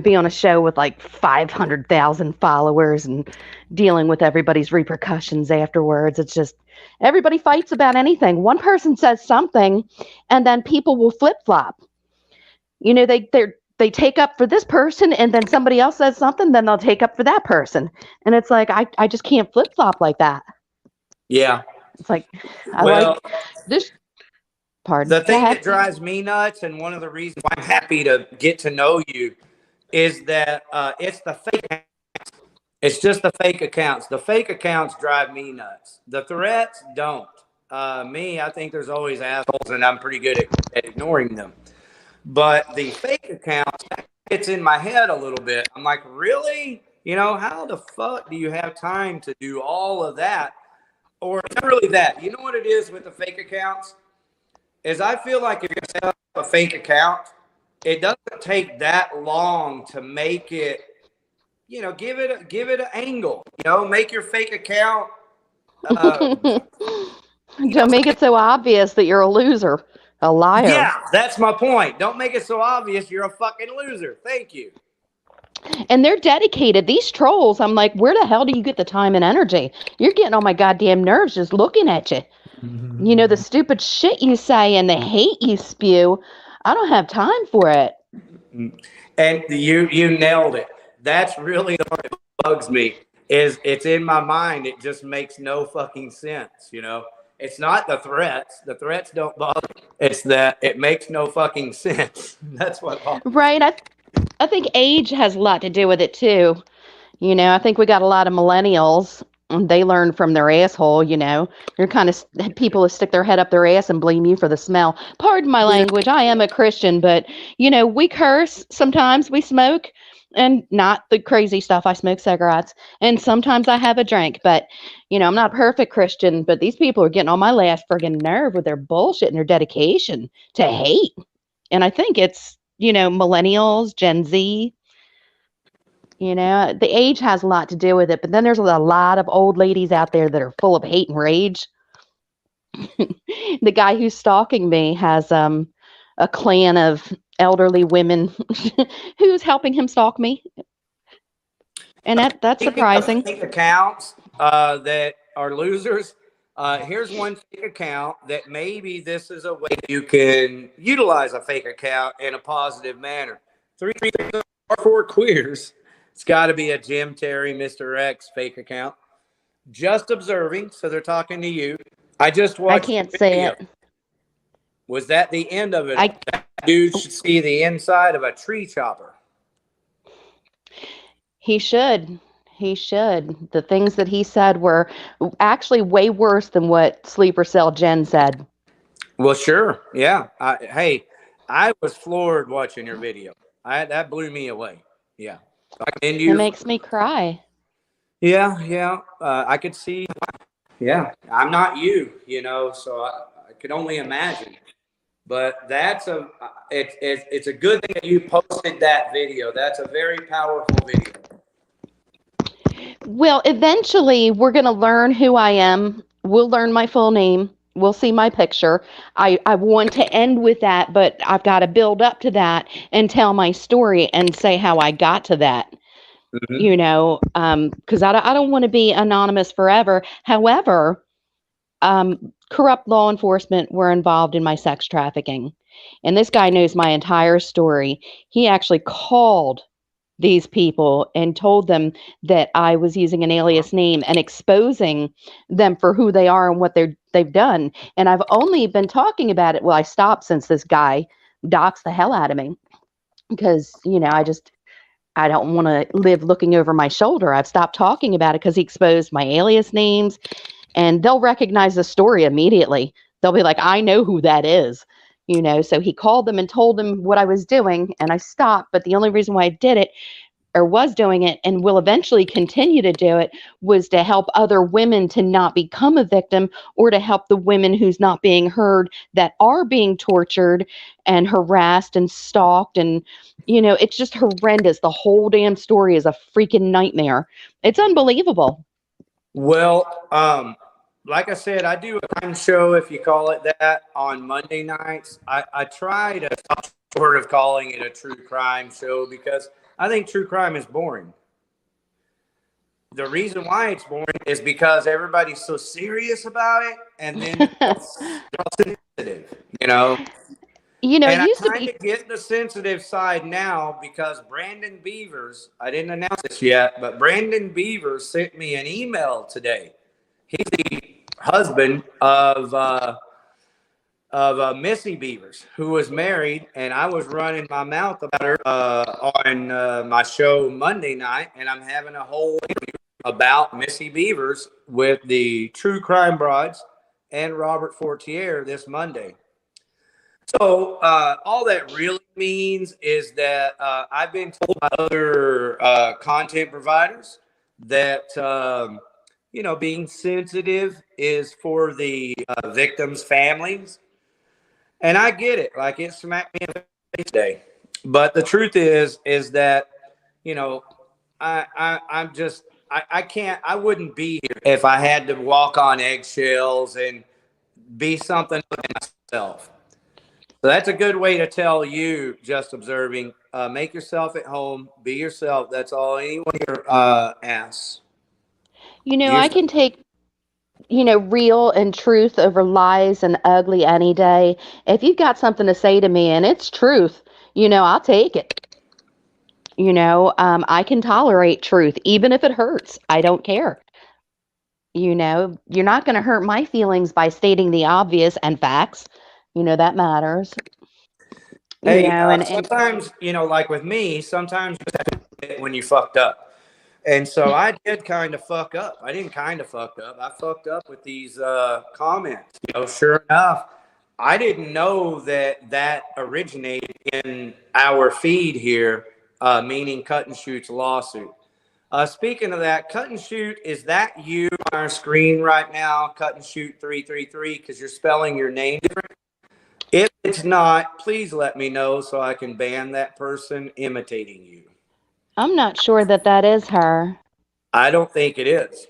be on a show with like 500,000 followers and dealing with everybody's repercussions afterwards. It's just everybody fights about anything. One person says something, and then people will flip-flop. They take up for this person, and then somebody else says something, then they'll take up for that person. And it's like, I just can't flip-flop like that. Yeah. It's like, I like this. Pardon. The thing that drives me nuts, and one of the reasons why I'm happy to get to know you, is that it's the fake accounts. It's just the fake accounts. The fake accounts drive me nuts. The threats don't. I think there's always assholes, and I'm pretty good at ignoring them. But the fake accounts, it's in my head a little bit. I'm like, really? How the fuck do you have time to do all of that? Or it's not really that. You know what it is with the fake accounts? Is I feel like if you're going to set up a fake account, it doesn't take that long to make it, give it an angle. Make your fake account. Don't make it so obvious that you're a loser. A liar. Yeah, that's my point. Don't make it so obvious you're a fucking loser. Thank you. And they're dedicated. These trolls, I'm like, where the hell do you get the time and energy? You're getting on my goddamn nerves just looking at you. The stupid shit you say and the hate you spew. I don't have time for it. And you nailed it. That's really the part that bugs me. Is it's in my mind. It just makes no fucking sense. It's not the threats. The threats don't bother me. It's that it makes no fucking sense. That's what bothers me. Right. I think age has a lot to do with it too. I think we got a lot of millennials and they learn from their asshole, You're kind of people who stick their head up their ass and blame you for the smell. Pardon my language. I am a Christian, but we curse sometimes, we smoke. and not the crazy stuff. I smoke cigarettes, and sometimes I have a drink, but I'm not a perfect Christian, but these people are getting on my last friggin' nerve with their bullshit and their dedication to hate. And I think it's, millennials, Gen Z, the age has a lot to do with it, but then there's a lot of old ladies out there that are full of hate and rage. The guy who's stalking me has a clan of elderly women who's helping him stalk me. And that's surprising. Fake accounts that are losers. Here's one fake account that maybe this is a way you can utilize a fake account in a positive manner. 334 queers. It's got to be a Jim Terry, Mr. X fake account. Just observing, so they're talking to you. I just watched. I can't say it. Was that the end of it? That dude should see the inside of a tree chopper. He should. He should. The things that he said were actually way worse than what Sleeper Cell Jen said. Well, sure. Yeah. Hey, I was floored watching your video. That blew me away. Yeah. It makes me cry. Yeah. I could see. Yeah. I'm not you, so I could only imagine. But it's a good thing that you posted that video. That's a very powerful video. Well, eventually we're going to learn who I am. We'll learn my full name. We'll see my picture. I want to end with that, but I've got to build up to that and tell my story and say how I got to that. Because I don't want to be anonymous forever. However, corrupt law enforcement were involved in my sex trafficking. And this guy knows my entire story. He actually called these people and told them that I was using an alias name and exposing them for who they are and what they've done. And I've only been talking about it. Well, I stopped since this guy doxed the hell out of me because, I don't want to live looking over my shoulder. I've stopped talking about it because he exposed my alias names, and they'll recognize the story immediately. They'll be like, I know who that is. So he called them and told them what I was doing, and I stopped. But the only reason why I did it or was doing it and will eventually continue to do it was to help other women to not become a victim, or to help the women who's not being heard that are being tortured and harassed and stalked. And, it's just horrendous. The whole damn story is a freaking nightmare. It's unbelievable. Well, like I said, I do a crime show, if you call it that, on Monday nights. I try to stop short of calling it a true crime show because I think true crime is boring. The reason why it's boring is because everybody's so serious about it, and then they're sensitive, And it used I kind of get the sensitive side now because Brandon Beavers, I didn't announce this yet, but Brandon Beavers sent me an email today. He's the husband of Missy Beavers, who was married, and I was running my mouth about her on my show Monday night, and I'm having a whole interview about Missy Beavers with the True Crime Broads and Robert Fortier this Monday. So all that really means is that I've been told by other content providers that being sensitive is for the victims' families. And I get it. Like, it smacked me in the face today. But the truth is that, I wouldn't be here if I had to walk on eggshells and be something myself. So that's a good way to tell you, just observing, make yourself at home, be yourself. That's all anyone here asks. I can take, real and truth over lies and ugly any day. If you've got something to say to me and it's truth, I'll take it. I can tolerate truth, even if it hurts. I don't care. You're not going to hurt my feelings by stating the obvious and facts. That matters. Hey, sometimes, like with me, sometimes you have to admit when you fucked up. And so I did kind of fuck up. I didn't kind of fuck up. I fucked up with these comments. Sure enough, I didn't know that originated in our feed here meaning Cut and Shoot's lawsuit. Speaking of that, Cut and Shoot, is that you on our screen right now, Cut and Shoot 333, because you're spelling your name different? If it's not, please let me know so I can ban that person imitating you. I'm not sure that that is her. I don't think it is.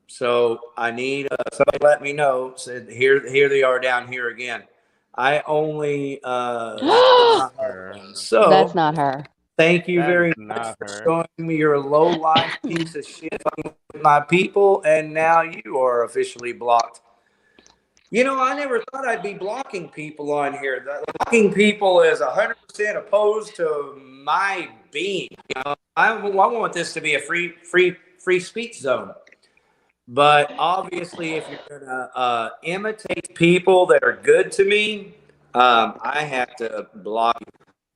So I need somebody to let me know. So here they are down here again. I only so That's not her. thank you That very is much not for her. showing me your low life piece of shit fucking with my people, and now you are officially blocked. You know, I never thought I'd be blocking people on here. The blocking people is 100% opposed to my being. You know, I want this to be a free speech zone. But obviously, if you're gonna imitate people that are good to me, I have to block you.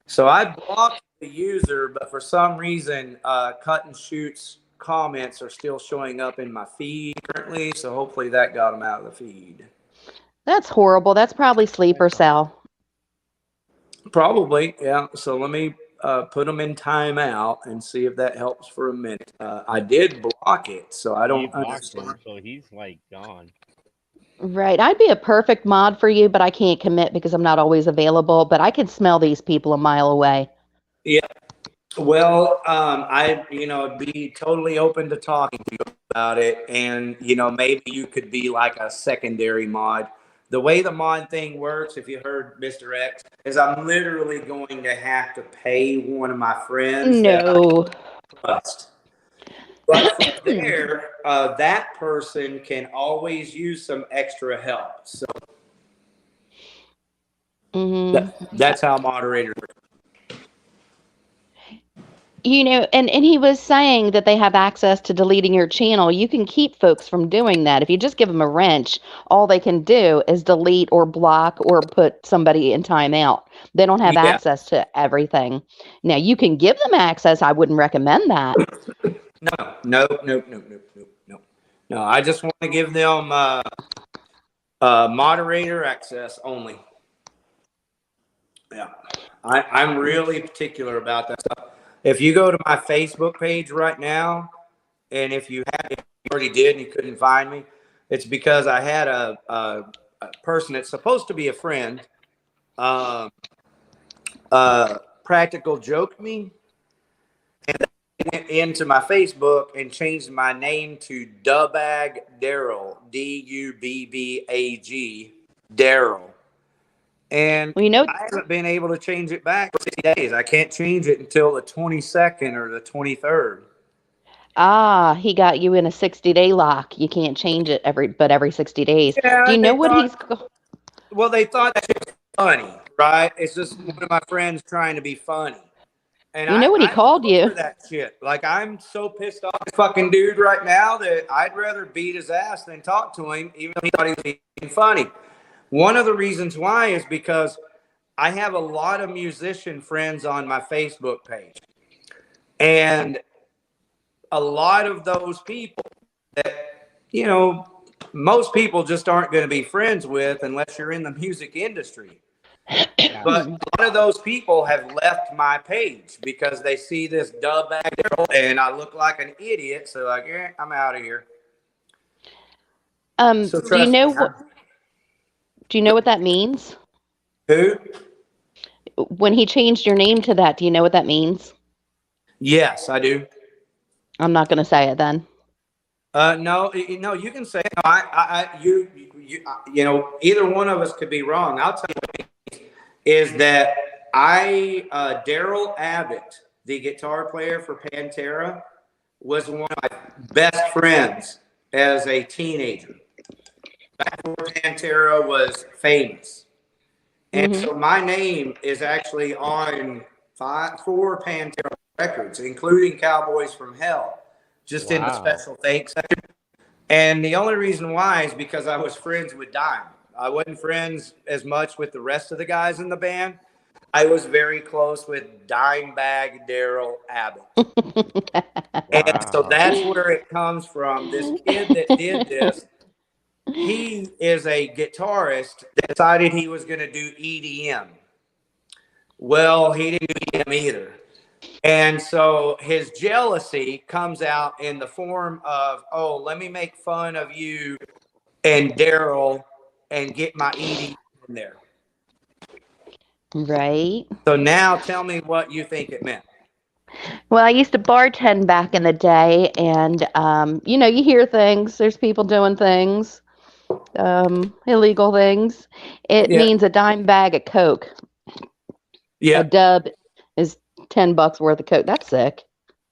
So I blocked the user, but for some reason, Cut and Shoot's comments are still showing up in my feed currently. So hopefully that got them out of the feed. That's horrible. That's probably sleeper cell. Probably, yeah. So let me put them in timeout and see if that helps for a minute. I did block it, so I You don't blocked understand. him, so he's like gone. Right. I'd be a perfect mod for you, but I can't commit because I'm not always available. But I can smell these people a mile away. Yeah. Well, I'd be totally open to talking to you about it, and maybe you could be like a secondary mod. The way the mod thing works, if you heard Mr. X, is I'm literally going to have to pay one of my friends that No. I trust. But from there, that person can always use some extra help. So that's how moderators work. And he was saying that they have access to deleting your channel. You can keep folks from doing that. If you just give them a wrench, all they can do is delete or block or put somebody in timeout. They don't have access to everything. Now, you can give them access. I wouldn't recommend that. No. I just want to give them moderator access only. Yeah, I'm really particular about that stuff. If you go to my Facebook page right now, and if you already did and you couldn't find me, it's because I had a person that's supposed to be a friend practical joke me, and I went into my Facebook and changed my name to Dubbag Daryl, Dubbag Daryl. And I haven't been able to change it back for 60 days. I can't change it until the 22nd or the 23rd. Ah, he got you in a 60-day lock. You can't change it every 60 days. Yeah, Do you know what he's... Well, they thought that was funny, right? It's just one of my friends trying to be funny. And You know what he called you? That shit. Like, I'm so pissed off at this fucking dude right now that I'd rather beat his ass than talk to him, even though he thought he was being funny. One of the reasons why is because I have a lot of musician friends on my Facebook page. And a lot of those people that, most people just aren't going to be friends with unless you're in the music industry. But a lot of those people have left my page because they see this Dubbag and I look like an idiot. So like, I'm out of here. So do you know what that means? Who? When he changed your name to that, do you know what that means? Yes, I do. I'm not going to say it then. No, you can say it. Either one of us could be wrong. I'll tell you what it is that Daryl Abbott, the guitar player for Pantera, was one of my best friends as a teenager. Back before Pantera was famous. And so my name is actually on 4 Pantera records, including Cowboys from Hell, just in the special thanks section. And the only reason why is because I was friends with Dime. I wasn't friends as much with the rest of the guys in the band. I was very close with Dimebag Daryl Abbott. And so that's where it comes from. This kid that did this, he is a guitarist that decided he was going to do EDM. Well, he didn't do EDM either. And so his jealousy comes out in the form of, oh, let me make fun of you and Daryl and get my ED in there. Right. So now tell me what you think it meant. Well, I used to bartend back in the day, and you know, you hear things. There's people doing things, illegal things. It Yeah. means a dime bag of Coke. Yeah. A dub is $10 worth of Coke. That's sick.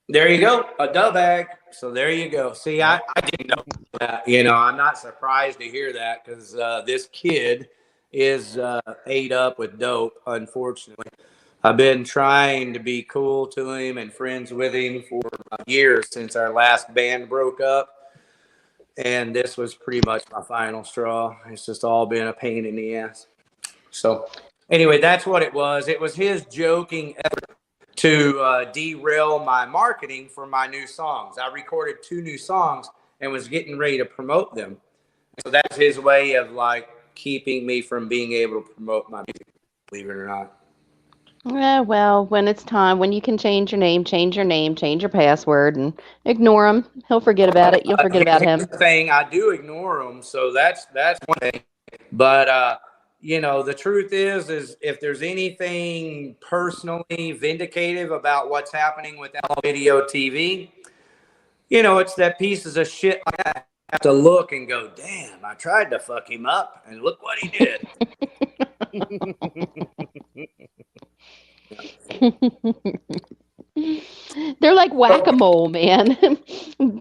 There you go, a dub bag. So there you go. See, I didn't know that. You know, I'm not surprised to hear that because this kid is ate up with dope, unfortunately. I've been trying to be cool to him and friends with him for years since our last band broke up. And this was pretty much my final straw. It's just all been a pain in the ass. So anyway, that's what it was. It was his joking effort to derail my marketing for my new songs. I recorded 2 new songs and was getting ready to promote them. So that's his way of like keeping me from being able to promote my music, believe it or not. Yeah, well, when it's time, when you can change your name, change your password, and ignore him. He'll forget about it. You'll forget about Here's him. the thing, I do ignore them, so that's one thing. But you know, the truth is if there's anything personally vindicative about what's happening with Outlaw Video TV, you know, it's that pieces of shit like that have to look and go, damn, I tried to fuck him up, and look what he did. They're like whack-a-mole, man.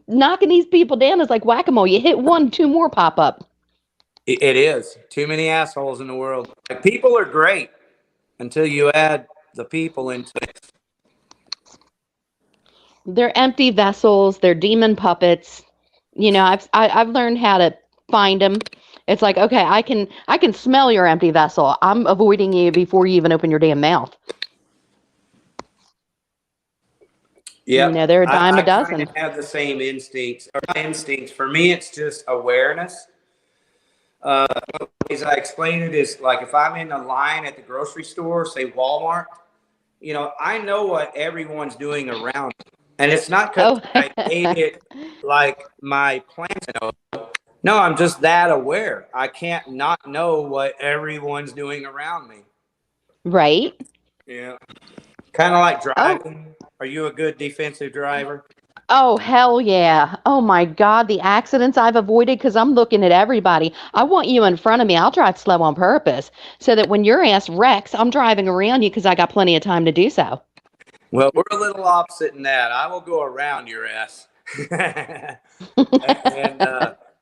Knocking these people down is like whack-a-mole. You hit one, 2 more pop up. It is. Too many assholes in the world. Like, people are great until you add the people into it. They're empty vessels. They're demon puppets. You know, I've learned how to find them. It's like, okay, I can smell your empty vessel. I'm avoiding you before you even open your damn mouth. Yeah, You know, they're a dime a dozen. I kind of have the same instincts. Or not instincts. For me, it's just awareness. The ways I explain it is like if I'm in a line at the grocery store, say Walmart, you know, I know what everyone's doing around me. And it's not because I made it like my plan to know. No, I'm just that aware. I can't not know what everyone's doing around me. Right? Yeah. Kind of like driving. Are you a good defensive driver? Oh, hell yeah. Oh, my God. The accidents I've avoided because I'm looking at everybody. I want you in front of me. I'll drive slow on purpose so that when your ass wrecks, I'm driving around you because I got plenty of time to do so. Well, we're a little opposite in that. I will go around your ass. and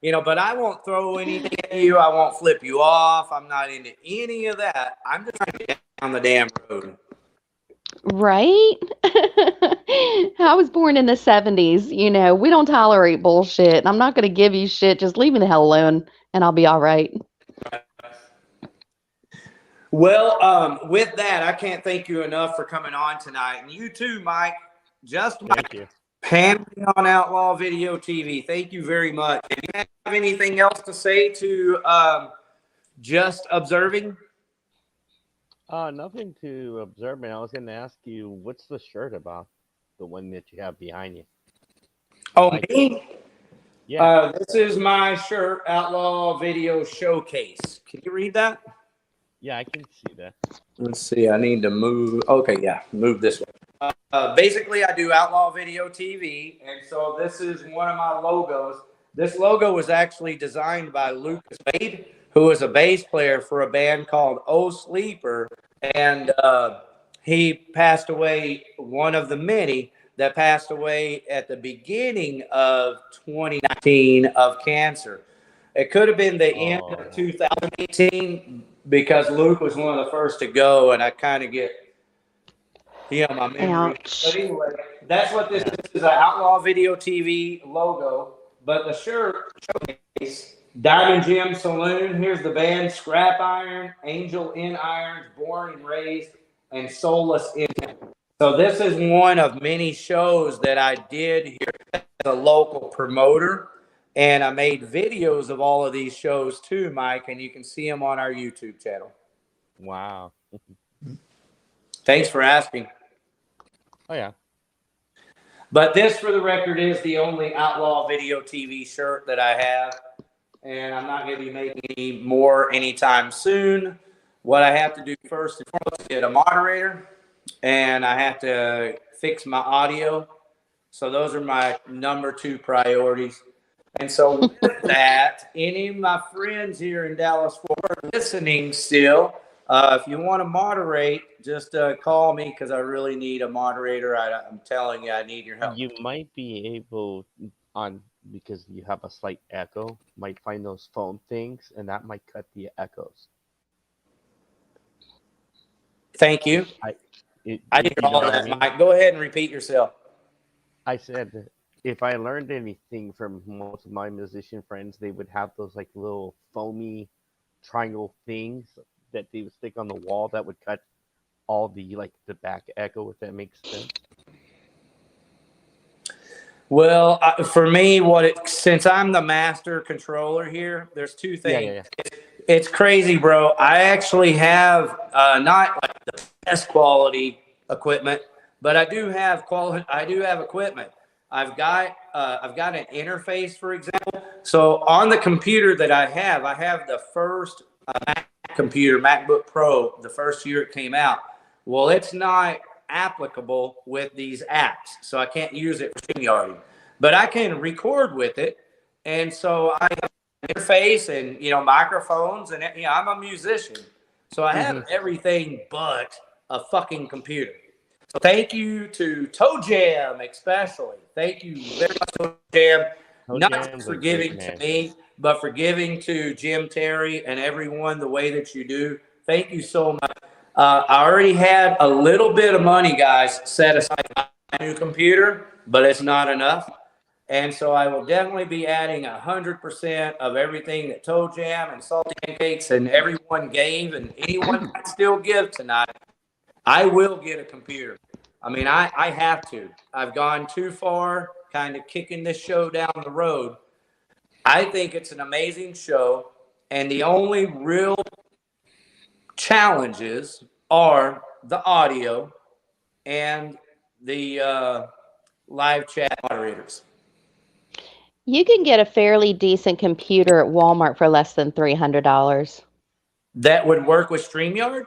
you know, but I won't throw anything at you. I won't flip you off. I'm not into any of that. I'm just trying to get down the damn road. Right? I was born in the 70s. You know, we don't tolerate bullshit. I'm not going to give you shit. Just leave me the hell alone and I'll be all right. Well, with that, I can't thank you enough for coming on tonight. And you too, Mike. Just Mike. Paneling on Outlaw Video TV. Thank you very much. Do you have anything else to say to just observing? Nothing to observe, man. I was going to ask you, what's the shirt about? The one that you have behind you. Oh, me? Yeah. This is my shirt, Outlaw Video Showcase. Can you read that? Yeah, I can see that. Let's see. I need to move. Okay, yeah, move this way. Basically, I do Outlaw Video TV, and so this is one of my logos. This logo was actually designed by Lucas Wade, who was a bass player for a band called Oh Sleeper, and he passed away, one of the many that passed away at the beginning of 2019 of cancer. It could have been the end of 2018 because Luke was one of the first to go, and I kind of get my memory. But anyway, that's what this is, an Outlaw Video TV logo. But the shirt showcase Diamond Gem Saloon. Here's the band: Scrap Iron, Angel in Irons, Born and Raised, and Soulless in. So this is one of many shows that I did here as a local promoter. And I made videos of all of these shows too, Mike, and you can see them on our YouTube channel. Wow. Thanks for asking. Oh yeah. But this, for the record, is the only Outlaw Video TV shirt that I have. And I'm not going to be making any more anytime soon. What I have to do first and foremost is get a moderator. And I have to fix my audio. So those are my number 2 priorities. And so with that, any of my friends here in Dallas Fort Worth listening still, if you want to moderate, just call me because I really need a moderator. I'm telling you, I need your help. You might be able because you have a slight echo, might find those phone things, and that might cut the echoes. Thank you. I hear all that, Mike. Go ahead and repeat yourself. I said if I learned anything from most of my musician friends, they would have those like little foamy triangle things that they would stick on the wall that would cut all the the back echo, if that makes sense. Well, for me, since I'm the master controller here, there's 2 things. Yeah. It's crazy, bro. I actually have not like the best quality equipment, but I do have equipment. I've got an interface, for example. So on the computer that I have the first Mac computer, MacBook Pro, the first year it came out. Well, it's not applicable with these apps, so I can't use it for StreamYard. But I can record with it, and so I have an interface and microphones, and I'm a musician, so I have everything but a fucking computer. So thank you to Toe Jam, especially. Thank you very much, Toe Jam. Not just for giving to me, but for giving to Jim Terry and everyone the way that you do. Thank you so much. I already had a little bit of money, guys, set aside for my new computer, but it's not enough. And so I will definitely be adding 100% of everything that Toe Jam and Salty Pancakes and everyone gave, and anyone can still give tonight. I will get a computer. I mean, I have to. I've gone too far, kind of kicking this show down the road. I think it's an amazing show, and the only real challenges are the audio and the live chat moderators. You can get a fairly decent computer at Walmart for less than $300. That would work with StreamYard?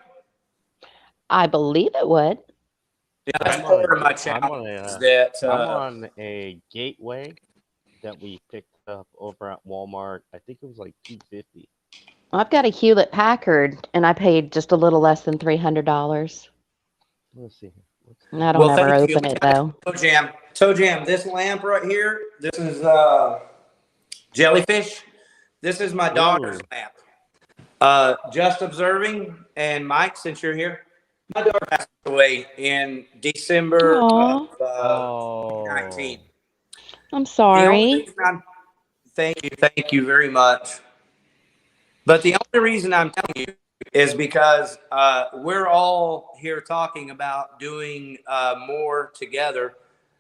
I believe it would. Yeah, that's part of my challenge. I'm on a gateway that we picked up over at Walmart. I think it was like $250. I've got a Hewlett Packard, and I paid just a little less than $300. Let's see. I don't ever open it, though. Toe Jam, this lamp right here, this is Jellyfish. This is my daughter's lamp. Just observing, and Mike, since you're here, my daughter passed away in December of 2019. I'm sorry. Thank you very much. But the only reason I'm telling you is because we're all here talking about doing more together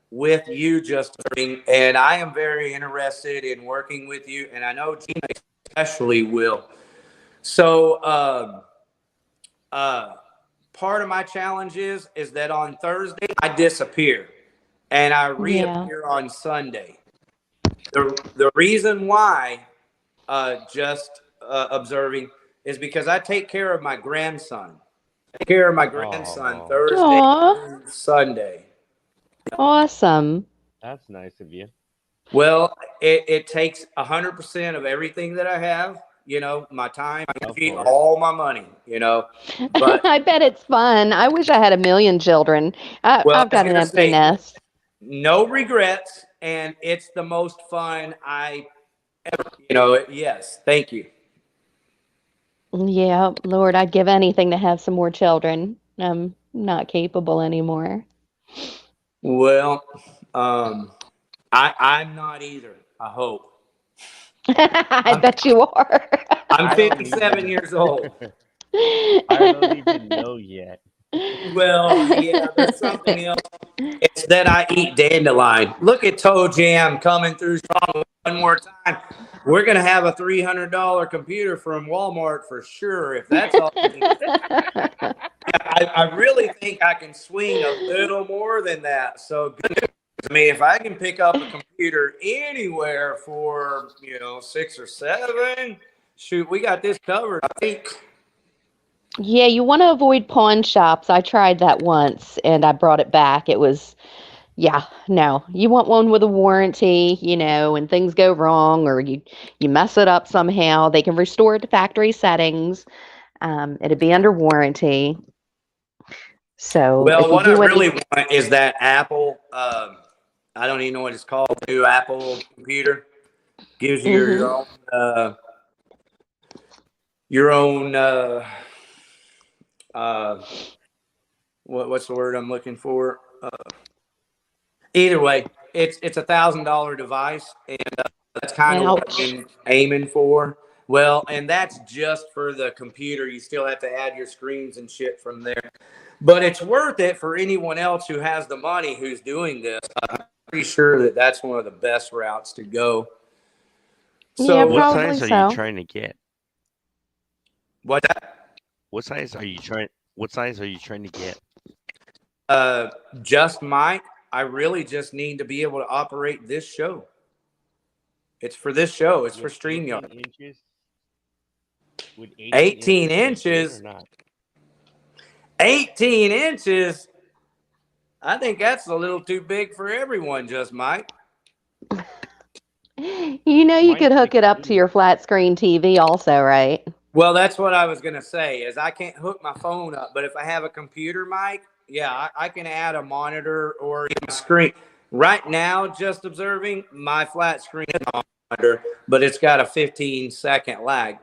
with you, just and I am very interested in working with you, and I know Gina especially will. So part of my challenge is that on Thursday I disappear and I reappear on Sunday. The reason why, observing, is because I take care of my grandson. I take care of my grandson Thursday through Sunday. Awesome. That's nice of you. Well, it takes 100% of everything that I have, my time, all my money, But I bet it's fun. I wish I had 1 million children. I've got an empty nest. No regrets, and it's the most fun I ever, yes, thank you. Yeah, Lord, I'd give anything to have some more children. I'm not capable anymore. Well, I'm not either, I hope. I bet you are. I'm 57 years old. I don't even know yet. Well, yeah, there's something else. It's that I eat dandelion. Look at Toe Jam coming through strong one more time. We're going to have a $300 computer from Walmart for sure, if that's all you need. I really think I can swing a little more than that. So, I mean, if I can pick up a computer anywhere for 6 or 7, shoot, we got this covered. I think. Yeah, you want to avoid pawn shops. I tried that once and I brought it back. It was, yeah, no. You want one with a warranty, when things go wrong or you mess it up somehow, they can restore it to factory settings. It'd be under warranty. So Well, if you what I do really any, want is that Apple. I don't even know what it's called. New Apple computer gives you your own. What's the word I'm looking for? Either way, it's $1,000 device, and that's kind of what I'm aiming for. Well, and that's just for the computer. You still have to add your screens and shit from there. But it's worth it for anyone else who has the money who's doing this. I'm pretty sure that that's one of the best routes to go. So, yeah, What probably size are so. you trying to get? What? What size are you trying? What size are you trying to get? Just Mike. I really just need to be able to operate this show. It's for this show. It's for StreamYard. 18 inches? Would 18 be good inches. or not? 18 inches. I think that's a little too big for everyone, just Mike. You could hook it up to your flat screen TV also, right? Well, that's what I was going to say is I can't hook my phone up, but if I have a computer mic, yeah, I can add a monitor or a screen. Right now, just observing, my flat screen is on monitor, but it's got a 15-second lag.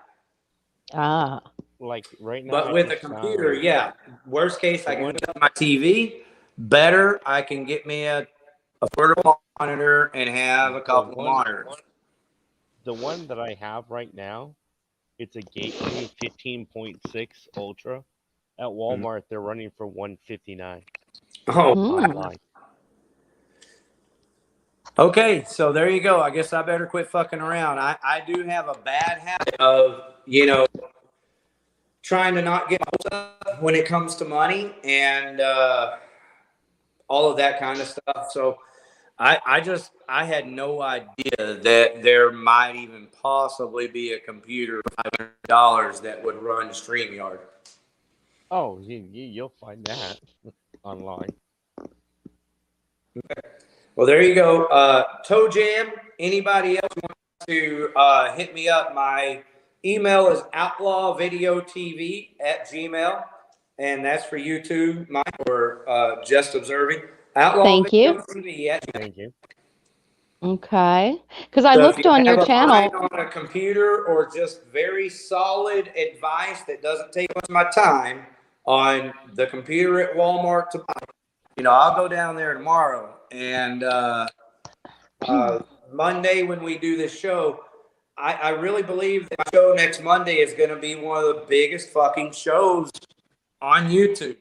Ah. Like right now. But with a computer, yeah. Worst case, I can hook up my TV. Better, I can get me a portable monitor and have a couple of monitors. The one that I have right now, it's a Gateway 15.6 Ultra. At Walmart, they're running for $159. Oh, online. Okay, so there you go. I guess I better quit fucking around. I do have a bad habit of, trying to not get up when it comes to money and all of that kind of stuff. So I had no idea that there might even possibly be a computer for $500 that would run StreamYard. Oh, you'll find that online. Okay. Well, there you go. Toe Jam, anybody else want to hit me up? My email is outlawvideotv@gmail.com, and that's for you too, Mike, or just observing. Thank you. Thank you. Okay. Because I So looked on your channel. If you have a on a computer or just very solid advice that doesn't take much of my time on the computer at Walmart to buy, I'll go down there tomorrow. And Monday when we do this show, I really believe that my show next Monday is going to be one of the biggest fucking shows on YouTube.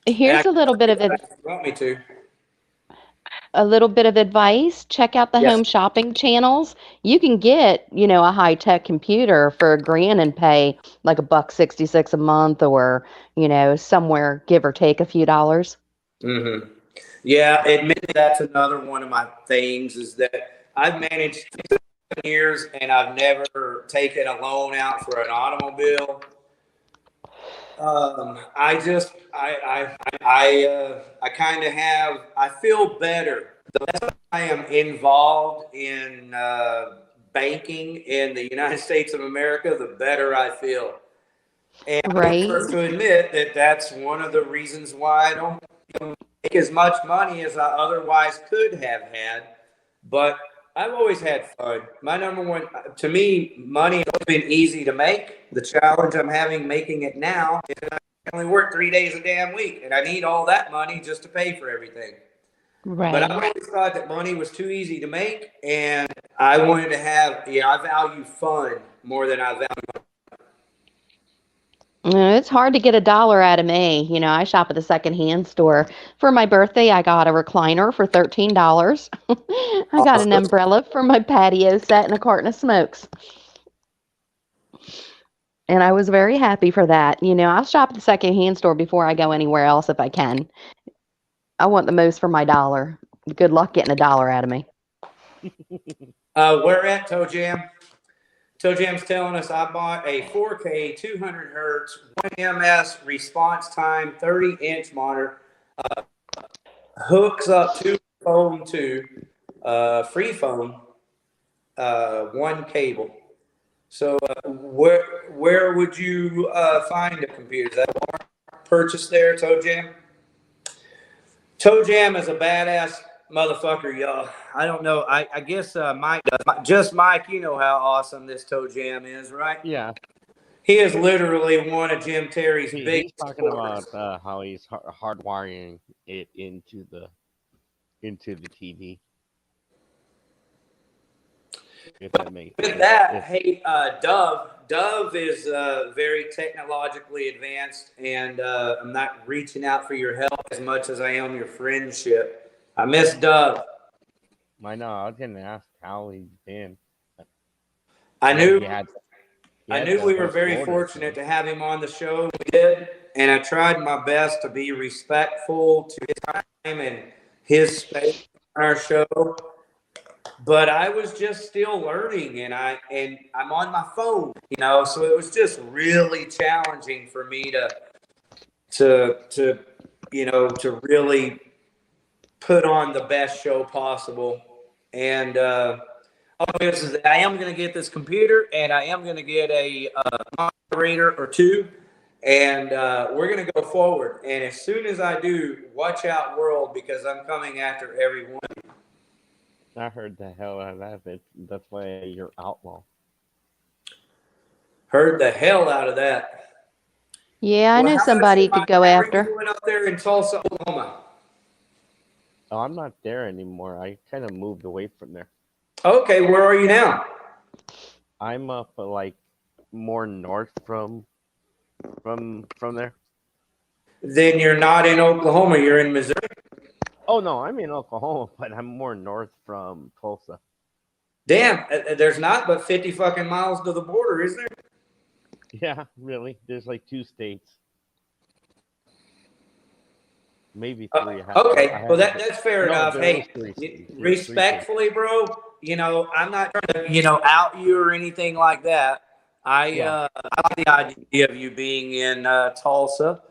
Here's a little bit of it. Want me to? A little bit of advice. Check out the home shopping channels. You can get, a high-tech computer for $1,000 and pay like $1.66 a month, or, somewhere give or take a few dollars. Mm-hmm. Yeah, admittedly, that's another one of my things is that I've managed 7 years and I've never taken a loan out for an automobile. I kind of have. I feel better. The less I am involved in banking in the United States of America, the better I feel. And I'm the first to admit that that's one of the reasons why I don't make as much money as I otherwise could have had. But I've always had fun. My number one, to me, money has been easy to make. The challenge I'm having making it now is that I only work 3 days a damn week, and I need all that money just to pay for everything. Right. But I always thought that money was too easy to make, and I wanted to have, I value fun more than I value money. It's hard to get $1 out of me. I shop at the secondhand store. For my birthday, I got a recliner for $13. I got an umbrella for my patio set and a carton of smokes. And I was very happy for that. You know, I'll shop at the secondhand store before I go anywhere else if I can. I want the most for my dollar. Good luck getting a dollar out of me. We're at Toe Jam. Toe Jam's telling us I bought a 4K 200 hertz 1 ms response time 30-inch monitor. Hooks up to phone to free phone, one cable. So where would you find a computer? Is that Walmart purchase there, Toe Jam? Toe Jam is a badass motherfucker, y'all. I don't know. I guess Mike does. Just Mike, you know how awesome this Toe Jam is, right? Yeah. He is literally one of Jim Terry's big. He's talking about how he's hardwiring it into the TV. If that makes With sense. that, hey, Dove is very technologically advanced, and I'm not reaching out for your help as much as I am your friendship. I miss Dove. I know. I was gonna ask how he's been. I knew we were those very photos, fortunate to have him on the show. We did, and I tried my best to be respectful to his time and his space on our show. But I was just still learning, and I'm on my phone, you know, so it was just really challenging for me to you know, to really put on the best show possible. And is that I am going to get this computer, and I am going to get a moderator or two, and we're going to go forward. And as soon as I do, watch out, world, because I'm coming after everyone. I heard the hell out of that. That's why you're outlaw. Heard the hell out of that. Yeah, I know somebody you could go after. You went up there in Tulsa, Oklahoma. Oh, I'm not there anymore. I kind of moved away from there. Okay, where are you now? I'm up like more north from there. Then you're not in Oklahoma. You're in Missouri. Oh no, I'm in Oklahoma, but I'm more north from Tulsa. Damn, there's not but 50 fucking miles to the border, is there? Yeah, really. There's like 2 states. Maybe 3. Okay, well that's fair enough. Hey, respectfully, bro, you know, I'm not trying to, you know, out you or anything like that. I like the idea of you being in Tulsa.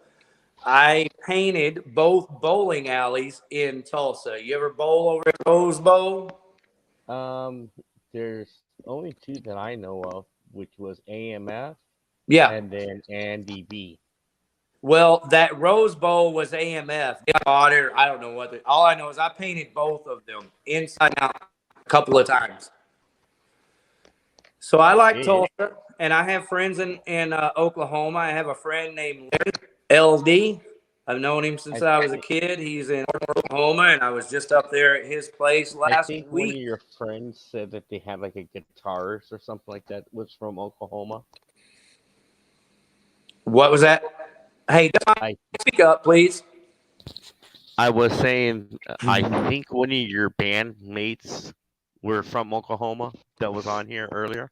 I painted both bowling alleys in Tulsa. You ever bowl over at Rose Bowl? There's only 2 that I know of, which was AMF. Yeah. And then Andy B. Well, that Rose Bowl was AMF. I don't know what. All I know is I painted both of them inside out a couple of times. So I like Tulsa, and I have friends in Oklahoma. I have a friend named Larry, LD. I've known him since I was a kid. He's in Oklahoma, and I was just up there at his place last week. One of your friends said that they had like a guitarist or something like that was from Oklahoma. What was that? Hey, speak up, please. I was saying, I think one of your bandmates were from Oklahoma that was on here earlier.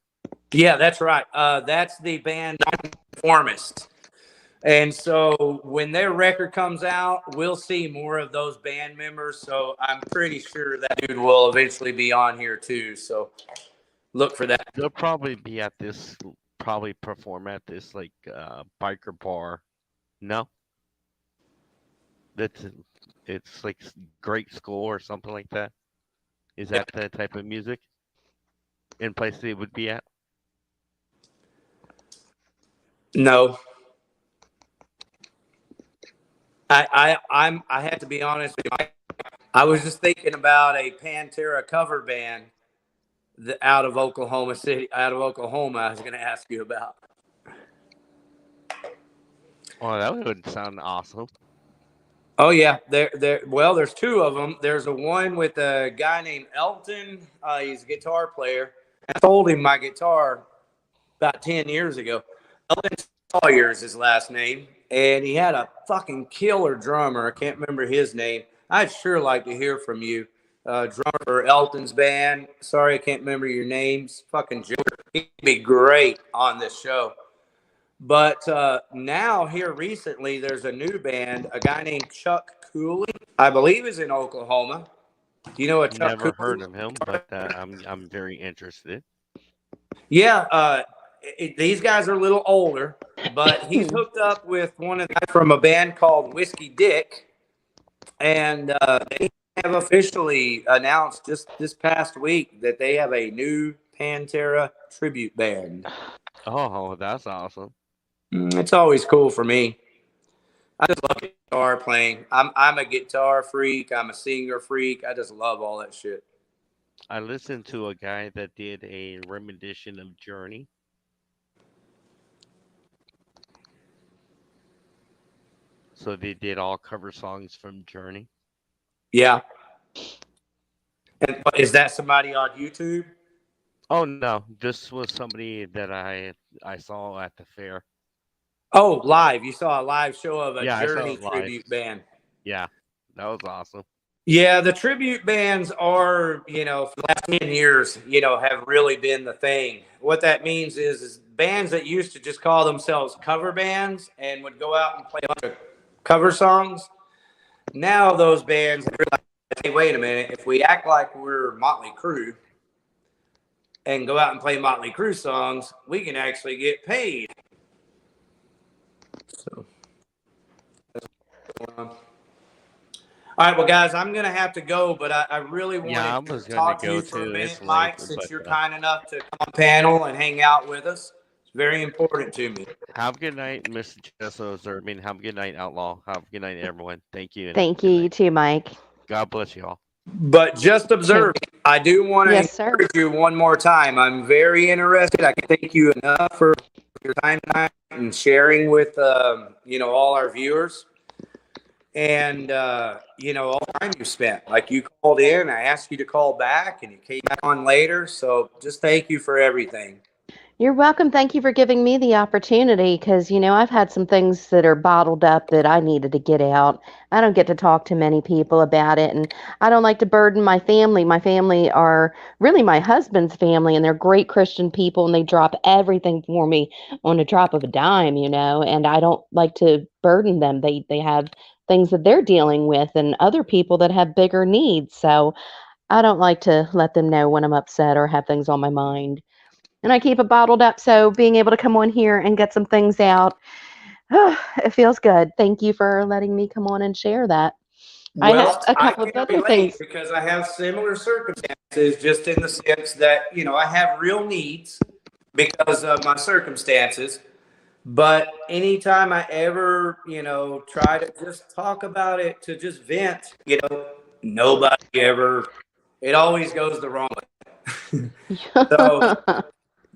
Yeah, that's right. That's the band Nonconformist. And so when their record comes out, we'll see more of those band members. So I'm pretty sure that dude will eventually be on here too. So look for that. They'll probably be at this, probably perform at this like biker bar. No? It's like Great School or something like that. Is that the type of music in place they would be at? No. I have to be honest with you. I was just thinking about a Pantera cover band out of Oklahoma City, out of Oklahoma. I was going to ask you about. Oh, that would sound awesome. Oh yeah, well, there's 2 of them. There's a one with a guy named Elton. He's a guitar player. I sold him my guitar about 10 years ago. Elton Sawyer is his last name, and he had a fucking killer drummer. I can't remember his name. I'd sure like to hear from you, drummer for Elton's band. Sorry, I can't remember your names. Fucking Joker. He'd be great on this show. But now here recently, there's a new band, a guy named Chuck Cooley, I believe is in Oklahoma. Do you know a Chuck Never Cooley? heard of him, but I'm very interested. Yeah, these guys are a little older, but he's hooked up with one of the guys from a band called Whiskey Dick, and they have officially announced just this past week that they have a new Pantera tribute band. Oh, that's awesome. It's always cool for me. I just love guitar playing. I'm a guitar freak. I'm a singer freak. I just love all that shit. I listened to a guy that did a rendition of Journey. So they did all cover songs from Journey. Yeah. And is that somebody on YouTube? Oh no, this was somebody that I saw at the fair. Oh, live. You saw a live show of a Yeah, I saw Journey it live. tribute band. Yeah, that was awesome. Yeah, the tribute bands are, for the last 10 years, have really been the thing. What that means is bands that used to just call themselves cover bands and would go out and play a bunch of cover songs. Now those bands realize, hey, wait a minute, if we act like we're Motley Crue and go out and play Motley Crue songs, we can actually get paid. So that's what's going on. All right, well, guys, I'm going to have to go, but I really wanted to talk to you for a minute, Mike, since you're kind enough to come on panel and hang out with us. It's very important to me. Have a good night, Mr. Chesso Zerbin. Have a good night, Outlaw. Have a good night, everyone. Thank you. Thank you, you too, Mike. God bless you all. But just observe, I do want to encourage you one more time. I'm very interested. I can thank you enough for your time tonight and sharing with, all our viewers. And, all the time you spent. Like, you called in, I asked you to call back, and you came back on later. So just thank you for everything. You're welcome. Thank you for giving me the opportunity because, I've had some things that are bottled up that I needed to get out. I don't get to talk to many people about it, and I don't like to burden my family. My family are really my husband's family, and they're great Christian people, and they drop everything for me on a drop of a dime, and I don't like to burden them. They have things that they're dealing with and other people that have bigger needs. So I don't like to let them know when I'm upset or have things on my mind. And I keep it bottled up, so being able to come on here and get some things out, it feels good. Thank you for letting me come on and share that. I have a couple of other things. Because I have similar circumstances, just in the sense that, I have real needs because of my circumstances. But anytime I ever, try to just talk about it, to just vent, nobody ever, it always goes the wrong way. So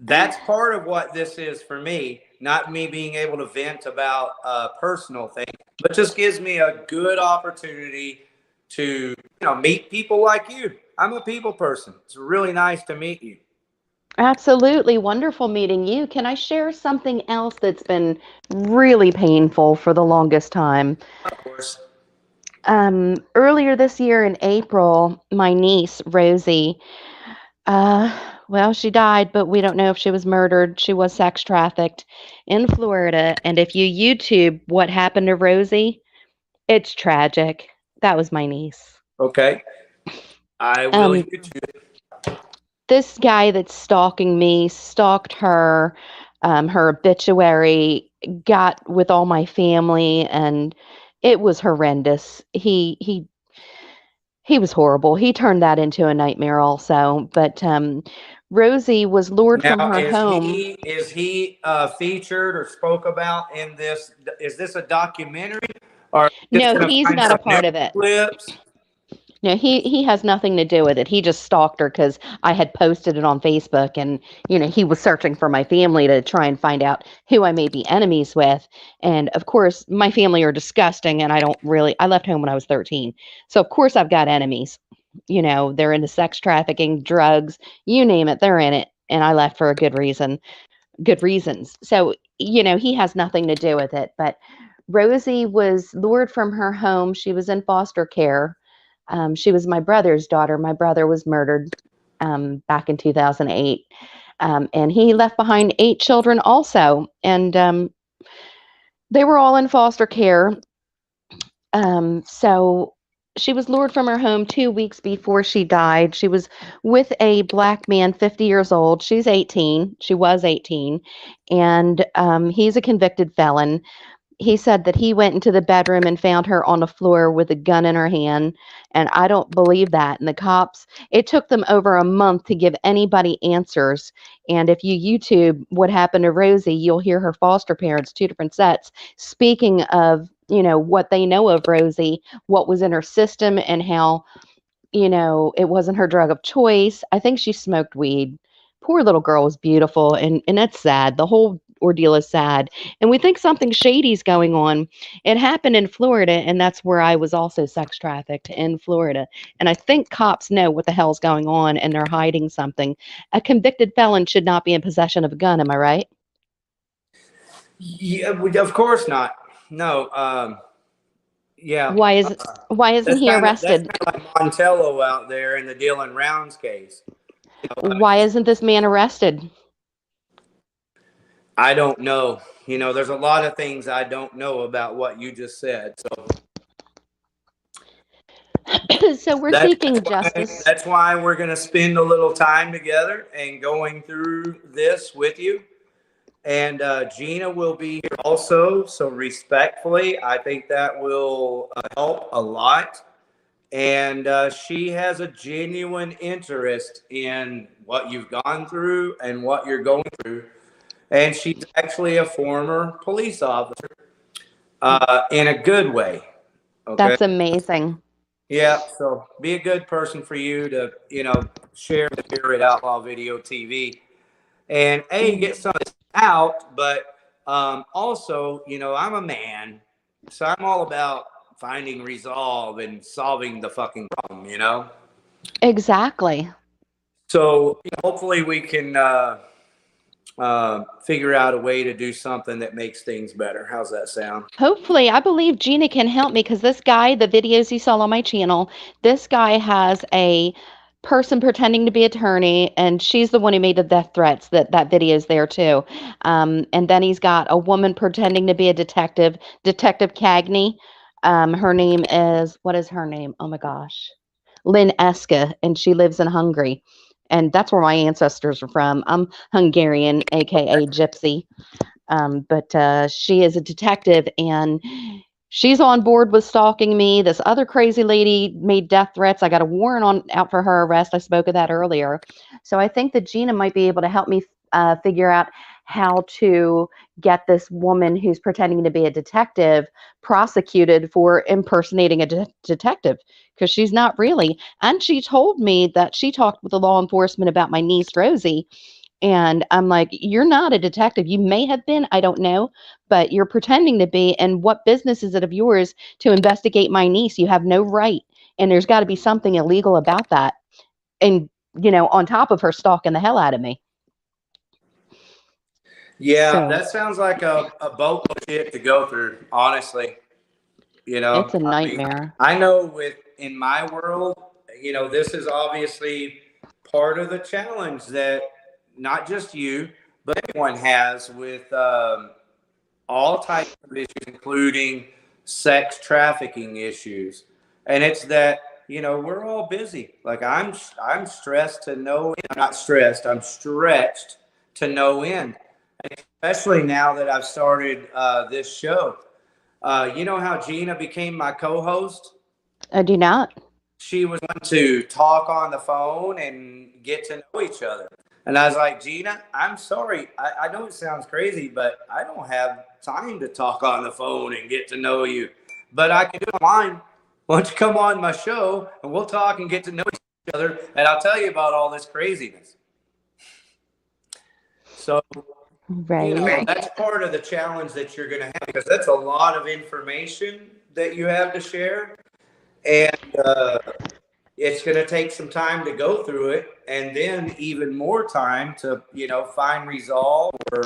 that's part of what this is for me, not me being able to vent about a personal thing, but just gives me a good opportunity to, meet people like you. I'm a people person. It's really nice to meet you. Absolutely wonderful meeting you. Can I share something else that's been really painful for the longest time? Of course. Earlier this year in April, my niece, Rosie, she died, but we don't know if she was murdered. She was sex trafficked in Florida. And if you YouTube what happened to Rosie, it's tragic. That was my niece. Okay. I will YouTube it. This guy that's stalking me stalked her, her obituary, got with all my family, and it was horrendous. He was horrible. He turned that into a nightmare also. But Rosie was lured from her home. Is he featured or spoke about in this? Is this a documentary? Or no, he's not a part of it. Clips? No, he has nothing to do with it. He just stalked her because I had posted it on Facebook, and he was searching for my family to try and find out who I may be enemies with. And of course, my family are disgusting, and I left home when I was 13, so of course I've got enemies. They're into sex trafficking, drugs, you name it, they're in it, and I left for a good reasons. So he has nothing to do with it. But Rosie was lured from her home. She was in foster care. She was my brother's daughter. My brother was murdered back in 2008. And he left behind 8 children also. And they were all in foster care. So she was lured from her home 2 weeks before she died. She was with a black man, 50 years old. She's 18. She was 18. And he's a convicted felon. He said that he went into the bedroom and found her on the floor with a gun in her hand. And I don't believe that. And the cops, it took them over a month to give anybody answers. And if you YouTube what happened to Rosie, you'll hear her foster parents, 2 different sets, speaking of, what they know of Rosie, what was in her system, and how, it wasn't her drug of choice. I think she smoked weed. Poor little girl was beautiful. And it's sad. The whole ordeal is sad. And we think something shady's going on. It happened in Florida, and that's where I was also sex trafficked, in Florida. And I think cops know what the hell's going on, and they're hiding something. A convicted felon should not be in possession of a gun. Am I right? Yeah, of course not. No. Yeah. Why isn't he arrested? That's kind of like Montello out there in the Dylan Rounds case. Why isn't this man arrested? I don't know. There's a lot of things I don't know about what you just said. So we're seeking justice. That's why we're going to spend a little time together and going through this with you. And Gina will be here also. So respectfully, I think that will help a lot. And she has a genuine interest in what you've gone through and what you're going through. And she's actually a former police officer in a good way. Okay? That's amazing. Yeah, so be a good person for you to, share here at Outlaw Video TV. And get some of this out, but also, I'm a man, so I'm all about finding resolve and solving the fucking problem, Exactly. So hopefully we can figure out a way to do something that makes things better. How's that sound? Hopefully, I believe Gina can help me, because this guy, the videos you saw on my channel, this guy has a person pretending to be attorney, and she's the one who made the death threats. That video is there too. And then he's got a woman pretending to be a detective, Detective Cagney. Her name is, what is her name? Oh my gosh. Lynn Eska, and she lives in Hungary. And that's where my ancestors are from. I'm Hungarian, aka Gypsy. But she is a detective, and she's on board with stalking me. This other crazy lady made death threats. I got a warrant out for her arrest. I spoke of that earlier. So I think that Gina might be able to help me figure out how to get this woman who's pretending to be a detective prosecuted for impersonating a detective, because she's not really. And she told me that she talked with the law enforcement about my niece, Rosie. And I'm like, you're not a detective. You may have been, I don't know, but you're pretending to be. And what business is it of yours to investigate my niece? You have no right. And there's got to be something illegal about that. And, on top of her stalking the hell out of me. Yeah, that sounds like a boat of shit to go through, honestly. It's a nightmare. I know in my world, this is obviously part of the challenge that not just you, but everyone has with all types of issues, including sex trafficking issues. And it's that, we're all busy. Like I'm stressed to no end. I'm not stressed. I'm stretched to no end. Especially now that I've started this show. You know how Gina became my co-host? I do not. She was one to talk on the phone and get to know each other. And I was like, Gina, I'm sorry. I know it sounds crazy, but I don't have time to talk on the phone and get to know you. But I can do it online. Why don't you come on my show and we'll talk and get to know each other, and I'll tell you about all this craziness. So, right. That's part of the challenge that you're going to have, because that's a lot of information that you have to share. And it's going to take some time to go through it, and then even more time to, find resolve or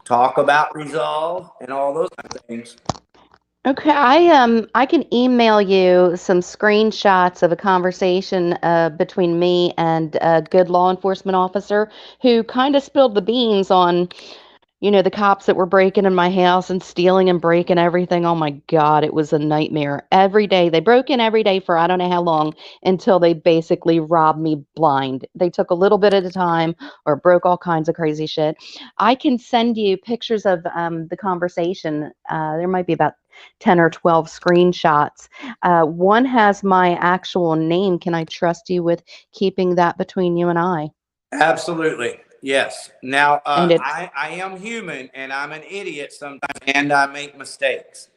talk about resolve and all those kind of things. Okay, I can email you some screenshots of a conversation between me and a good law enforcement officer who kind of spilled the beans on, the cops that were breaking in my house and stealing and breaking everything. Oh my God, it was a nightmare. Every day. They broke in every day for I don't know how long until they basically robbed me blind. They took a little bit at a time or broke all kinds of crazy shit. I can send you pictures of the conversation. There might be about 10 or 12 screenshots. One has my actual name. Can I trust you with keeping that between you and I? Absolutely. Yes. Now, And it's I am human and I'm an idiot sometimes and I make mistakes.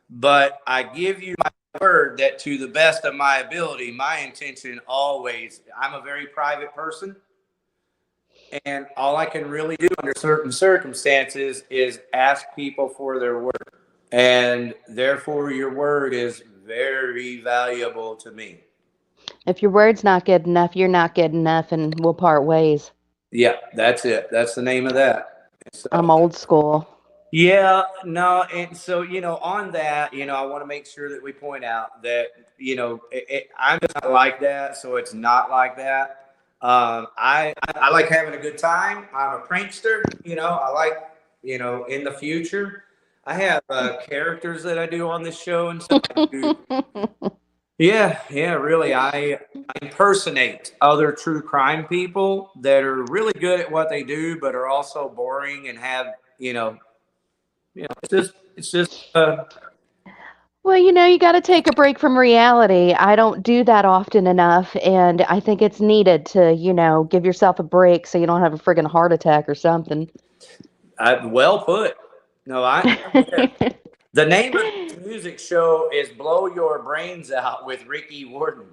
But I give you my word that to the best of my ability, my intention always, I'm a very private person. And all I can really do under certain circumstances is ask people for their word. And therefore, your word is very valuable to me. if your word's not good enough, you're not good enough, and we'll part ways. Yeah, that's it. That's the name of that. So, I'm old school. yeah, no, and so on that, I want to make sure that we point out that I'm just not like that, so it's not like that. I like having a good time. I'm a prankster. I like in the future. I have characters that I do on this show and stuff. Yeah, really. I impersonate other true crime people that are really good at what they do, but are also boring and have it's just Well, you got to take a break from reality. I don't do that often enough, and I think it's needed to, give yourself a break so you don't have a friggin' heart attack or something. Well put. No, the name of this music show is "Blow Your Brains Out" with Ricky Warden.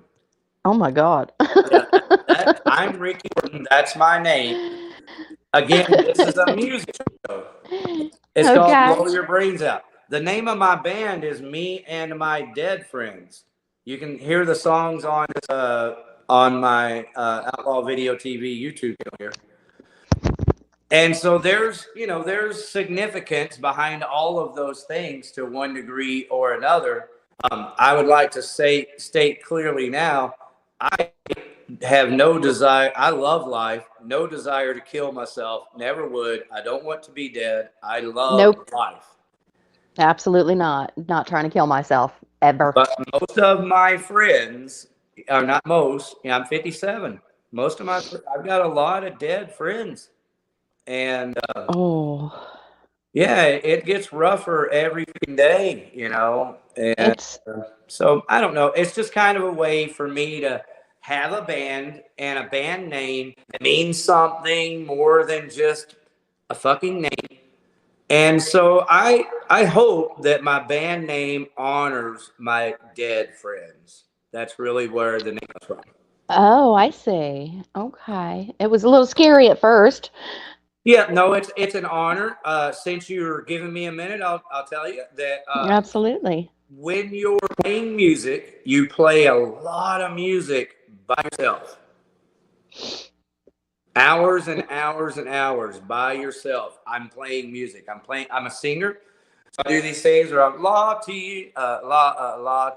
Oh my God. I'm Ricky Warden. That's my name. Again, this is a music show. It's called "Blow Your Brains Out." The name of my band is Me and My Dead Friends. You can hear the songs on my Outlaw Video TV YouTube channel here. And so there's significance behind all of those things to one degree or another. I would like to state clearly now, I have no desire. I love life. No desire to kill myself. Never would. I don't want to be dead. I love life. Absolutely not. Not trying to kill myself ever. But most of my friends, or not most, I'm 57. I've got a lot of dead friends. And yeah, it gets rougher every day, And so I don't know. It's just kind of a way for me to have a band and a band name that means something more than just a fucking name. And so I hope that my band name honors my dead friends. That's really where the name is from. Oh, I see. Okay. It was a little scary at first. Yeah, no, it's an honor. Since you're giving me a minute, I'll tell you that Absolutely. when you're playing music, you play a lot of music by yourself. Hours and hours and hours by yourself. I'm playing music. I'm a singer. So I do these things where I'm la ti la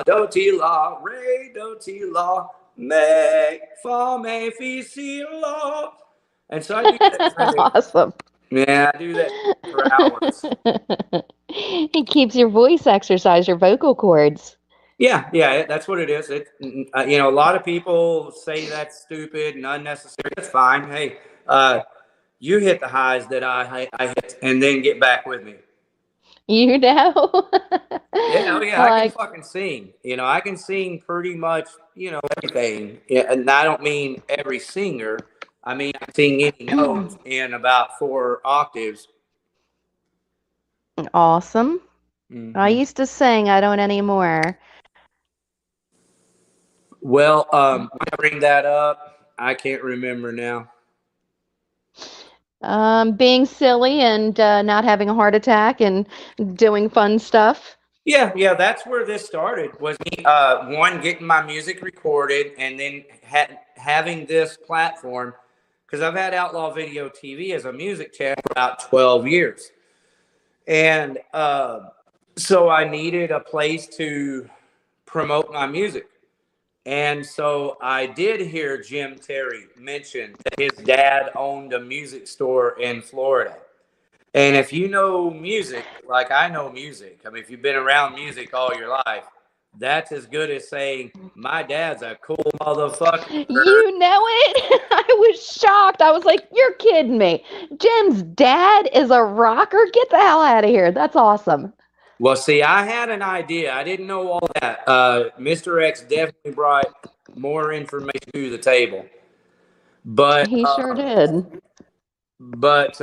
do ti la re do ti la me fa me fi si la. And so I do that. Awesome. Yeah, I do that for hours. It keeps your voice exercise, your vocal cords. Yeah, that's what it is. A lot of people say that's stupid and unnecessary. That's fine. Hey, you hit the highs that I hit, and then get back with me. You know. Yeah, I can fucking sing. I can sing pretty much, everything. Yeah, and I don't mean every singer. I mean, I sing any notes in about 4 octaves. Awesome. I used to sing. I don't anymore. Well, when I bring that up, I can't remember now. Being silly and not having a heart attack and doing fun stuff. Yeah, that's where this started. Was me getting my music recorded and then having this platform, because I've had Outlaw Video TV as a music channel for about 12 years, and So I needed a place to promote my music. And so I did hear Jim Terry mention that his dad owned a music store in Florida. And if you know music, like I know music, I mean, if you've been around music all your life, that's as good as saying, my dad's a cool motherfucker. You know it? I was shocked. I was like, you're kidding me. Jim's dad is a rocker? Get the hell out of here. That's awesome. Well, see, I had an idea. I didn't know all that. Mr. X definitely brought more information to the table. But he sure did. But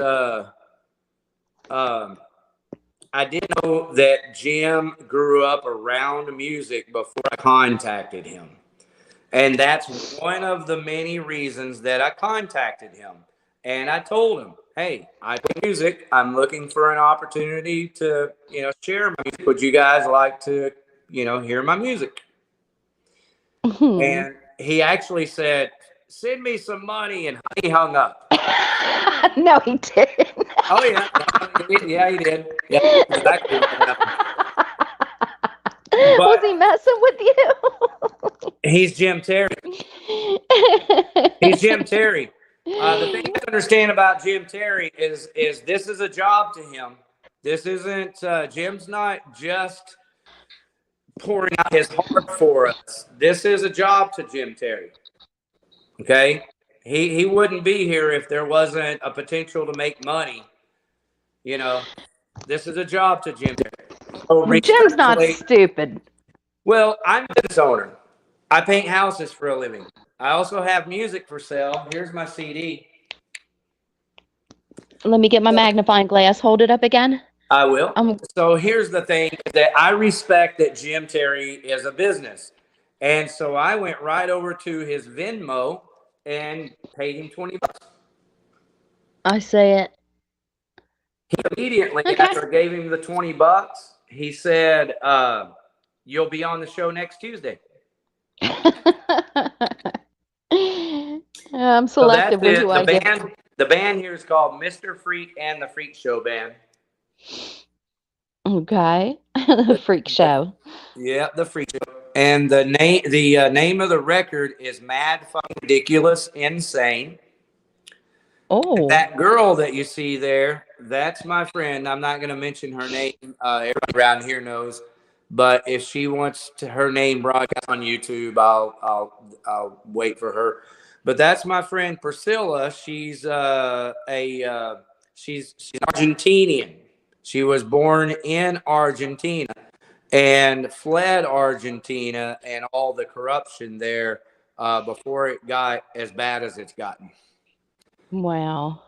I did know that Jim grew up around music before I contacted him. And that's one of the many reasons that I contacted him. And I told him, hey, I play music. I'm looking for an opportunity to, share my music. Would you guys like to, hear my music? And he actually said, send me some money, and he hung up. No, he didn't. Oh, yeah. Yeah, he did. Yeah, exactly. Was he messing with you? He's Jim Terry. He's Jim Terry. The thing to understand about Jim Terry is this is a job to him. This isn't, Jim's not just pouring out his heart for us. This is a job to Jim Terry. Okay? He wouldn't be here if there wasn't a potential to make money. This is a job to Jim Terry. So Jim's not stupid. Well, I'm a business owner. I paint houses for a living. I also have music for sale. Here's my CD. Let me get my magnifying glass. Hold it up again. I will. So here's the thing, that I respect that Jim Terry is a business. And so I went right over to his Venmo and paid him $20. I say it. He immediately, after I gave him the $20, he said, you'll be on the show next Tuesday. I'm selective with who I get. The band here is called Mr. Freak and the Freak Show Band. Okay. The Freak Show. Yeah, the Freak Show. And the name of the record is Mad Fucking Ridiculous Insane. Oh. And that girl that you see there, that's my friend. I'm not going to mention her name. Everybody around here knows. But if she wants her name broadcast on YouTube, I'll wait for her. But that's my friend Priscilla. She's she's Argentinian. She was born in Argentina and fled Argentina and all the corruption there before it got as bad as it's gotten. Wow.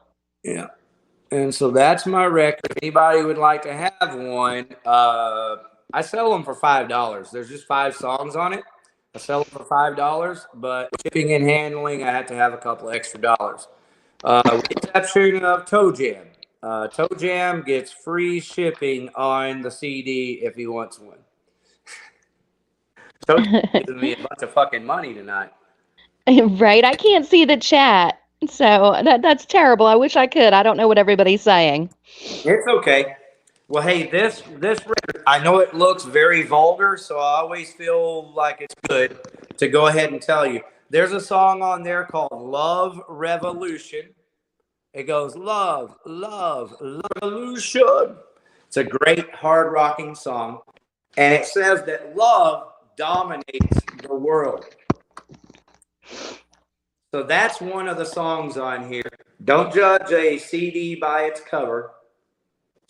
Yeah. And so that's my record. If anybody would like to have one, I sell them for $5. There's just 5 songs on it. I sell them for $5, but shipping and handling, I have to have a couple extra dollars. With the exception of Toe Jam. Toe Jam gets free shipping on the CD if he wants one. Toe Jam giving me a bunch of fucking money tonight. Right? I can't see the chat. So that's terrible. I wish I could. I don't know what everybody's saying. It's okay. Well, hey, this record, I know it looks very vulgar, so I always feel like it's good to go ahead and tell you. There's a song on there called Love Revolution. It goes, love, love, revolution. It's a great hard rocking song. And it says that love dominates the world. So that's one of the songs on here. Don't judge a CD by its cover.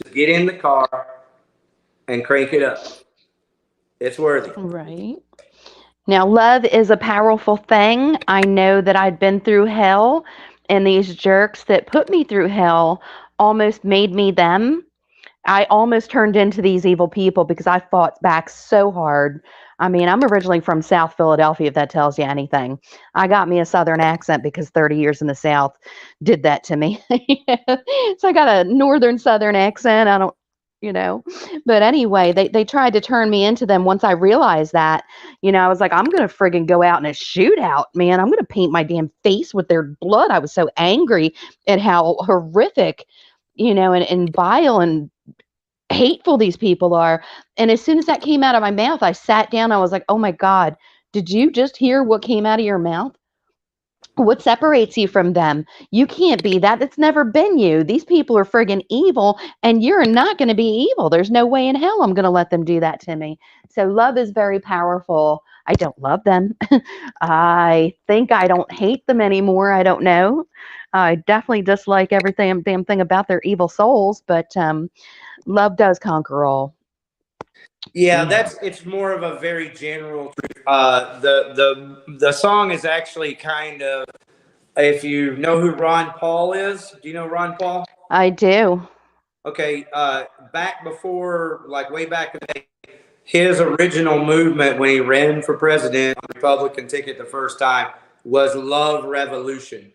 Just get in the car and crank it up. It's worthy. Right. Now, love is a powerful thing. I know that I'd been through hell, and these jerks that put me through hell almost made me them. I almost turned into these evil people because I fought back so hard. I mean, I'm originally from South Philadelphia, if that tells you anything. I got me a Southern accent because 30 years in the South did that to me. So I got a Northern Southern accent. I don't, But anyway, they tried to turn me into them. Once I realized that, I was like, I'm going to friggin' go out in a shootout, man. I'm going to paint my damn face with their blood. I was so angry at how horrific, and vile and hateful these people are. And as soon as that came out of my mouth, I sat down. I was like, oh my God, did you just hear what came out of your mouth? What separates you from them? You can't be that. It's never been you. These people are friggin' evil, and you're not going to be evil. There's no way in hell I'm going to let them do that to me. So love is very powerful. I don't love them. I think I don't hate them anymore. I don't know. I definitely dislike everything damn thing about their evil souls, but love does conquer all. Yeah, it's more of a very general truth. The song is actually kind of, if you know who Ron Paul is, do you know Ron Paul? I do. Okay, back before, like way back in the day, his original movement when he ran for president on the Republican ticket the first time was Love Revolution.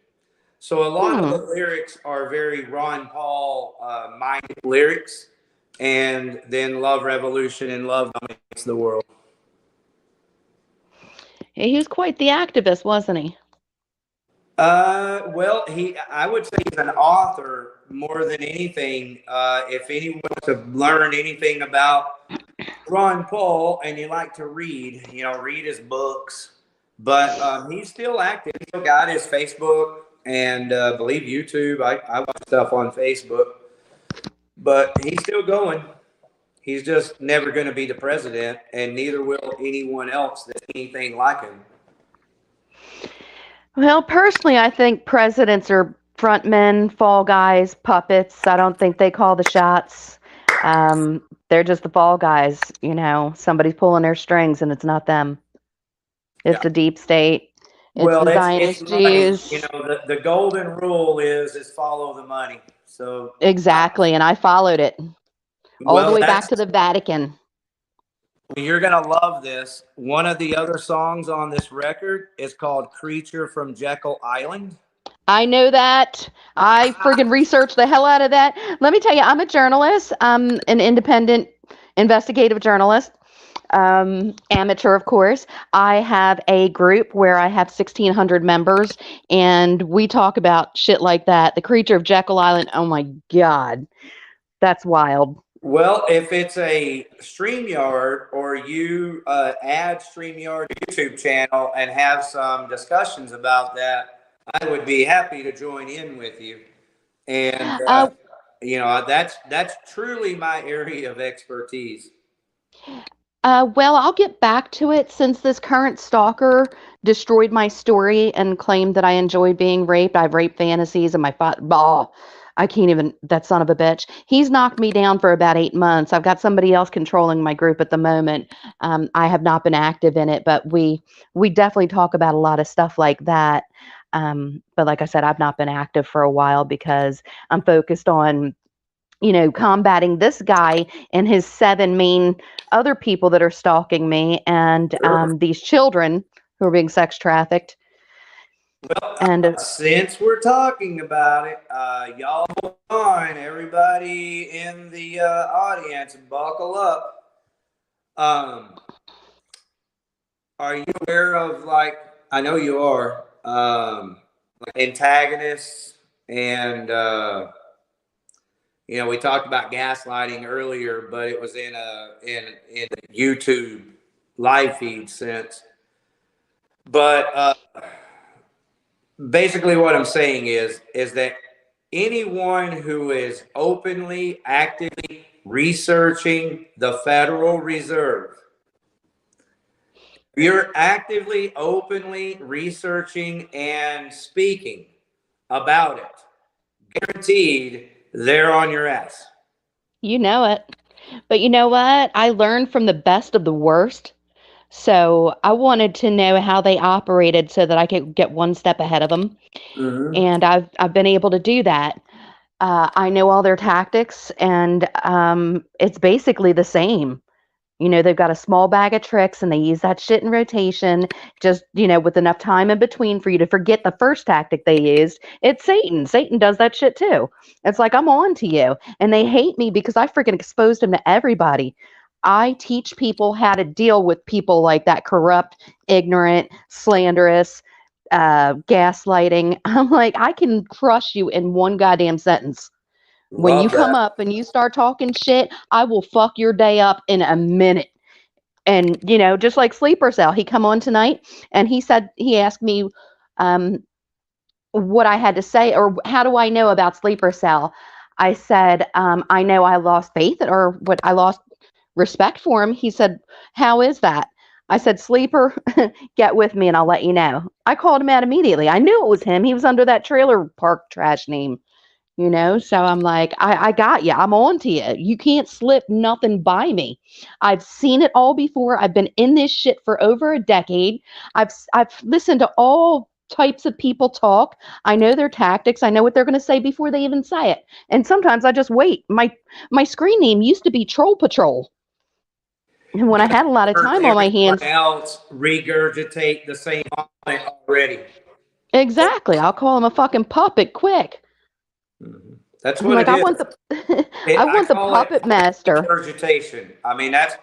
So a lot of the lyrics are very Ron Paul minded lyrics, and then Love Revolution and Love Dominates the World. He was quite the activist, wasn't he? Well, I would say he's an author more than anything. If anyone wants to learn anything about Ron Paul and you like to read, read his books. But he's still active. He's still got his Facebook and I believe YouTube. I watch stuff on Facebook. But he's still going. He's just never going to be the president, and neither will anyone else that's anything like him. Well, personally, I think presidents are frontmen, fall guys, puppets. I don't think they call the shots. They're just the fall guys. Somebody's pulling their strings, and it's not them. It's the deep state. It's the dynasties. The golden rule is follow the money. So exactly, and I followed it all the way back to the Vatican. You're going to love this. One of the other songs on this record is called Creature from Jekyll Island. I know that. I friggin' researched the hell out of that. Let me tell you, I'm a journalist. I'm an independent investigative journalist. Amateur, of course. I have a group where I have 1,600 members, and we talk about shit like that. The Creature of Jekyll Island. Oh my God. That's wild. Well, if it's a StreamYard or you add StreamYard YouTube channel and have some discussions about that, I would be happy to join in with you. And, that's truly my area of expertise. Well, I'll get back to it since this current stalker destroyed my story and claimed that I enjoyed being raped. I have rape fantasies and I can't even, that son of a bitch. He's knocked me down for about 8 months. I've got somebody else controlling my group at the moment. I have not been active in it, but we definitely talk about a lot of stuff like that. But like I said, I've not been active for a while because I'm focused on, combating this guy and his 7 main other people that are stalking me and these children who are being sex trafficked. Well, since we're talking about it, y'all hold on, everybody in the audience, buckle up. Are you aware of, I know you are, antagonists and, we talked about gaslighting earlier, but it was in a YouTube live feed sense. But basically what I'm saying is that anyone who is openly, actively researching the Federal Reserve, you're actively, openly researching and speaking about it, guaranteed they're on your ass. You know it. But you know what? I learned from the best of the worst. So I wanted to know how they operated so that I could get one step ahead of them. Mm-hmm. And I've been able to do that. I know all their tactics, and it's basically the same. They've got a small bag of tricks, and they use that shit in rotation, just, with enough time in between for you to forget the first tactic they used. It's Satan. Satan does that shit too. It's like, I'm on to you. And they hate me because I freaking exposed them to everybody. I teach people how to deal with people like that, corrupt, ignorant, slanderous, gaslighting. I'm like, I can crush you in one goddamn sentence. When you Love come that. up and you start talking shit, I will fuck your day up in a minute. And just like Sleeper Cell, he come on tonight and he asked me what I had to say, or how do I know about Sleeper Cell. I said, I know I lost faith, or what, I lost respect for him. He said, how is that? I said, Sleeper, get with me and I'll let you know. I called him out immediately. I knew it was him. He was under that trailer park trash name. So I'm like, I got you. I'm on to you. You can't slip nothing by me. I've seen it all before. I've been in this shit for over a decade. I've listened to all types of people talk. I know their tactics. I know what they're going to say before they even say it. And sometimes I just wait. My screen name used to be Troll Patrol. And when I had a lot of time on my hands, else regurgitate the same comment already. Exactly. I'll call him a fucking puppet quick. That's I'm what like, it I is. want the I want the puppet master. Regurgitation. I mean, that's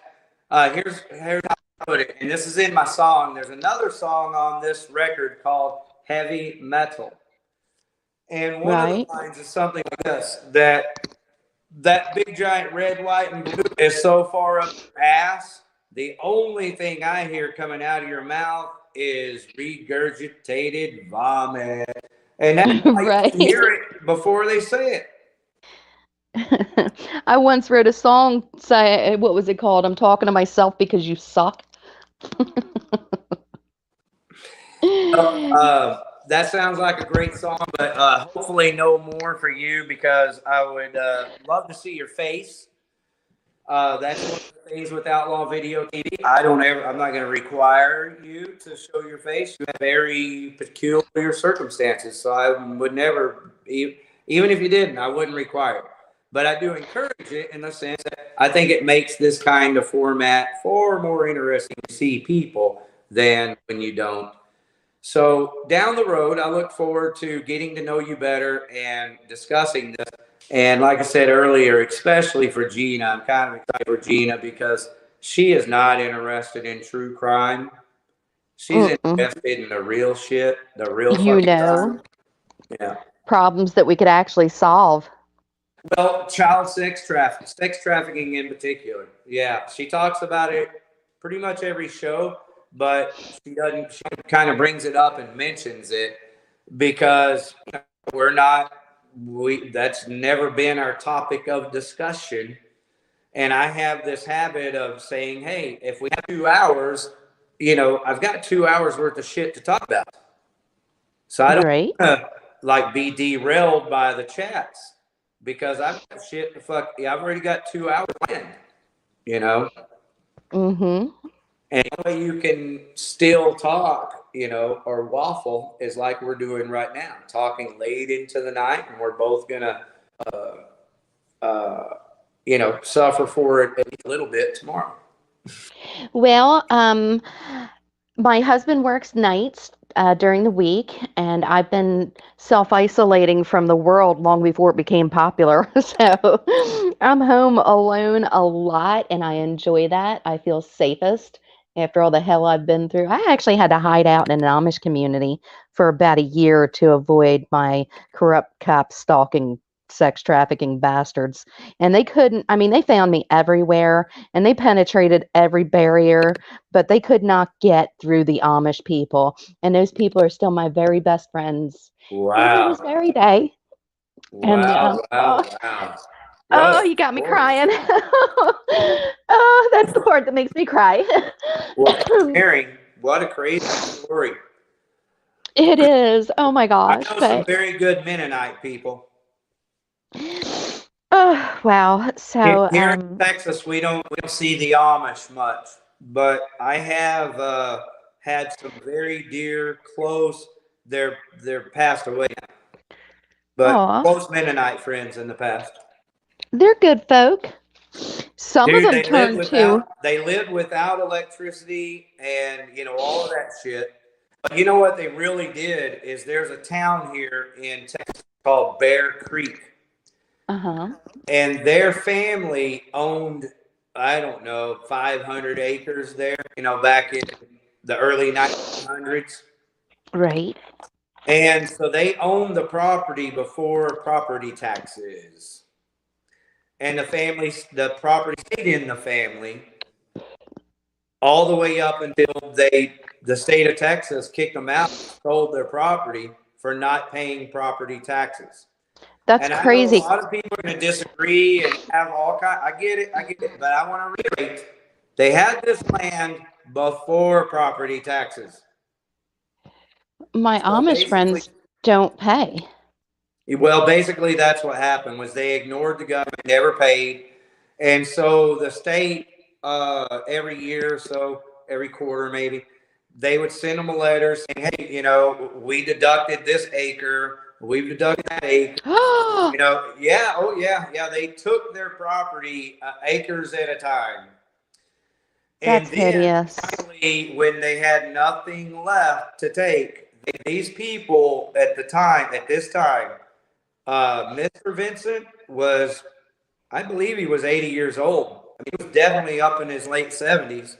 here's how I put it, and this is in my song. There's another song on this record called Heavy Metal, and one of the lines is something like this: that big giant red, white, and blue is so far up your ass. The only thing I hear coming out of your mouth is regurgitated vomit, and that's like you hear it before they say it. I once wrote a song, say, what was it called? I'm talking to myself because you suck. That sounds like a great song, but hopefully no more for you, because I would love to see your face. That's one of the things with Outlaw Video TV. I'm not going to require you to show your face. You have very peculiar circumstances, so I would never, even if you didn't, I wouldn't require it. But I do encourage it in the sense that I think it makes this kind of format far more interesting to see people than when you don't. So down the road, I look forward to getting to know you better and discussing this. And like I said earlier, especially for Gina, I'm kind of excited for Gina because she is not interested in true crime. She's interested in the real shit, the real fucking crime. Yeah. Problems that we could actually solve. Well, child sex trafficking in particular. Yeah, she talks about it pretty much every show, but she doesn't. She kind of brings it up and mentions it because that's never been our topic of discussion. And I have this habit of saying, hey, if we have 2 hours, I've got 2 hours worth of shit to talk about. So I don't like be derailed by the chats. Because I've got shit to fuck. Yeah, I've already got 2 hours planned, Mm-hmm. And the way you can still talk, or waffle is like we're doing right now, talking late into the night, and we're both gonna, suffer for it a little bit tomorrow. Well, my husband works nights during the week, and I've been self-isolating from the world long before it became popular. So I'm home alone a lot, and I enjoy that. I feel safest after all the hell I've been through. I actually had to hide out in an Amish community for about a year to avoid my corrupt cops stalking sex trafficking bastards. And they found me everywhere, and they penetrated every barrier, but they could not get through the Amish people. And those people are still my very best friends. Wow. To this very day. Wow, and, Oh, you got me crying. Oh, that's the part that makes me cry. Well, Mary, what a crazy story. It is. Oh my gosh. I know some very good Mennonite people. Oh, wow. So here in Texas, we don't see the Amish much, but I have had some very dear, close. They're passed away now, but close Mennonite friends in the past. They're good folk. Some of them turned to. They lived without electricity and all of that shit. But you know what they really did is there's a town here in Texas called Bear Creek. And their family owned, I don't know, 500 acres there, back in the early 1900s. Right. And so they owned the property before property taxes. and the property stayed in the family all the way up until the state of Texas kicked them out, sold their property for not paying property taxes. That's and crazy. I know a lot of people are going to disagree and have all kind. I get it, but I want to reiterate: they had this land before property taxes. My Amish friends don't pay. Well, basically, that's what happened. Was they ignored the government, never paid, and so the state every year or so, every quarter maybe, they would send them a letter saying, "Hey, you know, we deducted this acre, we've deducted that acre." You know, yeah, oh yeah. They took their property acres at a time. That's And then hideous. finally, when they had nothing left to take, these people at this time, Mr. Vincent was, I believe he was 80 years old. I mean, he was definitely up in his late 70s.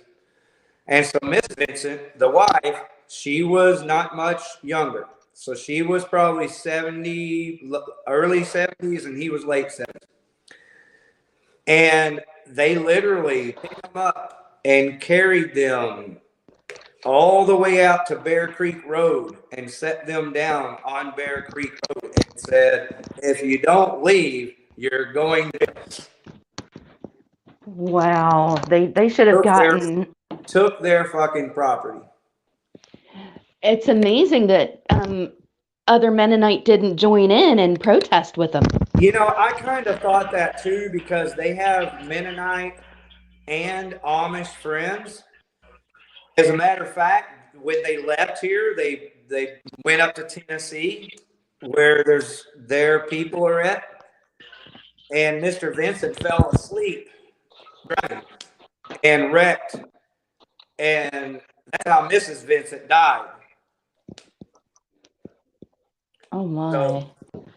And so Miss Vincent, the wife, she was not much younger. So she was probably 70, early 70s, and he was late 70s. And they literally picked them up and carried them all the way out to Bear Creek Road and set them down on Bear Creek Road and said, "If you don't leave, you're going to..." Wow, they should have gotten. Took their fucking property. It's amazing that other Mennonite didn't join in and protest with them. You know, I kind of thought that too, because they have Mennonite and Amish friends. As a matter of fact, when they left here, they went up to Tennessee, where their people are at, and Mr. Vincent fell asleep driving and wrecked, and that's how Mrs. Vincent died. Oh my. So,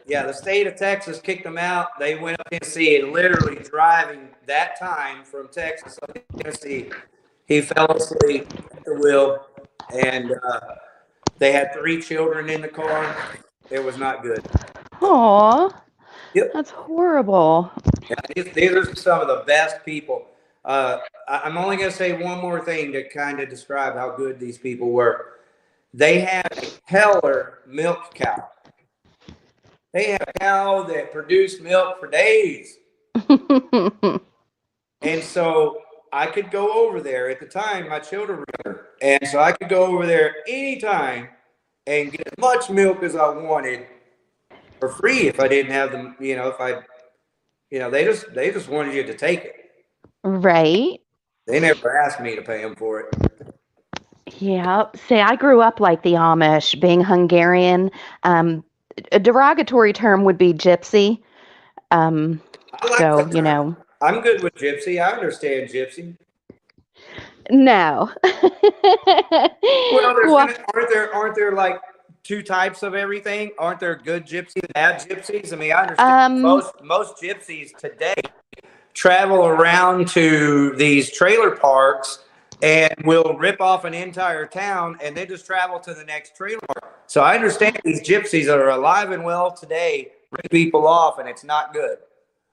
yeah, the state of Texas kicked them out. They went up to Tennessee, and literally driving that time from Texas up to Tennessee, he fell asleep at the wheel, and they had 3 children in the car. It was not good. Aw. Yep. That's horrible. Yeah, these are some of the best people. I'm only going to say one more thing to kind of describe how good these people were. They had a Heller milk cow. They had a cow that produced milk for days. And so I could go over there. At the time, my children were younger. And so I could go over there anytime and get as much milk as I wanted for free if I didn't have them, you know, they just wanted you to take it. Right. They never asked me to pay them for it. Yeah. See, I grew up like the Amish, being Hungarian. A derogatory term would be gypsy. I like So, that you term. know. I'm good with gypsy. I understand gypsy. No. Well, aren't there like 2 types of everything? Aren't there good gypsies and bad gypsies? I mean, I understand most gypsies today travel around to these trailer parks and will rip off an entire town and then just travel to the next trailer park. So I understand these gypsies are alive and well today, rip people off, and it's not good.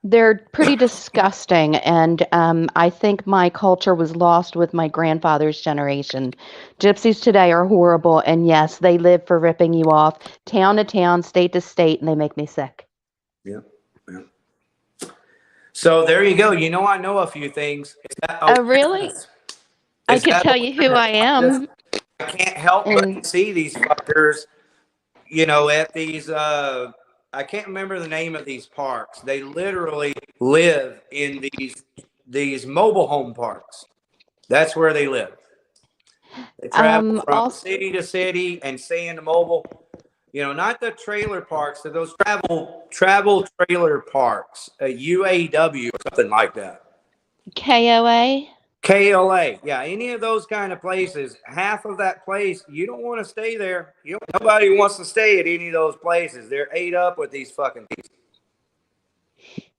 They're pretty disgusting, and I think my culture was lost with my grandfather's generation. Gypsies today are horrible, and yes, they live for ripping you off, town to town, state to state, and they make me sick. Yeah. So there you go. You know, I know a few things. Oh, really? I could tell you who I am. I can't help but see these fuckers, you know, at these I can't remember the name of these parks. They literally live in these mobile home parks. That's where they live. They travel from city to city and stay in the mobile. You know, not the trailer parks, but those travel trailer parks, UAW or something like that. KOA? KLA, yeah, any of those kind of places, half of that place, you don't want to stay there. Nobody wants to stay at any of those places. They're ate up with these fucking people.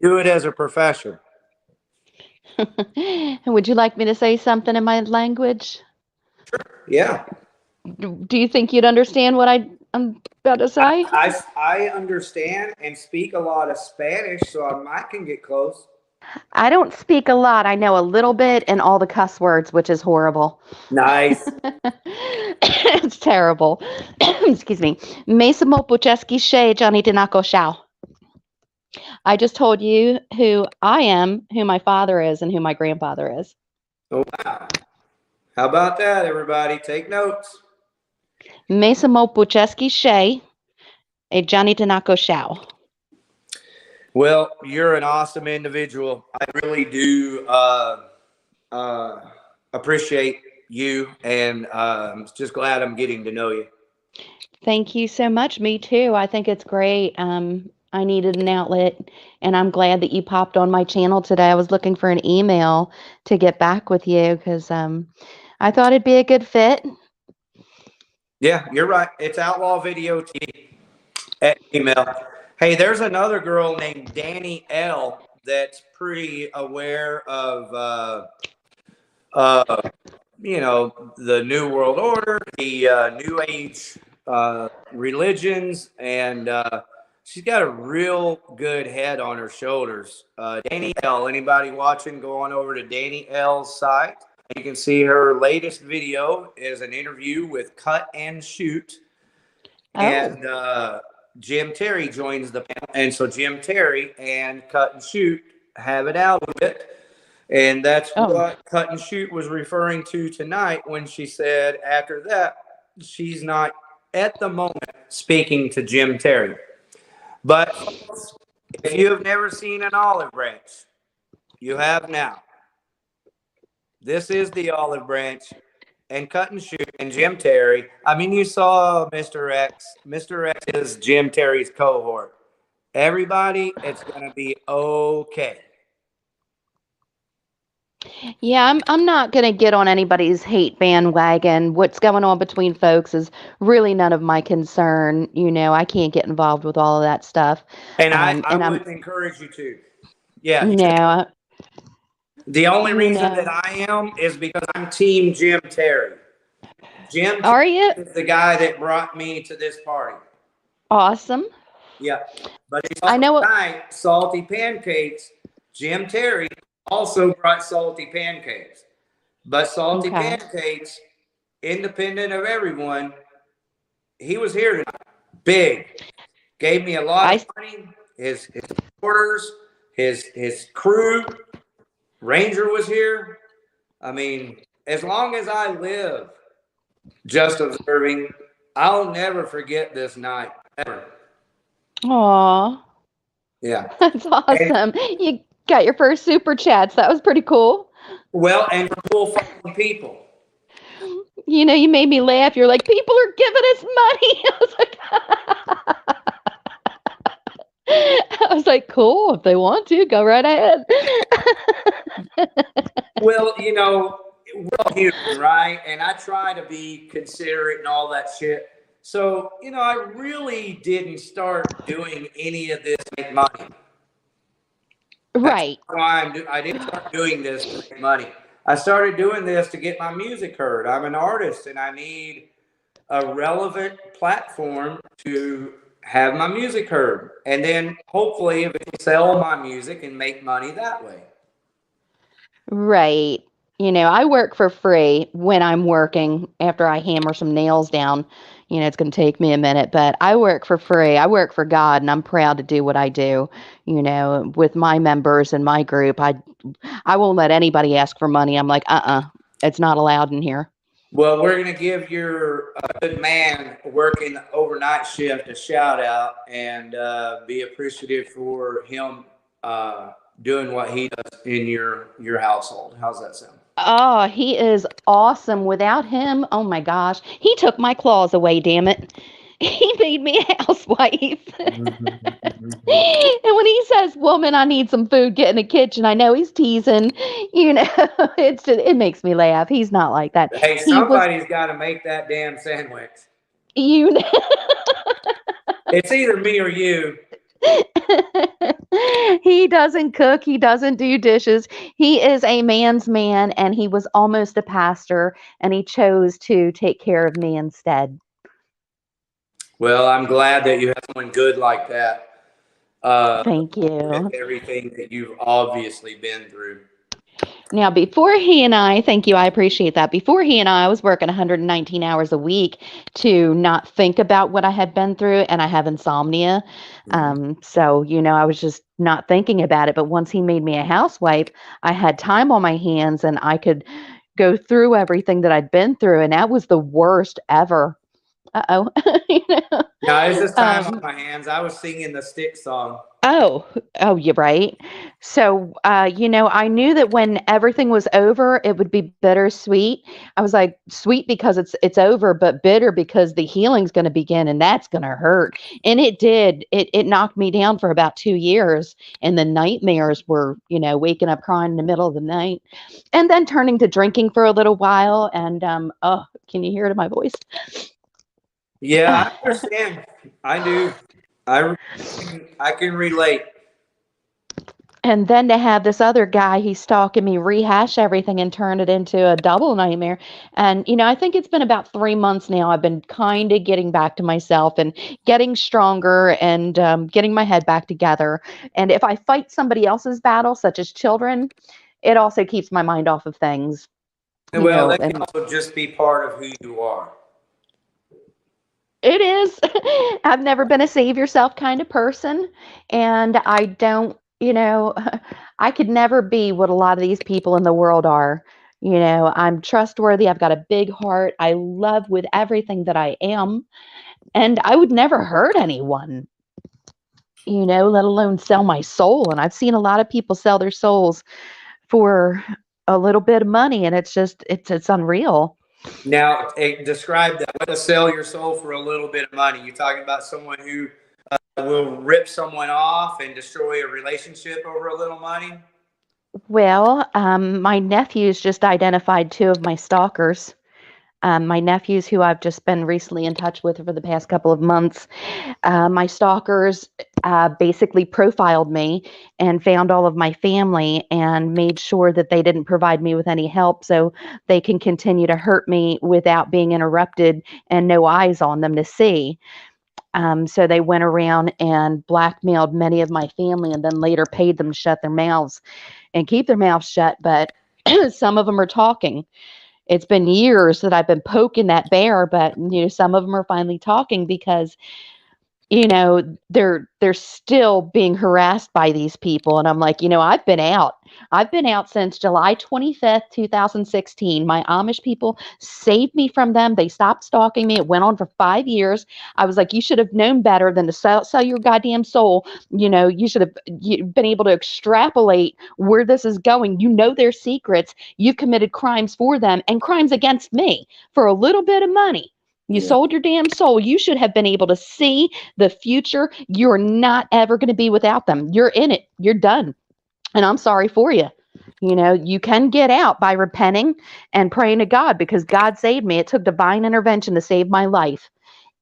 Do it as a profession. Would you like me to say something in my language? Sure. Yeah. Do you think you'd understand what I'm about to say? I understand and speak a lot of Spanish, so I can get close. I don't speak a lot. I know a little bit and all the cuss words, which is horrible. Nice. It's terrible. Excuse me. Mesa Mopucheski She Johnny Dinako Shao. I just told you who I am, who my father is, and who my grandfather is. Oh, wow. How about that, everybody? Take notes. Mesa Mopucheski She a Johnny Dinako Shao. Well, you're an awesome individual. I really do appreciate you, and I'm just glad I'm getting to know you. Thank you so much. Me too. I think it's great. I needed an outlet, and I'm glad that you popped on my channel today. I was looking for an email to get back with you because I thought it'd be a good fit. Yeah, you're right. It's Outlaw Video TV at email. Hey, there's another girl named Danny L that's pretty aware of you know, the New World Order, the New Age religions, and she's got a real good head on her shoulders. Danny L, anybody watching, go on over to Danny L's site. You can see her latest video is an interview with Cut and Shoot. Oh. And Jim Terry joins the panel. And so Jim Terry and Cut and Shoot have it out a bit. And that's what Cut and Shoot was referring to tonight when she said after that, she's not at the moment speaking to Jim Terry. But folks, if you have never seen an olive branch, you have now. This is the olive branch, and Cut and Shoot and Jim Terry. I mean, you saw Mr. X. Mr. X is Jim Terry's cohort. Everybody, it's going to be okay. Yeah, I'm not going to get on anybody's hate bandwagon. What's going on between folks is really none of my concern. You know, I can't get involved with all of that stuff. And I would encourage you to. Yeah. No. The only reason that I am is because I'm Team Jim Terry. Jim Are you? is the guy that brought me to this party. Awesome. Yeah. But I know tonight, Salty Pancakes, Jim Terry also brought Salty Pancakes. But Salty Pancakes, independent of everyone, he was here tonight. Big. Gave me a lot of money. His supporters, his crew. Ranger was here. I mean, as long as I live, just observing, I'll never forget this night. Ever. Aw. Yeah. That's awesome. You got your first super chats. That was pretty cool. Well, and for cool fucking people. You know, you made me laugh. You're like, people are giving us money. I was like, cool. If they want to, go right ahead. Well, you know, we're all human, right? And I try to be considerate and all that shit. So, you know, I really didn't start doing any of this to make money. Right. That's why I didn't start doing this to make money. I started doing this to get my music heard. I'm an artist and I need a relevant platform to have my music heard. And then hopefully sell my music and make money that way. Right. You know, I work for free when I'm working after I hammer some nails down. You know, it's going to take me a minute, but I work for free. I work for God, and I'm proud to do what I do, you know, with my members and my group. I won't let anybody ask for money. I'm like, it's not allowed in here. Well, we're going to give your good man working overnight shift a shout out and be appreciative for him doing what he does in your household. How's that sound? Oh, he is awesome. Without him, oh my gosh, he took my claws away, damn it. He made me a housewife. And when he says, woman, I need some food, get in the kitchen, I know he's teasing, you know, it makes me laugh. He's not like that. Hey, somebody's got to make that damn sandwich. You know. It's either me or you. He doesn't cook. He doesn't do dishes. He is a man's man, and he was almost a pastor, and he chose to take care of me instead. Well, I'm glad that you have someone good like that. Thank with you. everything that you've obviously been through. Now, before he and I, thank you, I appreciate that. Before he and I was working 119 hours a week to not think about what I had been through, and I have insomnia. So, I was just not thinking about it. But once he made me a housewife, I had time on my hands and I could go through everything that I'd been through, and that was the worst ever. Uh-oh. Now, it's this time on my hands. I was singing the Stick song. Oh, you're right. So, I knew that when everything was over, it would be bittersweet. I was like, sweet because it's over, but bitter because the healing's going to begin and that's going to hurt. And it did. It knocked me down for about 2 years, and the nightmares were, waking up crying in the middle of the night, and then turning to drinking for a little while. And oh, can you hear it in my voice? Yeah, I understand. I do. I can relate. And then to have this other guy, he's stalking me, rehash everything and turn it into a double nightmare. And, I think it's been about 3 months now. I've been kind of getting back to myself and getting stronger and getting my head back together. And if I fight somebody else's battle, such as children, it also keeps my mind off of things. Well, that can also just be part of who you are. It is. I've never been a save yourself kind of person. And I don't, I could never be what a lot of these people in the world are. I'm trustworthy. I've got a big heart. I love with everything that I am. And I would never hurt anyone, let alone sell my soul. And I've seen a lot of people sell their souls for a little bit of money. And it's just, it's unreal. Now, describe that. What to sell your soul for a little bit of money? You're talking about someone who will rip someone off and destroy a relationship over a little money? Well, my nephews just identified 2 of my stalkers. My nephews, who I've just been recently in touch with for the past couple of months, my stalkers basically profiled me and found all of my family and made sure that they didn't provide me with any help so they can continue to hurt me without being interrupted and no eyes on them to see. So they went around and blackmailed many of my family and then later paid them to shut their mouths and keep their mouths shut. But some of them are talking. It's been years that I've been poking that bear, but some of them are finally talking because they're still being harassed by these people. And I'm like, I've been out since July 25th, 2016. My Amish people saved me from them. They stopped stalking me. It went on for 5 years. I was like, you should have known better than to sell your goddamn soul. You should have been able to extrapolate where this is going. Their secrets. You've committed crimes for them and crimes against me for a little bit of money. You sold your damn soul. You should have been able to see the future. You're not ever going to be without them. You're in it. You're done. And I'm sorry for you. You can get out by repenting and praying to God because God saved me. It took divine intervention to save my life.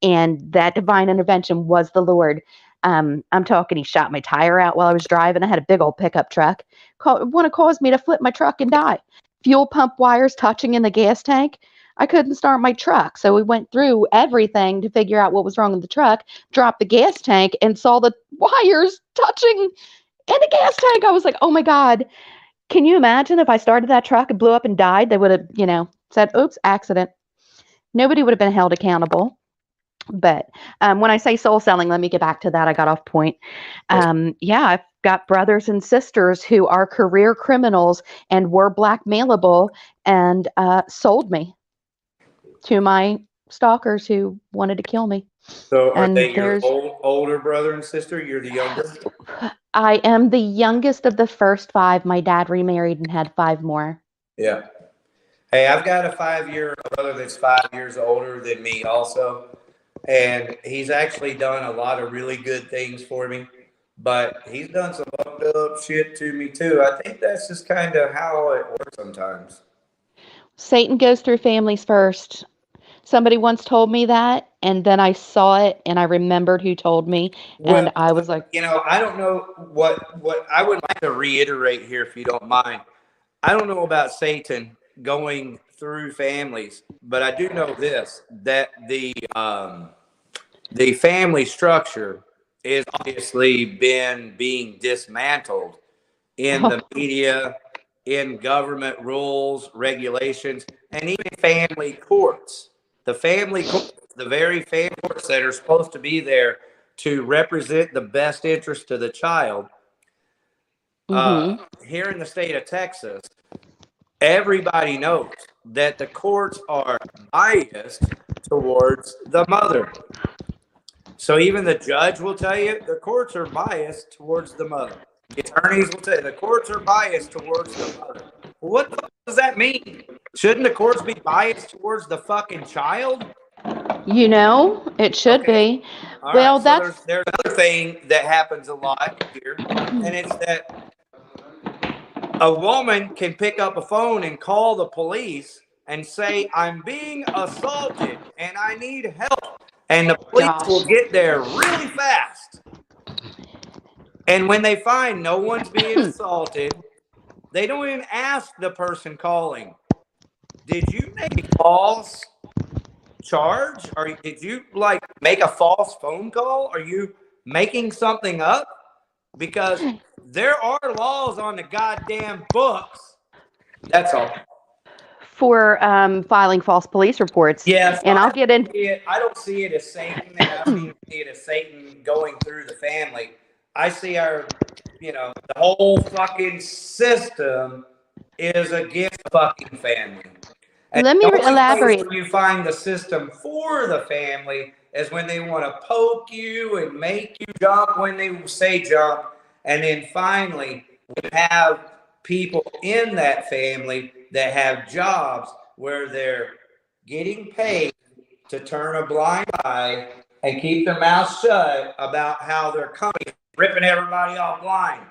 And that divine intervention was the Lord. I'm talking, he shot my tire out while I was driving. I had a big old pickup truck. Want to cause me to flip my truck and die. Fuel pump wires touching in the gas tank. I couldn't start my truck. So we went through everything to figure out what was wrong with the truck, dropped the gas tank and saw the wires touching in the gas tank. I was like, oh my God, can you imagine if I started that truck and blew up and died? They would have, said, oops, accident. Nobody would have been held accountable. But when I say soul selling, let me get back to that. I got off point. I've got brothers and sisters who are career criminals and were blackmailable and sold me to my stalkers who wanted to kill me. So are they your older brother and sister? You're the youngest? I am the youngest of the first 5. My dad remarried and had 5 more. Yeah. Hey, I've got a 5-year brother that's 5 years older than me also. And he's actually done a lot of really good things for me. But he's done some fucked up shit to me too. I think that's just kind of how it works sometimes. Satan goes through families first. Somebody once told me that, and then I saw it, and I remembered who told me, and I was like, I don't know what I would like to reiterate here, if you don't mind. I don't know about Satan going through families, but I do know this: that the family structure is obviously been being dismantled in the media, in government rules, regulations, and even family courts. The family courts, the very family courts that are supposed to be there to represent the best interest of the child. Here in the state of Texas, everybody knows that the courts are biased towards the mother. So even the judge will tell you the courts are biased towards the mother. The attorneys will tell you the courts are biased towards the mother. What the fuck does that mean? Shouldn't the courts be biased towards the fucking child? You know, it should be. All Well, right, so there's another thing that happens a lot here, and it's that a woman can pick up a phone and call the police and say, I'm being assaulted and I need help. And the police will get there really fast. And when they find no one's being assaulted, they don't even ask the person calling, did you make a false charge? Or did you like make a false phone call? Are you making something up? Because there are laws on the goddamn books. That's all. For filing false police reports. Yes, and I'll get in. I don't see it as Satan, and I don't see it as Satan going through the family. I see the whole fucking system is against the fucking family. And Let me the only elaborate. place where you find the system for the family is when they want to poke you and make you jump when they say jump. And then finally, we have people in that family that have jobs where they're getting paid to turn a blind eye and keep their mouth shut about how they're coming, ripping everybody off blind.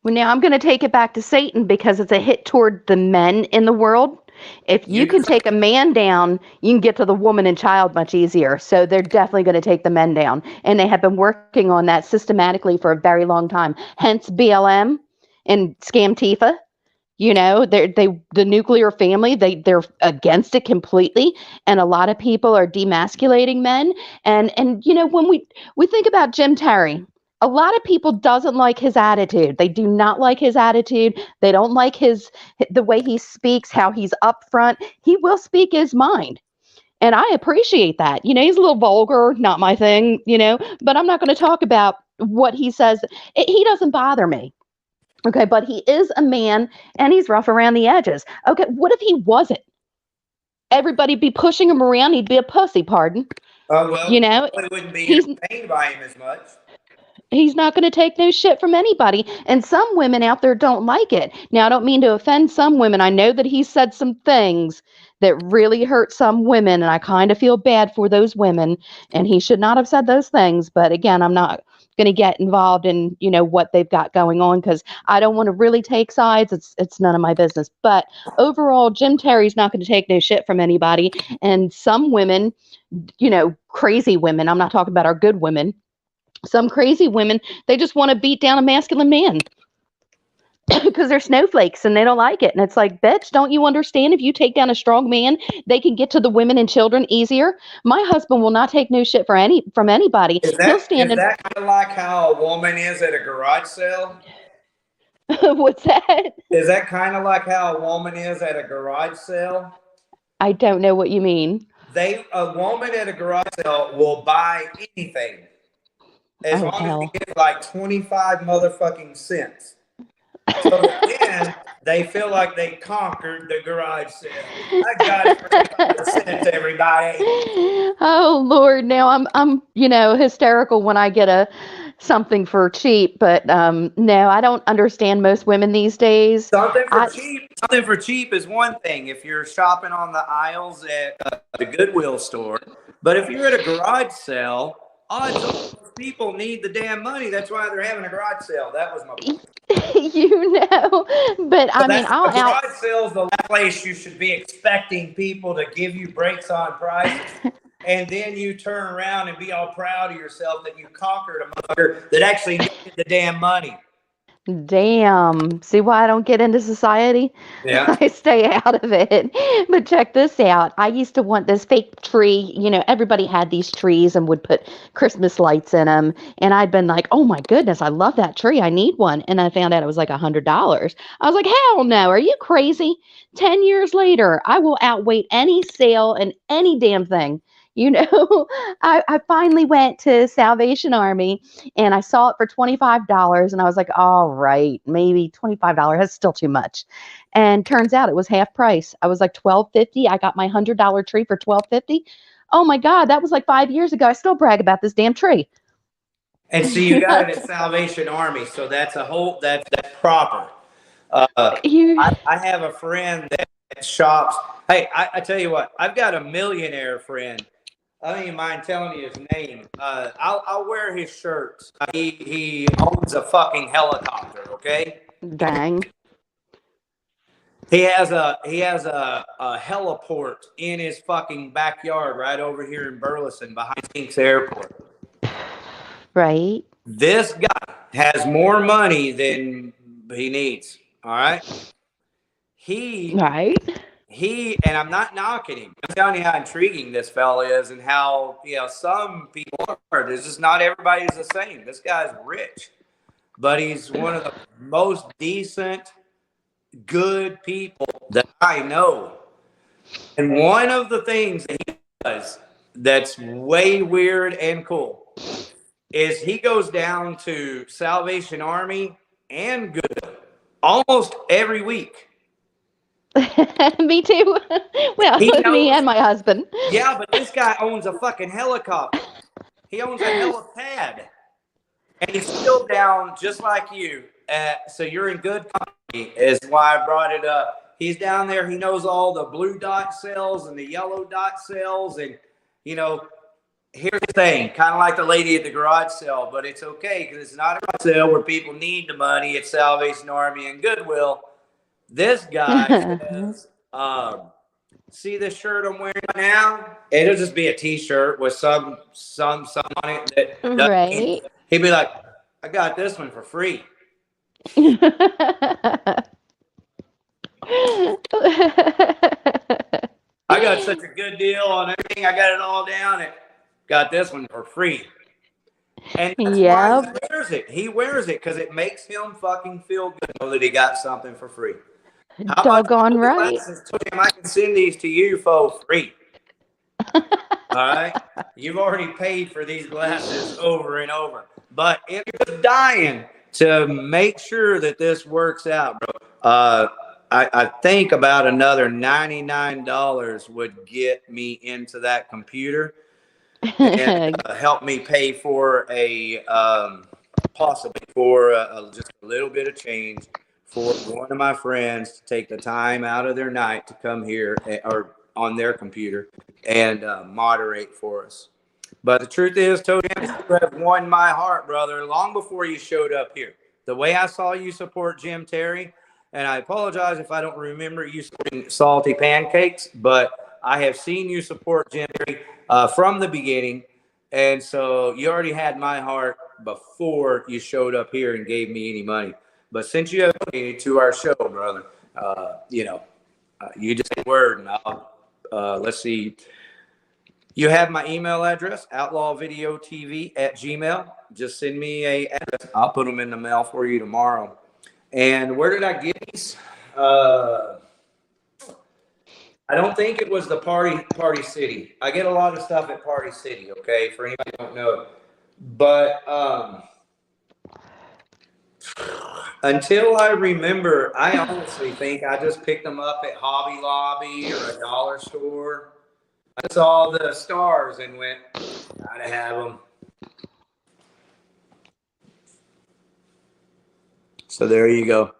Well, now I'm going to take it back to Satan because it's a hit toward the men in the world. If you can take a man down, you can get to the woman and child much easier. So they're definitely going to take the men down. And they have been working on that systematically for a very long time. Hence BLM and Scamtifa. You know, the nuclear family, they're against it completely. And a lot of people are demasculating men. And when we think about Jim Terry, a lot of people doesn't like his attitude. They do not like his attitude. They don't like the way he speaks, how he's upfront. He will speak his mind. And I appreciate that. He's a little vulgar, not my thing, but I'm not going to talk about what he says. He doesn't bother me. Okay, but he is a man and he's rough around the edges. Okay, what if he wasn't? Everybody be pushing him around. He'd be a pussy, pardon. Well, He wouldn't be entertained by him as much. He's not going to take no shit from anybody. And some women out there don't like it. Now, I don't mean to offend some women. I know that he said some things that really hurt some women, and I kind of feel bad for those women. And he should not have said those things. But again, I'm not going to get involved in what they've got going on because I don't want to really take sides. It's none of my business. But overall, Jim Terry's not going to take no shit from anybody. And some women, crazy women, I'm not talking about our good women. Some crazy women, they just want to beat down a masculine man because they're snowflakes and they don't like it. And it's like, bitch, don't you understand? If you take down a strong man, they can get to the women and children easier. My husband will not take no shit from anybody. He'll stand is that kind of like how a woman is at a garage sale? What's that? Is that kind of like how a woman is at a garage sale? I don't know what you mean. A woman at a garage sale will buy anything. As long as they get like 25 motherfucking cents. So then they feel like they conquered the garage sale. I got it for 25 cents, everybody. Oh Lord, now I'm hysterical when I get something for cheap, but no, I don't understand most women these days. Something for cheap is one thing if you're shopping on the aisles at the Goodwill store. But if you're at a garage sale, odds are people need the damn money. That's why they're having a garage sale. That was my point. But I mean, a garage sale is the last place you should be expecting people to give you breaks on prices. And then you turn around and be all proud of yourself that you conquered a motherfucker that actually needed the damn money. Damn. See why I don't get into society? Yeah. I stay out of it. But check this out. I used to want this fake tree. You know, everybody had these trees and would put Christmas lights in them. And I'd been like, oh my goodness, I love that tree. I need one. And I found out it was like $100. I was like, hell no. Are you crazy? 10 years later, I will outwait any sale and any damn thing. You know, I finally went to Salvation Army and I saw it for $25 and I was like, all right, maybe $25. That's still too much. And turns out it was half price. I was like $12.50. I got my $100 tree for $12.50. Oh my God, that was like 5 years ago. I still brag about this damn tree. And so you got it at Salvation Army, so that's a whole that's proper. I have a friend that shops. Hey, I tell you what, I've got a millionaire friend. I don't even mind telling you his name. I'll wear his shirts. He owns a fucking helicopter. Okay. Dang. He has a heliport in his fucking backyard right over here in Burleson behind Kinks Airport. Right. This guy has more money than he needs. All right. He and I'm not knocking him. I'm telling you how intriguing this fella is and how, you know, some people are. There's just not everybody's the same. This guy's rich, but he's one of the most decent, good people that I know. And one of the things that he does that's way weird and cool is he goes down to Salvation Army and Goodwill almost every week. Me too. Well, me and my husband. Yeah, but this guy owns a fucking helicopter. He owns a helipad. And he's still down just like you. So you're in good company is why I brought it up. He's down there. He knows all the blue dot cells and the yellow dot cells. And, you know, here's the thing. Kind of like the lady at the garage sale. But it's okay because it's not a garage sale where people need the money. It's Salvation Army and Goodwill. This guy says, see this shirt I'm wearing now? It'll just be a t-shirt with some on it that right. He'd be like, I got this one for free. I got such a good deal on everything. I got it all down and got this one for free. And that's why he wears it. He wears it because it makes him fucking feel good to know that he got something for free. How doggone right. I can send these to you for free. All right. You've already paid for these glasses over and over. But if you're dying to make sure that this works out, bro, I think about another $99 would get me into that computer and help me pay for a possibly for just a little bit of change for one of my friends to take the time out of their night to come here or on their computer and moderate for us. But the truth is, Toad, you have won my heart, brother, long before you showed up here. The way I saw you support Jim Terry, and I apologize if I don't remember you supporting Salty Pancakes, but I have seen you support Jim Terry from the beginning. And so you already had my heart before you showed up here and gave me any money. But since you have donated to our show, brother, you know, you just say word and I'll, let's see. You have my email address, OutlawVideoTV@gmail. Just send me a address. I'll put them in the mail for you tomorrow. And where did I get these? I don't think it was the Party City. I get a lot of stuff at Party City, okay, for anybody who don't know. But until I remember, I honestly think I just picked them up at Hobby Lobby or a dollar store. I saw the stars and went, gotta have them. So there you go.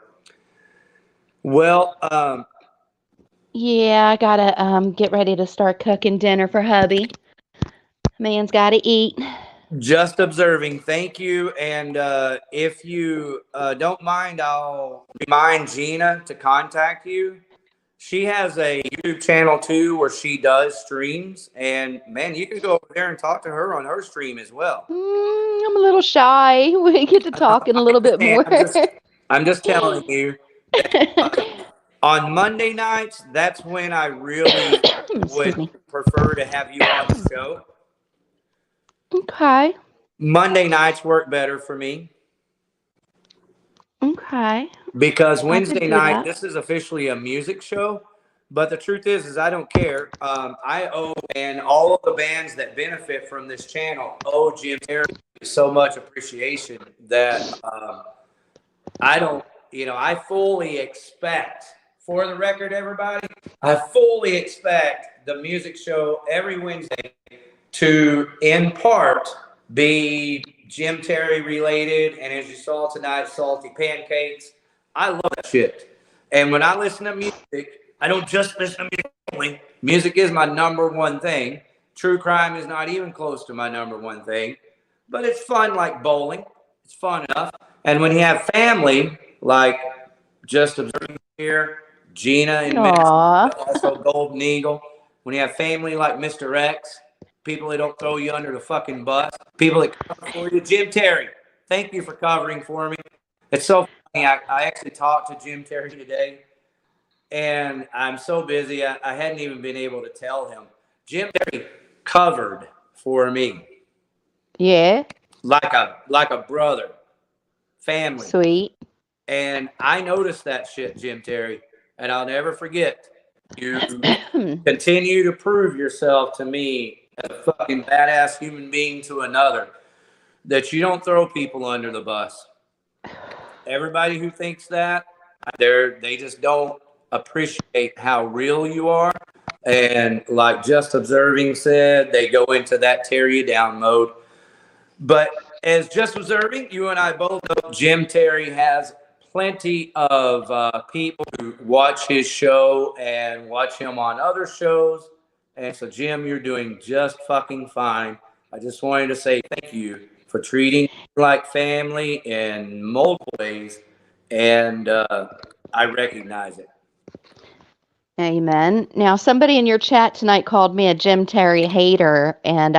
Well, yeah, I gotta get ready to start cooking dinner for hubby. Man's gotta eat. Just observing. Thank you. And if you don't mind, I'll remind Gina to contact you. She has a YouTube channel too where she does streams. And man, you can go over there and talk to her on her stream as well. I'm a little shy. We get to talking a little bit more. I'm just telling you that, on Monday nights, that's when I really would prefer to have you on the show. Okay. Monday nights work better for me. Okay. Because I could Wednesday do night, that. this is officially a music show. But the truth is I don't care. I owe, and all of the bands that benefit from this channel owe Jim Terry so much appreciation that I don't, I fully expect, for the record, everybody, I fully expect the music show every Wednesday to, in part, be Jim Terry related. And as you saw tonight, salty pancakes. I love that shit. And when I listen to music, I don't just listen to music only. Music is my number one thing. True crime is not even close to my number one thing. But it's fun like bowling. It's fun enough. And when you have family, like Just Observing here, Gina and Aw. also Golden Eagle. When you have family like Mr. X, people that don't throw you under the fucking bus, people that cover for you. Jim Terry, thank you for covering for me. It's so funny. I actually talked to Jim Terry today, and I'm so busy. I hadn't even been able to tell him. Jim Terry covered for me. Yeah. Like a brother, family. Sweet. And I noticed that shit, Jim Terry, and I'll never forget. You continue to prove yourself to me as a fucking badass human being to another, that you don't throw people under the bus. Everybody who thinks that, they just don't appreciate how real you are. And like Just Observing said, they go into that tear you down mode. But as Just Observing, you and I both know Jim Terry has plenty of people who watch his show and watch him on other shows. And so, Jim, you're doing just fucking fine. I just wanted to say thank you for treating me like family in multiple ways. And I recognize it. Amen. Now, somebody in your chat tonight called me a Jim Terry hater, and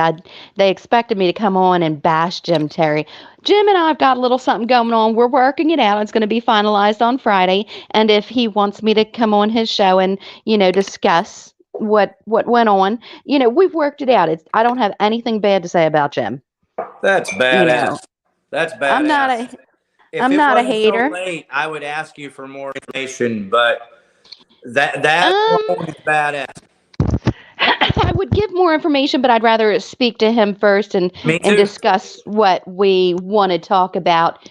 they expected me to come on and bash Jim Terry. Jim and I have got a little something going on. We're working it out. It's going to be finalized on Friday. And if he wants me to come on his show and, discuss what went on, we've worked it out. I don't have anything bad to say about Jim. That's badass. That's badass. I'm not a hater. So late, I would ask you for more information, but that alone is badass. I would give more information, but I'd rather speak to him first and discuss what we want to talk about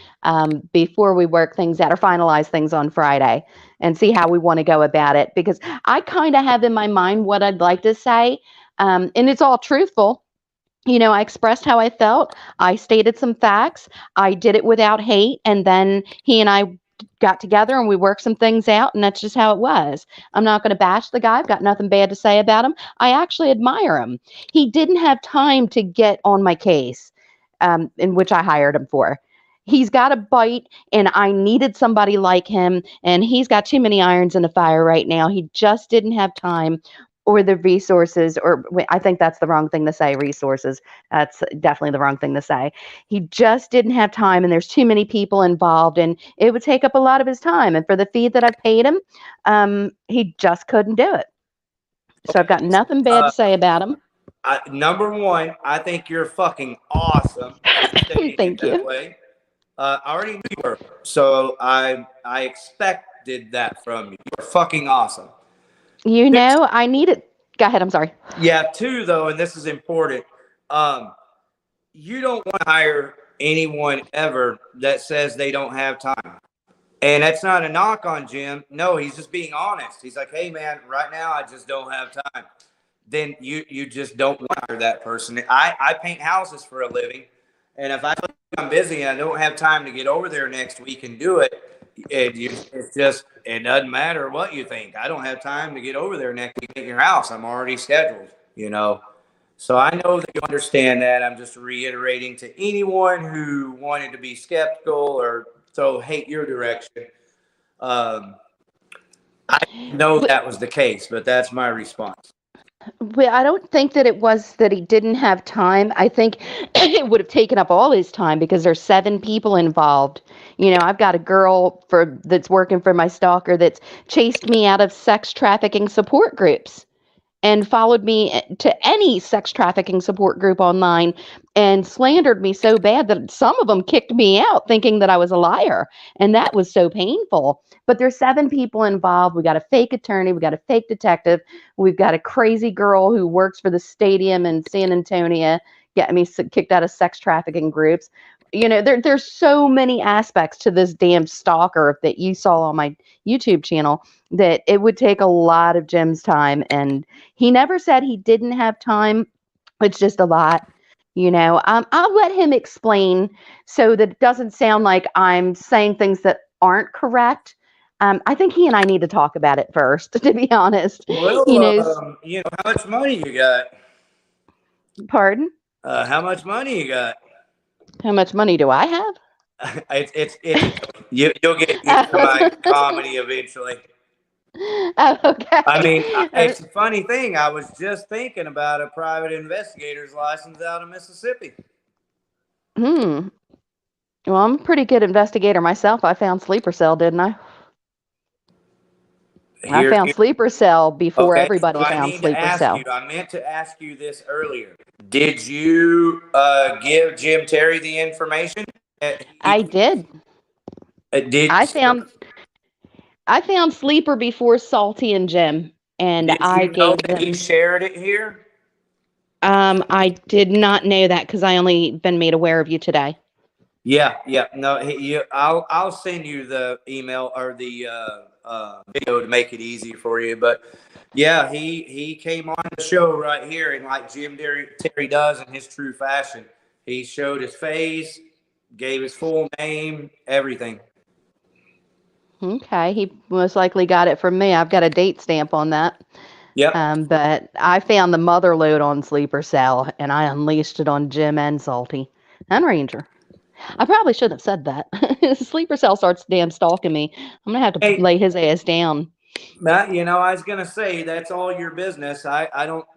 before we work things out or finalize things on Friday and see how we want to go about it. Because I kind of have in my mind what I'd like to say, and it's all truthful. I expressed how I felt. I stated some facts. I did it without hate, and then he and I got together and we worked some things out, and that's just how it was. I'm not going to bash the guy. I've got nothing bad to say about him. I actually admire him. He didn't have time to get on my case, in which I hired him for. He's got a bite, and I needed somebody like him, and he's got too many irons in the fire right now. He just didn't have time or the resources, or I think that's the wrong thing to say, resources. That's definitely the wrong thing to say. He just didn't have time, and there's too many people involved, and it would take up a lot of his time. And for the fee that I paid him, he just couldn't do it. So I've got nothing bad to say about him. Number one, I think you're fucking awesome. Thank you. Way. I already knew you were, so I expected that from you. You're fucking awesome. I need it. Go ahead. I'm sorry. Yeah, two, though, and this is important. You don't want to hire anyone ever that says they don't have time. And that's not a knock on Jim. No, he's just being honest. He's like, hey, man, right now I just don't have time. Then you just don't want to hire that person. I paint houses for a living. And if I'm busy and I don't have time to get over there next week and do it, it doesn't matter what you think. I don't have time to get over there next week at your house. I'm already scheduled, So I know that you understand that. I'm just reiterating to anyone who wanted to be skeptical or throw hate your direction. I know that was the case, but that's my response. Well, I don't think that it was that he didn't have time. I think it would have taken up all his time because there's 7 people involved. I've got a girl that's working for my stalker that's chased me out of sex trafficking support groups and followed me to any sex trafficking support group online and slandered me so bad that some of them kicked me out thinking that I was a liar. And that was so painful. But there's 7 people involved. We got a fake attorney. We got a fake detective. We've got a crazy girl who works for the stadium in San Antonio getting me kicked out of sex trafficking groups. There's so many aspects to this damn stalker that you saw on my YouTube channel that it would take a lot of Jim's time. And he never said he didn't have time. It's just a lot. I'll let him explain so that it doesn't sound like I'm saying things that aren't correct. I think he and I need to talk about it first, to be honest. Well, He knows. how much money you got? Pardon? How much money you got? How much money do I have? You'll get used to my comedy eventually. Oh, okay. I mean, it's a funny thing. I was just thinking about a private investigator's license out of Mississippi. Well, I'm a pretty good investigator myself. I found Sleeper Cell, didn't I? I found Sleeper Cell before everybody found Sleeper Cell. I meant to ask you this earlier. Did you give Jim Terry the information? I did. I found Sleeper before Salty and Jim, and Did I you know gave that them. he shared it here? I did not know that because I only been made aware of you today. Yeah. No, I'll send you the email or the video to make it easy for you. But yeah, he came on the show right here, and like Jim Terry does in his true fashion, he showed his face, gave his full name, everything. Okay, he most likely got it from me. I've got a date stamp on that. Yep. But I found the mother load on Sleeper Cell, and I unleashed it on Jim and Salty and Ranger. I probably shouldn't have said that. Sleeper Cell starts damn stalking me. I'm gonna have to lay his ass down. Matt, I was gonna say that's all your business. I don't,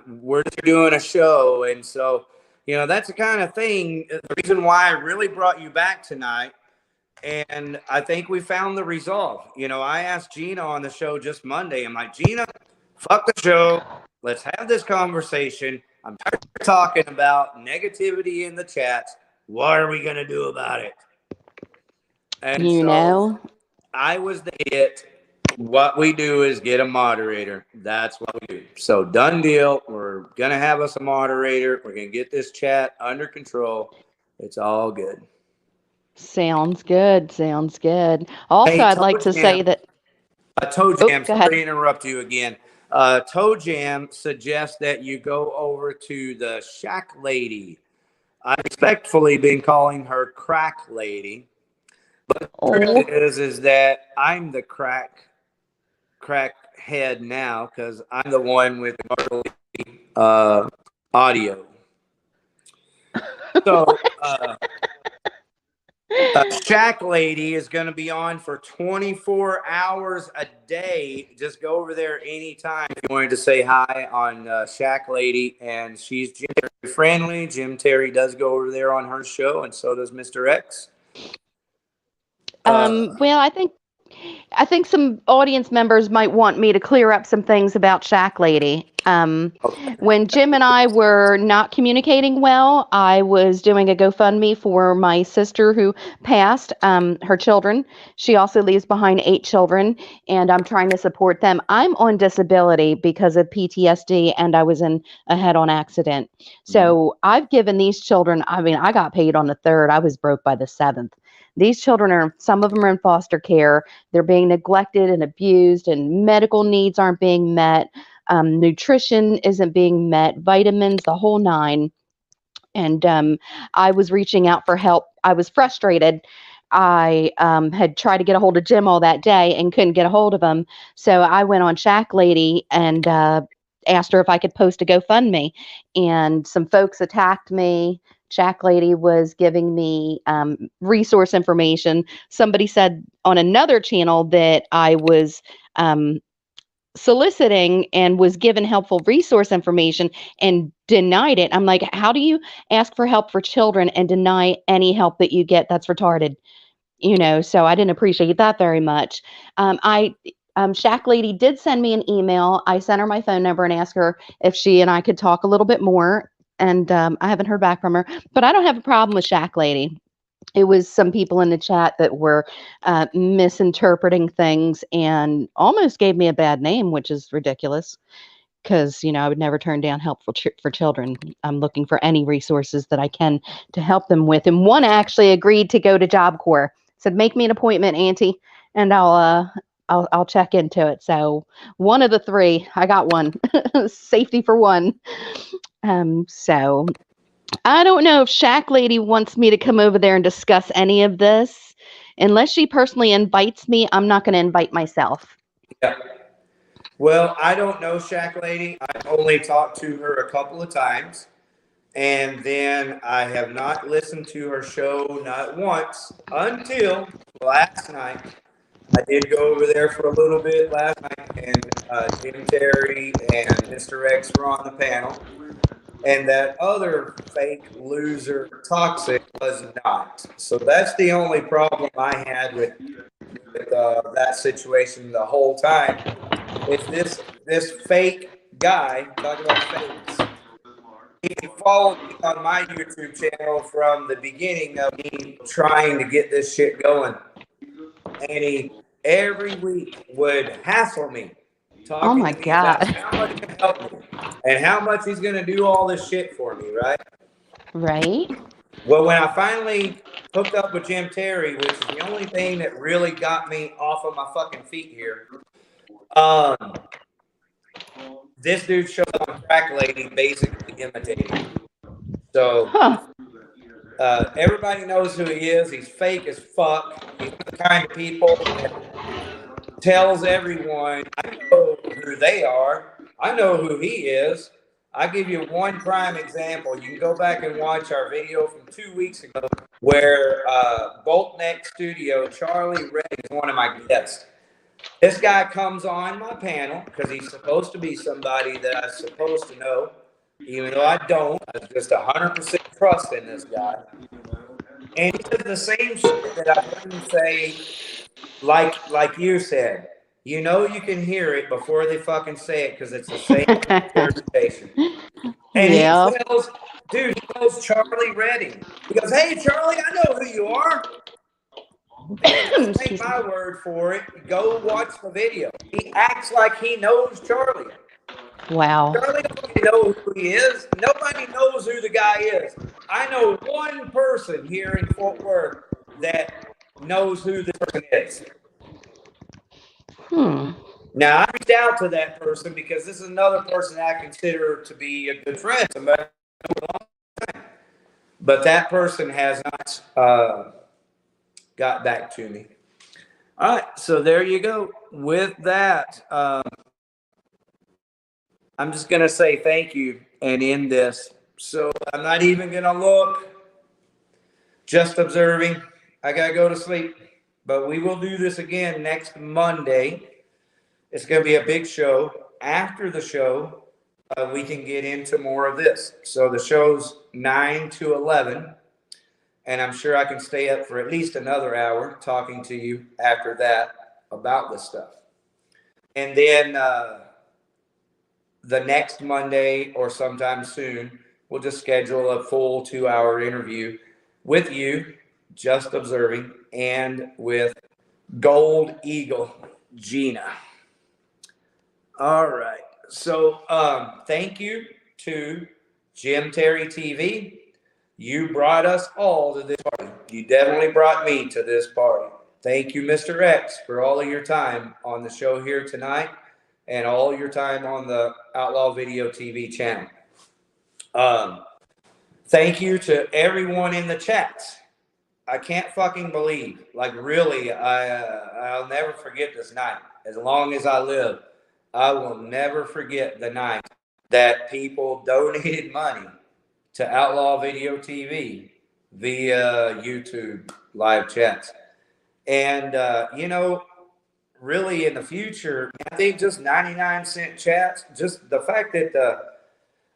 we're just doing a show, and so that's the kind of thing. The reason why I really brought you back tonight. And I think we found the resolve. I asked Gina on the show just Monday. I'm like, Gina, fuck the show. Let's have this conversation. I'm tired of talking about negativity in the chats. What are we going to do about it? And I was the hit. What we do is get a moderator. That's what we do. So done deal. We're going to have us a moderator. We're going to get this chat under control. It's all good. Sounds good. Sounds good. Also, Hey, I'd like to say that Toe Jam, sorry to interrupt you again. Toe Jam suggests that you go over to the Shack Lady. I've respectfully been calling her Crack Lady. But the truth is that I'm the crack head now because I'm the one with the audio. So Shack Lady is going to be on for 24 hours a day. Just go over there anytime if you wanted to say hi on Shack Lady. And she's Jim Terry friendly. Jim Terry does go over there on her show, and so does Mr. X. Well, I think some audience members might want me to clear up some things about Shack Lady. When Jim and I were not communicating well, I was doing a GoFundMe for my sister who passed, her children. She also leaves behind 8 children, and I'm trying to support them. I'm on disability because of PTSD, and I was in a head-on accident. So I've given these children, I got paid on the 3rd. I was broke by the 7th. These children some of them are in foster care. They're being neglected and abused, and medical needs aren't being met. Nutrition isn't being met, vitamins, the whole 9. And I was reaching out for help. I was frustrated. I had tried to get a hold of Jim all that day and couldn't get a hold of him. So I went on Shack Lady and asked her if I could post a GoFundMe. And some folks attacked me. Shack Lady was giving me resource information. Somebody said on another channel that I was soliciting and was given helpful resource information and denied it. I'm like, how do you ask for help for children and deny any help that you get? That's retarded. So I didn't appreciate that very much. Shack Lady did send me an email. I sent her my phone number and asked her if she and I could talk a little bit more. And I haven't heard back from her, but I don't have a problem with Shack Lady. It was some people in the chat that were misinterpreting things and almost gave me a bad name, which is ridiculous because, I would never turn down help for children. I'm looking for any resources that I can to help them with. And one actually agreed to go to Job Corps. Said, make me an appointment, Auntie, and I'll check into it. So one of the three, I got one. Safety for one. So I don't know if Shack Lady wants me to come over there and discuss any of this. Unless she personally invites me, I'm not going to invite myself. Yeah. Well, I don't know Shack Lady. I've only talked to her a couple of times. And then I have not listened to her show, not once, until last night. I did go over there for a little bit last night, and Jim Terry and Mr. X were on the panel. And that other fake loser Toxic was not. So that's the only problem I had with that situation the whole time. It's this fake guy, talking about fakes. He followed me on my YouTube channel from the beginning of me trying to get this shit going. And he every week would hassle me, talking to me about how much he can help me and how much he's going to do all this shit for me, right? Right. Well, when I finally hooked up with Jim Terry, which is the only thing that really got me off of my fucking feet here, this dude showed up on Crack Lady basically imitating. So everybody knows who he is. He's fake as fuck. He's the kind of people that tells everyone, I know who they are. I know who he is. I'll give you one prime example. You can go back and watch our video from 2 weeks ago where Bolt Neck Studio, Charlie Red is one of my guests. This guy comes on my panel because he's supposed to be somebody that I'm supposed to know, even though I don't. I just 100% trust in this guy. And he does the same shit that I've heard him say, like you said. You know you can hear it before they fucking say it because it's the same interpretation. And he tells, dude, he tells Charlie Reddy. He goes, hey, Charlie, I know who you are. Don't take my word for it. Go watch the video. He acts like he knows Charlie. Wow. Charlie doesn't know who he is. Nobody knows who the guy is. I know one person here in Fort Worth that knows who this person is. Now, I reached out to that person because this is another person I consider to be a good friend. But that person has not got back to me. All right, so there you go. With that, I'm just going to say thank you and end this. So I'm not even going to look. Just observing. I got to go to sleep. But we will do this again next Monday. It's going to be a big show. After the show, we can get into more of this. So the show's 9 to 11. And I'm sure I can stay up for at least another hour talking to you after that about this stuff. And then the next Monday or sometime soon, we'll just schedule a full 2-hour interview with you, just observing, and with Gold Eagle Gina. All right. So thank you to Jim Terry TV. You brought us all to this party. You definitely brought me to this party. Thank you, Mr. X, for all of your time on the show here tonight and all your time on the Outlaw Video TV channel. Thank you to everyone in the chats. I can't fucking believe, like really, I'll never forget this night. As long as I live, I will never forget the night that people donated money to Outlaw Video TV via YouTube live chats. And, really in the future, I think just 99-cent chats, just the fact that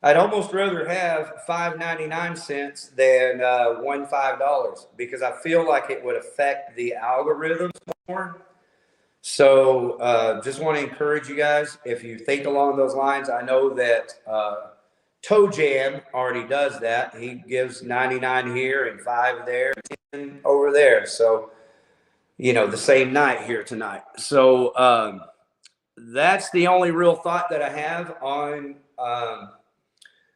I'd almost rather have 5.99 cents than $5 because I feel like it would affect the algorithms more. So just want to encourage you guys, if you think along those lines. I know that Toe Jam already does that. He gives 99 here and 5 there, 10 over there. So, you know, the same night here tonight. So that's the only real thought that I have on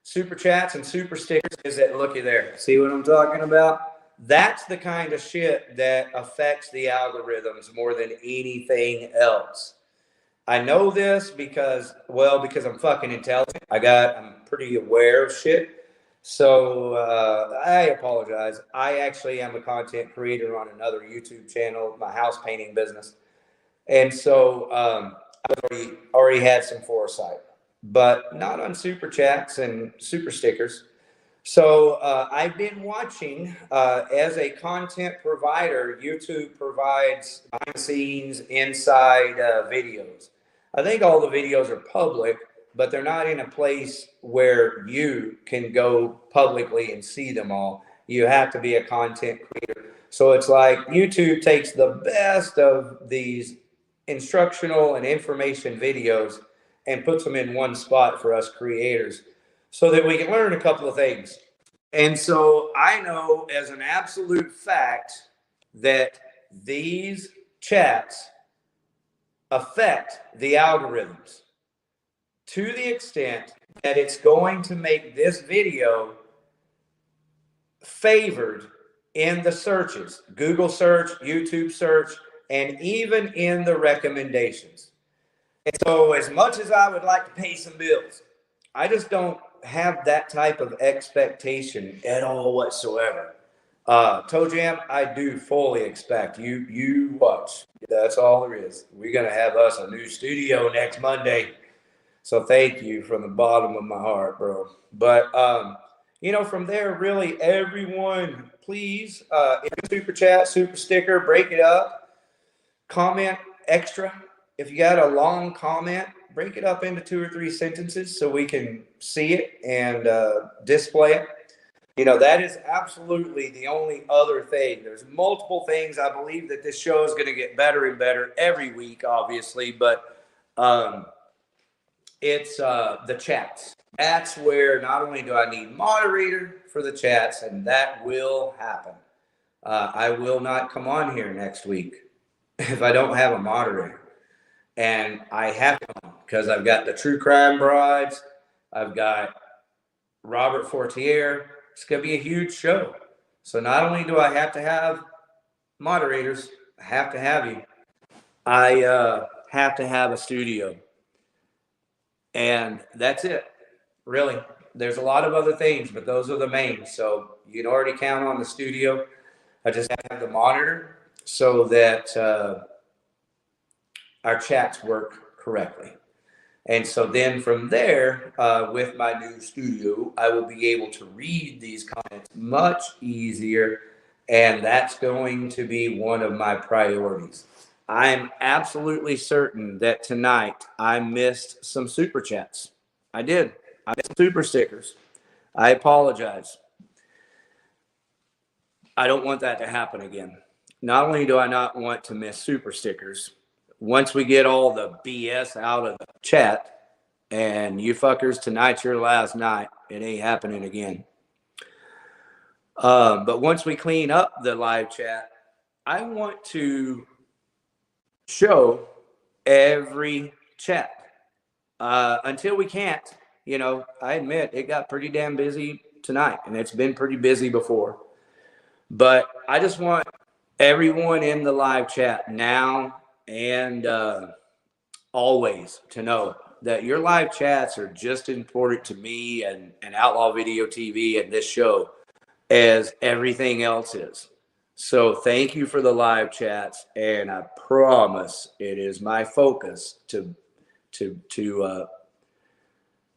super chats and super stickers is that, looky there. See what I'm talking about? That's the kind of shit that affects the algorithms more than anything else. I know this because I'm fucking intelligent. I'm pretty aware of shit. So I apologize. I actually am a content creator on another YouTube channel, my house painting business. And so I've already had some foresight, but not on super chats and super stickers. So I've been watching as a content provider. YouTube provides behind the scenes, inside videos. I think all the videos are public, but they're not in a place where you can go publicly and see them all. You have to be a content creator. So it's like YouTube takes the best of these instructional and information videos and puts them in one spot for us creators so that we can learn a couple of things. And so I know as an absolute fact that these chats affect the algorithms to the extent that it's going to make this video favored in the searches, Google search, YouTube search, and even in the recommendations. And so as much as I would like to pay some bills, I just don't have that type of expectation at all whatsoever. Toe Jam, I do fully expect you watch. That's all there is. We're going to have us a new studio next Monday. So thank you from the bottom of my heart, bro. But, you know, from there, really, everyone, please, super chat, super sticker, break it up, comment extra. If you got a long comment, break it up into 2 or 3 sentences so we can see it and display it. You know, that is absolutely the only other thing. There's multiple things. I believe that this show is going to get better and better every week, obviously, but it's the chats. That's where not only do I need moderator for the chats, and that will happen. I will not come on here next week if I don't have a moderator. And I have to, because I've got the True Crime Brides. I've got Robert Fortier. It's going to be a huge show. So not only do I have to have moderators, I have to have you. I have to have a studio. And that's it, really. There's a lot of other things, but those are the main. So you can already count on the studio. I just have the monitor so that our chats work correctly. And so then from there, with my new studio, I will be able to read these comments much easier. And that's going to be one of my priorities. I'm absolutely certain that tonight I missed some super chats. I did. I missed super stickers. I apologize. I don't want that to happen again. Not only do I not want to miss super stickers, once we get all the BS out of the chat, and you fuckers, tonight's your last night. It ain't happening again. But once we clean up the live chat, I want to show every chat. Until we can't, you know, I admit it got pretty damn busy tonight, and it's been pretty busy before. But I just want everyone in the live chat now and always to know that your live chats are just as important to me and Outlaw Video TV and this show as everything else is. So thank you for the live chats, and I promise it is my focus to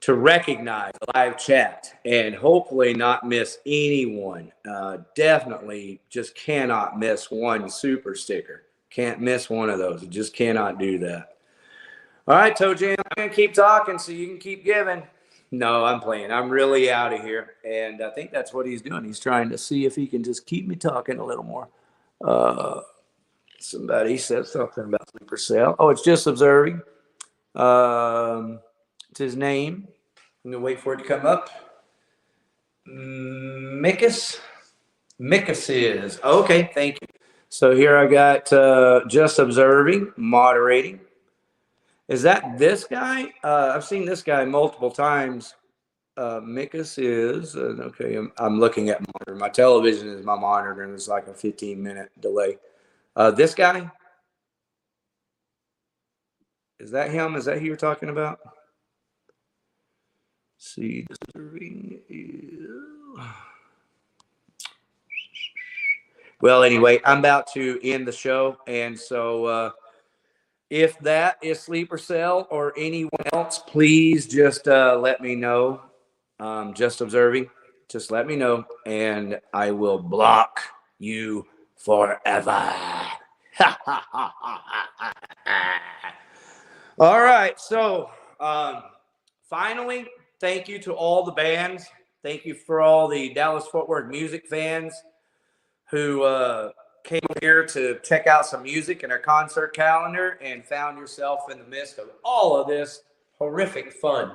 recognize the live chat and hopefully not miss anyone. Definitely just cannot miss one super sticker. Can't miss one of those. You just cannot do that. All right, Toe Jam, I'm going to keep talking so you can keep giving. No, I'm playing. I'm really out of here. And I think that's what he's doing. He's trying to see if he can just keep me talking a little more. Somebody said something about sleeper cell. Oh, it's just observing. It's his name. I'm going to wait for it to come up. Mikus is. Okay, thank you. So here I got just observing, moderating. Is that this guy? I've seen this guy multiple times. Mikus is. Okay, I'm looking at monitor. My television is my monitor, and it's like a 15-minute delay. This guy? Is that him? Is that who you're talking about? See, observing is... Well, anyway, I'm about to end the show, and so if that is Sleeper Cell or anyone else, please just let me know. Just observing, just let me know, and I will block you forever. All right, so finally, thank you to all the bands. Thank you for all the Dallas-Fort Worth music fans who came here to check out some music in our concert calendar and found yourself in the midst of all of this horrific fun.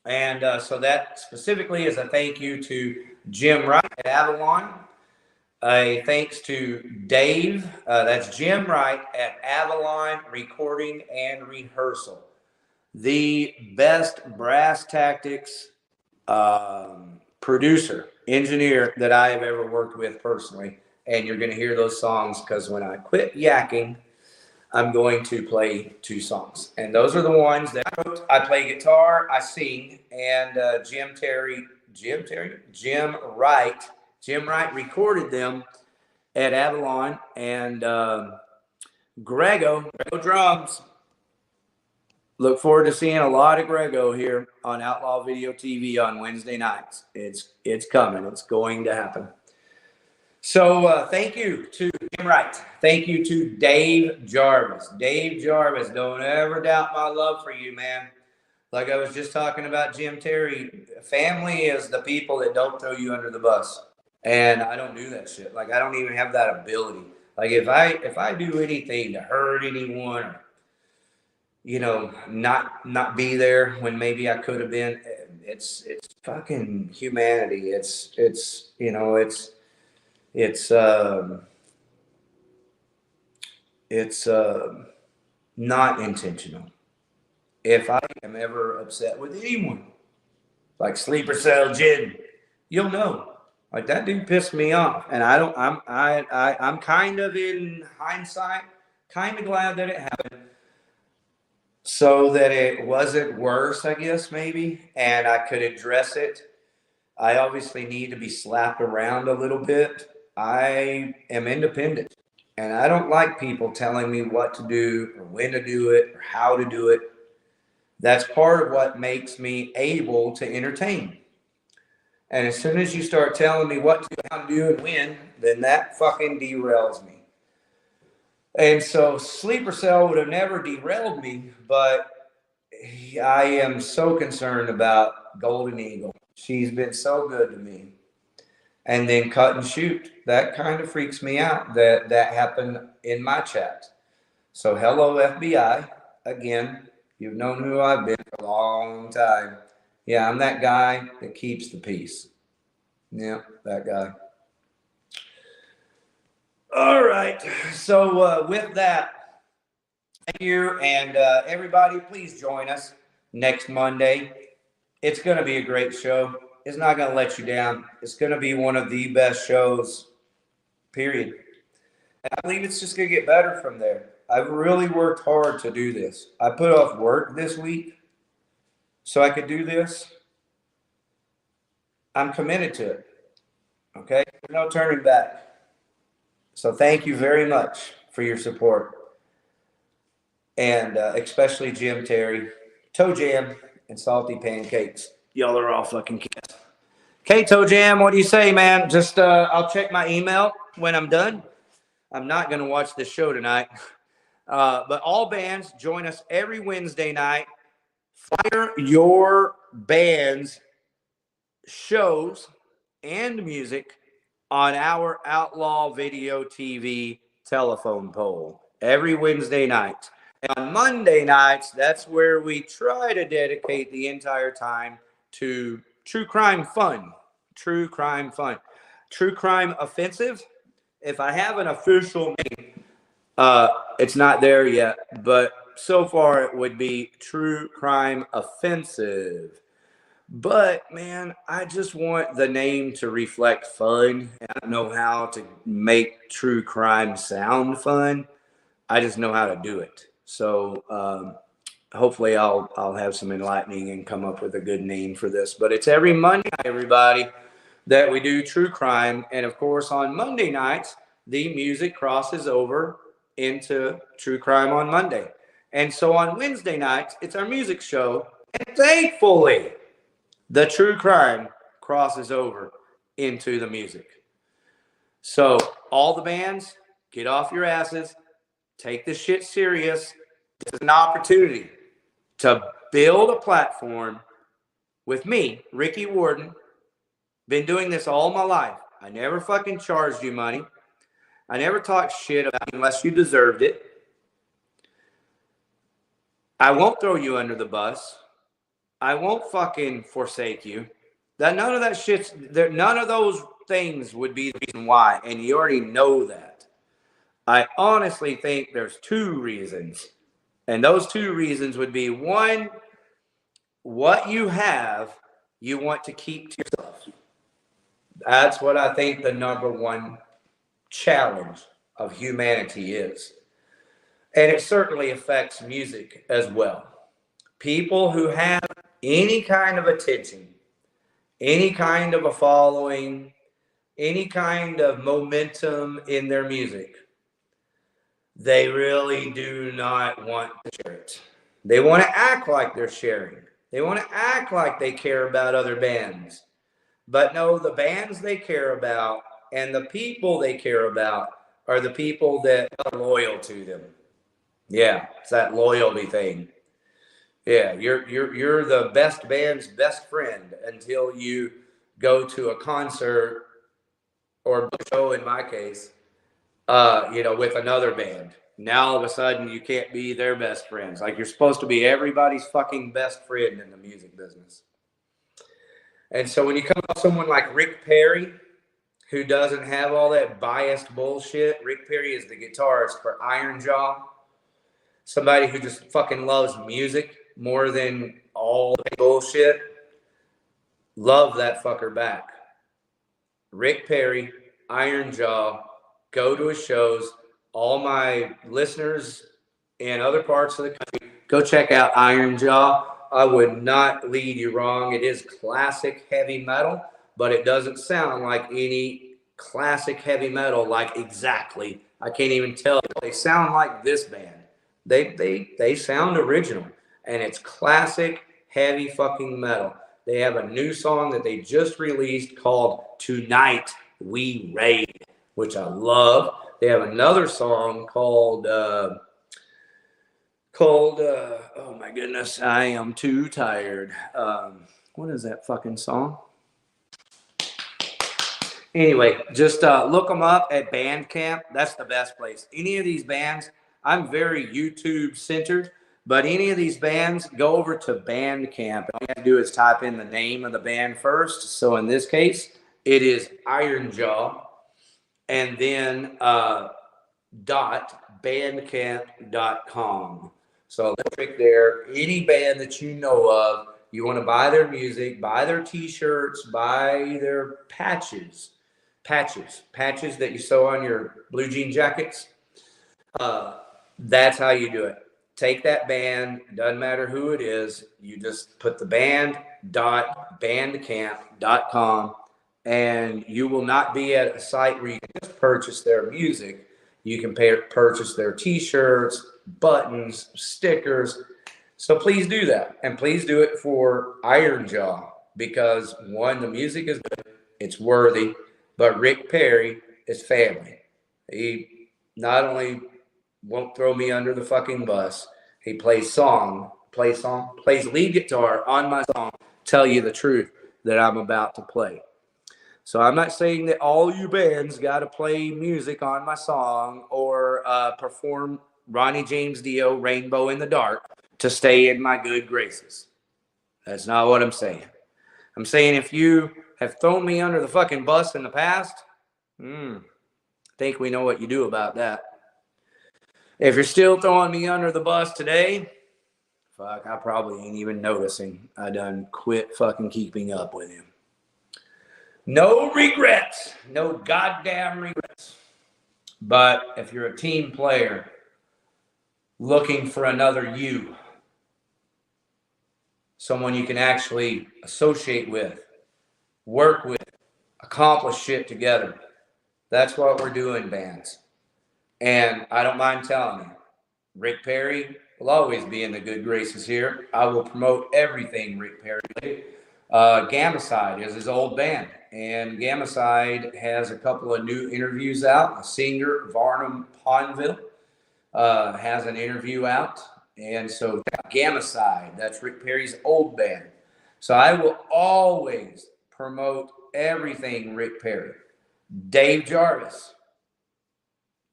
And so that specifically is a thank you to Jim Wright at Avalon. A thanks to Dave, that's Jim Wright at Avalon Recording and Rehearsal. The best brass tactics producer, engineer that I have ever worked with personally. And you're going to hear those songs because when I quit yakking, I'm going to play 2 songs. And those are the ones that I wrote. I play guitar, I sing, and Jim Wright recorded them at Avalon, and Grego drums. Look forward to seeing a lot of Grego here on Outlaw Video TV on Wednesday nights. It's coming. It's going to happen. So thank you to Jim Wright. Thank you to Dave Jarvis. Dave Jarvis, don't ever doubt my love for you, man. Like I was just talking about Jim Terry, family is the people that don't throw you under the bus. And I don't do that shit. Like I don't even have that ability. Like if I do anything to hurt anyone or, you know, not be there when maybe I could have been, it's fucking humanity. It's you know, it's not intentional. If I am ever upset with anyone, like Sleeper Cell Jin, you'll know. Like that dude pissed me off, and I'm kind of in hindsight, kind of glad that it happened, so that it wasn't worse, I guess maybe, and I could address it. I obviously need to be slapped around a little bit. I am independent, and I don't like people telling me what to do or when to do it or how to do it. That's part of what makes me able to entertain. And as soon as you start telling me what to, how to do, and when, then that fucking derails me. And so Sleeper Cell would have never derailed me, but I am so concerned about Golden Eagle. She's been so good to me. And then Cut and Shoot, that kind of freaks me out that happened in my chat. So hello, FBI. Again, you've known who I've been for a long time. Yeah, I'm that guy that keeps the peace. Yeah, that guy. All right. So with that, thank you. And everybody, please join us next Monday. It's going to be a great show. It's not going to let you down. It's going to be one of the best shows, period. And I believe it's just going to get better from there. I've really worked hard to do this. I put off work this week so I could do this. I'm committed to it. Okay? There's no turning back. So thank you very much for your support. And especially Jim Terry, Toe Jam, and Salty Pancakes. Y'all are all fucking kids. Okay, Toe Jam, what do you say, man? Just I'll check my email when I'm done. I'm not going to watch this show tonight. But all bands join us every Wednesday night. Fire your band's shows and music on our Outlaw Video TV telephone poll every Wednesday night. And on Monday nights, that's where we try to dedicate the entire time to true crime fun. True crime fun. True crime offensive. If I have an official name, it's not there yet, but so far it would be True Crime Offensive. But man, I just want the name to reflect fun. I don't know how to make true crime sound fun. I just know how to do it. So hopefully I'll have some enlightening and come up with a good name for this. But it's every Monday, everybody, that we do true crime. And of course, on Monday nights, the music crosses over into True Crime on Monday. And so on Wednesday nights, it's our music show. And thankfully, the true crime crosses over into the music. So all the bands, get off your asses. Take this shit serious. This is an opportunity to build a platform with me, Ricky Warden. Been doing this all my life. I never fucking charged you money. I never talked shit about you unless you deserved it. I won't throw you under the bus. I won't fucking forsake you. None of that shit's there. None of those things would be the reason why. And you already know that. I honestly think there's two reasons. And those two reasons would be, one, what you have, you want to keep to yourself. That's what I think the number one challenge of humanity is. And it certainly affects music as well. People who have any kind of attention, any kind of a following, any kind of momentum in their music, they really do not want to share it. They want to act like they're sharing. They want to act like they care about other bands. But no, the bands they care about and the people they care about are the people that are loyal to them. Yeah, it's that loyalty thing. Yeah, you're the best band's best friend until you go to a concert or a show, in my case, with another band. Now all of a sudden you can't be their best friends. Like, you're supposed to be everybody's fucking best friend in the music business. And so when you come up with someone like Rick Perry, who doesn't have all that biased bullshit, Rick Perry is the guitarist for Iron Jaw. Somebody who just fucking loves music more than all the bullshit. Love that fucker back. Rick Perry, Iron Jaw, go to his shows. All my listeners in other parts of the country, go check out Iron Jaw. I would not lead you wrong. It is classic heavy metal, but it doesn't sound like any classic heavy metal, like exactly. I can't even tell. They sound like this band. They sound original, and it's classic heavy fucking metal. They have a new song that they just released called Tonight We Raid, which I love. They have another song called oh my goodness, I am too tired. What is that fucking song? Anyway, just look them up at Bandcamp. That's the best place. Any of these bands, I'm very YouTube centered, but any of these bands, go over to Bandcamp. All you have to do is type in the name of the band first. So in this case, it is Iron Jaw, and then .bandcamp.com. So click there. Any band that you know of, you want to buy their music, buy their t-shirts, buy their patches that you sew on your blue jean jackets. That's how you do it. Take that band, doesn't matter who it is, you just put the band.bandcamp.com, and you will not be at a site where you can just purchase their music. You can purchase their t-shirts, buttons, stickers. So please do that. And please do it for Iron Jaw, because one, the music is good, it's worthy, but Rick Perry is family. not only won't throw me under the fucking bus, he plays lead guitar on my song, tell you the truth that I'm about to play. So I'm not saying that all you bands got to play music on my song or perform Ronnie James Dio, Rainbow in the Dark to stay in my good graces. That's not what I'm saying. I'm saying if you have thrown me under the fucking bus in the past, I think we know what you do about that. If you're still throwing me under the bus today, fuck, I probably ain't even noticing. I done quit fucking keeping up with him. No regrets. No goddamn regrets. But if you're a team player looking for another you, someone you can actually associate with, work with, accomplish shit together, that's what we're doing, bands. And I don't mind telling you, Rick Perry will always be in the good graces here. I will promote everything Rick Perry did. Gamacide is his old band, and Gamacide has a couple of new interviews out. A singer, Varnum Ponville, has an interview out, and so Gamacide, that's Rick Perry's old band. So I will always promote everything Rick Perry. Dave Jarvis,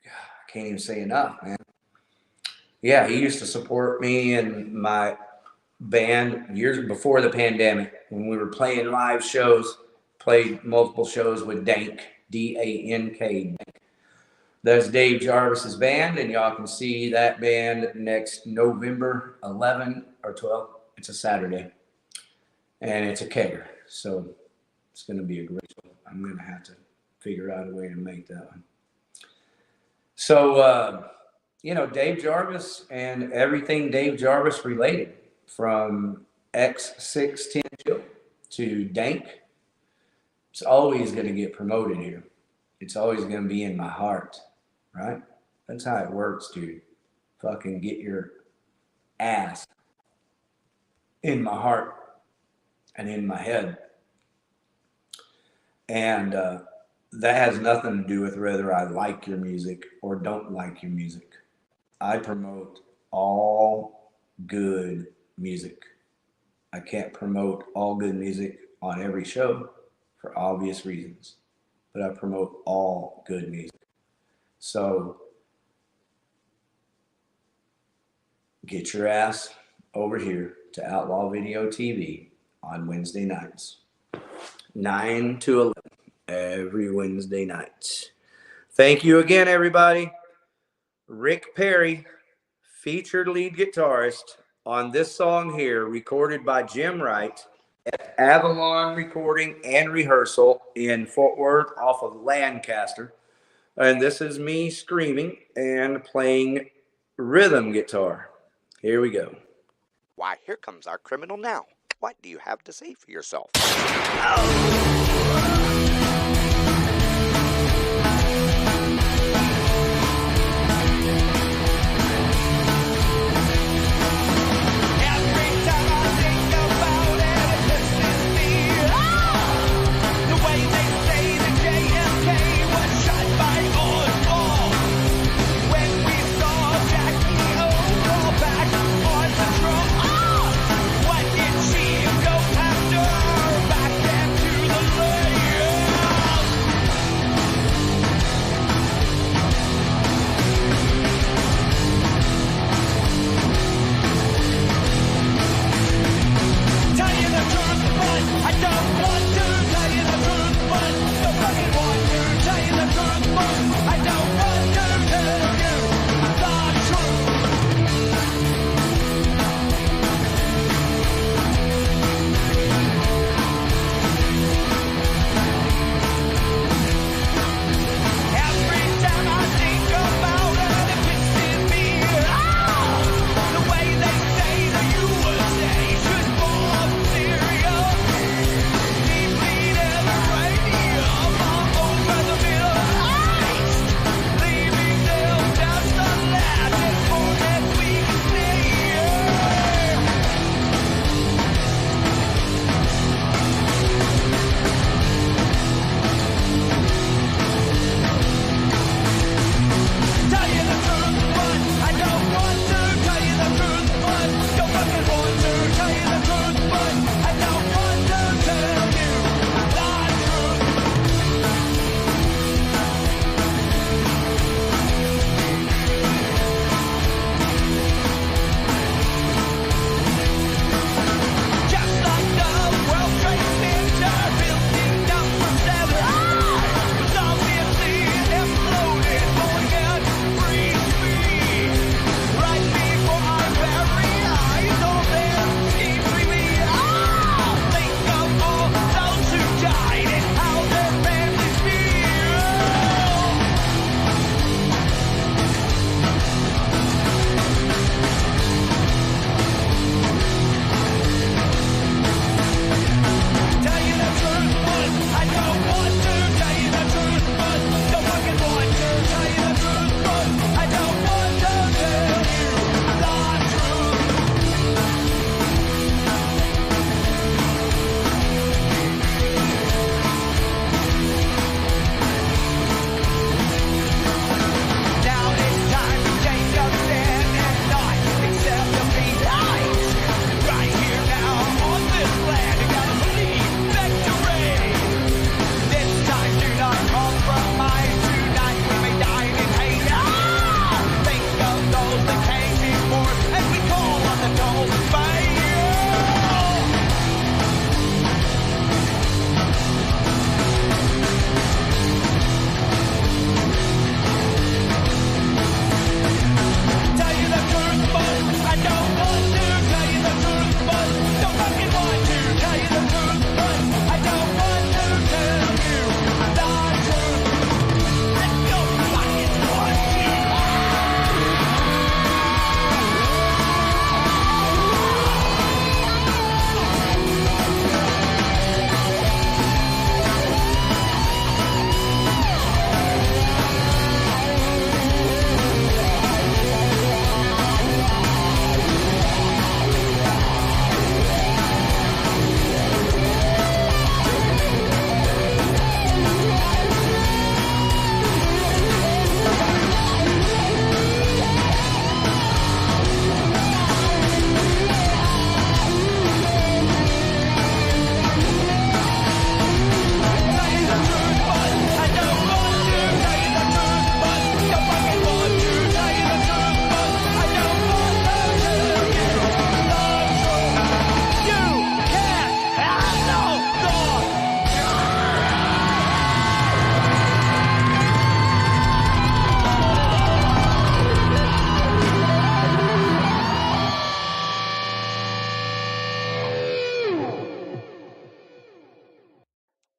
I can't even say enough, man. Yeah, he used to support me and my band years before the pandemic when we were playing live shows, played multiple shows with Dank, D-A-N-K. That's Dave Jarvis's band, and y'all can see that band next November 11 or 12. It's a Saturday, and it's a kegger, so it's going to be a great show. I'm going to have to figure out a way to make that one. So, Dave Jarvis and everything Dave Jarvis related, from X610 to Dank, it's always going to get promoted here. It's always going to be in my heart, right? That's how it works, dude. Fucking get your ass in my heart and in my head. And that has nothing to do with whether I like your music or don't like your music. I promote all good music. I can't promote all good music on every show for obvious reasons, but I promote all good music. So get your ass over here to Outlaw Video TV on Wednesday nights, 9 to 11, every Wednesday night. Thank you again, everybody. Rick Perry, featured lead guitarist on this song here, recorded by Jim Wright at Avalon Recording and Rehearsal in Fort Worth off of Lancaster. And this is me screaming and playing rhythm guitar. Here we go. Why, here comes our criminal now. What do you have to say for yourself? What did she go after? Back then to the lake.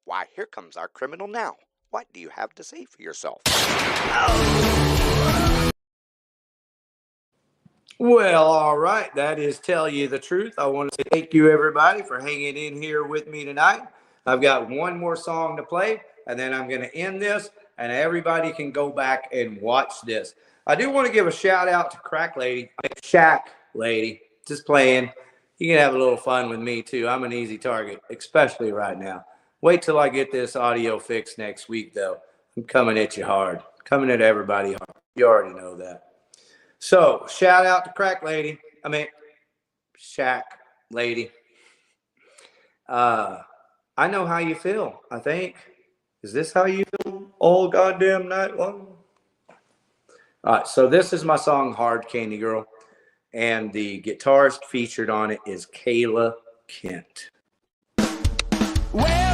Why, here comes our criminal now. What do you have to say for yourself? Well, all right. That is Tell You the Truth. I want to say thank you, everybody, for hanging in here with me tonight. I've got one more song to play, and then I'm going to end this, and everybody can go back and watch this. I do want to give a shout out to Crack Lady, Shack Lady, just playing. You can have a little fun with me, too. I'm an easy target, especially right now. Wait till I get this audio fixed next week, though. I'm coming at you hard. Coming at everybody hard. You already know that. So, shout out to Crack Lady. Shack Lady. I know how you feel, I think. Is this how you feel all goddamn night long? All right, so this is my song, Hard Candy Girl. And the guitarist featured on it is KAYLA Kent. Well,